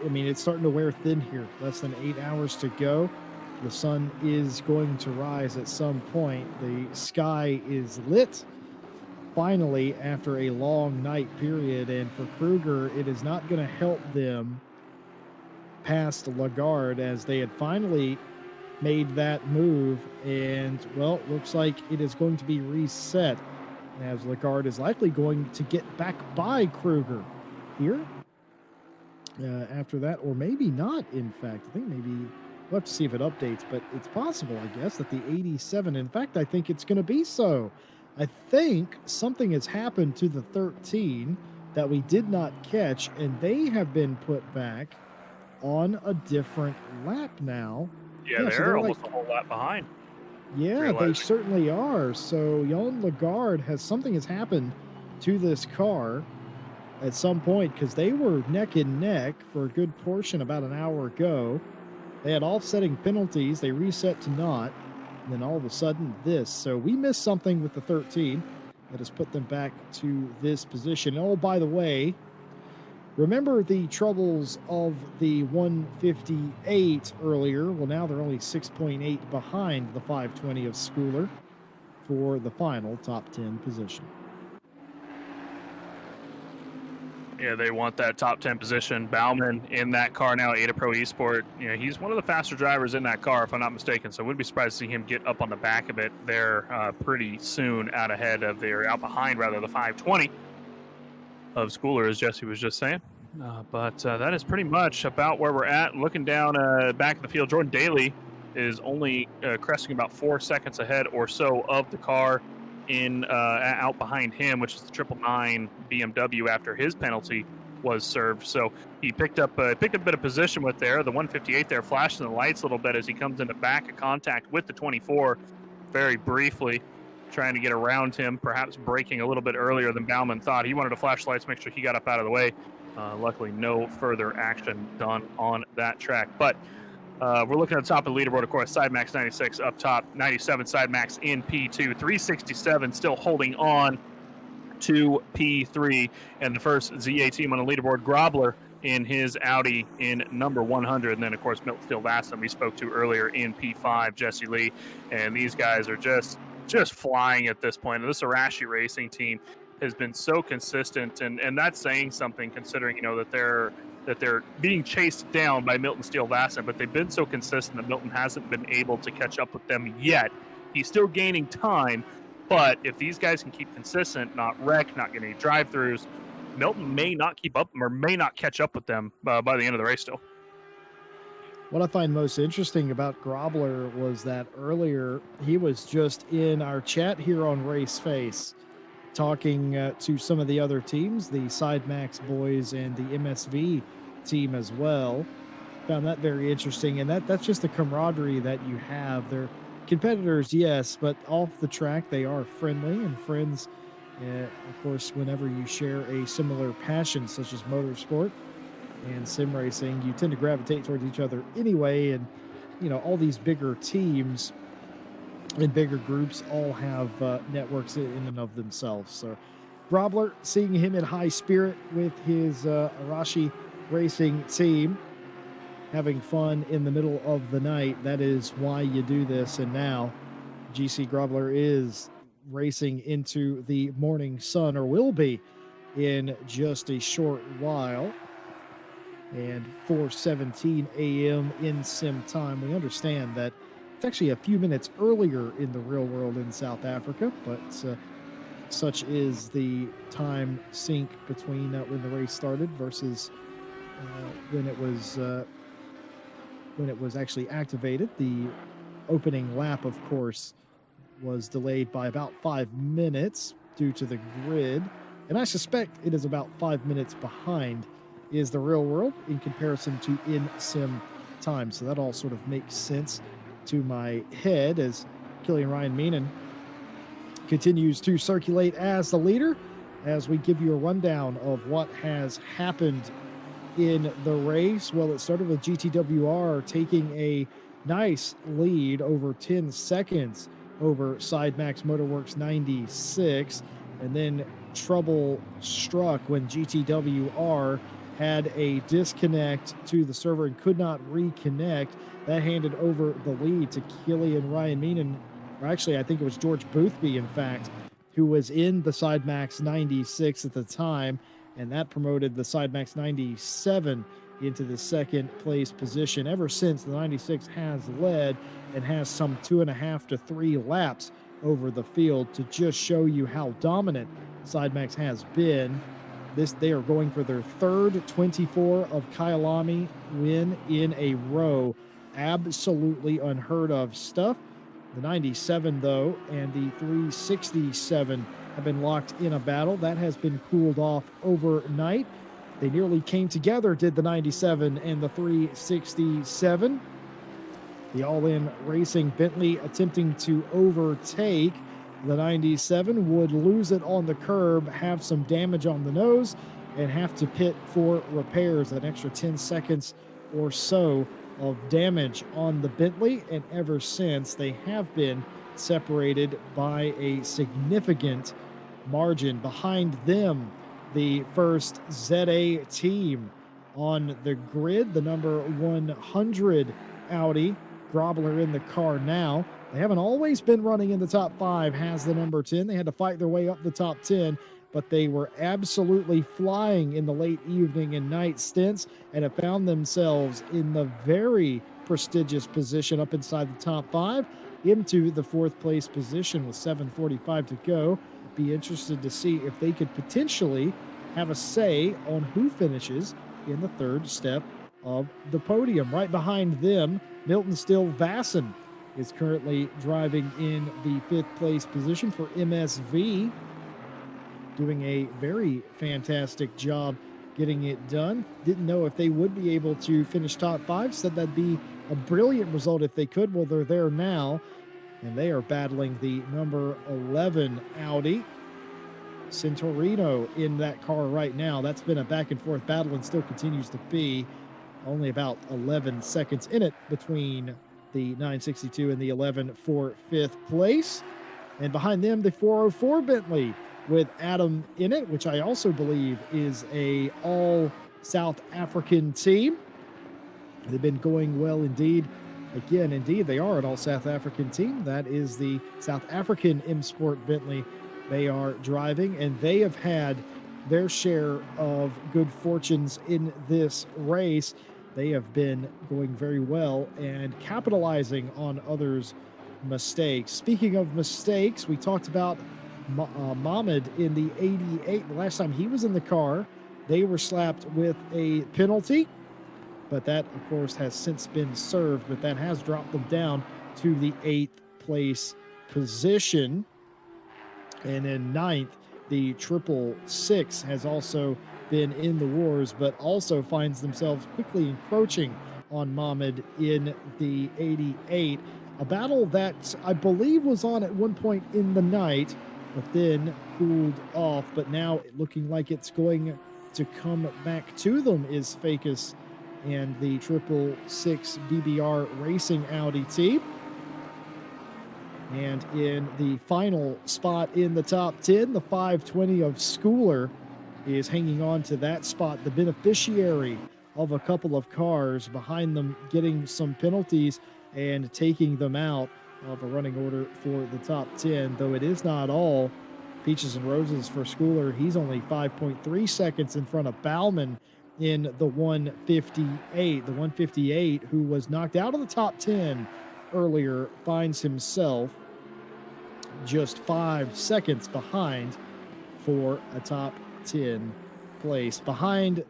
I mean, it's starting to wear thin here. Less than 8 hours to go. The sun is going to rise at some point. The sky is lit finally after a long night period. And for Kruger, it is not going to help them past Lagarde, as they had finally made that move, and well, looks like it is going to be reset, as Lagarde is likely going to get back by Kruger here after that, or maybe not. In fact, I think maybe we'll have to see if it updates, but it's possible, I guess, that the 87, in fact, I think it's going to be so. I think something has happened to the 13 that we did not catch, and they have been put back on a different lap now. Yeah, so they're almost a whole lap behind. Yeah, they certainly are. So Jan Lagarde something has happened to this car at some point, because they were neck and neck for a good portion about an hour ago. They had offsetting penalties. They reset to not. And then all of a sudden this. So we missed something with the 13 that has put them back to this position. And oh, by the way, remember the troubles of the 158 earlier? Well, now they're only 6.8 behind the 520 of Schooler for the final top 10 position. Yeah, they want that top 10 position. Bauman in that car now, DataPro Esport. He's one of the faster drivers in that car, if I'm not mistaken. So I wouldn't be surprised to see him get up on the back of it there pretty soon, out behind the 520 of Schooler, as Jesse was just saying. But that is pretty much about where we're at. Looking down back in the field, Jordan Daly is only cresting about 4 seconds ahead or so of the car out behind him, which is the 999 BMW after his penalty was served. So he picked up a bit of position with the 158 there, flashing the lights a little bit as he comes into back of contact with the 24 very briefly, trying to get around him, perhaps braking a little bit earlier than Bauman thought. He wanted to flash lights, make sure he got up out of the way. Luckily, no further action done on that track. But we're looking at the top of the leaderboard, of course. Sidemax 96 up top, 97 Sidemax in P2, 367 still holding on to P3, and the first ZA team on the leaderboard, Grobler in his Audi in number 100, and then of course Milton Steel Vasson we spoke to earlier in P5, Jesse Lee, and these guys are just just flying at this point. This Arashi Racing team has been so consistent, and that's saying something considering, that they're being chased down by Milton Steele Vasson, but they've been so consistent that Milton hasn't been able to catch up with them yet. He's still gaining time, but if these guys can keep consistent, not wreck, not get any drive-throughs, Milton may not keep up or may not catch up with them by the end of the race still. What I find most interesting about Grobler was that earlier he was just in our chat here on RaceFace talking to some of the other teams, the SideMax boys and the MSV team as well. Found that very interesting, and that's just the camaraderie that you have. They're competitors, yes, but off the track they are friendly and friends. Of course, whenever you share a similar passion such as motorsport and sim racing, you tend to gravitate towards each other anyway. And all these bigger teams and bigger groups all have networks in and of themselves. So Grobler, seeing him in high spirit with his Arashi Racing team, having fun in the middle of the night, that is why you do this. And now GC Grobler is racing into the morning sun, or will be in just a short while. And 4:17 a.m. in sim time. We understand that it's actually a few minutes earlier in the real world in South Africa, but such is the time sync between when the race started versus when it was actually activated. The opening lap, of course, was delayed by about 5 minutes due to the grid, and I suspect it is about 5 minutes behind is the real world in comparison to in sim time. So that all sort of makes sense to my head as Killian Ryan Meenan continues to circulate as the leader, as we give you a rundown of what has happened in the race. Well, it started with GTWR taking a nice lead over 10 seconds over SideMax Motorworks 96, and then trouble struck when GTWR had a disconnect to the server and could not reconnect. That handed over the lead to Killian Ryan Meenan, or actually I think it was George Boothby, in fact, who was in the SideMax 96 at the time, and that promoted the SideMax 97 into the second place position. Ever since, the 96 has led and has some 2.5 to 3 laps over the field to just show you how dominant SideMax has been. They are going for their third 24 of Kyalami win in a row. Absolutely unheard of stuff. The 97, though, and the 367 have been locked in a battle. That has been cooled off overnight. They nearly came together, did the 97 and the 367. The All-In Racing Bentley attempting to overtake the 97 would lose it on the curb, have some damage on the nose, and have to pit for repairs. An extra 10 seconds or so of damage on the Bentley, and ever since they have been separated by a significant margin. Behind them, the first ZA team on the grid, the number 100 Audi. Grobler in the car now. They haven't always been running in the top 5, has the number 10. They had to fight their way up the top 10, but they were absolutely flying in the late evening and night stints and have found themselves in the very prestigious position up inside the top 5 into the 4th place position with 7:45 to go. Be interested to see if they could potentially have a say on who finishes in the 3rd step of the podium. Right behind them, Milton Steele Vasson is currently driving in the 5th place position for MSV, doing a very fantastic job getting it done. Didn't know if they would be able to finish top 5, said that'd be a brilliant result if they could. Well, they're there now, and they are battling the number 11 Audi. Centorino in that car right now. That's been a back and forth battle and still continues to be. Only about 11 seconds in it between the 962 and the 11 for 5th place. And behind them, the 404 Bentley with Adam in it, which I also believe is a all South African team. They've been going well indeed again, indeed, they are an all South African team. That is the South African M Sport Bentley they are driving, and they have had their share of good fortunes in this race. They have been going very well and capitalizing on others' mistakes. Speaking of mistakes, we talked about Mohamed in the 88. The last time he was in the car, they were slapped with a penalty, but that, of course, has since been served, but that has dropped them down to the 8th place position. And in 9th, the 666 has also been in the wars, but also finds themselves quickly encroaching on Mohamed in the 88. A battle that I believe was on at one point in the night, but then cooled off. But now looking like it's going to come back to them is Facus and the 666 BBR Racing Audi team. And in the final spot in the top 10, the 520 of Schooler is hanging on to that spot, the beneficiary of a couple of cars behind them getting some penalties and taking them out of a running order for the top 10, though it is not all peaches and roses for Schooler. He's only 5.3 seconds in front of Bauman in the 158. The 158, who was knocked out of the top 10 earlier, finds himself just 5 seconds behind for a top 10 place. Behind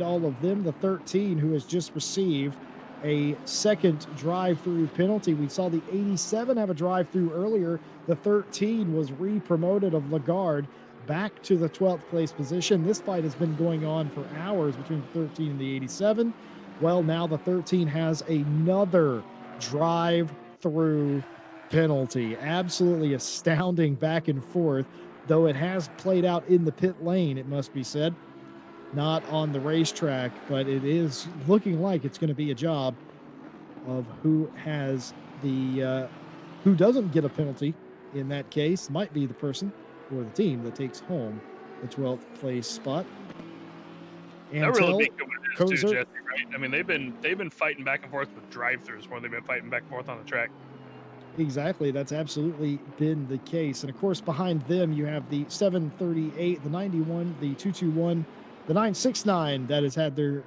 all of them, the 13, who has just received a second drive-through penalty. We saw the 87 have a drive-through earlier. The 13 was re-promoted of Lagarde back to the 12th place position. This fight has been going on for hours between the 13 and the 87. Well, now the 13 has another drive-through penalty. Absolutely astounding back and forth, though it has played out in the pit lane, it must be said. Not on the racetrack, but it is looking like it's going to be a job of who has the who doesn't get a penalty. In that case, might be the person or the team that takes home the 12th place spot. That really big too, Jesse, right? I mean, they've been fighting back and forth with drive-throughs more than they've been fighting back and forth on the track. Exactly, that's absolutely been the case. And of course, behind them, you have the 738, the 91, the 221. The 969 that has had their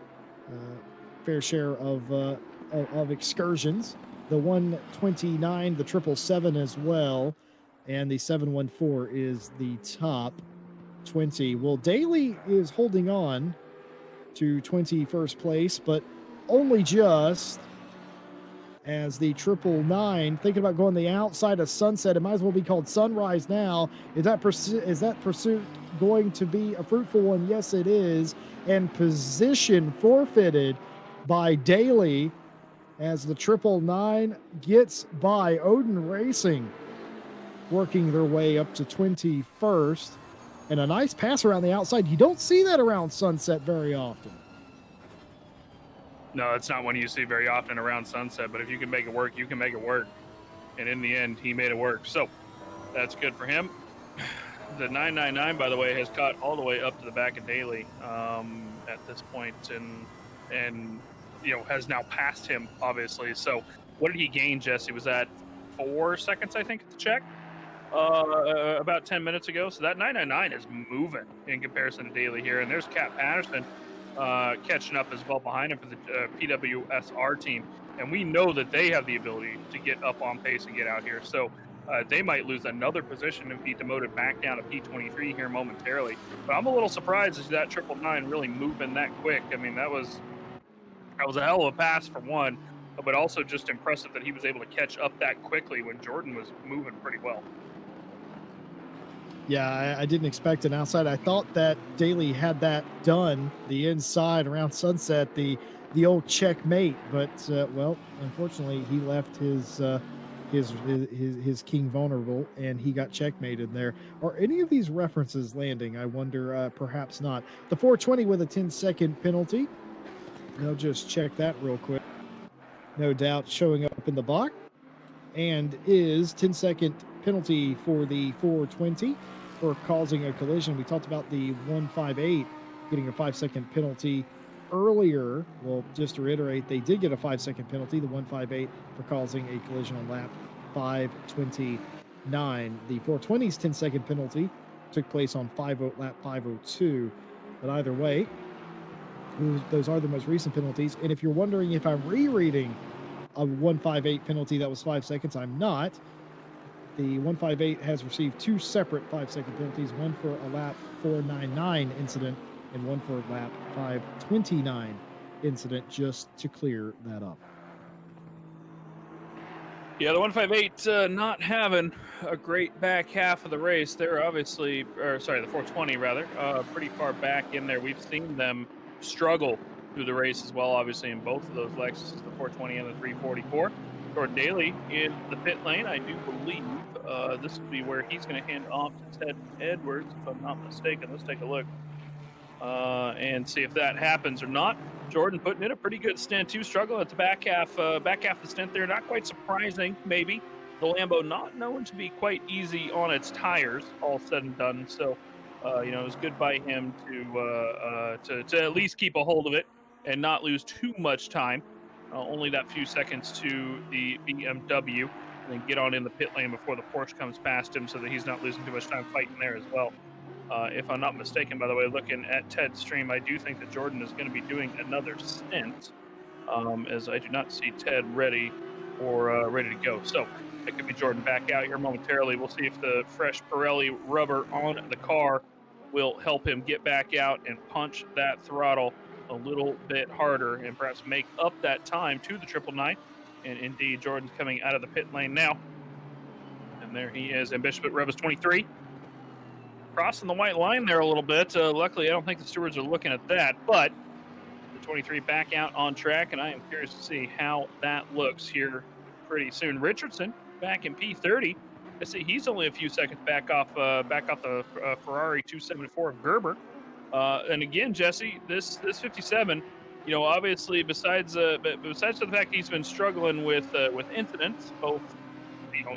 fair share of excursions. The 129, the 777 as well, and the 714 is the top 20. Well, Daly is holding on to 21st place, but only just, as the 999 thinking about going the outside of Sunset. It might as well be called Sunrise now. Is that pursuit going to be a fruitful one? Yes, it is. And position forfeited by Daly as the 999 gets by Odin Racing, working their way up to 21st. And a nice pass around the outside. You don't see that around Sunset very often. No, it's not one you see very often around Sunset, but if you can make it work, you can make it work. And in the end, he made it work. So that's good for him. The 999, by the way, has caught all the way up to the back of Daly at this point, and has now passed him, obviously. So what did he gain, Jesse? Was that 4 seconds, I think, at the check? About 10 minutes ago. So that 999 is moving in comparison to Daly here. And there's Cat Patterson catching up as well behind him for the PWSR team. And we know that they have the ability to get up on pace and get out here. So they might lose another position and be demoted back down to P23 here momentarily. But I'm a little surprised to see that 999 really moving that quick. I mean, that was a hell of a pass for one, but also just impressive that he was able to catch up that quickly when Jordan was moving pretty well. Yeah, I didn't expect an outside. I thought that Daly had that done, the inside around Sunset, the old checkmate. But well, unfortunately, he left his king vulnerable, and he got checkmated there. Are any of these references landing? I wonder. Perhaps not. The 420 with a 10-second penalty. They'll just check that real quick. No doubt showing up in the box, and is 10-second penalty for the 420 for causing a collision. We talked about the 158 getting a 5-second penalty earlier, well, just to reiterate, they did get a 5-second penalty, the 158, for causing a collision on lap 529. The 420's 10-second penalty took place on lap 502. But either way, those are the most recent penalties. And if you're wondering if I'm rereading a 158 penalty that was 5 seconds, I'm not. The 158 has received 2 separate 5-second penalties, one for a lap 499 incident and one for lap 529 incident, just to clear that up. Yeah, the 158 not having a great back half of the race. They're obviously, or sorry, the 420 rather, pretty far back in there. We've seen them struggle through the race as well, obviously, in both of those Lexuses, the 420 and the 344. Jordan Daly in the pit lane. I do believe this will be where he's going to hand off to Ted Edwards, if I'm not mistaken. Let's take a look and see if that happens or not. Jordan putting in a pretty good stint too. Struggle at the back half of the stint there. Not quite surprising, maybe. The Lambo not known to be quite easy on its tires, all said and done. So, it was good by him to at least keep a hold of it and not lose too much time. Only that few seconds to the BMW, and then get on in the pit lane before the Porsche comes past him, so that he's not losing too much time fighting there as well. If I'm not mistaken, by the way, looking at Ted's stream, I do think that Jordan is going to be doing another stint, as I do not see Ted ready or ready to go. So it could be Jordan back out here momentarily. We'll see if the fresh Pirelli rubber on the car will help him get back out and punch that throttle a little bit harder and perhaps make up that time to the 999. And indeed, Jordan's coming out of the pit lane now. And there he is, Ambitious But Rebus 23. Crossing the white line there a little bit. Luckily, I don't think the stewards are looking at that, but the 23 back out on track, and I am curious to see how that looks here pretty soon. Richardson back in P30. I see he's only a few seconds back off the Ferrari 274 of Gerber. And again, Jesse, this 57, obviously besides the fact he's been struggling with incidents, both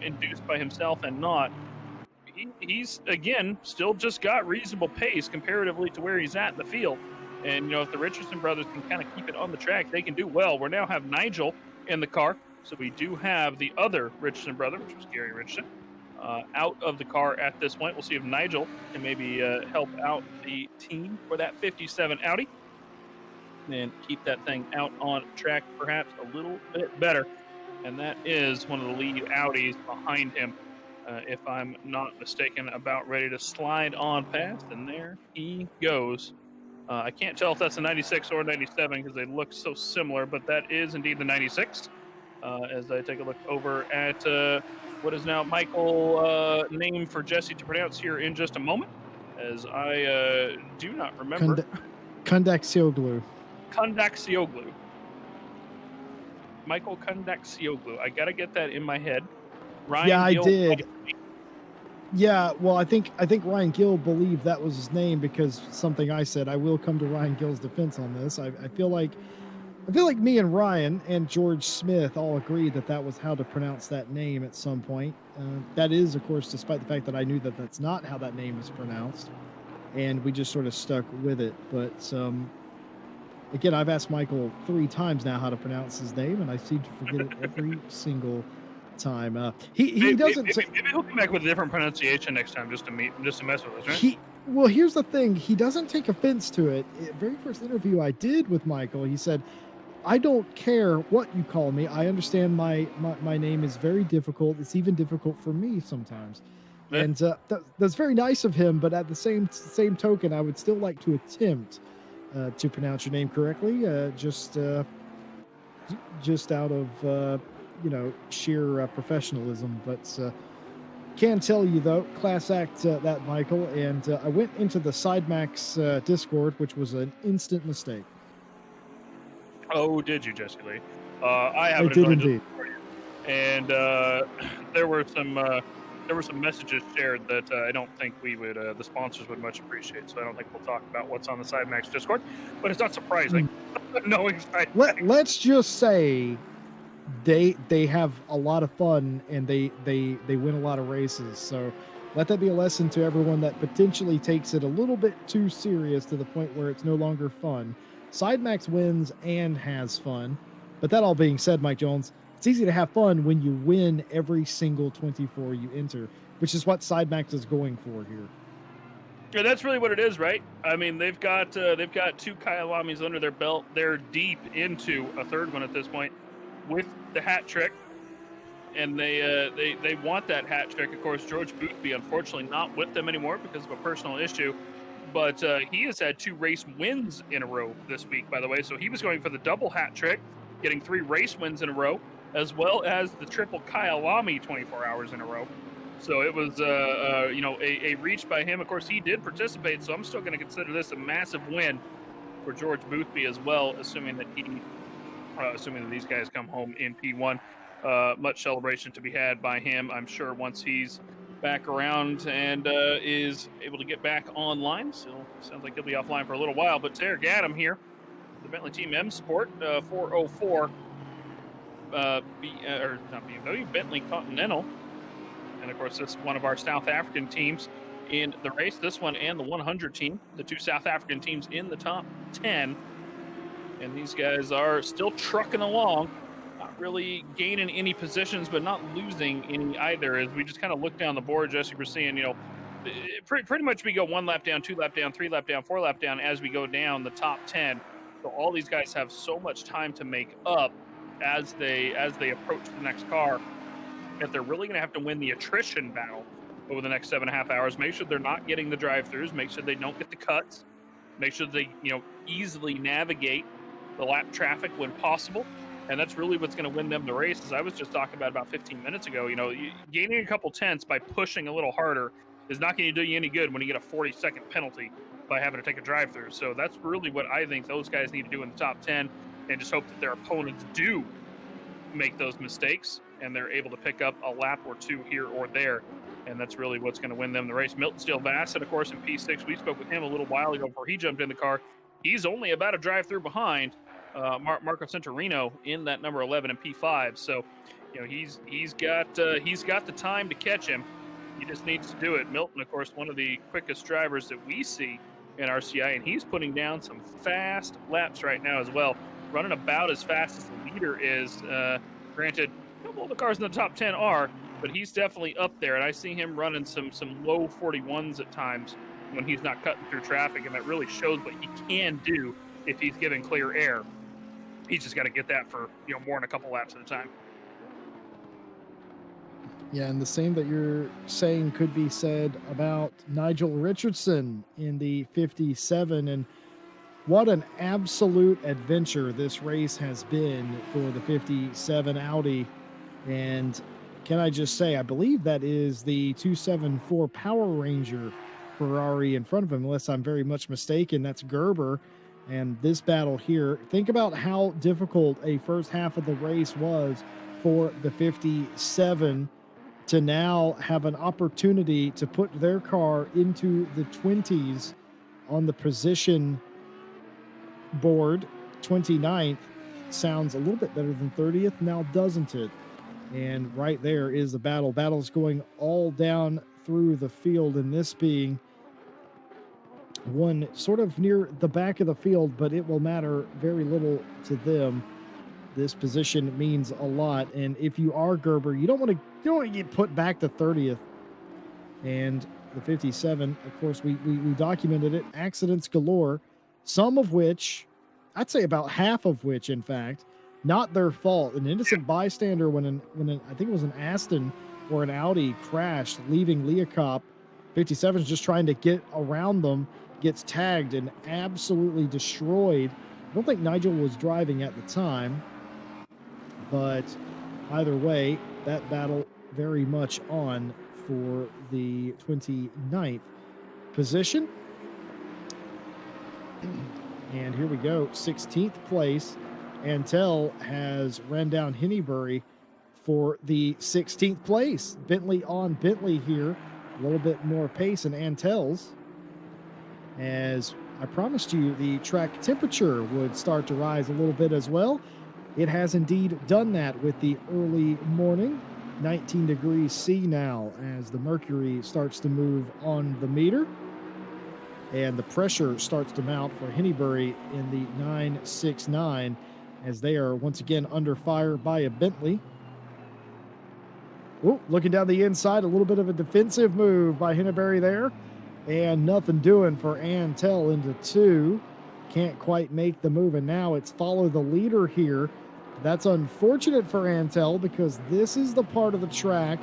induced by himself and not. He's again still just got reasonable pace comparatively to where he's at in the field. And if the Richardson brothers can kind of keep it on the track, they can do well. We now have Nigel in the car, so we do have the other Richardson brother, which was Gary Richardson, out of the car at this point. We'll see if Nigel can maybe help out the team for that 57 Audi and keep that thing out on track perhaps a little bit better. And that is one of the lead Audis behind him. If I'm not mistaken, about ready to slide on past, and there he goes. I can't tell if that's a 96 or 97 because they look so similar, but that is indeed the 96. As I take a look over at what is now Michael name for Jesse to pronounce here in just a moment, as I do not remember. Kundaksioglu. Michael Kundaksioglu. I got to get that in my head. Ryan yeah, Gill, I did. Yeah, well, I think Ryan Gill believed that was his name because something I said. I will come to Ryan Gill's defense on this. I feel like me and Ryan and George Smith all agreed that was how to pronounce that name at some point. That is, of course, despite the fact that I knew that that's not how that name is pronounced, and we just sort of stuck with it. But again, I've asked Michael 3 times now how to pronounce his name, and I seem to forget it every single time. He doesn't. Maybe he'll come back with a different pronunciation next time, just to mess with us, right? Well, here's the thing. He doesn't take offense to it. Very first interview I did with Michael, he said, "I don't care what you call me. I understand my name is very difficult. It's even difficult for me sometimes." Yeah. And that's very nice of him. But at the same token, I would still like to attempt to pronounce your name correctly, just out of sheer professionalism. But can tell you though, class act that Michael. And I went into the SideMax Discord, which was an instant mistake. Oh, did you, Jesse Lee? I did indeed. And there were some messages shared that I don't think the sponsors would much appreciate. So I don't think we'll talk about what's on the SideMax Discord. But it's not surprising. Knowing SideMax. Let's just say they have a lot of fun and they win a lot of races. So let that be a lesson to everyone that potentially takes it a little bit too serious to the point where it's no longer fun. SideMax wins and has fun. But that all being said, Mike Jones, it's easy to have fun when you win every single 24 you enter, which is what SideMax is going for here. Yeah, that's really what it is, right? I mean, they've got 2 Kyalamis under their belt. They're deep into a third one at this point with the hat trick, and they want that hat trick. Of course, George Boothby, unfortunately, not with them anymore because of a personal issue, but he has had 2 race wins in a row this week, by the way. So he was going for the double hat trick, getting 3 race wins in a row, as well as the triple Kyalami 24 hours in a row. So it was, a reach by him. Of course, he did participate, so I'm still going to consider this a massive win for George Boothby as well, assuming that these guys come home in P1. Much celebration to be had by him, I'm sure, once he's back around and is able to get back online. So sounds like he'll be offline for a little while. But Derek Adam here, the Bentley Team M Sport 404, not BMW, Bentley Continental. And of course, this is one of our South African teams in the race. This one and the 100 team, the 2 South African teams in the top 10. And these guys are still trucking along, not really gaining any positions, but not losing any either. As we just kind of look down the board, Jesse, we're seeing, pretty much we go 1 lap down, 2 lap down, 3 lap down, 4 lap down as we go down the top 10. So all these guys have so much time to make up as they approach the next car, that they're really going to have to win the attrition battle over the next 7.5 hours. Make sure they're not getting the drive-throughs. Make sure they don't get the cuts. Make sure they, easily navigate the lap traffic when possible. And that's really what's going to win them the race. As I was just talking about 15 minutes ago, gaining a couple tenths by pushing a little harder is not going to do you any good when you get a 40-second penalty by having to take a drive-through. So that's really what I think those guys need to do in the top 10, and just hope that their opponents do make those mistakes and they're able to pick up a lap or 2 here or there. And that's really what's going to win them the race. Milton Steele Bassett, of course, in P6, we spoke with him a little while ago before he jumped in the car. He's only about a drive-through behind Marco Centurino in that number 11 in P5. So, he's got the time to catch him. He just needs to do it. Milton, of course, one of the quickest drivers that we see in RCI, and he's putting down some fast laps right now as well, running about as fast as the leader is. Granted, all the cars in the top 10 are, but he's definitely up there, and I see him running some low 41s at times when he's not cutting through traffic, and that really shows what he can do if he's given clear air. He's just got to get that for more than a couple laps at a time. Yeah, and the same that you're saying could be said about Nigel Richardson in the 57. And what an absolute adventure this race has been for the 57 Audi. And can I just say, I believe that is the 274 Power Ranger Ferrari in front of him, unless I'm very much mistaken. That's Gerber. And this battle here, think about how difficult a first half of the race was for the 57 to now have an opportunity to put their car into the 20s on the position board. 29th sounds a little bit better than 30th now, doesn't it? And right there is the battle. Battle's going all down through the field, and this being one sort of near the back of the field, but it will matter very little to them. This position means a lot, and if you are Gerber, you don't want to get put back to 30th. And the 57, of course, we documented it. Accidents galore, some of which, I'd say about half of which, in fact, not their fault. An innocent bystander when I think it was an Aston or an Audi crashed, leaving Leacop. 57's just trying to get around them, gets tagged and absolutely destroyed. I don't think Nigel was driving at the time, but either way, that battle very much on for the 29th position. And here we go, 16th place. Antel has ran down Hennebury for the 16th place. Bentley on Bentley here, a little bit more pace in Antel's. As I promised you, the track temperature would start to rise a little bit as well. It has indeed done that with the early morning. 19 degrees C now as the mercury starts to move on the meter. and the pressure starts to mount for Henneberry in the 969 as they are once again under fire by a Bentley. Ooh, looking down the inside, a little bit of a defensive move by Henneberry there, and nothing doing for Antel into 2. Can't quite make the move, and now it's follow the leader here. That's unfortunate for Antel because this is the part of the track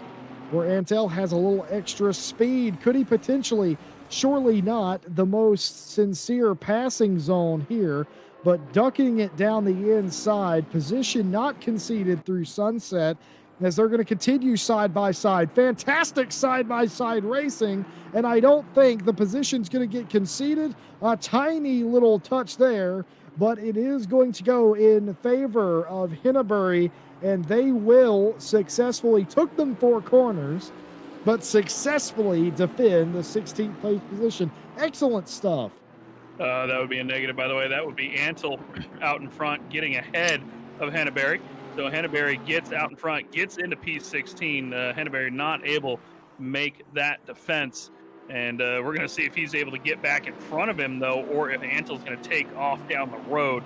where Antel has a little extra speed. Could he potentially, surely not, the most sincere passing zone here, but ducking it down the inside, position not conceded through Sunset, as they're going to continue side by side. Fantastic side by side racing, and I don't think the position's going to get conceded. A tiny little touch there, but it is going to go in favor of Henneberry, and they will successfully, took them 4 corners, but successfully defend the 16th place position. Excellent stuff. That would be a negative, by the way. That would be Antel out in front, getting ahead of Henneberry. So Henneberry gets out in front, gets into P16. Henneberry not able to make that defense. And we're going to see if he's able to get back in front of him, though, or if Antel's going to take off down the road.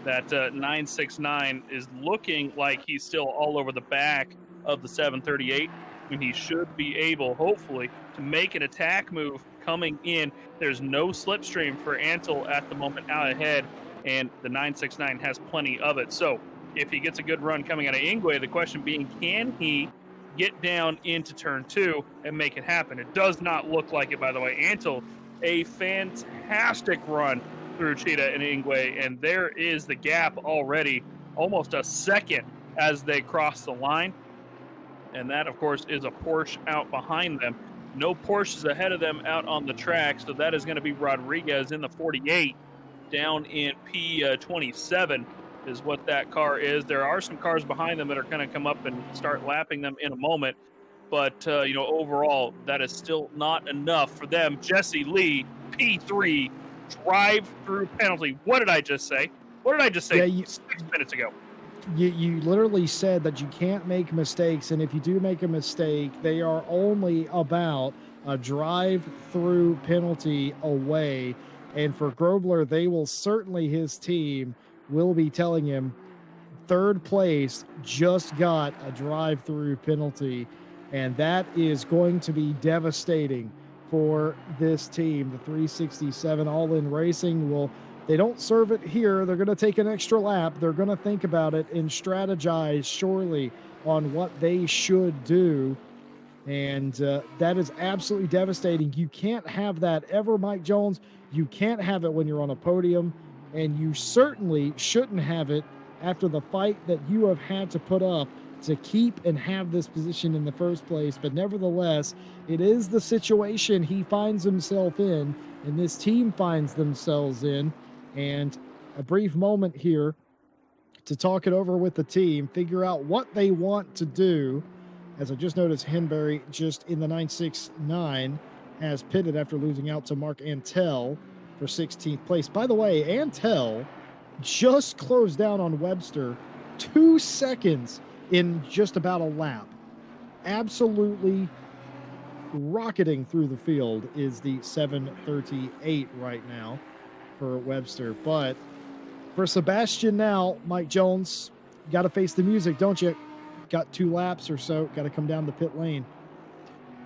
That 969 is looking like he's still all over the back of the 738. And he should be able, hopefully, to make an attack move coming in. There's no slipstream for Antel at the moment out ahead, and the 969 has plenty of it. So if he gets a good run coming out of Ingwe, the question being, can he get down into turn 2 and make it happen? It does not look like it, by the way. Antel, a fantastic run through Cheetah and Ingwe, and there is the gap already, almost a second as they cross the line. And that, of course, is a Porsche out behind them. No Porsches ahead of them out on the track, so that is going to be Rodriguez in the 48 down in P27 is what that car is. There are some cars behind them that are going to come up and start lapping them in a moment. But, overall, that is still not enough for them. Jesse Lee, P3, drive-through penalty. What did I just say? What did I just say 6 minutes ago? You literally said that you can't make mistakes, and if you do make a mistake, they are only about a drive-through penalty away. And for Grobler, they will certainly, his team will be telling him, 3rd place just got a drive-through penalty, and that is going to be devastating for this team. The 367 All-In Racing will, they don't serve it here. They're going to take an extra lap. They're going to think about it and strategize surely on what they should do. And that is absolutely devastating. You can't have that ever, Mike Jones. You can't have it when you're on a podium, and you certainly shouldn't have it after the fight that you have had to put up to keep and have this position in the first place. But nevertheless, it is the situation he finds himself in, and this team finds themselves in. And a brief moment here to talk it over with the team, figure out what they want to do. As I just noticed, Henneberry just in the 969 has pitted after losing out to Mark Antel for 16th place. By the way, Antel just closed down on Webster 2 seconds in just about a lap. Absolutely rocketing through the field is the 738 right now for Webster. But for Sebastian now, Mike Jones, got to face the music, don't you? Got 2 laps or so, got to come down the pit lane.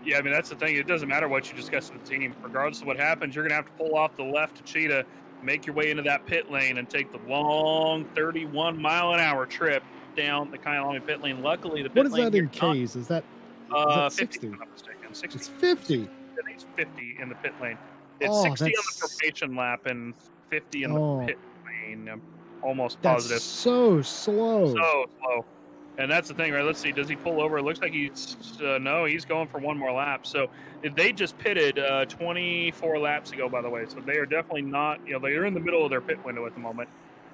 Yeah, I mean, that's the thing. It doesn't matter what you discuss with the team. Regardless of what happens, you're going to have to pull off the left to Cheetah, make your way into that pit lane, and take the long 31-mile-an-hour trip down the Kyalami pit lane. Luckily, the pit lane... What is that in Ks? Is that 50, 60? if I'm not mistaken. 60. It's 50. I think it's 50 in the pit lane. It's Oh, 60 on that's- the formation lap and 50 in Oh. the pit lane. I'm almost That's positive. so slow. So slow. And that's the thing, right? Let's see. Does he pull over? It looks like he's no, he's going for one more lap. So they just pitted 24 laps ago, by the way. So they are definitely not, they're in the middle of their pit window at the moment.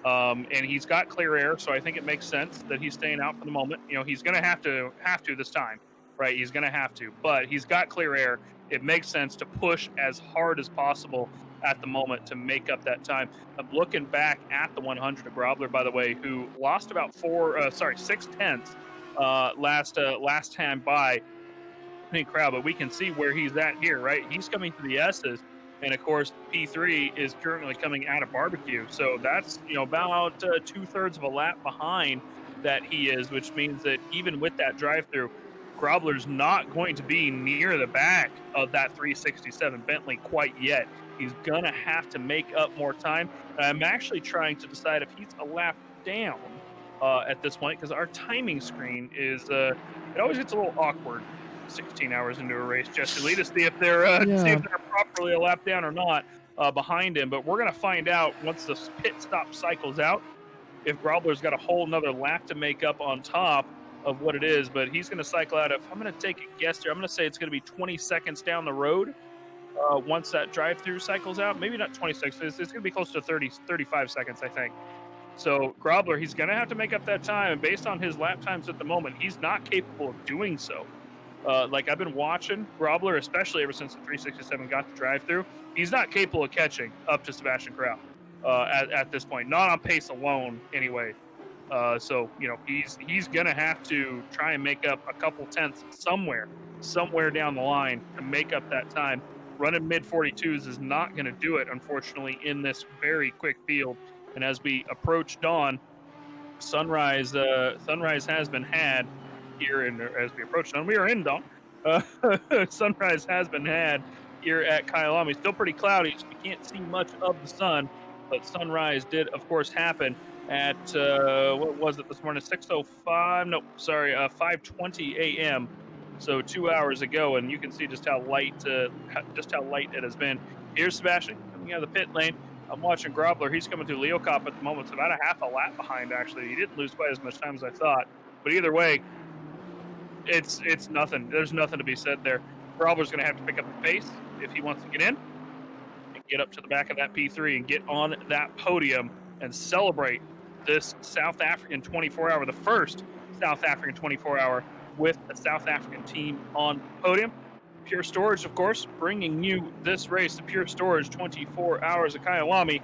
And he's got clear air, so I think it makes sense that he's staying out for the moment. He's going to have to this time, right? He's going to have to, but he's got clear air. It makes sense to push as hard as possible at the moment to make up that time. I'm looking back at the 100 of Grobler, by the way, who lost about 6 tenths last time by. Crowd, but we can see where he's at here, right? He's coming to the S's And of course, P3 is currently coming out of barbecue. So that's, about 2/3 of a lap behind that he is, which means that even with that drive through, Grobler's not going to be near the back of that 367 Bentley quite yet. He's going to have to make up more time. I'm actually trying to decide if he's a lap down at this point, because our timing screen is, it always gets a little awkward 16 hours into a race, Jesse Lee, to see if they're properly a lap down or not behind him. But we're going to find out once the pit stop cycles out if Grobler's got a whole nother lap to make up on top of what it is. But he's going to cycle out. If I'm going to take a guess here, I'm going to say it's going to be 20 seconds down the road once that drive-through cycles out. Maybe not 20 seconds. It's going to be close to 35 seconds, I think. So Grobler, he's going to have to make up that time. And based on his lap times at the moment, he's not capable of doing so. Like I've been watching Grobler, especially ever since the 367 got the drive-through. He's not capable of catching up to Sebastian Corral at this point. Not on pace alone, anyway. So he's gonna have to try and make up a couple tenths somewhere down the line to make up that time. Running mid 42s is not going to do it, unfortunately, in this very quick field. And as we approach dawn, sunrise has been had here, and as we approach dawn, we are in dawn. Sunrise has been had here at Kyalami. Still pretty cloudy, so we can't see much of the sun, but sunrise did, of course, happen at what was it this morning? 5:20 a.m. So 2 hours ago, and you can see just how light it has been. Here's Sebastian coming out of the pit lane. I'm watching Grobler. He's coming through Leo Cop at the moment. It's about a half a lap behind, actually. He didn't lose quite as much time as I thought. But either way, it's nothing. There's nothing to be said there. Grobler's going to have to pick up the pace if he wants to get in and get up to the back of that P3 and get on that podium and celebrate this South African 24-hour, the first South African 24-hour with a South African team on the podium. Pure Storage, of course, bringing you this race, the Pure Storage 24 Hours of Kyalami,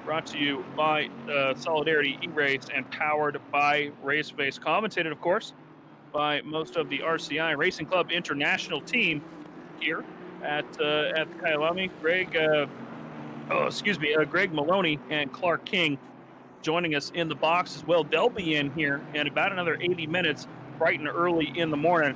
brought to you by Solidarity E-Race and powered by RaceFace, commentated, of course, by most of the RCI Racing Club International team here at Kyalami. Greg Maloney and Clark King joining us in the box as well. They'll be in here in about another 80 minutes, bright and early in the morning,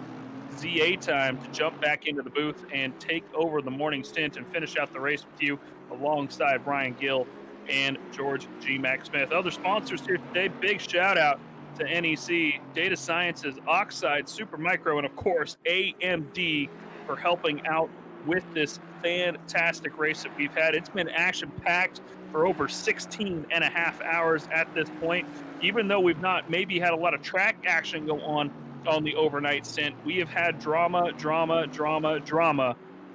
ZA time, to jump back into the booth and take over the morning stint and finish out the race with you alongside Brian Gill and George G. Mac Smith. Other sponsors here today, big shout out to NEC, DataSciences, Oxide, SuperMicro, and of course AMD for helping out with this fantastic race that we've had. It's been action-packed for over 16 and a half hours at this point. Even though we've not maybe had a lot of track action go on the overnight stint, we have had drama.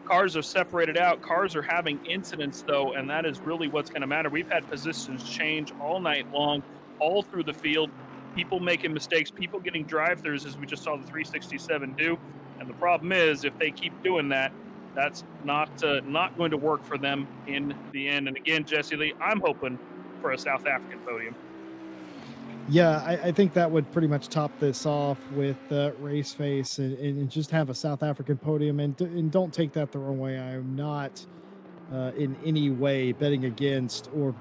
Cars are separated out. Cars are having incidents, though, and that is really what's going to matter. We've had positions change all night long, all through the field. People making mistakes, people getting drive-throughs, as we just saw the 367 do. And the problem is, if they keep doing that, that's not going to work for them in the end. And again, Jesse Lee, I'm hoping for a South African podium. Yeah, I think that would pretty much top this off with RaceFace and just have a South African podium. And don't take that the wrong way. I am not in any way betting against or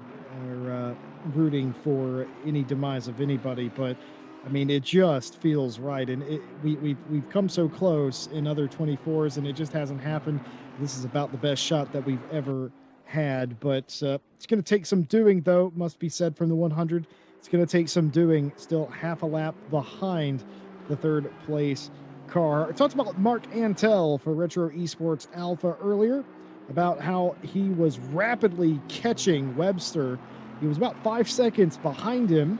rooting for any demise of anybody, but I mean, it just feels right, and we've come so close in other 24s, and it just hasn't happened. This is about the best shot that we've ever had, but it's going to take some doing, though, must be said, from the 100. It's going to take some doing, still half a lap behind the third place car. I talked about Mark Antel for Retro Esports Alpha earlier, about how he was rapidly catching Webster. He was about 5 seconds behind him.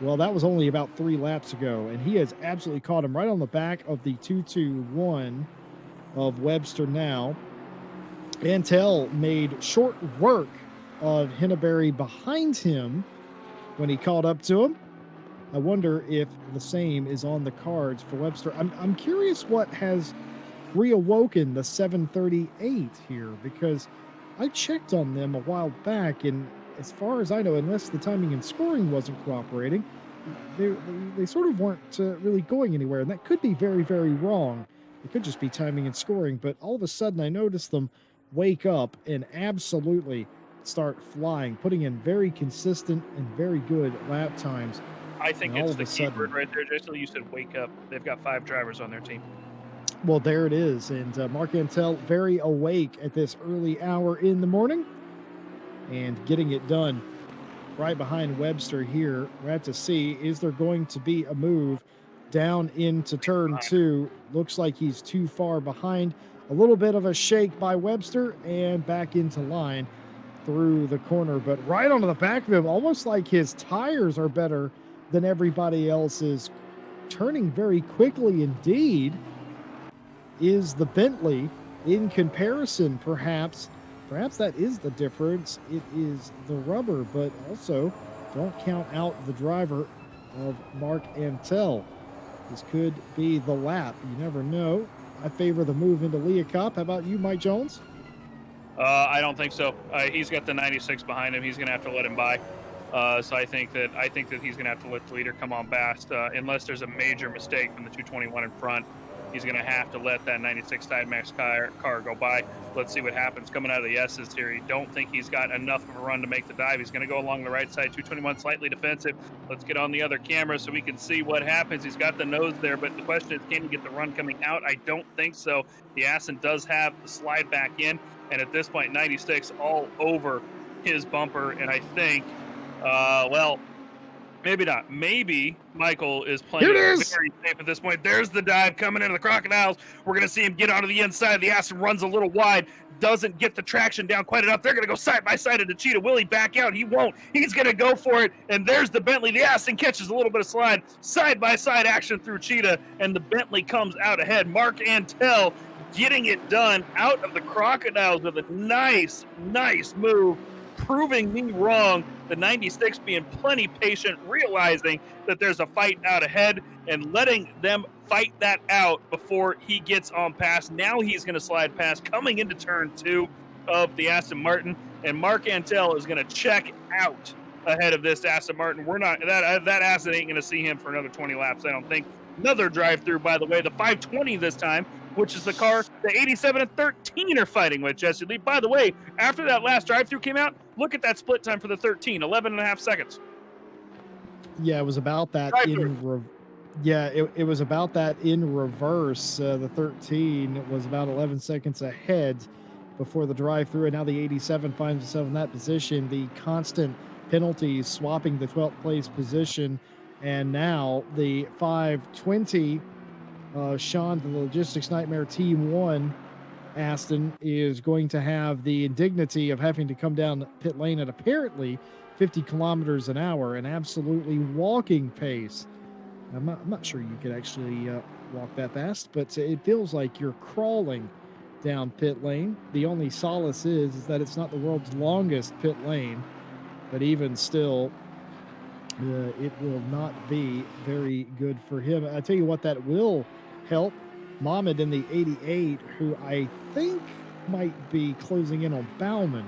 Well, that was only about 3 laps ago, and he has absolutely caught him right on the back of the 221 of Webster now. Antel made short work of Henneberry behind him when he caught up to him. I wonder if the same is on the cards for Webster. I'm curious what has reawoken the 738 here, because I checked on them a while back, and as far as I know, unless the timing and scoring wasn't cooperating, they sort of weren't really going anywhere. And that could be very, very wrong. It could just be timing and scoring. But all of a sudden, I noticed them wake up and absolutely start flying, putting in very consistent and very good lap times. I think And all it's of the a key word sudden, right there, Jason. You said wake up. They've got 5 drivers on their team. well, there it is. And Mark Antel very awake at this early hour in the morning and getting it done right behind Webster here. We're at to see, is there going to be a move down into turn 2? Looks like he's too far behind. A little bit of a shake by Webster and back into line through the corner, but right onto the back of him, almost like his tires are better than everybody else's. Turning very quickly indeed is the Bentley in comparison, perhaps that is the difference. It is the rubber, but also don't count out the driver of Mark Antel. This could be the lap. You never know. I favor the move into Leah Kopp. How about you, Mike Jones? I don't think so. He's got the 96 behind him. He's going to have to let him by. So I think that he's going to have to let the leader come on past, unless there's a major mistake from the 221 in front. He's going to have to let that 96 Sidemax car go by. Let's see what happens coming out of the S's here. You don't think he's got enough of a run to make the dive. He's going to go along the right side. 221 slightly defensive. Let's get on the other camera so we can see what happens. He's got the nose there, but the question is, can he get the run coming out? I don't think so. The Aston does have the slide back in, and at this point, 96 all over his bumper, and I think, well, maybe not. Maybe Michael is playing very safe at this point. There's the dive coming into the Crocodiles. We're going to see him get onto the inside. The Aston runs a little wide, doesn't get the traction down quite enough. They're going to go side by side into Cheetah. Will he back out? He won't. He's going to go for it. And there's the Bentley. The Aston catches a little bit of slide. Side by side action through Cheetah. And the Bentley comes out ahead. Mark Antel getting it done out of the Crocodiles with a nice move, proving me wrong. The 96 being plenty patient, realizing that there's a fight out ahead and letting them fight that out before he gets on past. Now he's going to slide past coming into turn 2 of the Aston Martin, and Mark Antel is going to check out ahead of this Aston Martin. We're not that Aston ain't going to see him for another 20 laps, I don't think. Another drive-through, by the way, the 520 this time, which is the car the 87 and 13 are fighting with, Jesse Lee. By the way, after that last drive-through came out, look at that split time for the 13, 11 and a half seconds. Yeah, it was about that it was about that in reverse. The 13 was about 11 seconds ahead before the drive-through, and now the 87 finds itself in that position. The constant penalties swapping the 12th place position, and now the 520 Sean, the Logistics Nightmare Team 1 Aston is going to have the indignity of having to come down pit lane at apparently 50 kilometers an hour, an absolutely walking pace. I'm not sure you could actually walk that fast, but it feels like you're crawling down pit lane. The only solace is that it's not the world's longest pit lane, but even still, it will not be very good for him. I tell you what, that will help Mohammed in the 88, who I think might be closing in on Bauman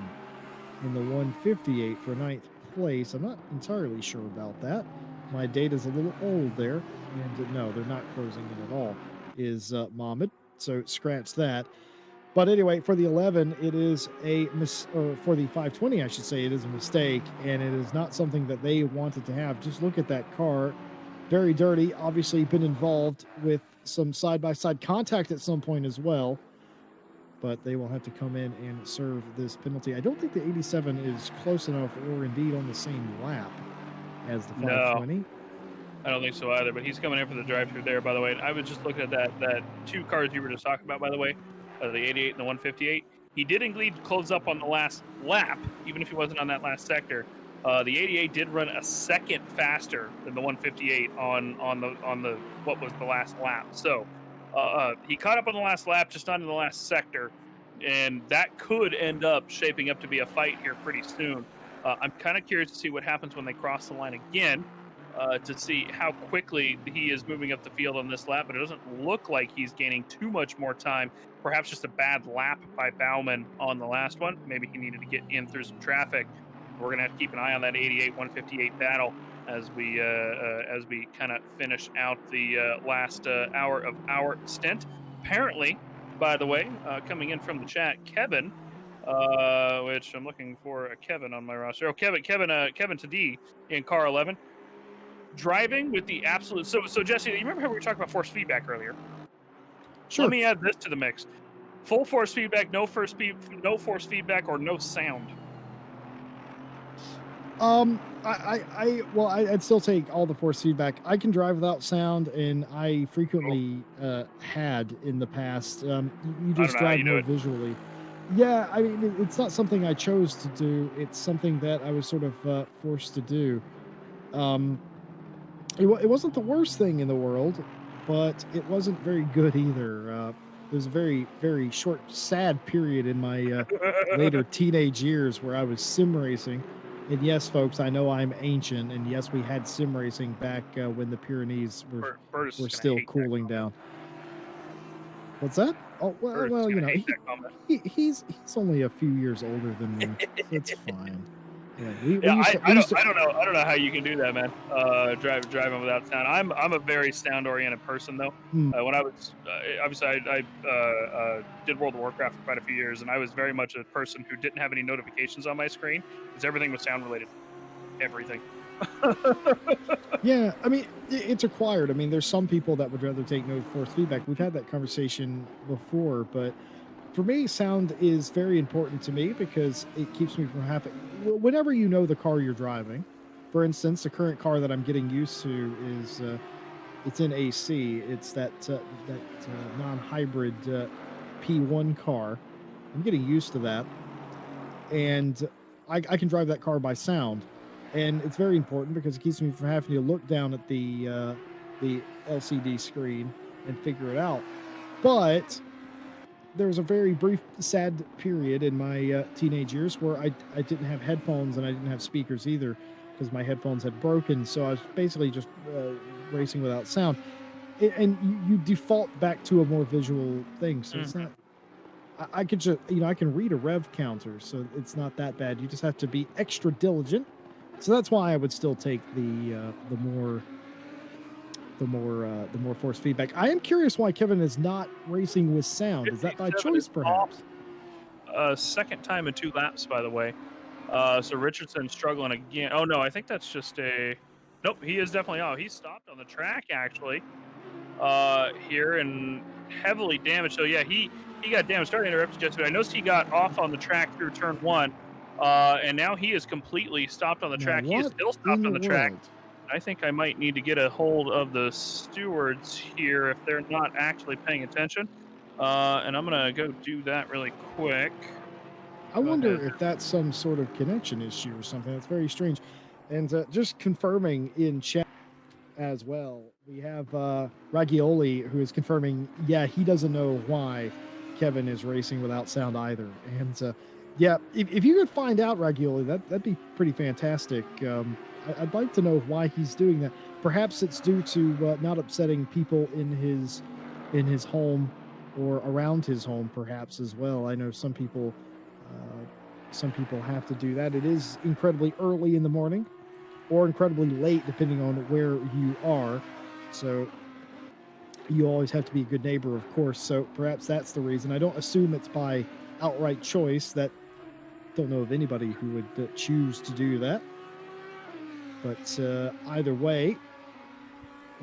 in the 158 for 9th place. I'm not entirely sure about that. My data's a little old there, and no, they're not closing in at all, is Mohammed, so scratch that. But anyway, for the 11, it is or for the 520, I should say, it is a mistake, and it is not something that they wanted to have. Just look at that car. Very dirty, obviously been involved with some side-by-side contact at some point as well, but they will have to come in and serve this penalty. I don't think the 87 is close enough or indeed on the same lap as the 520. No, I don't think so either, but he's coming in for the drive-through there, by the way. And I was just looking at that 2 cars you were just talking about, by the way, the 88 and the 158. He did indeed close up on the last lap, even if he wasn't on that last sector. The 88 did run a second faster than the 158 on the what was the last lap. So he caught up on the last lap, just not in the last sector, and that could end up shaping up to be a fight here pretty soon. I'm kind of curious to see what happens when they cross the line again, to see how quickly he is moving up the field on this lap, but it doesn't look like he's gaining too much more time. Perhaps just a bad lap by Bauman on the last one. Maybe he needed to get in through some traffic. We're going to have to keep an eye on that 88-158 battle as we kind of finish out the last hour of our stint. Apparently, by the way, coming in from the chat, Kevin which I'm looking for a Kevin on my roster. Oh, Kevin Tadee in car 11. Driving with the absolute. So Jesse, you remember how we were talking about force feedback earlier? Sure. Let me add this to the mix. Full force feedback, no force feedback, or no sound. I'd still take all the force feedback. I can drive without sound, and I frequently had in the past. You just know how drive you do more it. visually. Yeah, I mean, it's not something I chose to do. It's something that I was sort of forced to do. It wasn't the worst thing in the world, but it wasn't very good either. It was a very, very short, sad period in my later teenage years where I was sim racing. And yes, folks, I know I'm ancient, and yes, we had sim racing back when the Pyrenees Burtis were is gonna still hate that cooling down. What's that? Oh Burtis is you gonna know, hate that comment. he's only a few years older than me, so it's fine. Yeah, we Yeah, used to I don't know how you can do that, man. Driving without sound. I'm a very sound oriented person though. hmm, When I was obviously I did World of Warcraft for quite a few years, and I was very much a person who didn't have any notifications on my screen because everything was sound related. Everything. yeah, I mean, it's required. I mean, there's some people that would rather take no force feedback. We've had that conversation before, but for me, sound is very important to me because it keeps me from having. Whenever you know the car you're driving, for instance, the current car that I'm getting used to is it's in AC. It's that non-hybrid P1 car. I'm getting used to that, and I can drive that car by sound, and it's very important because it keeps me from having to look down at the LCD screen and figure it out. But there was a very brief, sad period in my teenage years where I didn't have headphones and I didn't have speakers either because my headphones had broken. So I was basically just racing without sound. And you default back to a more visual thing. So it's not. I could just, I can read a rev counter, so it's not that bad. You just have to be extra diligent. So that's why I would still take the more force feedback. I am curious why Kevin is not racing with sound. Is that by 57 choice, is perhaps? Second time in 2 laps, by the way. So Richardson struggling again. Oh no, I think that's just a. Nope, he is definitely off. He stopped on the track actually. Here and heavily damaged. So yeah, he got damaged. Sorry to interrupt you, Jessica. I noticed he got off on the track through turn 1. And now he is completely stopped on the Now, track. He is what still in stopped the on the track. world? I think I might need to get a hold of the stewards here if they're not actually paying attention. And I'm gonna go do that really quick. I Go ahead. wonder if that's some sort of connection issue or something. That's very strange. And just confirming in chat as well, we have Ragioli who is confirming, yeah, he doesn't know why Kevin is racing without sound either. And yeah, if you could find out, Ragioli, that'd be pretty fantastic. I'd like to know why he's doing that. Perhaps it's due to not upsetting people in his home or around his home, perhaps as well. I know some people have to do that. It is incredibly early in the morning or incredibly late, depending on where you are. So you always have to be a good neighbor, of course. So perhaps that's the reason. I don't assume it's by outright choice. That don't know of anybody who would choose to do that. But either way,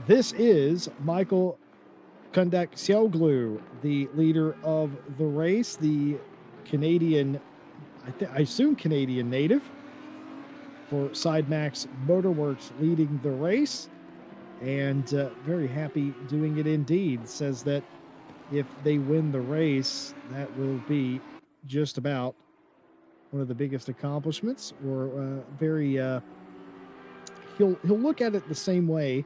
this is Michael Kundak Xiaoglu, the leader of the race, the Canadian, I assume Canadian native for SideMax Motorworks, leading the race, and very happy doing it indeed. Says that if they win the race, that will be just about one of the biggest accomplishments, or very. He'll look at it the same way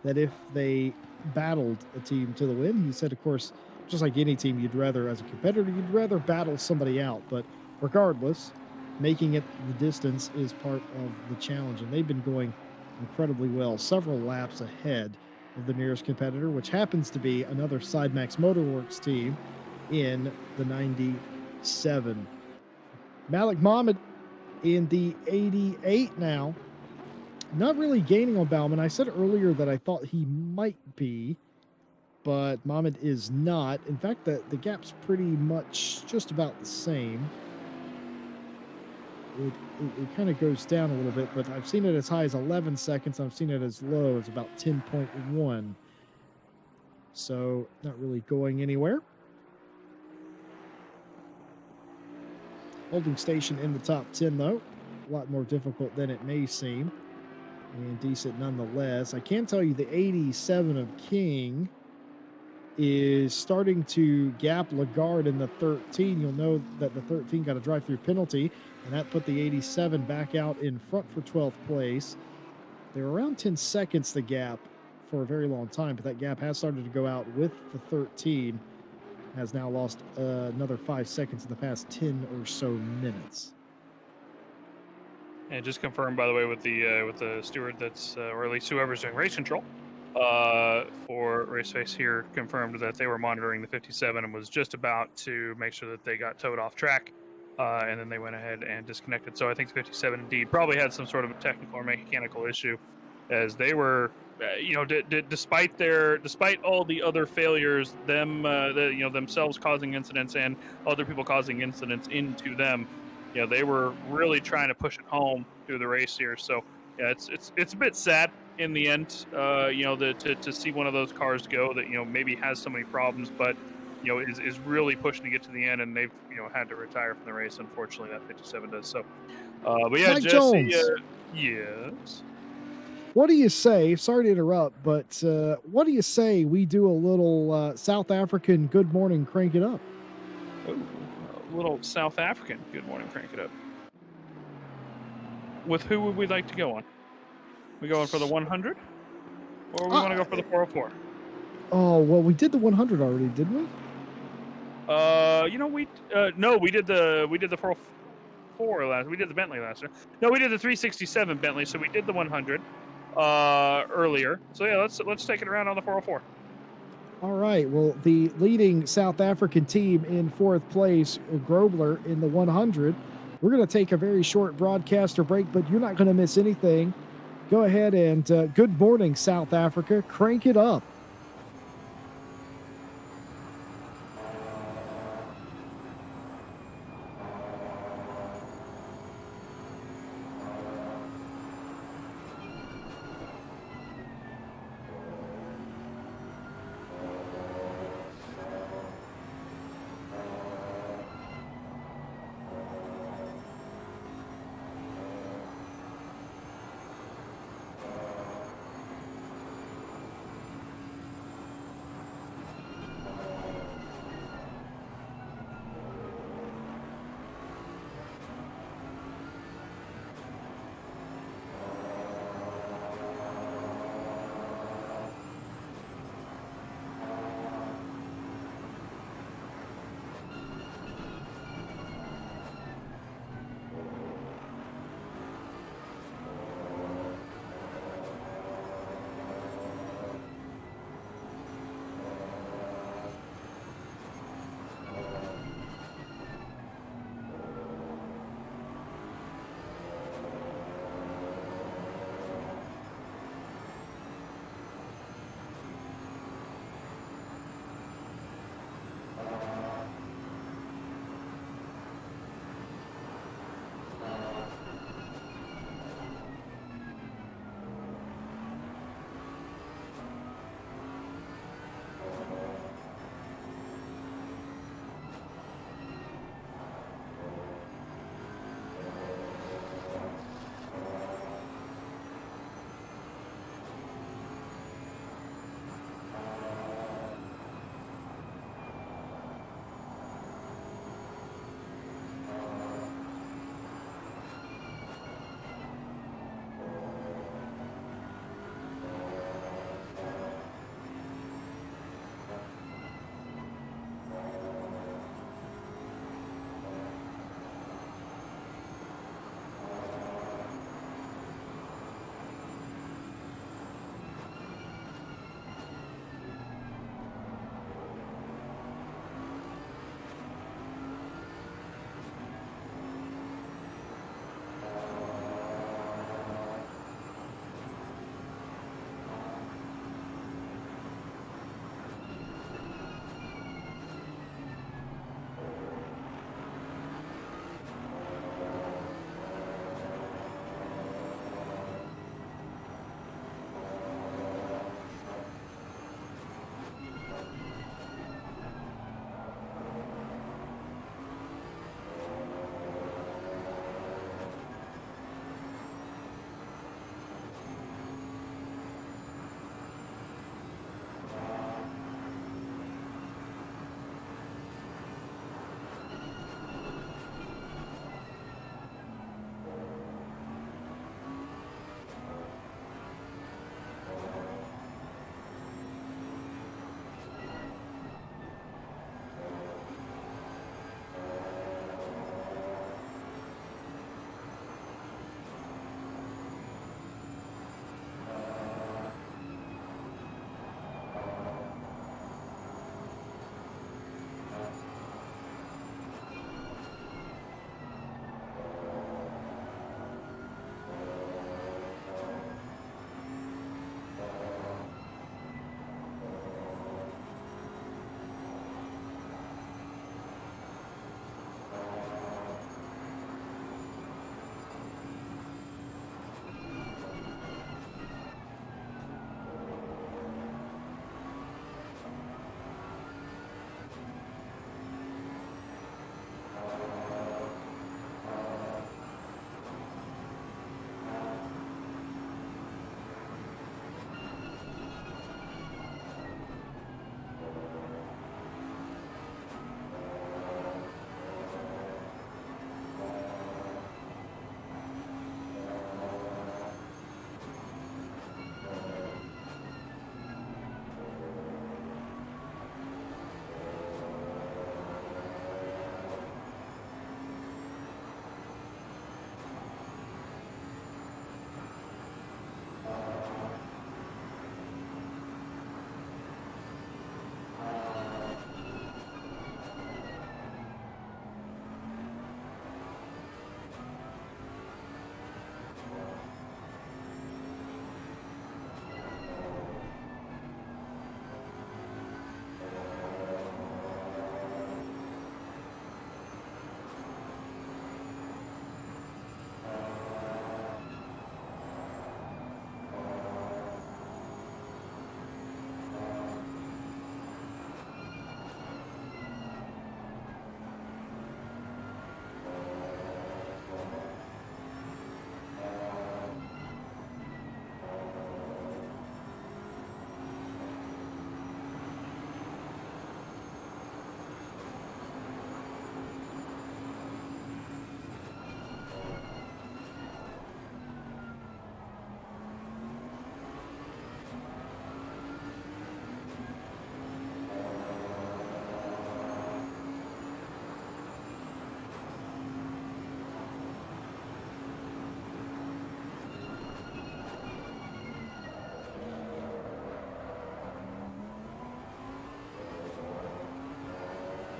that if they battled a team to the win. He said, of course, just like any team, you'd rather, as a competitor, you'd rather battle somebody out. But regardless, making it the distance is part of the challenge. And they've been going incredibly well, several laps ahead of the nearest competitor, which happens to be another SideMax Motorworks team in the 97. Malik Mohammed in the 88 now. Not really gaining on Bauman. I said earlier that I thought he might be, but Mohammed is not. In fact, the gap's pretty much just about the same. it kind of goes down a little bit, but I've seen it as high as 11 seconds. I've seen it as low as about 10.1. So not really going anywhere. Holding station in the top 10, though. A lot more difficult than it may seem. And decent nonetheless. I can tell you the 87 of King is starting to gap Lagarde in the 13. You'll know that the 13 got a drive-through penalty, and that put the 87 back out in front for 12th place. They were around 10 seconds the gap for a very long time, but that gap has started to go out with the 13. Has now lost another 5 seconds in the past 10 or so minutes. And just confirmed, by the way, with the steward that's, or at least whoever's doing race control for RaceFace here, confirmed that they were monitoring the 57 and was just about to make sure that they got towed off track, and then they went ahead and disconnected. So I think the 57 indeed probably had some sort of a technical or mechanical issue, as they were, despite all the other failures, themselves causing incidents and other people causing incidents into them. They were really trying to push it home through the race here. So yeah, it's a bit sad in the end, to see one of those cars go that maybe has so many problems, but is really pushing to get to the end, and they've had to retire from the race. Unfortunately, that 57 does. So, but yeah, Mike Jesse, Jones. yes. What do you say? Sorry to interrupt, but what do you say we do a little South African Good Morning Crank It Up? Ooh, a little South African Good Morning Crank It Up. With who would we like to go on? We going for the 100, or we want to go for the 404? Oh well, we did the 100 already, didn't we? No, we did the 404 last. We did the Bentley last year. No, we did the 367 Bentley. So we did the 100 earlier. So yeah, let's take it around on the 404. All right. Well, the leading South African team in fourth place, Grobler, in the 100. We're going to take a very short broadcaster break, but you're not going to miss anything. Go ahead and good morning, South Africa. Crank it up.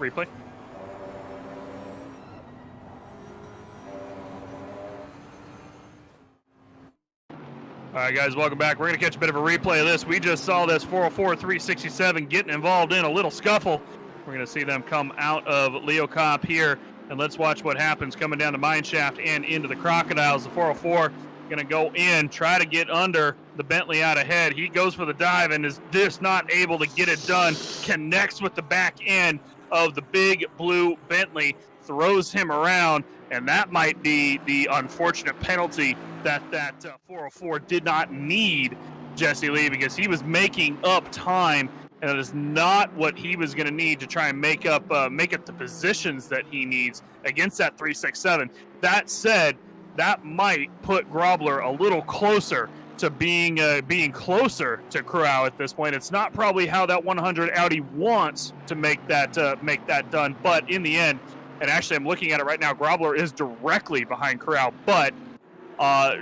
replay. All right, guys, welcome back. We're going to catch a bit of a replay of this. We just saw this 404 367 getting involved in a little scuffle. We're going to see them come out of Leo Cop here, and let's watch what happens coming down the mine shaft and into the Crocodiles. The 404 going to go in, try to get under the Bentley out ahead. He goes for the dive and is just not able to get it done. Connects with the back end of the big blue Bentley, throws him around, and that might be the unfortunate penalty that 404 did not need, Jesse Lee, because he was making up time, and it is not what he was going to need to try and make up the positions that he needs against that 367. That said, that might put Grobler a little closer to being closer to Corral at this point. It's not probably how that 100 Audi wants to make that done, but in the end, and actually I'm looking at it right now, Grobler is directly behind Corral, but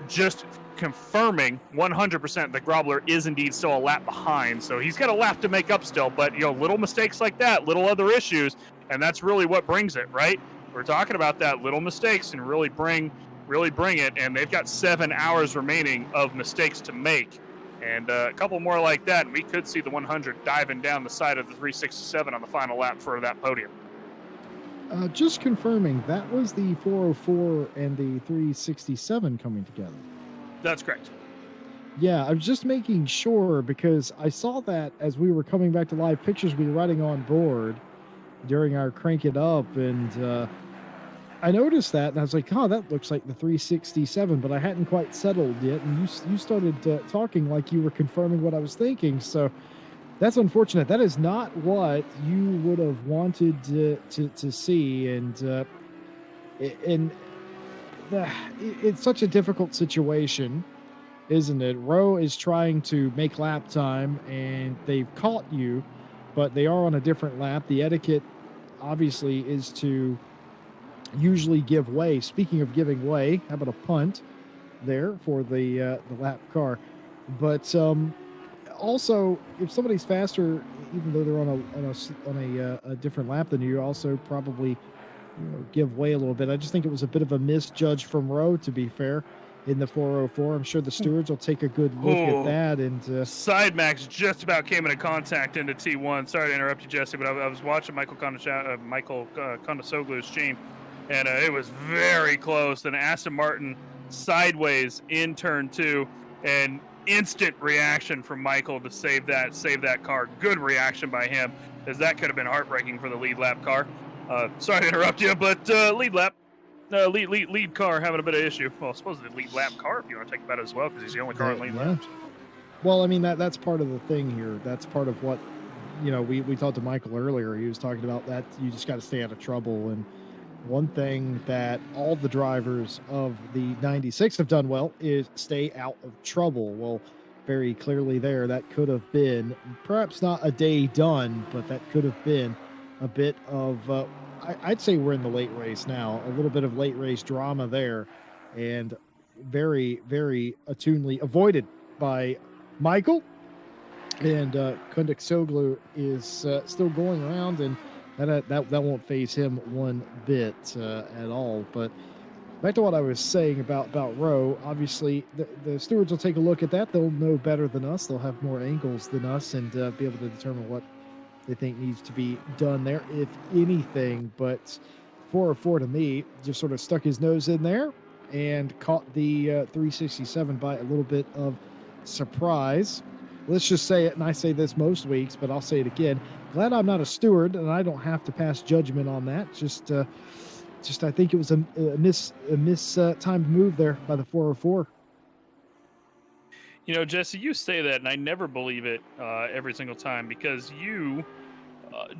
just confirming 100% that Grobler is indeed still a lap behind. So he's got a lap to make up still, but little mistakes like that, little other issues, and that's really what brings it, right? We're talking about that, little mistakes, and really bring it, and they've got 7 hours remaining of mistakes to make. And a couple more like that, and we could see the 100 diving down the side of the 367 on the final lap for that podium. Just confirming, that was the 404 and the 367 coming together. That's correct. Yeah, I was just making sure because I saw that as we were coming back to live pictures we were writing on board during our Crank It Up, and I noticed that, and I was like, oh, that looks like the 367, but I hadn't quite settled yet, and you started talking like you were confirming what I was thinking, so that's unfortunate. That is not what you would have wanted to see, and it's such a difficult situation, isn't it? Rowe is trying to make lap time, and they've caught you, but they are on a different lap. The etiquette, obviously, is to usually give way. Speaking of giving way, how about a punt there for the lap car? But also, if somebody's faster, even though they're on a different lap than you, also probably give way a little bit. I just think it was a bit of a misjudge from Rowe, to be fair, in the 404. I'm sure the stewards will take a good look at that. And Side Max just about came into contact into T1. Sorry to interrupt you, Jesse, but I was watching Michael Kondasoglu's stream, and it was very close. And Aston Martin sideways in turn 2, and instant reaction from Michael to save that car. Good reaction by him, as that could have been heartbreaking for the lead lap car. Sorry to interrupt you, but lead car having a bit of issue. Well, I suppose the lead lap car, if you want to take about it as well, because he's the only car in lead laps. Well, I mean, that's part of the thing here. That's part of what, we talked to Michael earlier. He was talking about that. You just got to stay out of trouble. And one thing that all the drivers of the 96 have done well is stay out of trouble. Well, very clearly there, that could have been perhaps not a day done, but that could have been a bit of, I'd say we're in the late race now, a little bit of late race drama there, and very, very attunely avoided by Michael. And Kondasoglu is still going around, and that won't faze him one bit at all. But back to what I was saying about Rowe, obviously the stewards will take a look at that. They'll know better than us. They'll have more angles than us, and be able to determine what they think needs to be done there, if anything. But 404 to me just sort of stuck his nose in there and caught the 367 by a little bit of surprise. Let's just say it, and I say this most weeks, but I'll say it again. Glad I'm not a steward, and I don't have to pass judgment on that. Just I think it was a mistimed move there by the 404. Jesse, you say that, and I never believe it every single time, because you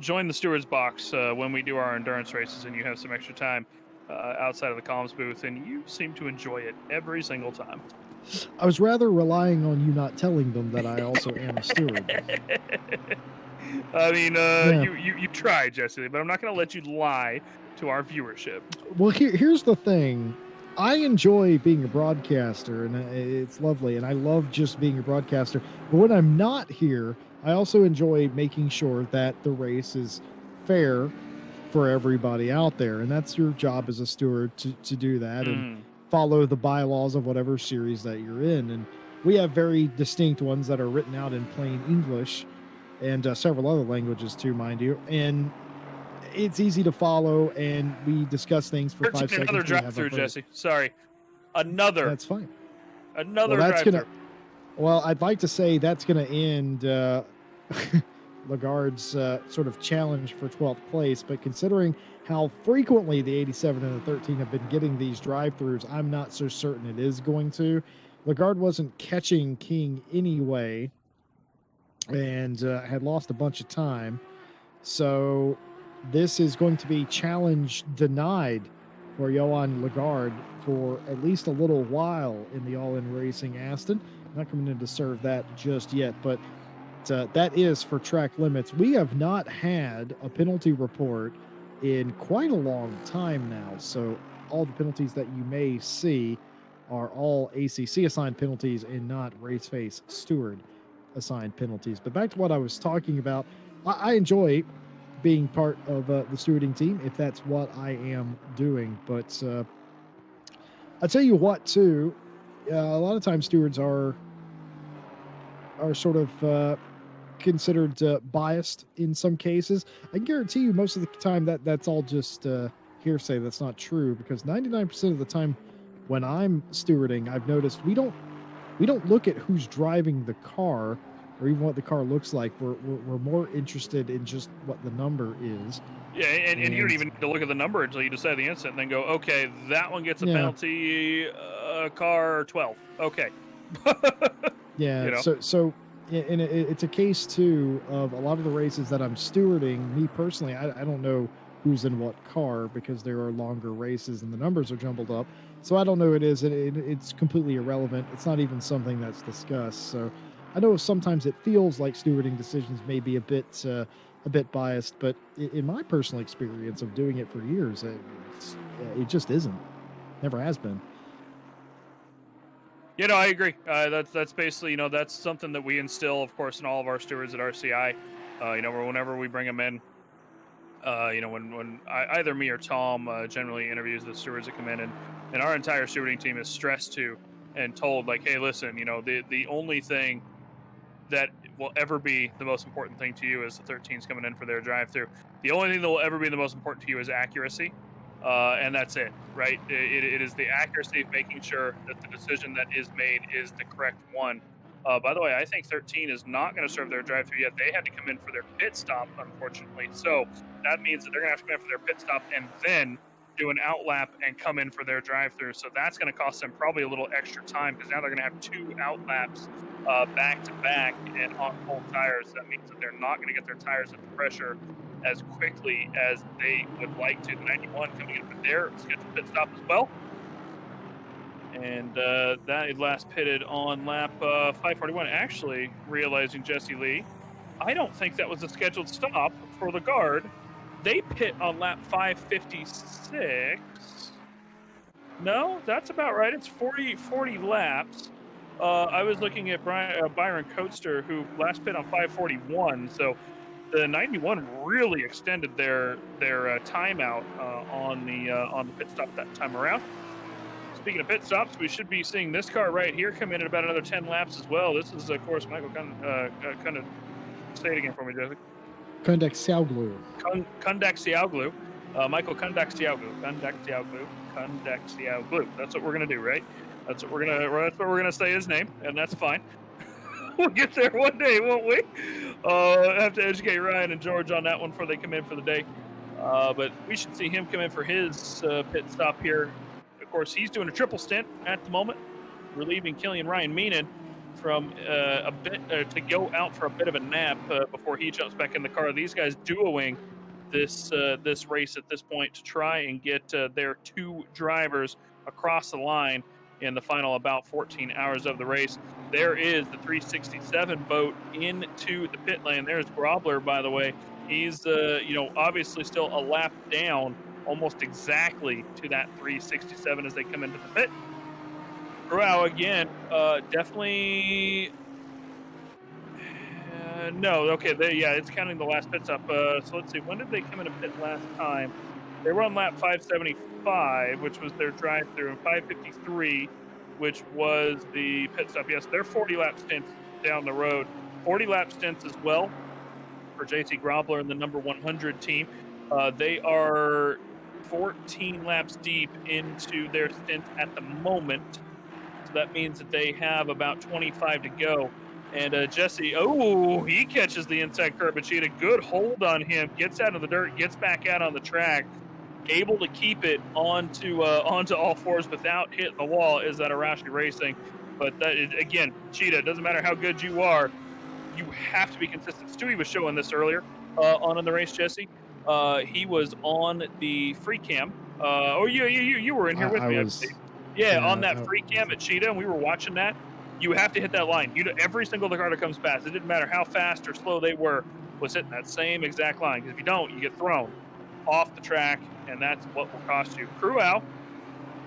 join the stewards box when we do our endurance races, and you have some extra time outside of the comms booth, and you seem to enjoy it every single time. I was rather relying on you not telling them that I also am a steward. I mean, you try, Jesse, but I'm not going to let you lie to our viewership. Well, here's the thing. I enjoy being a broadcaster, and it's lovely, and I love just being a broadcaster. But when I'm not here, I also enjoy making sure that the race is fair for everybody out there. And that's your job as a steward to do that and Mm. follow the bylaws of whatever series that you're in. And we have very distinct ones that are written out in plain English and several other languages too, mind you. And it's easy to follow, and we discuss things for 5 seconds. Another We have a drive-through, very- Jesse. Sorry, another That's fine. another Well, that's drive-through. Well, I'd like to say that's going to end Lagarde's sort of challenge for 12th place, but considering how frequently the 87 and the 13 have been getting these drive-throughs, I'm not so certain it is going to. Lagarde wasn't catching King anyway, and had lost a bunch of time. So this is going to be challenge denied for Johan Lagarde for at least a little while in the All-In Racing Aston. Not coming in to serve that just yet, but that is for track limits. We have not had a penalty report in quite a long time now. So all the penalties that you may see are all ACC assigned penalties and not RaceFace Steward assigned penalties. But back to what I was talking about, I enjoy being part of the stewarding team if that's what I am doing. But I'll tell you what, too, a lot of times stewards are sort of considered biased in some cases. I can guarantee you most of the time that's all just hearsay. That's not true, because 99% of the time when I'm stewarding, I've noticed we don't look at who's driving the car or even what the car looks like. We're more interested in just what the number is. Yeah, and you don't even need to look at the number until you decide the incident and then go, okay, that one gets a penalty, car 12. Okay. Yeah, You know? so and it's a case, too, of a lot of the races that I'm stewarding. Me personally, I don't know who's in what car because there are longer races and the numbers are jumbled up. So I don't know who it is. It's completely irrelevant. It's not even something that's discussed. So I know sometimes it feels like stewarding decisions may be a bit biased, but in my personal experience of doing it for years, it just isn't. Never has been. I agree. That's basically, that's something that we instill, of course, in all of our stewards at RCI. Whenever we bring them in, when either me or Tom generally interviews the stewards that come in, and our entire stewarding team is stressed to and told, like, hey, listen, the only thing that will ever be the most important thing to you is the 13s coming in for their drive-through. The only thing that will ever be the most important to you is accuracy. And that's it, right? It is the accuracy of making sure that the decision that is made is the correct one. By the way, I think 13 is not going to serve their drive-through yet. They had to come in for their pit stop, unfortunately. So that means that they're going to have to come in for their pit stop and then do an outlap and come in for their drive-through. So that's going to cost them probably a little extra time, because now they're going to have 2 outlaps back-to-back and on full tires. That means that they're not going to get their tires at the pressure as quickly as they would like to. The 91 coming in for their scheduled pit stop as well. And that last pitted on lap 541. Actually, realizing, Jesse Lee, I don't think that was a scheduled stop for Lagarde. They pit on lap 556. No, that's about right. It's 40 laps. I was looking at Byron Coaster, who last pit on 541. So the 91 really extended their timeout on the pit stop that time around. Speaking of pit stops, we should be seeing this car right here come in at about another 10 laps as well. This is, of course, Michael. Kind of say it again for me, Jesse. Kundak Xiaoglu. Kundak Xiaoglu. Michael Kundak Xiaoglu. That's what we're gonna do, right? That's what we're gonna say his name, and that's fine. We'll get there one day, won't we? Have to educate Ryan and George on that one before they come in for the day. But we should see him come in for his pit stop here. Of course, he's doing a triple stint at the moment, relieving Killian Ryan Meenan from a bit to go out for a bit of a nap before he jumps back in the car. These guys duoing this race at this point to try and get their 2 drivers across the line in the final about 14 hours of the race. There is the 367 boat into the pit lane. There's Grobler, by the way. He's obviously still a lap down, almost exactly to that 367 as they come into the pit. Wow, again, definitely No, okay, yeah, it's counting the last pit stop. So let's see, when did they come into pit last time? They were on lap 575, which was their drive-through, and 553, which was the pit stop. Yes, they're 40-lap stints down the road. 40-lap stints as well for JT Grobler and the number 100 team. They are 14 laps deep into their stint at the moment. So that means that they have about 25 to go. And Jesse, oh, he catches the inside curb, but she had a good hold on him, gets out of the dirt, gets back out on the track, able to keep it onto all fours without hitting the wall. Is that Arashi Racing? But that is, again, Cheetah, it doesn't matter how good you are, you have to be consistent. Stewie was showing this earlier on the race, Jesse. He was on the free cam. You were in here with me. On that free cam at Cheetah, and we were watching that. You have to hit that line. Every single car that comes past, it didn't matter how fast or slow they were, was hitting that same exact line. Because if you don't, you get thrown off the track, and that's what will cost you. Cruau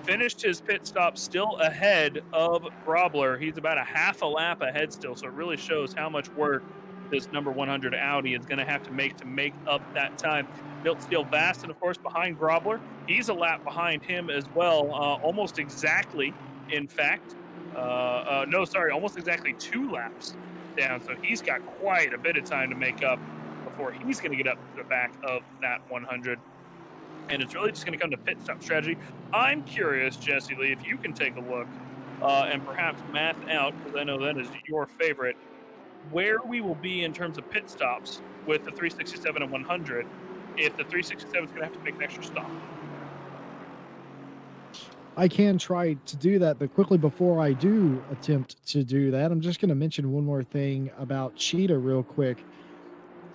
finished his pit stop still ahead of Grobler. He's about a half a lap ahead still, so it really shows how much work this number 100 Audi is going to have to make up that time. Built Steel Baston, of course, behind Grobler. He's a lap behind him as well, almost exactly, in fact. Almost exactly 2 laps down, so he's got quite a bit of time to make up before he's going to get up to the back of that 100. And it's really just going to come to pit stop strategy. I'm curious, Jesse Lee, if you can take a look and perhaps math out, because I know that is your favorite, where we will be in terms of pit stops with the 367 and 100 if the 367 is going to have to make an extra stop. I can try to do that, but quickly before I do attempt to do that, I'm just going to mention one more thing about Cheetah real quick.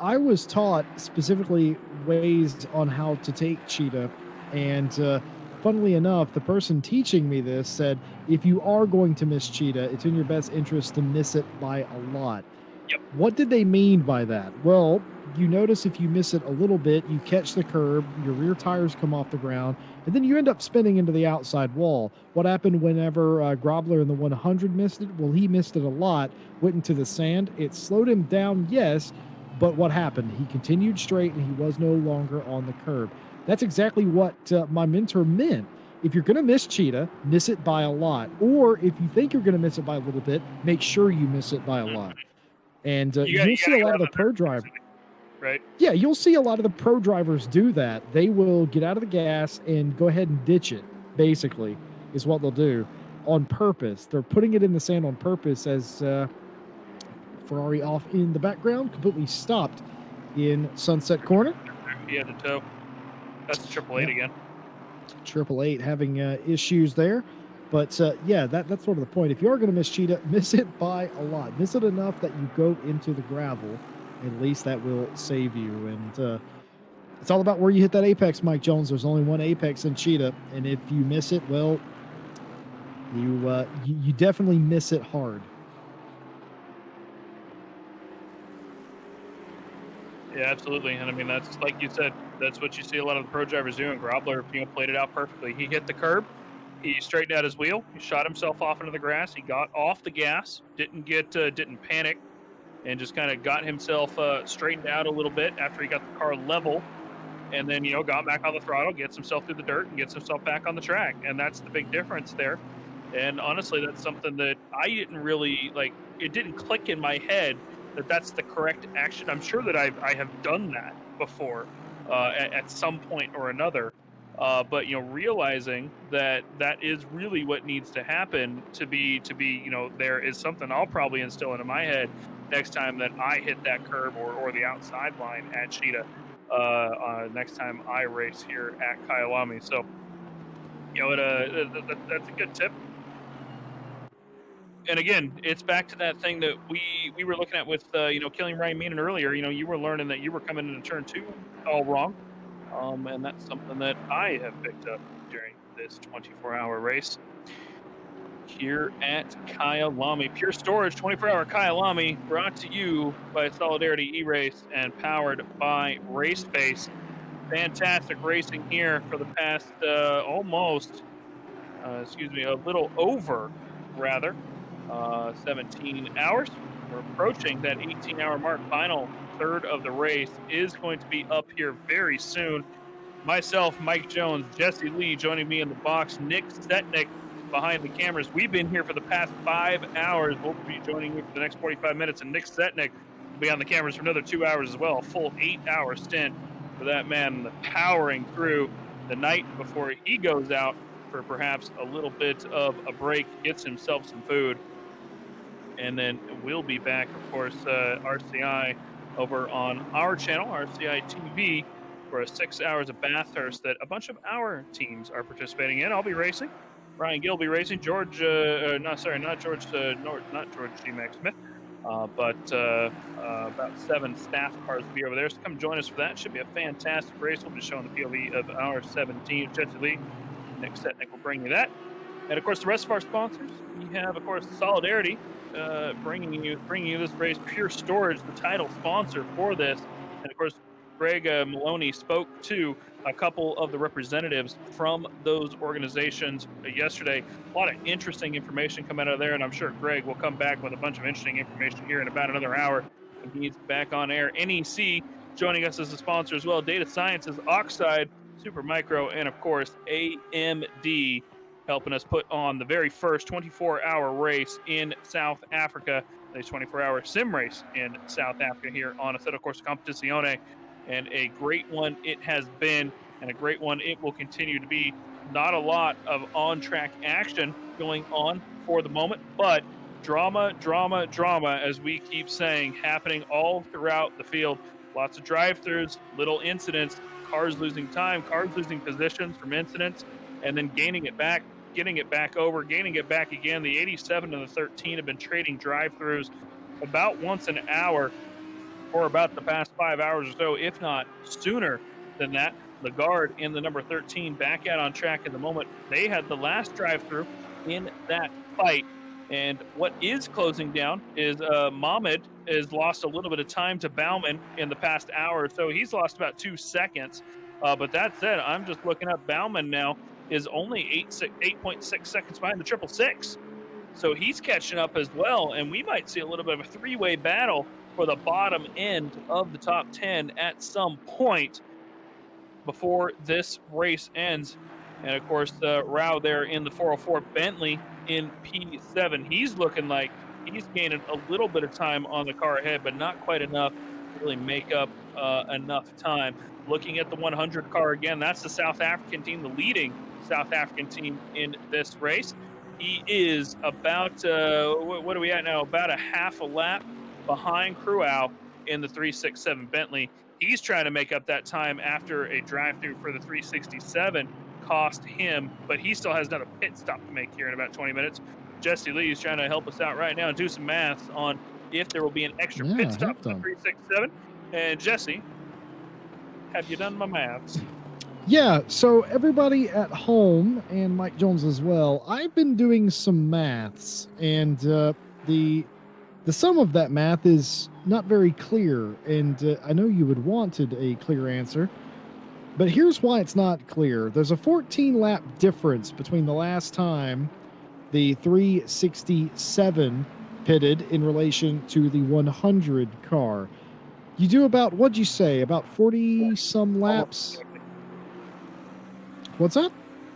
I was taught specifically ways on how to take Cheetah, and funnily enough, the person teaching me this said, if you are going to miss Cheetah, it's in your best interest to miss it by a lot. Yep. What did they mean by that? Well, you notice if you miss it a little bit, you catch the curb, your rear tires come off the ground, and then you end up spinning into the outside wall. What happened whenever Grobler in the 100 missed it? Well, he missed it a lot, went into the sand. It slowed him down, yes, but what happened? He continued straight, and he was no longer on the curb. That's exactly what my mentor meant. If you're going to miss Cheetah, miss it by a lot. Or if you think you're going to miss it by a little bit, make sure you miss it by a lot. And you'll see a lot of the pro drivers. Right. Yeah, you'll see a lot of the pro drivers do that. They will get out of the gas and go ahead and ditch it, basically, is what they'll do on purpose. They're putting it in the sand on purpose as Ferrari off in the background, completely stopped in Sunset Corner. He had to tow. That's the 888 again. 888 having issues there. But yeah, that's sort of the point. If you are going to miss Cheetah, miss it by a lot. Miss it enough that you go into the gravel. At least that will save you. And it's all about where you hit that apex, Mike Jones. There's only one apex in Cheetah. And if you miss it, well, you definitely miss it hard. Yeah, absolutely. And I mean, that's like you said, that's what you see a lot of the pro drivers doing. Grobler, played it out perfectly. He hit the curb. He straightened out his wheel. He shot himself off into the grass. He got off the gas. Didn't panic, and just kind of got himself straightened out a little bit after he got the car level, and then got back on the throttle, gets himself through the dirt, and gets himself back on the track. And that's the big difference there. And honestly, that's something that I didn't really like. It didn't click in my head that that's the correct action. I'm sure that I have done that before at some point or another. But realizing that that is really what needs to happen to be there is something I'll probably instill into my head next time that I hit that curb or the outside line at Cheetah next time I race here at Kyalami. So that's a good tip. And again, it's back to that thing that we were looking at with killing Ryan Meenan earlier. You were learning that you were coming into turn 2 all wrong. And that's something that I have picked up during this 24-hour race here at Kyalami. Pure Storage 24-hour Kyalami, brought to you by Solidarity E-Race and powered by RaceFace. Fantastic racing here for the past a little over, rather, 17 hours. we're approaching that 18-hour mark. Final third of the race is going to be up here very soon. Myself, Mike Jones, Jesse Lee joining me in the box, Nick Setnick behind the cameras. We've been here for the past 5 hours. We'll be joining you for the next 45 minutes, and Nick Setnick will be on the cameras for another 2 hours as well. A full 8-hour stint for that man, powering through the night before he goes out for perhaps a little bit of a break, gets himself some food, and then we'll be back, of course, RCI over on our channel, RCI TV, for 6 hours of Bathurst that a bunch of our teams are participating in. I'll be racing. Ryan Gill will be racing. Not George G. Mac Smith, but about 7 staff cars will be over there. So come join us for that. Should be a fantastic race. We'll be showing the POV of our 17. Jesse Lee, Nick Setnick will bring you that. And of course, the rest of our sponsors. We have, of course, Solidarity, bringing you this race. Pure Storage, the title sponsor for this, and of course, Greg Maloney spoke to a couple of the representatives from those organizations yesterday. A lot of interesting information come out of there, and I'm sure Greg will come back with a bunch of interesting information here in about another hour when he's back on air. NEC joining us as a sponsor as well. DataSciences, Oxide, SuperMicro, and of course AMD helping us put on the very first 24-hour race in South Africa, the 24-hour sim race in South Africa here on Assetto Corsa Competizione. And a great one it has been, and a great one it will continue to be. Not a lot of on-track action going on for the moment, but drama, as we keep saying, happening all throughout the field. Lots of drive-throughs, little incidents, cars losing time, cars losing positions from incidents, and then gaining it back, getting it back over, gaining it back again. The 87 and the 13 have been trading drive-throughs about once an hour for about the past 5 hours or so, if not sooner than that. The guard in the number 13 back out on track at the moment. They had the last drive-through in that fight. And what is closing down is Mohamed has lost a little bit of time to Bauman in the past hour or so. He's lost about 2 seconds. But that said, I'm just looking up. Bauman now is only 8.6 seconds behind the 666. So he's catching up as well. And we might see a little bit of a three-way battle for the bottom end of the top 10 at some point before this race ends. And of course, Rao there in the 404, Bentley in P7. He's looking like he's gaining a little bit of time on the car ahead, but not quite enough to really make up enough time. Looking at the 100 car again, that's the South African team, the leading South African team in this race. He is about, what are we at now? About a half a lap behind Cruau in the 367 Bentley. He's trying to make up that time after a drive-through for the 367 cost him, but he still has another pit stop to make here in about 20 minutes. Jesse Lee is trying to help us out right now and do some maths on if there will be an extra pit stop for the 367. And Jesse, have you done my maths? Yeah, so everybody at home, and Mike Jones as well, I've been doing some maths, and the sum of that math is not very clear, and I know you would wanted a clear answer, but here's why it's not clear. There's a 14-lap difference between the last time the 367 pitted in relation to the 100 car. You do about, what'd you say, about 40-some laps? What's that?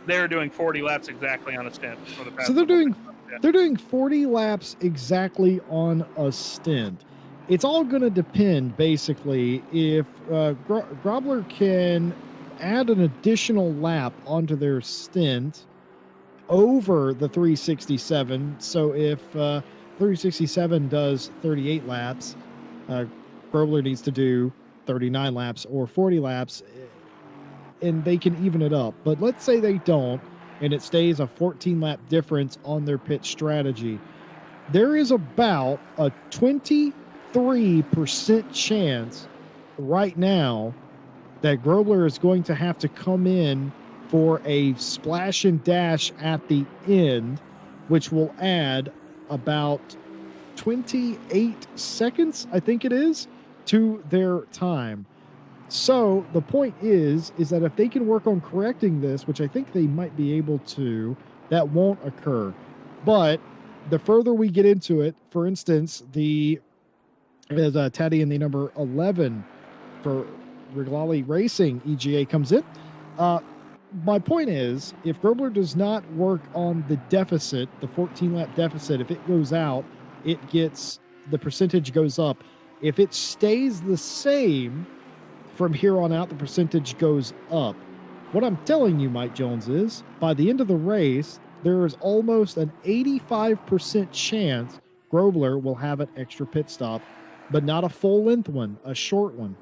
They're doing 40 laps exactly on a stint for the past. So they're doing 40 laps exactly on a stint. It's all going to depend, basically, if Grobler can add an additional lap onto their stint over the 367. So if 367 does 38 laps, Grobler needs to do 39 laps or 40 laps, and they can even it up. But let's say they don't, and it stays a 14-lap difference on their pit strategy. There is about a 23% chance right now that Grobler is going to have to come in for a splash and dash at the end, which will add about 28 seconds, I think it is, to their time. So the point is that if they can work on correcting this, which I think they might be able to, that won't occur. But the further we get into it, for instance, as Taddy in the number 11 for Riglali Racing EGA comes in. My point is, if Grobler does not work on the deficit, the 14-lap deficit, if it goes out, the percentage goes up. If it stays the same from here on out, the percentage goes up. What I'm telling you, Mike Jones, is by the end of the race, there is almost an 85% chance Grobler will have an extra pit stop, but not a full-length one, a short one.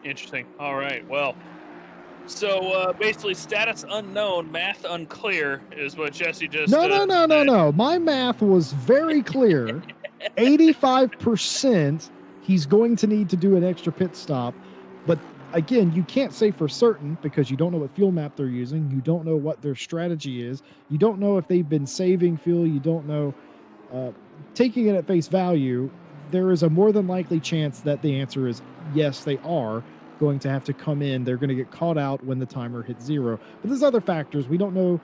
Interesting. All right. Well, so basically, status unknown, math unclear is what Jesse just No. said. My math was very clear. 85%, he's going to need to do an extra pit stop. But again, you can't say for certain because you don't know what fuel map they're using. You don't know what their strategy is. You don't know if they've been saving fuel. You don't know. Taking it at face value, there is a more than likely chance that the answer is yes, they are going to have to come in. They're going to get caught out when the timer hits 0. But there's other factors. We don't know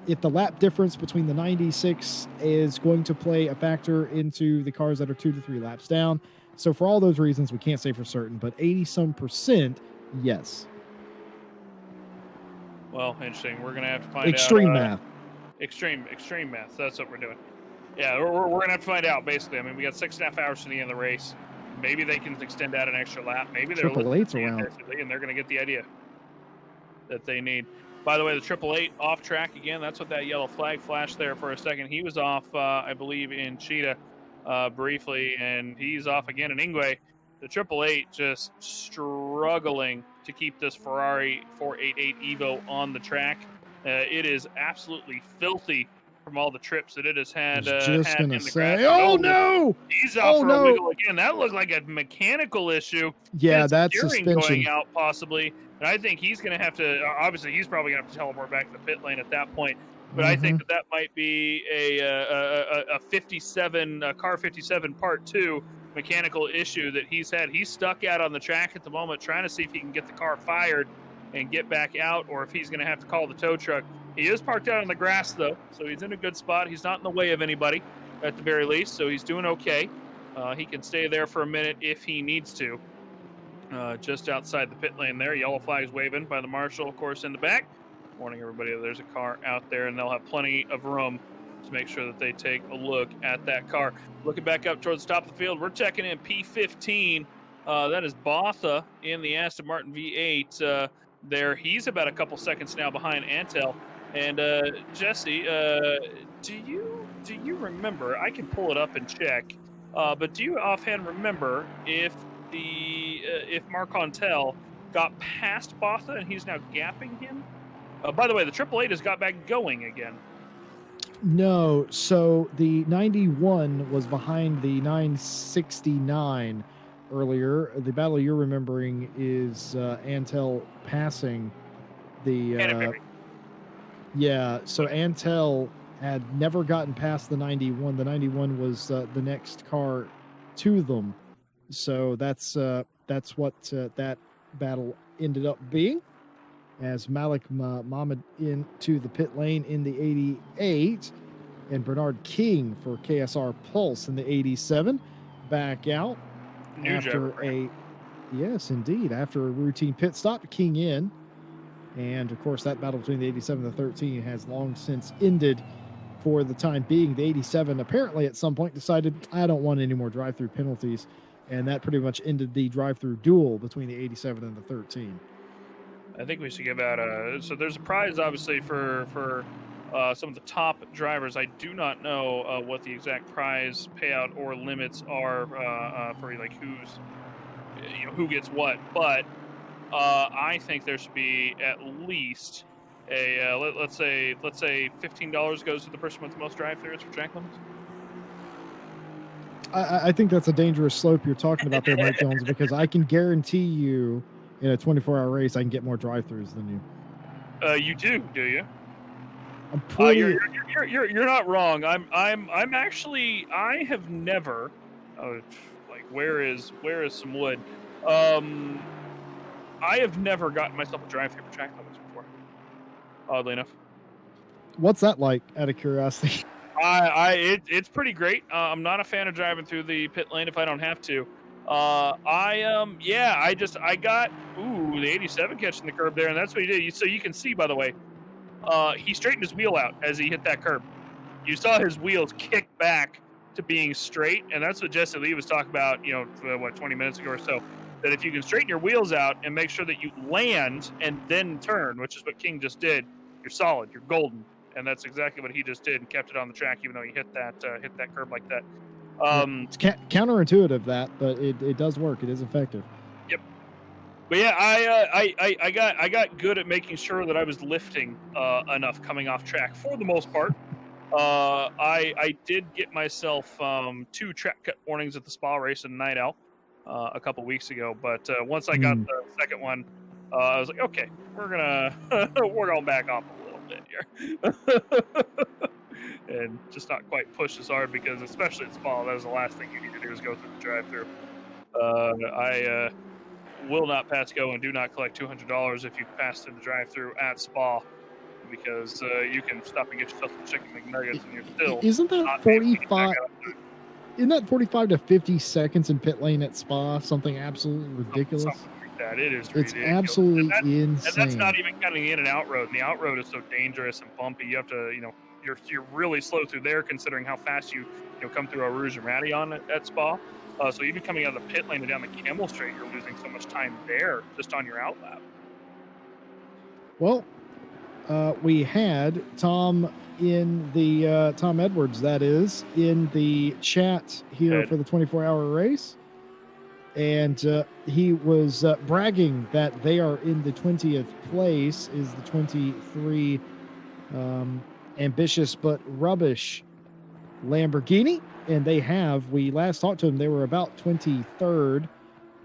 if the lap difference between the 96 is going to play a factor into the cars that are 2 to 3 laps down. So for all those reasons, we can't say for certain, but 80-some%, yes. Well, interesting. We're going to have to find Extreme out. math. Extreme math. That's what we're doing. Yeah, we're going to have to find out, basically. I mean, we got 6.5 hours to the end of the race. Maybe they can extend out an extra lap. Maybe they're Triple Eight's around, and they're going to get the idea that they need. By the way, the 888 off track again. That's what that yellow flag flashed there for a second. He was off, I believe, in Cheetah briefly, and he's off again in Ingwe. The 888 just struggling to keep this Ferrari 488 Evo on the track. It is absolutely filthy from all the trips that it has had. Just going gonna to say, oh no! He's off for a wiggle again. That looked like a mechanical issue. Yeah, that's suspension going out possibly. And I think he's going to have to. Obviously, he's probably going to have to teleport back to the pit lane at that point. But I think that might be a 57 car 57 part 2 mechanical issue that he's had. He's stuck out on the track at the moment, trying to see if he can get the car fired and get back out, or if he's going to have to call the tow truck. He is parked out on the grass, though, so he's in a good spot. He's not in the way of anybody, at the very least, so he's doing okay. He can stay there for a minute if he needs to. Just outside the pit lane there, yellow flags waving by the marshal, of course, in the back. Warning everybody that there's a car out there, and they'll have plenty of room to make sure that they take a look at that car. Looking back up towards the top of the field, we're checking in P15. That is Botha in the Aston Martin V8 there. He's about a couple seconds now behind Antel. And Jesse, do you remember? I can pull it up and check. But do you offhand remember if Marc Antel got past Botha and he's now gapping him? By the way, the 888 has got back going again. No, so the 91 was behind the 969 earlier. The battle you're remembering is Antel passing the. Yeah, so Antel had never gotten past the 91. The 91 was the next car to them. So that's what that battle ended up being, as Malik Mahmoud into the pit lane in the 88, and Bernard King for KSR Pulse in the 87 back out after yes, indeed, after a routine pit stop. King in. And, of course, that battle between the 87 and the 13 has long since ended for the time being. The 87 apparently at some point decided, I don't want any more drive-through penalties. And that pretty much ended the drive-through duel between the 87 and the 13. I think we should give out so there's a prize, obviously, for some of the top drivers. I do not know what the exact prize payout or limits are for, like, who gets what. But I think there should be at least a let's say $15 goes to the person with the most drive-throughs for track limits. I think that's a dangerous slope you're talking about there, Mike Jones, because I can guarantee you in a 24-hour race I can get more drive-throughs than you. You do you? I'm pretty. You're not wrong. I'm actually, I have never. Like where is some wood? I have never gotten myself a drive-through for track limits before, oddly enough. What's that like, out of curiosity? It's pretty great. I'm not a fan of driving through the pit lane if I don't have to. I got the 87 catching the curb there, and that's what he did. So you can see, by the way, he straightened his wheel out as he hit that curb. You saw his wheels kick back to being straight, and that's what Jesse Lee was talking about, 20 minutes ago or so, that if you can straighten your wheels out and make sure that you land and then turn, which is what King just did, you're solid, you're golden. And that's exactly what he just did and kept it on the track, even though he hit that curb like that. It's counterintuitive, that, but it does work. It is effective. Yep. But yeah, I got good at making sure that I was lifting enough coming off track for the most part. I did get myself 2 track cut warnings at the spa race in Night Owl a couple weeks ago, but once I got the second one, I was like, okay, we're going back off a little bit here. And just not quite push as hard, because especially at Spa, that is the last thing you need to do is go through the drive-through. I will not pass go and do not collect $200 if you pass through the drive-through at Spa, because you can stop and get yourself some chicken McNuggets and you're still Isn't that not able to get back 45? out. Isn't that 45 to 50 seconds in pit lane at Spa? Something absolutely ridiculous. Something like that. It is It's ridiculous. absolutely insane. And that's not even counting the in and out road. And the out road is so dangerous and bumpy. You have to, you're really slow through there, considering how fast you come through Eau Rouge and Rattillon at Spa. So even coming out of the pit lane and down the Camel Straight, you're losing so much time there just on your out lap. Well, we had Tom in the Tom Edwards, that is, in the chat here for the 24-hour race, and he was bragging that they are in the 20th place, is the 23 ambitious but rubbish Lamborghini, and we last talked to them, they were about 23rd,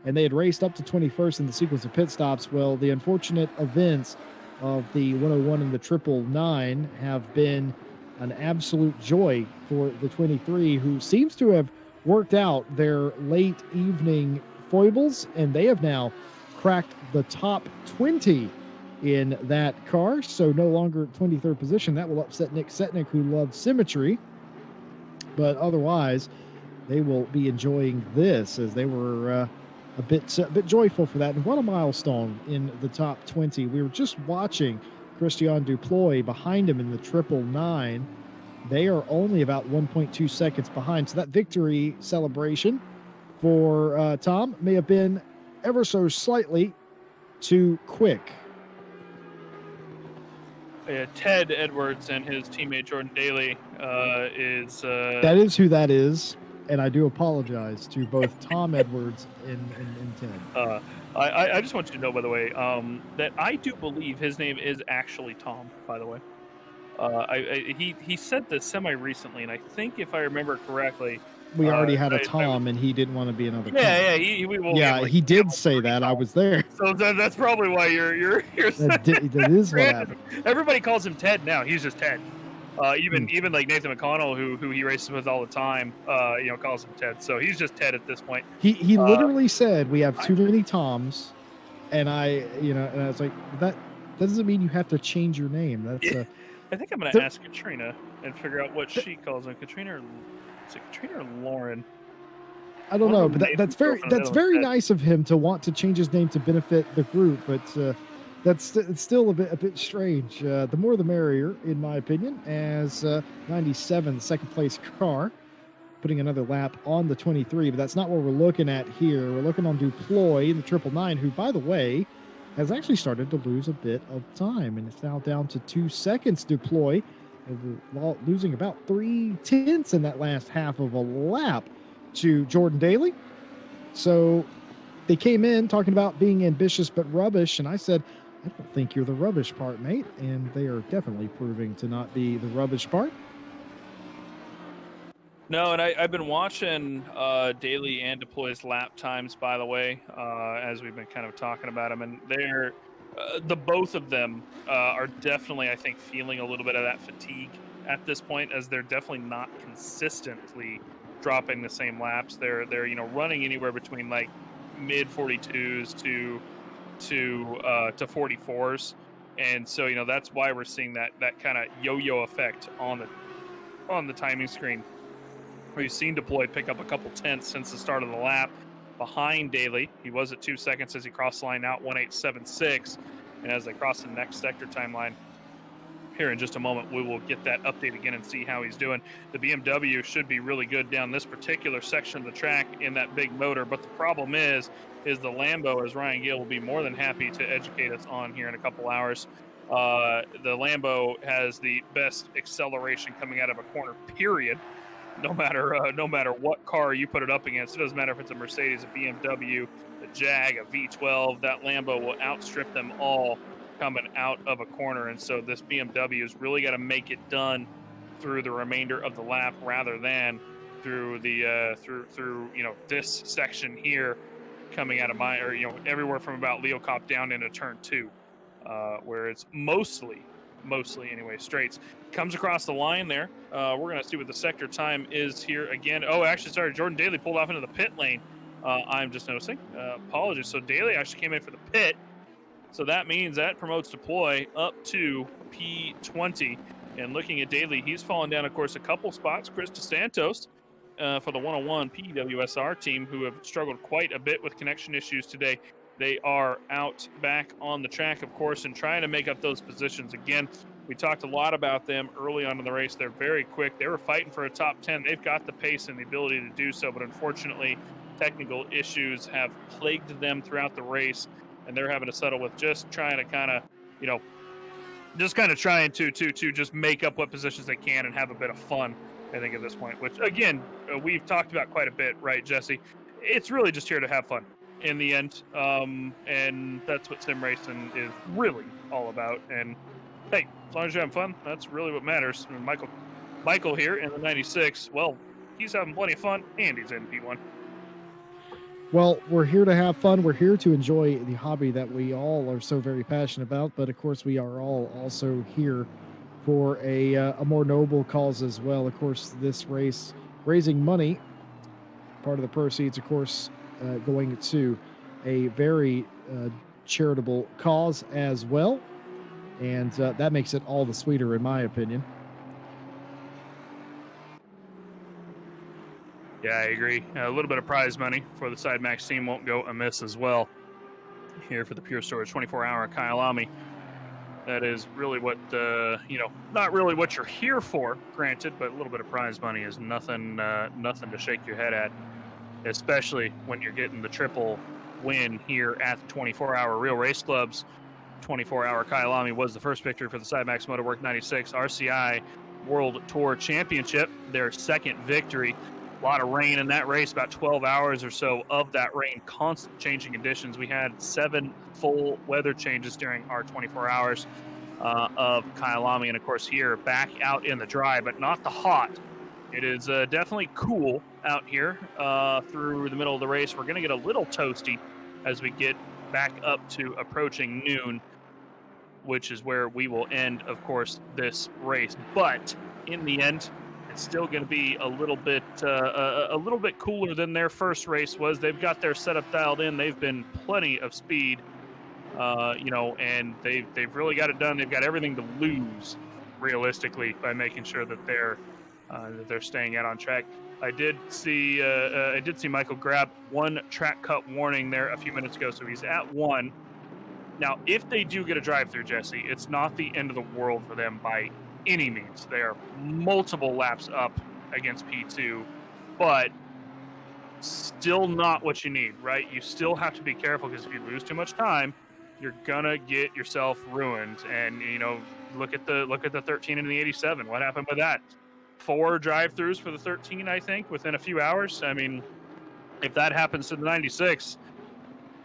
and they had raced up to 21st in the sequence of pit stops. Well, the unfortunate events of the 101 and the 999 have been an absolute joy for the 23, who seems to have worked out their late evening foibles, and they have now cracked the top 20 in that car, so no longer 23rd position. That will upset Nick Setnick, who loves symmetry, but otherwise they will be enjoying this, as they were a bit joyful for that. And what a milestone in the top 20. We were just watching Christian Duploy behind him in the 999. They are only about 1.2 seconds behind. So that victory celebration for Tom may have been ever so slightly too quick. Ted Edwards and his teammate Jordan Daly is... That is who that is. And I do apologize to both Tom Edwards and Ted. I just want you to know, by the way, that I do believe his name is actually Tom, by the way. He said this semi-recently, and I think if I remember correctly... We already had a Tom, and he didn't want to be another Tom. He did say that. I was there. So that's probably why you're that is what happened. Everybody calls him Ted now. He's just Ted. Even like Nathan McConnell, who he races with all the time, calls him Ted. So he's just Ted at this point. He literally said we have too many Toms, and I was like, that doesn't mean you have to change your name. That's I think I'm gonna ask Katrina and figure out what she calls him. Katrina or Lauren? I don't know, but that's very nice of him to want to change his name to benefit the group, but it's still a bit strange. The more the merrier, in my opinion, as 97, the second place car, putting another lap on the 23, but that's not what we're looking at here. We're looking on Duploy in the 999, who, by the way, has actually started to lose a bit of time, and it's now down to 2 seconds. Duploy, and we're losing about 0.3 in that last half of a lap to Jordan Daly. So they came in talking about being ambitious but rubbish, and I said, I don't think you're the rubbish part, mate. And they are definitely proving to not be the rubbish part. No, and I've been watching Daly and Deploy's lap times, by the way, as we've been kind of talking about them, and they're the both of them are definitely, I think, feeling a little bit of that fatigue at this point, as they're definitely not consistently dropping the same laps. They're running anywhere between like mid 42s to 44s, And so, that's why we're seeing that kind of yo-yo effect on the timing screen. We've seen Deploy pick up a couple tenths since the start of the lap behind Daly. He was at 2 seconds as he crossed the line out, 1:8.76. And as they cross the next sector timeline here in just a moment, we will get that update again and see how he's doing. The BMW should be really good down this particular section of the track in that big motor, but the problem is the Lambo, as Ryan Gale will be more than happy to educate us on here in a couple hours. The Lambo has the best acceleration coming out of a corner, period. No matter what car you put it up against, it doesn't matter if it's a Mercedes, a BMW, a Jag, a V12, that Lambo will outstrip them all coming out of a corner. And so this BMW has really got to make it done through the remainder of the lap rather than through the through this section here coming out of everywhere from about Leo Cop down into turn 2, where it's mostly anyway straights. Comes across the line there. We're gonna see what the sector time is here again. Oh, actually, sorry, Jordan Daly pulled off into the pit lane. I'm just noticing. Apologies. So Daly actually came in for the pit. So that means that promotes Deploy up to P20. And looking at Daly, he's fallen down, of course, a couple spots. Chris DeSantos for the 101 PWSR team, who have struggled quite a bit with connection issues today. They are out back on the track, of course, and trying to make up those positions. Again, we talked a lot about them early on in the race. They're very quick. They were fighting for a top 10. They've got the pace and the ability to do so, but unfortunately, technical issues have plagued them throughout the race, and they're having to settle with just trying to trying to just make up what positions they can and have a bit of fun, I think, at this point, which, again, we've talked about quite a bit, right, Jesse? It's really just here to have fun in the end, and that's what sim racing is really all about. And hey, as long as you're having fun, that's really what matters. And Michael here in the 96, well, he's having plenty of fun, and he's in P1. Well, we're here to have fun. We're here to enjoy the hobby that we all are so very passionate about. But of course, we are all also here for a more noble cause as well. Of course, this race raising money, part of the proceeds, of course, going to a very charitable cause as well. And that makes it all the sweeter, in my opinion. Yeah, I agree. A little bit of prize money for the Side Max team won't go amiss as well here for the Pure Storage 24-hour Kyalami. That is really what, not really what you're here for, granted, but a little bit of prize money is nothing to shake your head at, especially when you're getting the triple win here at the 24-hour Real Race Club's 24-hour Kyalami. Was the first victory for the Cymax Motorwork 96 RCI World Tour Championship, their second victory. A lot of rain in that race, about 12 hours or so of that rain, constant changing conditions. We had 7 full weather changes during our 24 hours of Kyalami. And of course here, back out in the dry, but not the hot. It is definitely cool out here through the middle of the race. We're going to get a little toasty as we get back up to approaching noon, which is where we will end, of course, this race. But in the end, it's still going to be a little bit cooler than their first race was. They've got their setup dialed in. They've been plenty of speed, and they've really got it done. They've got everything to lose, realistically, by making sure that they're staying out on track. I did see Michael grab one track cut warning there a few minutes ago, so he's at 1. Now, if they do get a drive-through, Jesse, it's not the end of the world for them by any means. They are multiple laps up against P2, but still not what you need, right? You still have to be careful, because if you lose too much time, you're gonna get yourself ruined. And look at the 13 and the 87. What happened with that? 4 drive-throughs for the 13, I think, within a few hours. I mean, if that happens to the 96,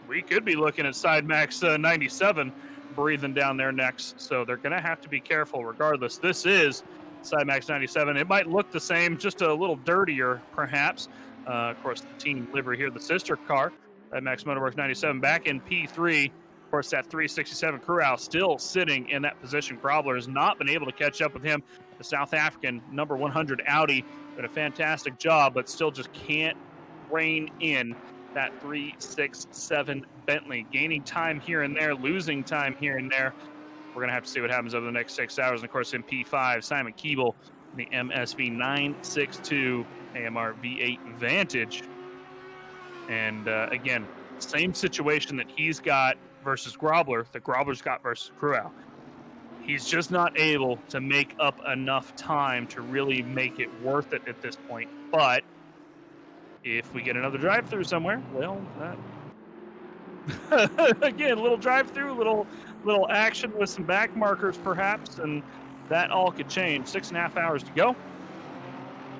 we could be looking at Side Max 97 breathing down their necks. So they're going to have to be careful regardless. This is Side Max 97. It might look the same, just a little dirtier, perhaps. Of course, the team livery here, the sister car, Side Max Motorworks 97, back in P3. Of course, that 367 Crew still sitting in that position. Grobler has not been able to catch up with him. The South African number 100 Audi did a fantastic job, but still just can't rein in that 367 Bentley. Gaining time here and there, losing time here and there. we're going to have to see what happens over the next 6 hours. And of course, in P5, Simon Keeble, the MSV 962 AMR V8 Vantage. And again, same situation that he's got versus Grobler, that Grobler's got versus Cruau. He's just not able to make up enough time to really make it worth it at this point. But if we get another drive-through somewhere, well, again, a little drive-through, little action with some back markers perhaps, and that all could change. 6.5 hours to go.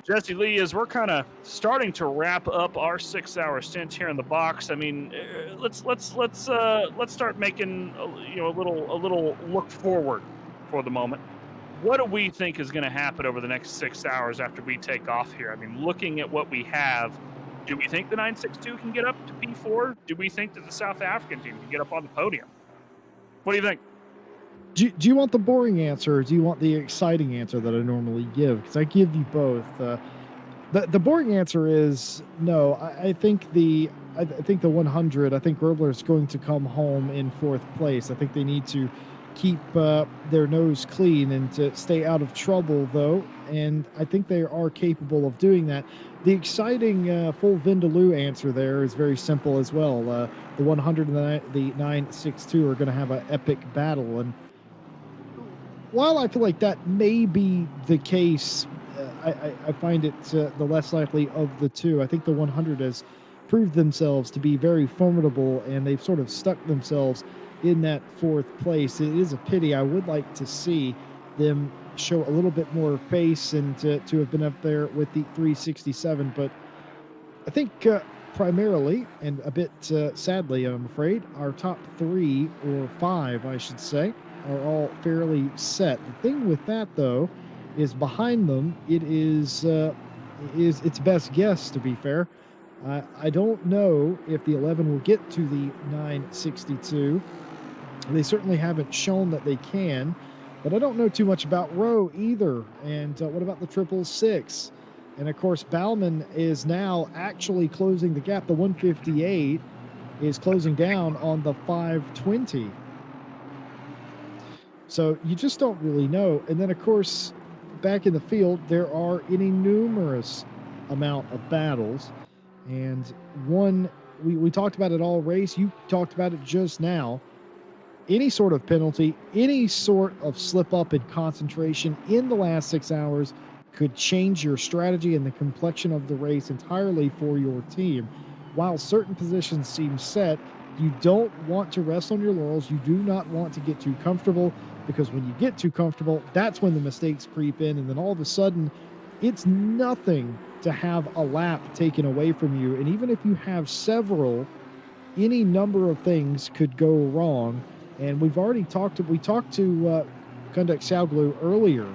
Jesse Lee, as we're kind of starting to wrap up our 6-hour stint here in the box, I mean, let's start making a little look forward for the moment. What do we think is going to happen over the next 6 hours after we take off here? I mean, looking at what we have, do we think the 962 can get up to P4? Do we think that the South African team can get up on the podium? What do you think? Do you want the boring answer, or do you want the exciting answer that I normally give? Because I give you both. The boring answer is no. I think the 100. I think Grobler is going to come home in 4th place. I think they need to keep their nose clean and to stay out of trouble, though. And I think they are capable of doing that. The exciting full Vindaloo answer there is very simple as well. The 100 and the 962 are going to have an epic battle, and while I feel like that may be the case, I find it the less likely of the two. I think the 100 has proved themselves to be very formidable, and they've sort of stuck themselves in that 4th place. It is a pity. I would like to see them show a little bit more pace and to have been up there with the 367. But I think primarily, and a bit sadly, I'm afraid, our top 3 or 5, I should say, are all fairly set. The thing with that, though, is behind them, it is its best guess, to be fair. I don't know if the 11 will get to the 962. They certainly haven't shown that they can, but I don't know too much about Rowe either. And what about the 666? And of course, Bauman is now actually closing the gap. The 158 is closing down on the 520. So you just don't really know. And then, of course, back in the field, there are any numerous amount of battles. And one, we talked about it all race. You talked about it just now. Any sort of penalty, any sort of slip up in concentration in the last 6 hours could change your strategy and the complexion of the race entirely for your team. While certain positions seem set, you don't want to rest on your laurels. You do not want to get too comfortable, because when you get too comfortable, that's when the mistakes creep in, and then all of a sudden, it's nothing to have a lap taken away from you. And even if you have several, any number of things could go wrong. And we talked to Kundak Xiaoglu earlier,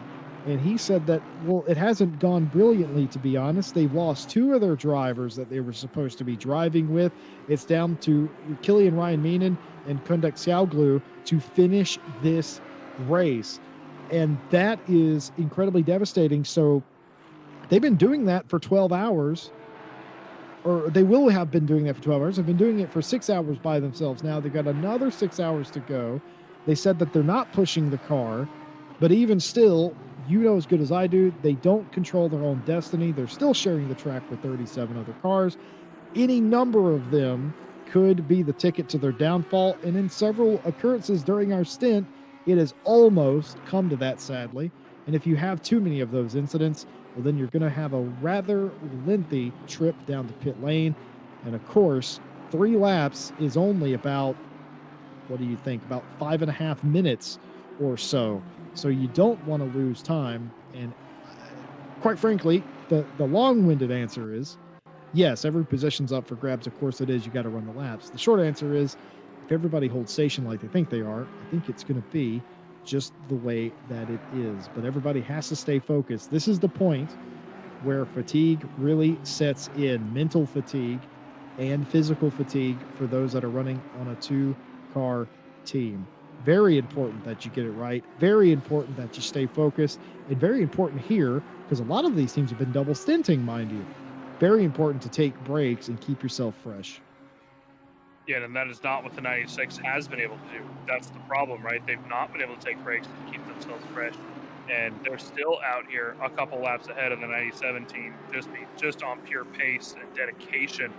and he said that, well, it hasn't gone brilliantly, to be honest. They've lost 2 of their drivers that they were supposed to be driving with. It's down to Kilian Ryan Meenan and Kundak Xiaoglu to finish this race. And that is incredibly devastating. So they've been doing that for 12 hours, or they will have been doing that for 12 hours. They've been doing it for 6 hours by themselves. Now they've got another 6 hours to go. They said that they're not pushing the car, but even still, you know as good as I do, they don't control their own destiny. They're still sharing the track with 37 other cars. Any number of them could be the ticket to their downfall. And in several occurrences during our stint, it has almost come to that, sadly. And if you have too many of those incidents, well, then you're going to have a rather lengthy trip down the pit lane. And of course, 3 laps is only about, what do you think, about 5.5 minutes or so. So you don't want to lose time. And quite frankly, the long-winded answer is, yes, every position's up for grabs. Of course it is. You got to run the laps. The short answer is, if everybody holds station like they think they are, I think it's going to be just the way that it is. But everybody has to stay focused. This is the point where fatigue really sets in. Mental fatigue and physical fatigue for those that are running on a 2-car team. Very important that you get it right. Very important that you stay focused. And very important here, because a lot of these teams have been double stinting, mind you. Very important to take breaks and keep yourself fresh. Yeah, and that is not what the 96 has been able to do. That's the problem, right? They've not been able to take breaks to keep themselves fresh, and they're still out here a couple laps ahead of the 97 team, just on pure pace and dedication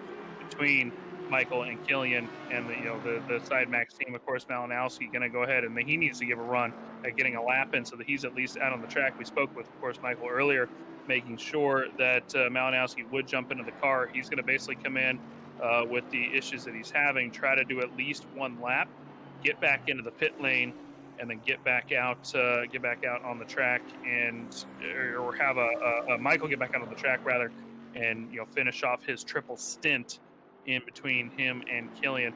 between Michael and Killian and the side max team. Of course, Malinowski going to go ahead and he needs to give a run at getting a lap in so that he's at least out on the track. We spoke with, of course, Michael earlier, making sure that Malinowski would jump into the car. He's going to basically come in with the issues that he's having, try to do at least one lap, get back into the pit lane, and then get back out on the track, and or have a Michael get back out on the track rather, and finish off his triple stint in between him and Killian.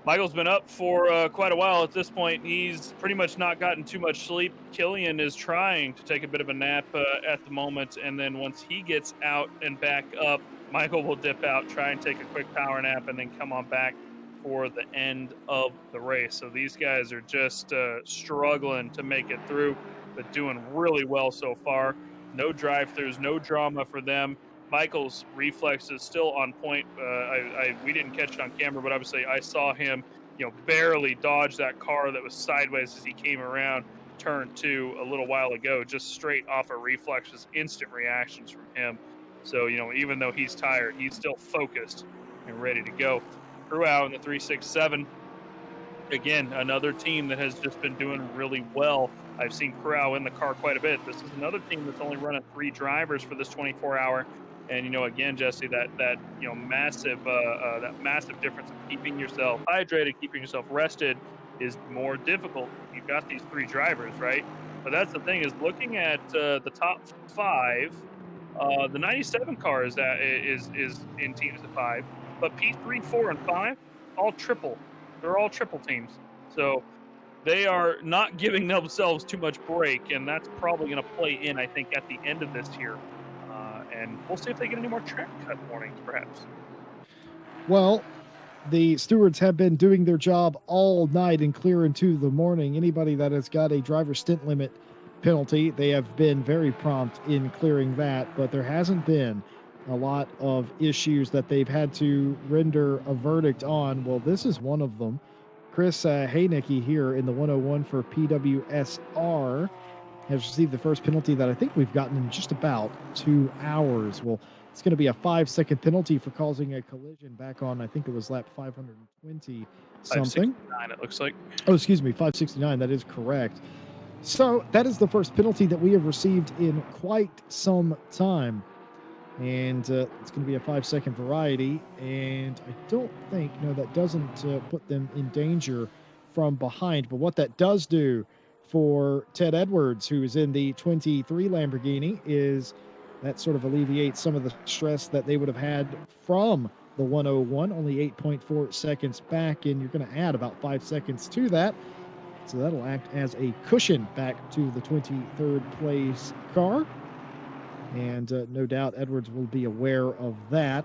Michael's been up for quite a while at this point. He's pretty much not gotten too much sleep. Killian is trying to take a bit of a nap at the moment, and then once he gets out and back up, Michael will dip out, try and take a quick power nap, and then come on back for the end of the race. So these guys are just struggling to make it through, but doing really well so far. No drive-throughs, no drama for them. Michael's reflex is still on point. We didn't catch it on camera, but obviously I saw him, barely dodge that car that was sideways as he came around turn 2 a little while ago, just straight off of reflexes, instant reactions from him. So, even though he's tired, he's still focused and ready to go. Crew out in the 367. Again, another team that has just been doing really well. I've seen Corral in the car quite a bit. This is another team that's only running 3 drivers for this 24-hour. And again, Jesse, that massive difference of keeping yourself hydrated, keeping yourself rested is more difficult. You've got these 3 drivers, right? But that's the thing, is looking at the top 5. The 97 car is in teams of 5, but P3, 4, and 5 all triple. They're all triple teams. So they are not giving themselves too much break, and that's probably going to play in, I think, at the end of this year. And we'll see if they get any more track cut warnings, perhaps. Well, the stewards have been doing their job all night and clear into the morning. Anybody that has got a driver stint limit penalty, they have been very prompt in clearing that, but there hasn't been a lot of issues that they've had to render a verdict on. Well, this is one of them. Chris Haynicki here in the 101 for PWSR has received the first penalty that I think we've gotten in just about 2 hours. Well, it's going to be a 5-second penalty for causing a collision back on, I think it was lap 520 something. 569, it looks like. Oh, excuse me, 569. That is correct. So that is the first penalty that we have received in quite some time. And it's going to be a 5-second variety. And I don't think, no, that doesn't put them in danger from behind. But what that does do for Ted Edwards, who is in the 23 Lamborghini, is that sort of alleviates some of the stress that they would have had from the 101, only 8.4 seconds back, and you're going to add about 5 seconds to that. So that'll act as a cushion back to the 23rd place car. And no doubt Edwards will be aware of that,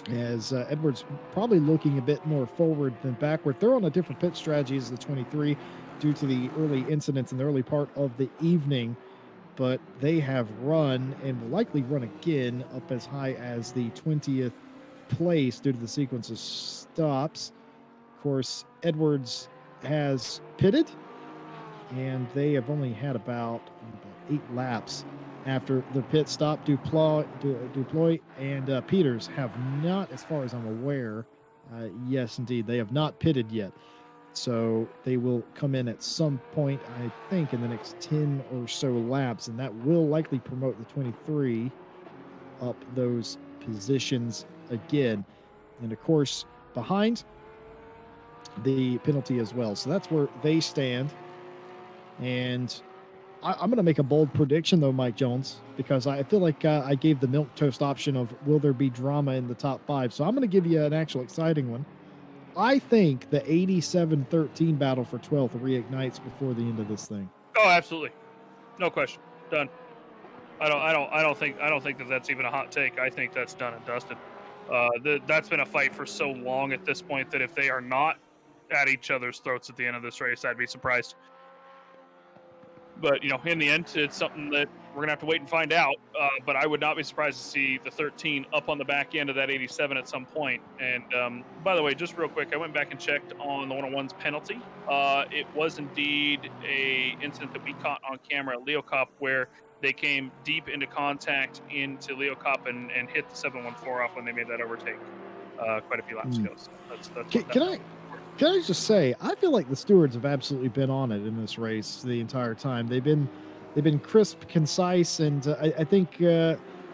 as Edwards probably looking a bit more forward than backward. They're on a different pit strategy as the 23 due to the early incidents in the early part of the evening, but they have run and will likely run again up as high as the 20th place due to the sequence of stops. Of course, Edwards has pitted, and they have only had about 8 laps after the pit stop. Duploy and Peters have not, as far as I'm aware, yes, indeed, they have not pitted yet. So they will come in at some point, I think, in the next 10 or so laps, and that will likely promote the 23 up those positions again. And of course, behind the penalty as well. So that's where they stand. And I'm going to make a bold prediction, though, Mike Jones, because I feel like I gave the milquetoast option of will there be drama in the top 5. So I'm going to give you an actual exciting one. I think the 87-13 battle for 12th reignites before the end of this thing. Oh, absolutely, no question, done. I don't think that's even a hot take. I think that's done and dusted. That's been a fight for so long at this point that if they are not at each other's throats at the end of this race, I'd be surprised. But in the end, it's something that we're gonna have to wait and find out. But I would not be surprised to see the 13 up on the back end of that 87 at some point. And by the way, just real quick, I went back and checked on the 101's penalty. It was indeed a incident that we caught on camera at Leocop where they came deep into contact into Leocop and hit the 714 off when they made that overtake quite a few laps ago. So that's Can I just say, I feel like the stewards have absolutely been on it in this race the entire time. They've been crisp, concise, and I think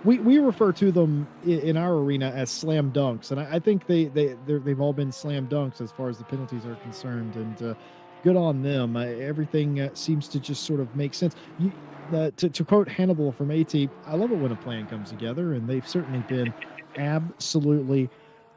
we refer to them in our arena as slam dunks, and I think they've all been slam dunks as far as the penalties are concerned. And good on them. Everything seems to just sort of make sense. To quote Hannibal from AT, I love it when a plan comes together, and they've certainly been absolutely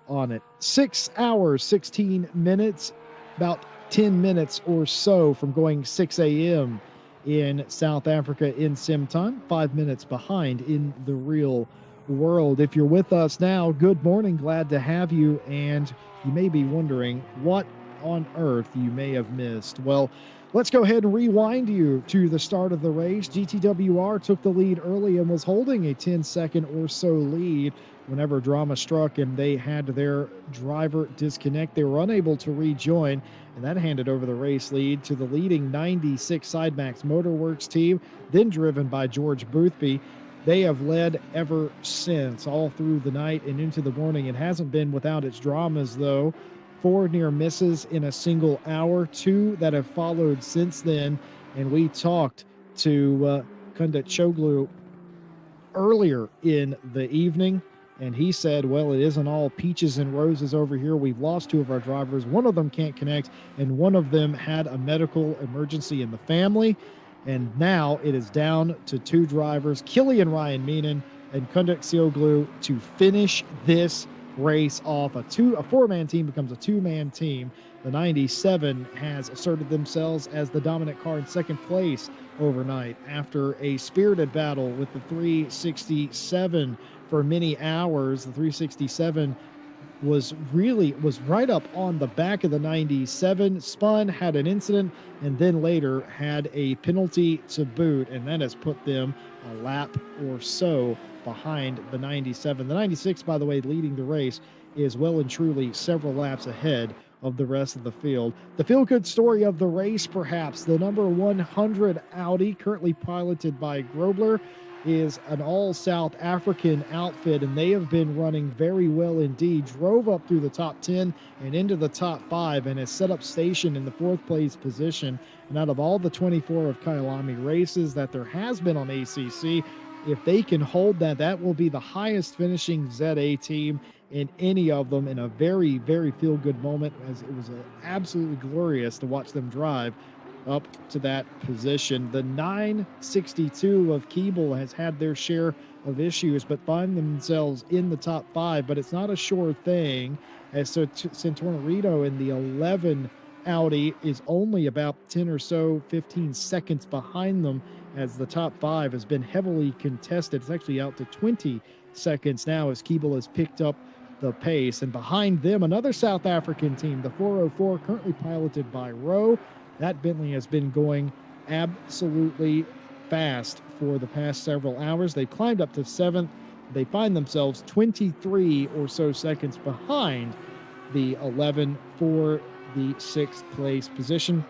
on it. 6 hours, 16 minutes, about 10 minutes or so from going 6 a.m. in South Africa in sim time, 5 minutes behind in the real world. If you're with us now, good morning, glad to have you. And you may be wondering what on earth you may have missed. Well, let's go ahead and rewind you to the start of the race. GTWR took the lead early and was holding a 10-second or so lead whenever drama struck and they had their driver disconnect. They were unable to rejoin, and that handed over the race lead to the leading 96 Sidemax Motorworks team, then driven by George Boothby. They have led ever since, all through the night and into the morning. It hasn't been without its dramas, though. 4 near misses in a single hour, 2 that have followed since then. And we talked to Kundit Choglu earlier in the evening, and he said, well, it isn't all peaches and roses over here. We've lost 2 of our drivers. One of them can't connect, and one of them had a medical emergency in the family. And now it is down to 2 drivers, Killian Ryan Meenan and Kundit Choglu, to finish this race off. A 4-man team becomes a 2-man team. The 97 has asserted themselves as the dominant car in second place overnight after a spirited battle with the 367 for many hours. The 367 was right up on the back of the 97, spun, had an incident, and then later had a penalty to boot, and that has put them a lap or so behind the 97. The 96, by the way, leading the race, is well and truly several laps ahead of the rest of the field. The feel-good story of the race, perhaps, the number 100 Audi, currently piloted by Grobler, is an all-South African outfit, and they have been running very well indeed. Drove up through the top 10 and into the top 5 and has set up station in the 4th place position. And out of all the 24 of Kyalami races that there has been on ACC, if they can hold that, that will be the highest finishing ZA team in any of them, in a very, very feel-good moment, as it was absolutely glorious to watch them drive up to that position. The 962 of Keeble has had their share of issues, but find themselves in the top 5, but it's not a sure thing, as Santorino in the 11 Audi is only about 10 or so, 15 seconds behind them, as the top 5 has been heavily contested. It's actually out to 20 seconds now as Keeble has picked up the pace. And behind them, another South African team, the 404, currently piloted by Rowe. That Bentley has been going absolutely fast for the past several hours. They climbed up to 7th. They find themselves 23 or so seconds behind the 11 for the 6th place position.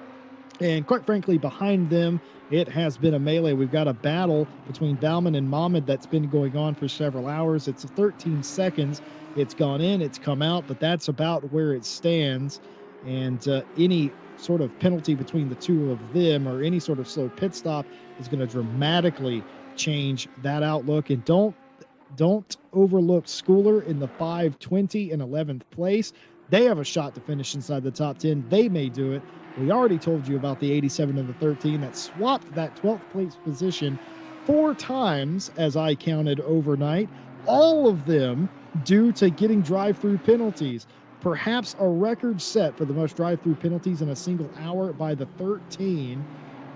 And quite frankly, behind them, it has been a melee. We've got a battle between Bauman and Mahmoud that's been going on for several hours. It's 13 seconds. It's gone in, it's come out, but that's about where it stands. And any sort of penalty between the 2 of them, or any sort of slow pit stop, is going to dramatically change that outlook. And don't overlook Schooler in the 520 in 11th place. They have a shot to finish inside the top 10. They may do it. We already told you about the 87 and the 13 that swapped that 12th place position 4 times, as I counted overnight, all of them due to getting drive-through penalties. Perhaps a record set for the most drive-through penalties in a single hour by the 13,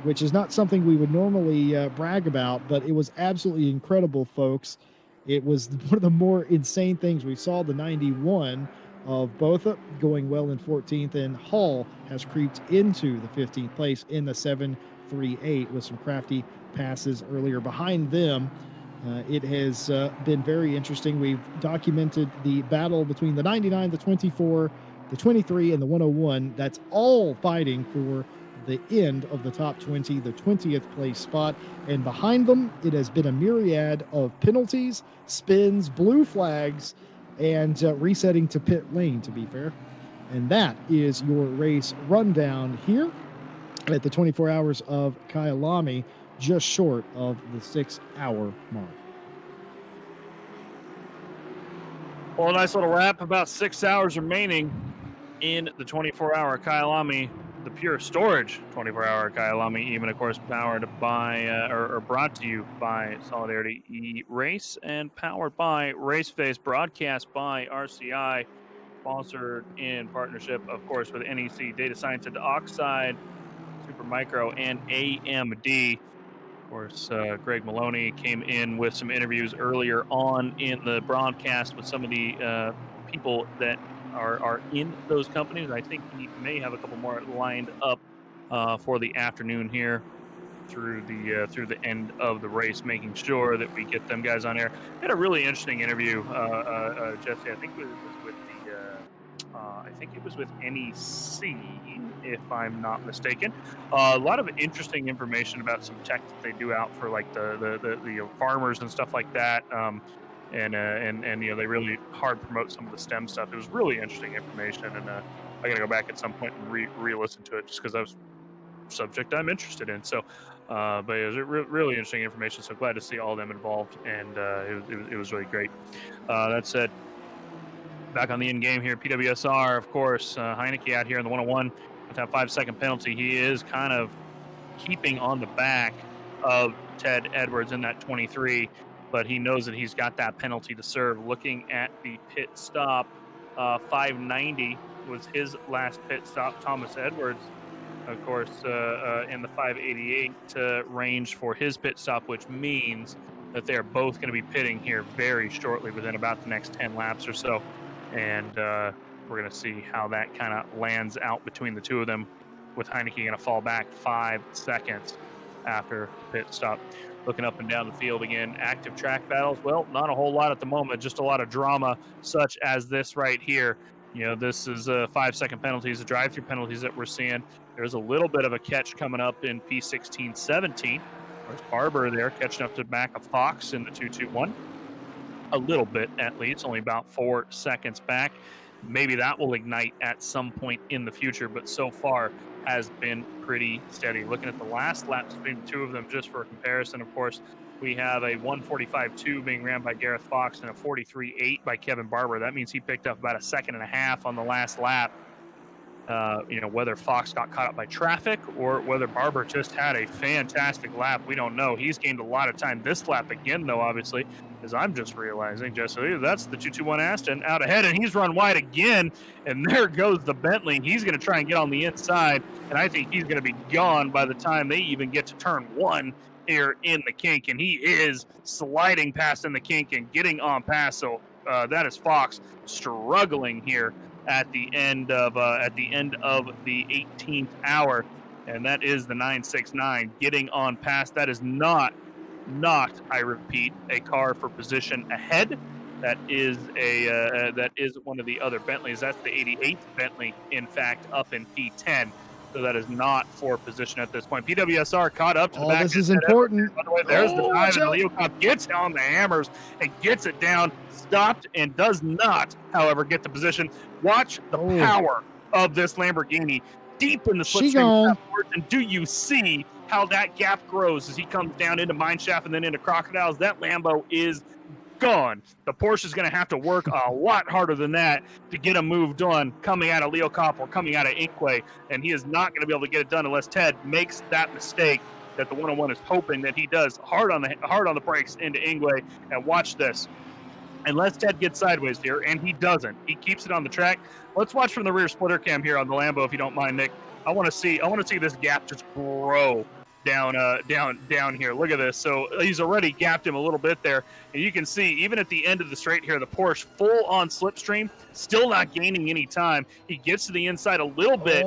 which is not something we would normally brag about, but it was absolutely incredible, folks. It was one of the more insane things we saw. The 91 of Botha going well in 14th, and Hall has creeped into the 15th place in the 738 with some crafty passes earlier behind them. It has been very interesting. We've documented the battle between the 99, the 24, the 23, and the 101. That's all fighting for the end of the top 20, the 20th place spot. And behind them, it has been a myriad of penalties, spins, blue flags, and resetting to pit lane, to be fair. And that is your race rundown here at the 24 hours of Kyalami, just short of the 6-hour mark. Well, a nice little wrap. About 6 hours remaining in the 24-hour Kyalami, the Pure Storage 24-hour Kyalami, even, of course, powered by, or brought to you by Solidarity E-Race and powered by RaceFace, broadcast by RCI, sponsored in partnership, of course, with NEC, DataSciences, Oxide, SuperMicro, and AMD. Of course, Greg Maloney came in with some interviews earlier on in the broadcast with some of the people that are in those companies. I think he may have a couple more lined up for the afternoon here through the end of the race, making sure that we get them guys on air. Had a really interesting interview, Jesse. I think it was with NEC, if I'm not mistaken. A lot of interesting information about some tech that they do out for like the farmers and stuff like that. And they really hard promote some of the STEM stuff. It was really interesting information, and I gotta go back at some point and re-listen to it just because that was a subject I'm interested in. So, but it was really interesting information. So glad to see all of them involved, and it was really great. That said, back on the end game here, PWSR, of course, Heineke out here in the 101 with that 5-second penalty. He is kind of keeping on the back of Ted Edwards in that 23, but he knows that he's got that penalty to serve. Looking at the pit stop, 590 was his last pit stop. Thomas Edwards, of course, in the 588 range for his pit stop, which means that they are both going to be pitting here very shortly, within about the next 10 laps or so. And we're going to see how that kind of lands out between the two of them, with Heineke going to fall back 5 seconds after pit stop. Looking up and down the field again, active track battles. Well, not a whole lot at the moment, just a lot of drama, such as this right here. You know, this is 5-second penalties, the drive-through penalties that we're seeing. There's a little bit of a catch coming up in P16-17. There's Barber there catching up to the back of Fox in the 2-2-1. A little bit, at least, only about 4 seconds back. Maybe that will ignite at some point in the future, but so far has been pretty steady. Looking at the last laps between the two of them, just for comparison, of course, we have a 1:45.2 being ran by Gareth Fox and a 43.8 by Kevin Barber. That means he picked up about 1.5 seconds on the last lap. Whether Fox got caught up by traffic or whether Barber just had a fantastic lap, we don't know. He's gained a lot of time this lap again, though, obviously, as I'm just realizing, Jesse, that's the 221 Aston out ahead, and he's run wide again, and there goes the Bentley. He's going to try and get on the inside, and I think he's going to be gone by the time they even get to turn 1 here in the kink, and he is sliding past in the kink and getting on past. So that is Fox struggling here at the end of the 18th hour, and that is the 969 getting on past. That is not, I repeat, a car for position ahead. That is one of the other Bentleys. That's the 88th Bentley, in fact, up in P10. So that is not for position at this point. PWSR caught up to the back. This is important. By the way, there's the dive, and Leo Cop gets on the hammers and gets it down, stopped, and does not, however, get the position. Watch the power of this Lamborghini deep in the slipstream. And do you see how that gap grows as he comes down into Mineshaft and then into Crocodiles? That Lambo is gone. The Porsche is going to have to work a lot harder than that to get a move done coming out of Leo Cop or coming out of Inkway, and he is not going to be able to get it done unless Ted makes that mistake that the 101 is hoping that he does. Hard on the brakes into Ingwe, and watch this. Unless Ted gets sideways here, and he doesn't, he keeps it on the track. Let's watch from the rear splitter cam here on the Lambo, if you don't mind, Nick. I want to see this gap just grow down here. Look at this. So he's already gapped him a little bit there, and you can see even at the end of the straight here, the Porsche full on slipstream, still not gaining any time. He gets to the inside a little bit,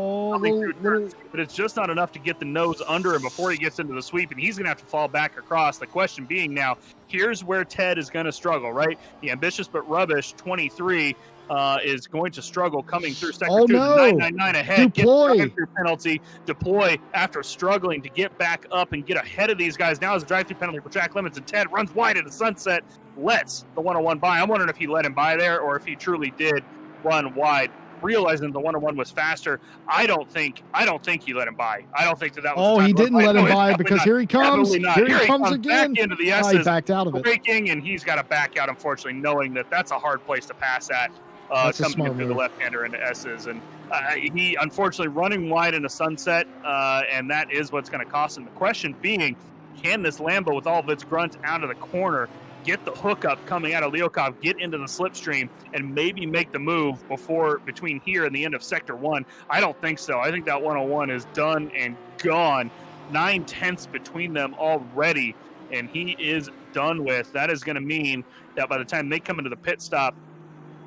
but it's just not enough to get the nose under him before he gets into the sweep, and he's going to have to fall back across. The question being now, here's where Ted is going to struggle, right? The ambitious but rubbish 23 is going to struggle coming through sector 2. No. 999 ahead. Deploy. Gets the drive-through penalty. Deploy after struggling to get back up and get ahead of these guys. Now is a drive-through penalty for track limits, and Ted runs wide at the sunset, lets the 101 by. I'm wondering if he let him by there or if he truly did run wide, realizing the 101 was faster. I don't think he let him by. I don't think that was. Oh, he didn't let him by because here he comes. Here he comes again. Back into the He S's, backed out of it. braking, and he's got to back out, unfortunately, knowing that that's a hard place to pass at. That's a Coming smart into the move. left-hander into S's, and he unfortunately running wide in a sunset, and that is what's going to cost him. The question being, can this Lambo with all of its grunt out of the corner get the hookup coming out of Leokov, get into the slipstream, and maybe make the move between here and the end of Sector 1? I don't think so. I think that 101 is done and gone. 9/10 between them already, and he is done with. That is going to mean that by the time they come into the pit stop,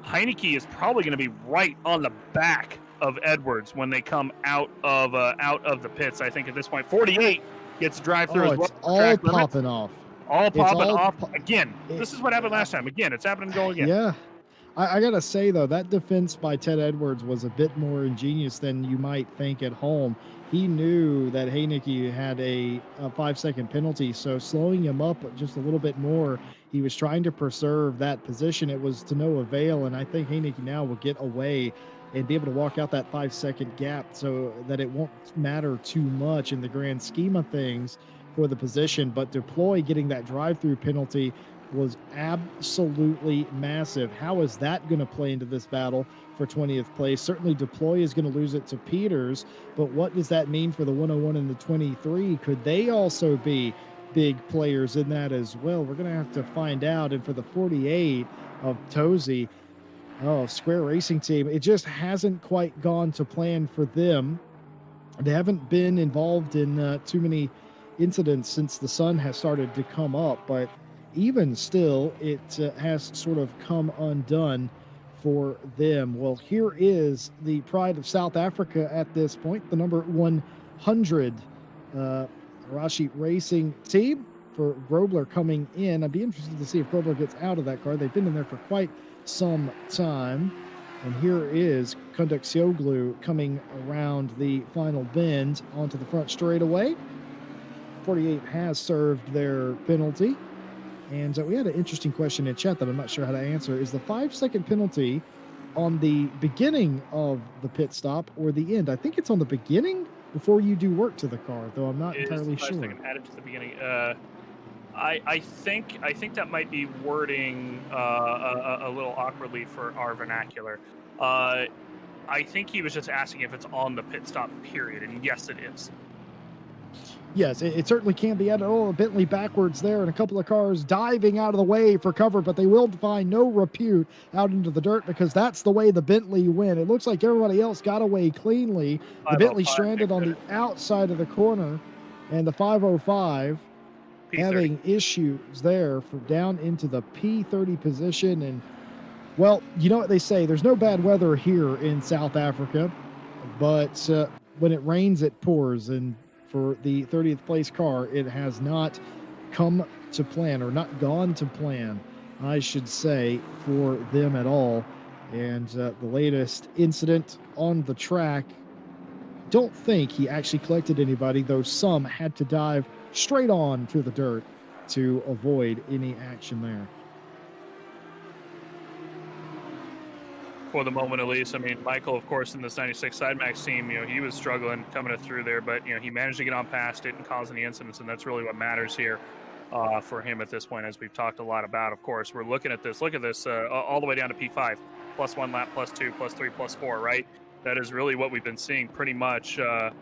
Heineke is probably going to be right on the back of Edwards when they come out of the pits. I think at this point, 48 gets a drive-through as well. It's all popping off. All popping all off again. This is what happened last time. Again, it's happening to go again. Yeah. I got to say, though, that defense by Ted Edwards was a bit more ingenious than you might think at home. He knew that Heineke had a 5-second penalty, so slowing him up just a little bit more, he was trying to preserve that position. It was to no avail, and I think Heineke now will get away and be able to walk out that 5-second gap so that it won't matter too much in the grand scheme of things for the position. But Deploy getting that drive-through penalty was absolutely massive. How is that going to play into this battle for 20th place? Certainly Deploy is going to lose it to Peters, but what does that mean for the 101 and the 23? Could they also be big players in that as well? We're going to have to find out. And for the 48 of Tozy, Square Racing Team, it just hasn't quite gone to plan for them. They haven't been involved in too many incidents since the sun has started to come up, but even still, it has sort of come undone for them. Well, here is the pride of South Africa at this point, the number 100 Arashi Racing Team for Grobler coming in. I'd be interested to see if Grobler gets out of that car. They've been in there for quite some time. And here is Kondaksioglu coming around the final bend onto the front straightaway. 48 has served their penalty. And we had an interesting question in chat that I'm not sure how to answer. Is the 5-second penalty on the beginning of the pit stop or the end? I think it's on the beginning before you do work to the car, though I'm not entirely sure. Added to the beginning. I think that might be wording a little awkwardly for our vernacular. I think he was just asking if it's on the pit stop period, and yes, it is. Yes, it certainly can be added. Oh, Bentley backwards there, and a couple of cars diving out of the way for cover, but they will find no repute out into the dirt because that's the way the Bentley went. It looks like everybody else got away cleanly. The Bentley stranded on the outside of the corner, and the 505 having issues there for down into the P30 position. And, well, you know what they say, there's no bad weather here in South Africa, but when it rains, it pours, and for the 30th place car, it has not come to plan, or not gone to plan, I should say, for them at all. And the latest incident on the track, don't think he actually collected anybody, though some had to dive straight on through the dirt to avoid any action there. For the moment, at least. I mean, Michael, of course, in this 96 Sidemax team, he was struggling coming through there, but, he managed to get on past it and cause any incidents, and that's really what matters here for him at this point, as we've talked a lot about. Of course, we're looking at this. Look at this, all the way down to P5, plus 1 lap, plus 2, plus 3, plus 4, right? That is really what we've been seeing pretty much all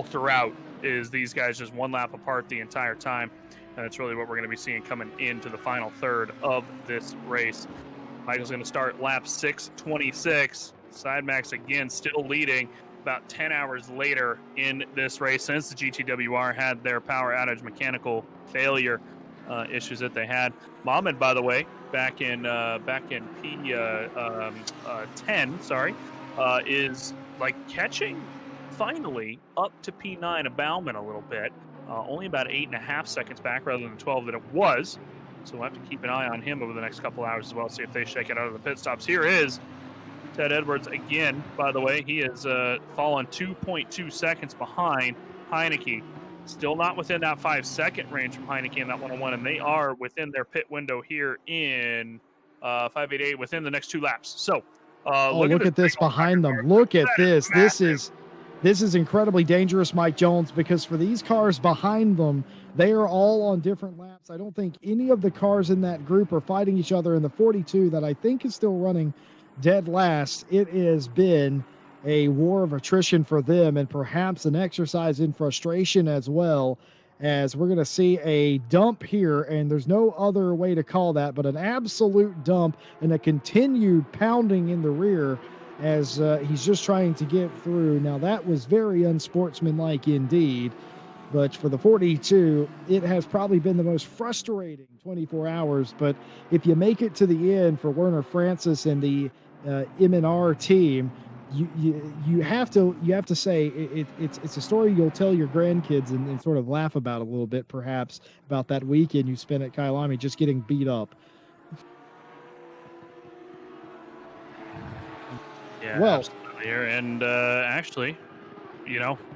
throughout, is these guys just 1 lap apart the entire time, and that's really what we're going to be seeing coming into the final third of this race. Michael's going to start lap 6:26. Sidemax again still leading. about 10 hours later in this race since the GTWR had their power outage mechanical failure issues that they had. Mohammed, by the way, back in P10, is like catching finally up to P9 of Bauman a little bit. Only about 8.5 seconds back rather than 12 that it was. So we'll have to keep an eye on him over the next couple hours as well, see if they shake it out of the pit stops. Here is Ted Edwards again, by the way. He has fallen 2.2 seconds behind Heineke. Still not within that 5-second range from Heineke in that 101, and they are within their pit window here in 588 within the next 2 laps. So look at this behind them. Look at this. This is incredibly dangerous, Mike Jones, because for these cars behind them, they are all on different laps. I don't think any of the cars in that group are fighting each other in the 42 that I think is still running dead last. It has been a war of attrition for them, and perhaps an exercise in frustration as well, as we're going to see a dump here, and there's no other way to call that but an absolute dump and a continued pounding in the rear as he's just trying to get through. Now, that was very unsportsmanlike indeed, but for the 42, it has probably been the most frustrating 24 hours. But if you make it to the end for Werner Francis and the M&R team, you have to say it's a story you'll tell your grandkids and sort of laugh about a little bit, perhaps, about that weekend you spent at Kyalami just getting beat up. Yeah, well, absolutely. And actually,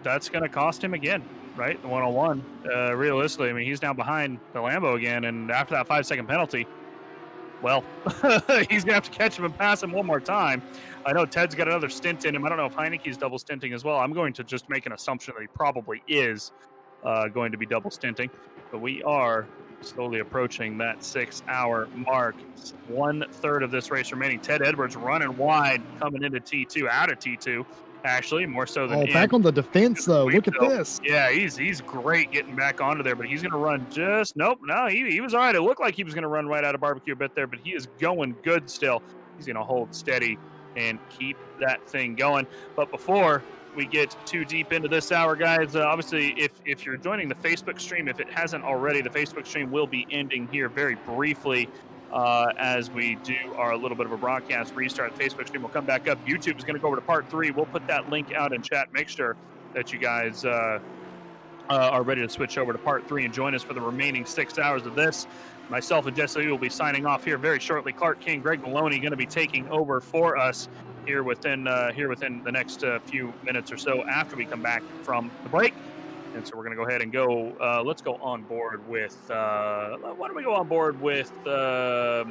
that's going to cost him again, right? The 101. Realistically, I mean, he's now behind the Lambo again, and after that 5-second penalty, well, he's going to have to catch him and pass him one more time. I know Ted's got another stint in him. I don't know if Heineke's double stinting as well. I'm going to just make an assumption that he probably is going to be double stinting, but we are slowly approaching that 6-hour mark. 1/3 of this race remaining. Ted Edwards running wide, coming into T2, out of T2, actually, more so than back on the defense, though. Look at this. Yeah, he's great getting back onto there, but he's going to run he was all right. It looked like he was going to run right out of barbecue a bit there, but he is going good still. He's going to hold steady and keep that thing going. But before we get too deep into this hour, guys, obviously, if you're joining the Facebook stream, if it hasn't already, the Facebook stream will be ending here very briefly as we do our little bit of a broadcast restart. The Facebook stream will come back up. YouTube is going to go over to part 3. We'll put that link out in chat. Make sure that you guys are ready to switch over to part 3 and join us for the remaining 6 hours of this. Myself and Jesse Lee will be signing off here very shortly. Clark King, Greg Maloney going to be taking over for us here within the next few minutes or so after we come back from the break. And so we're going to go ahead and go. Let's go on board with. Why don't we go on board with Rao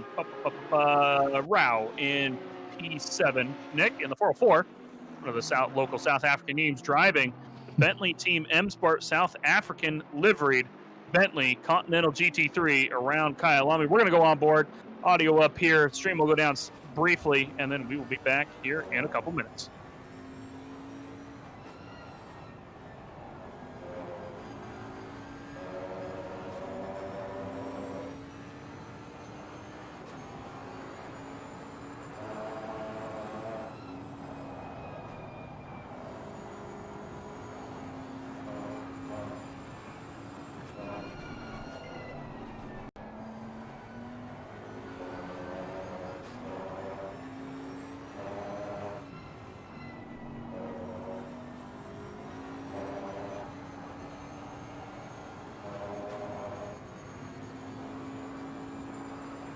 in P7? Nick in the 404. One of the local South African teams driving the Bentley Team M Sport South African liveried Bentley Continental GT3 around Kyalami. We're going to go on board. Audio up here. Stream will go down briefly, and then we will be back here in a couple minutes.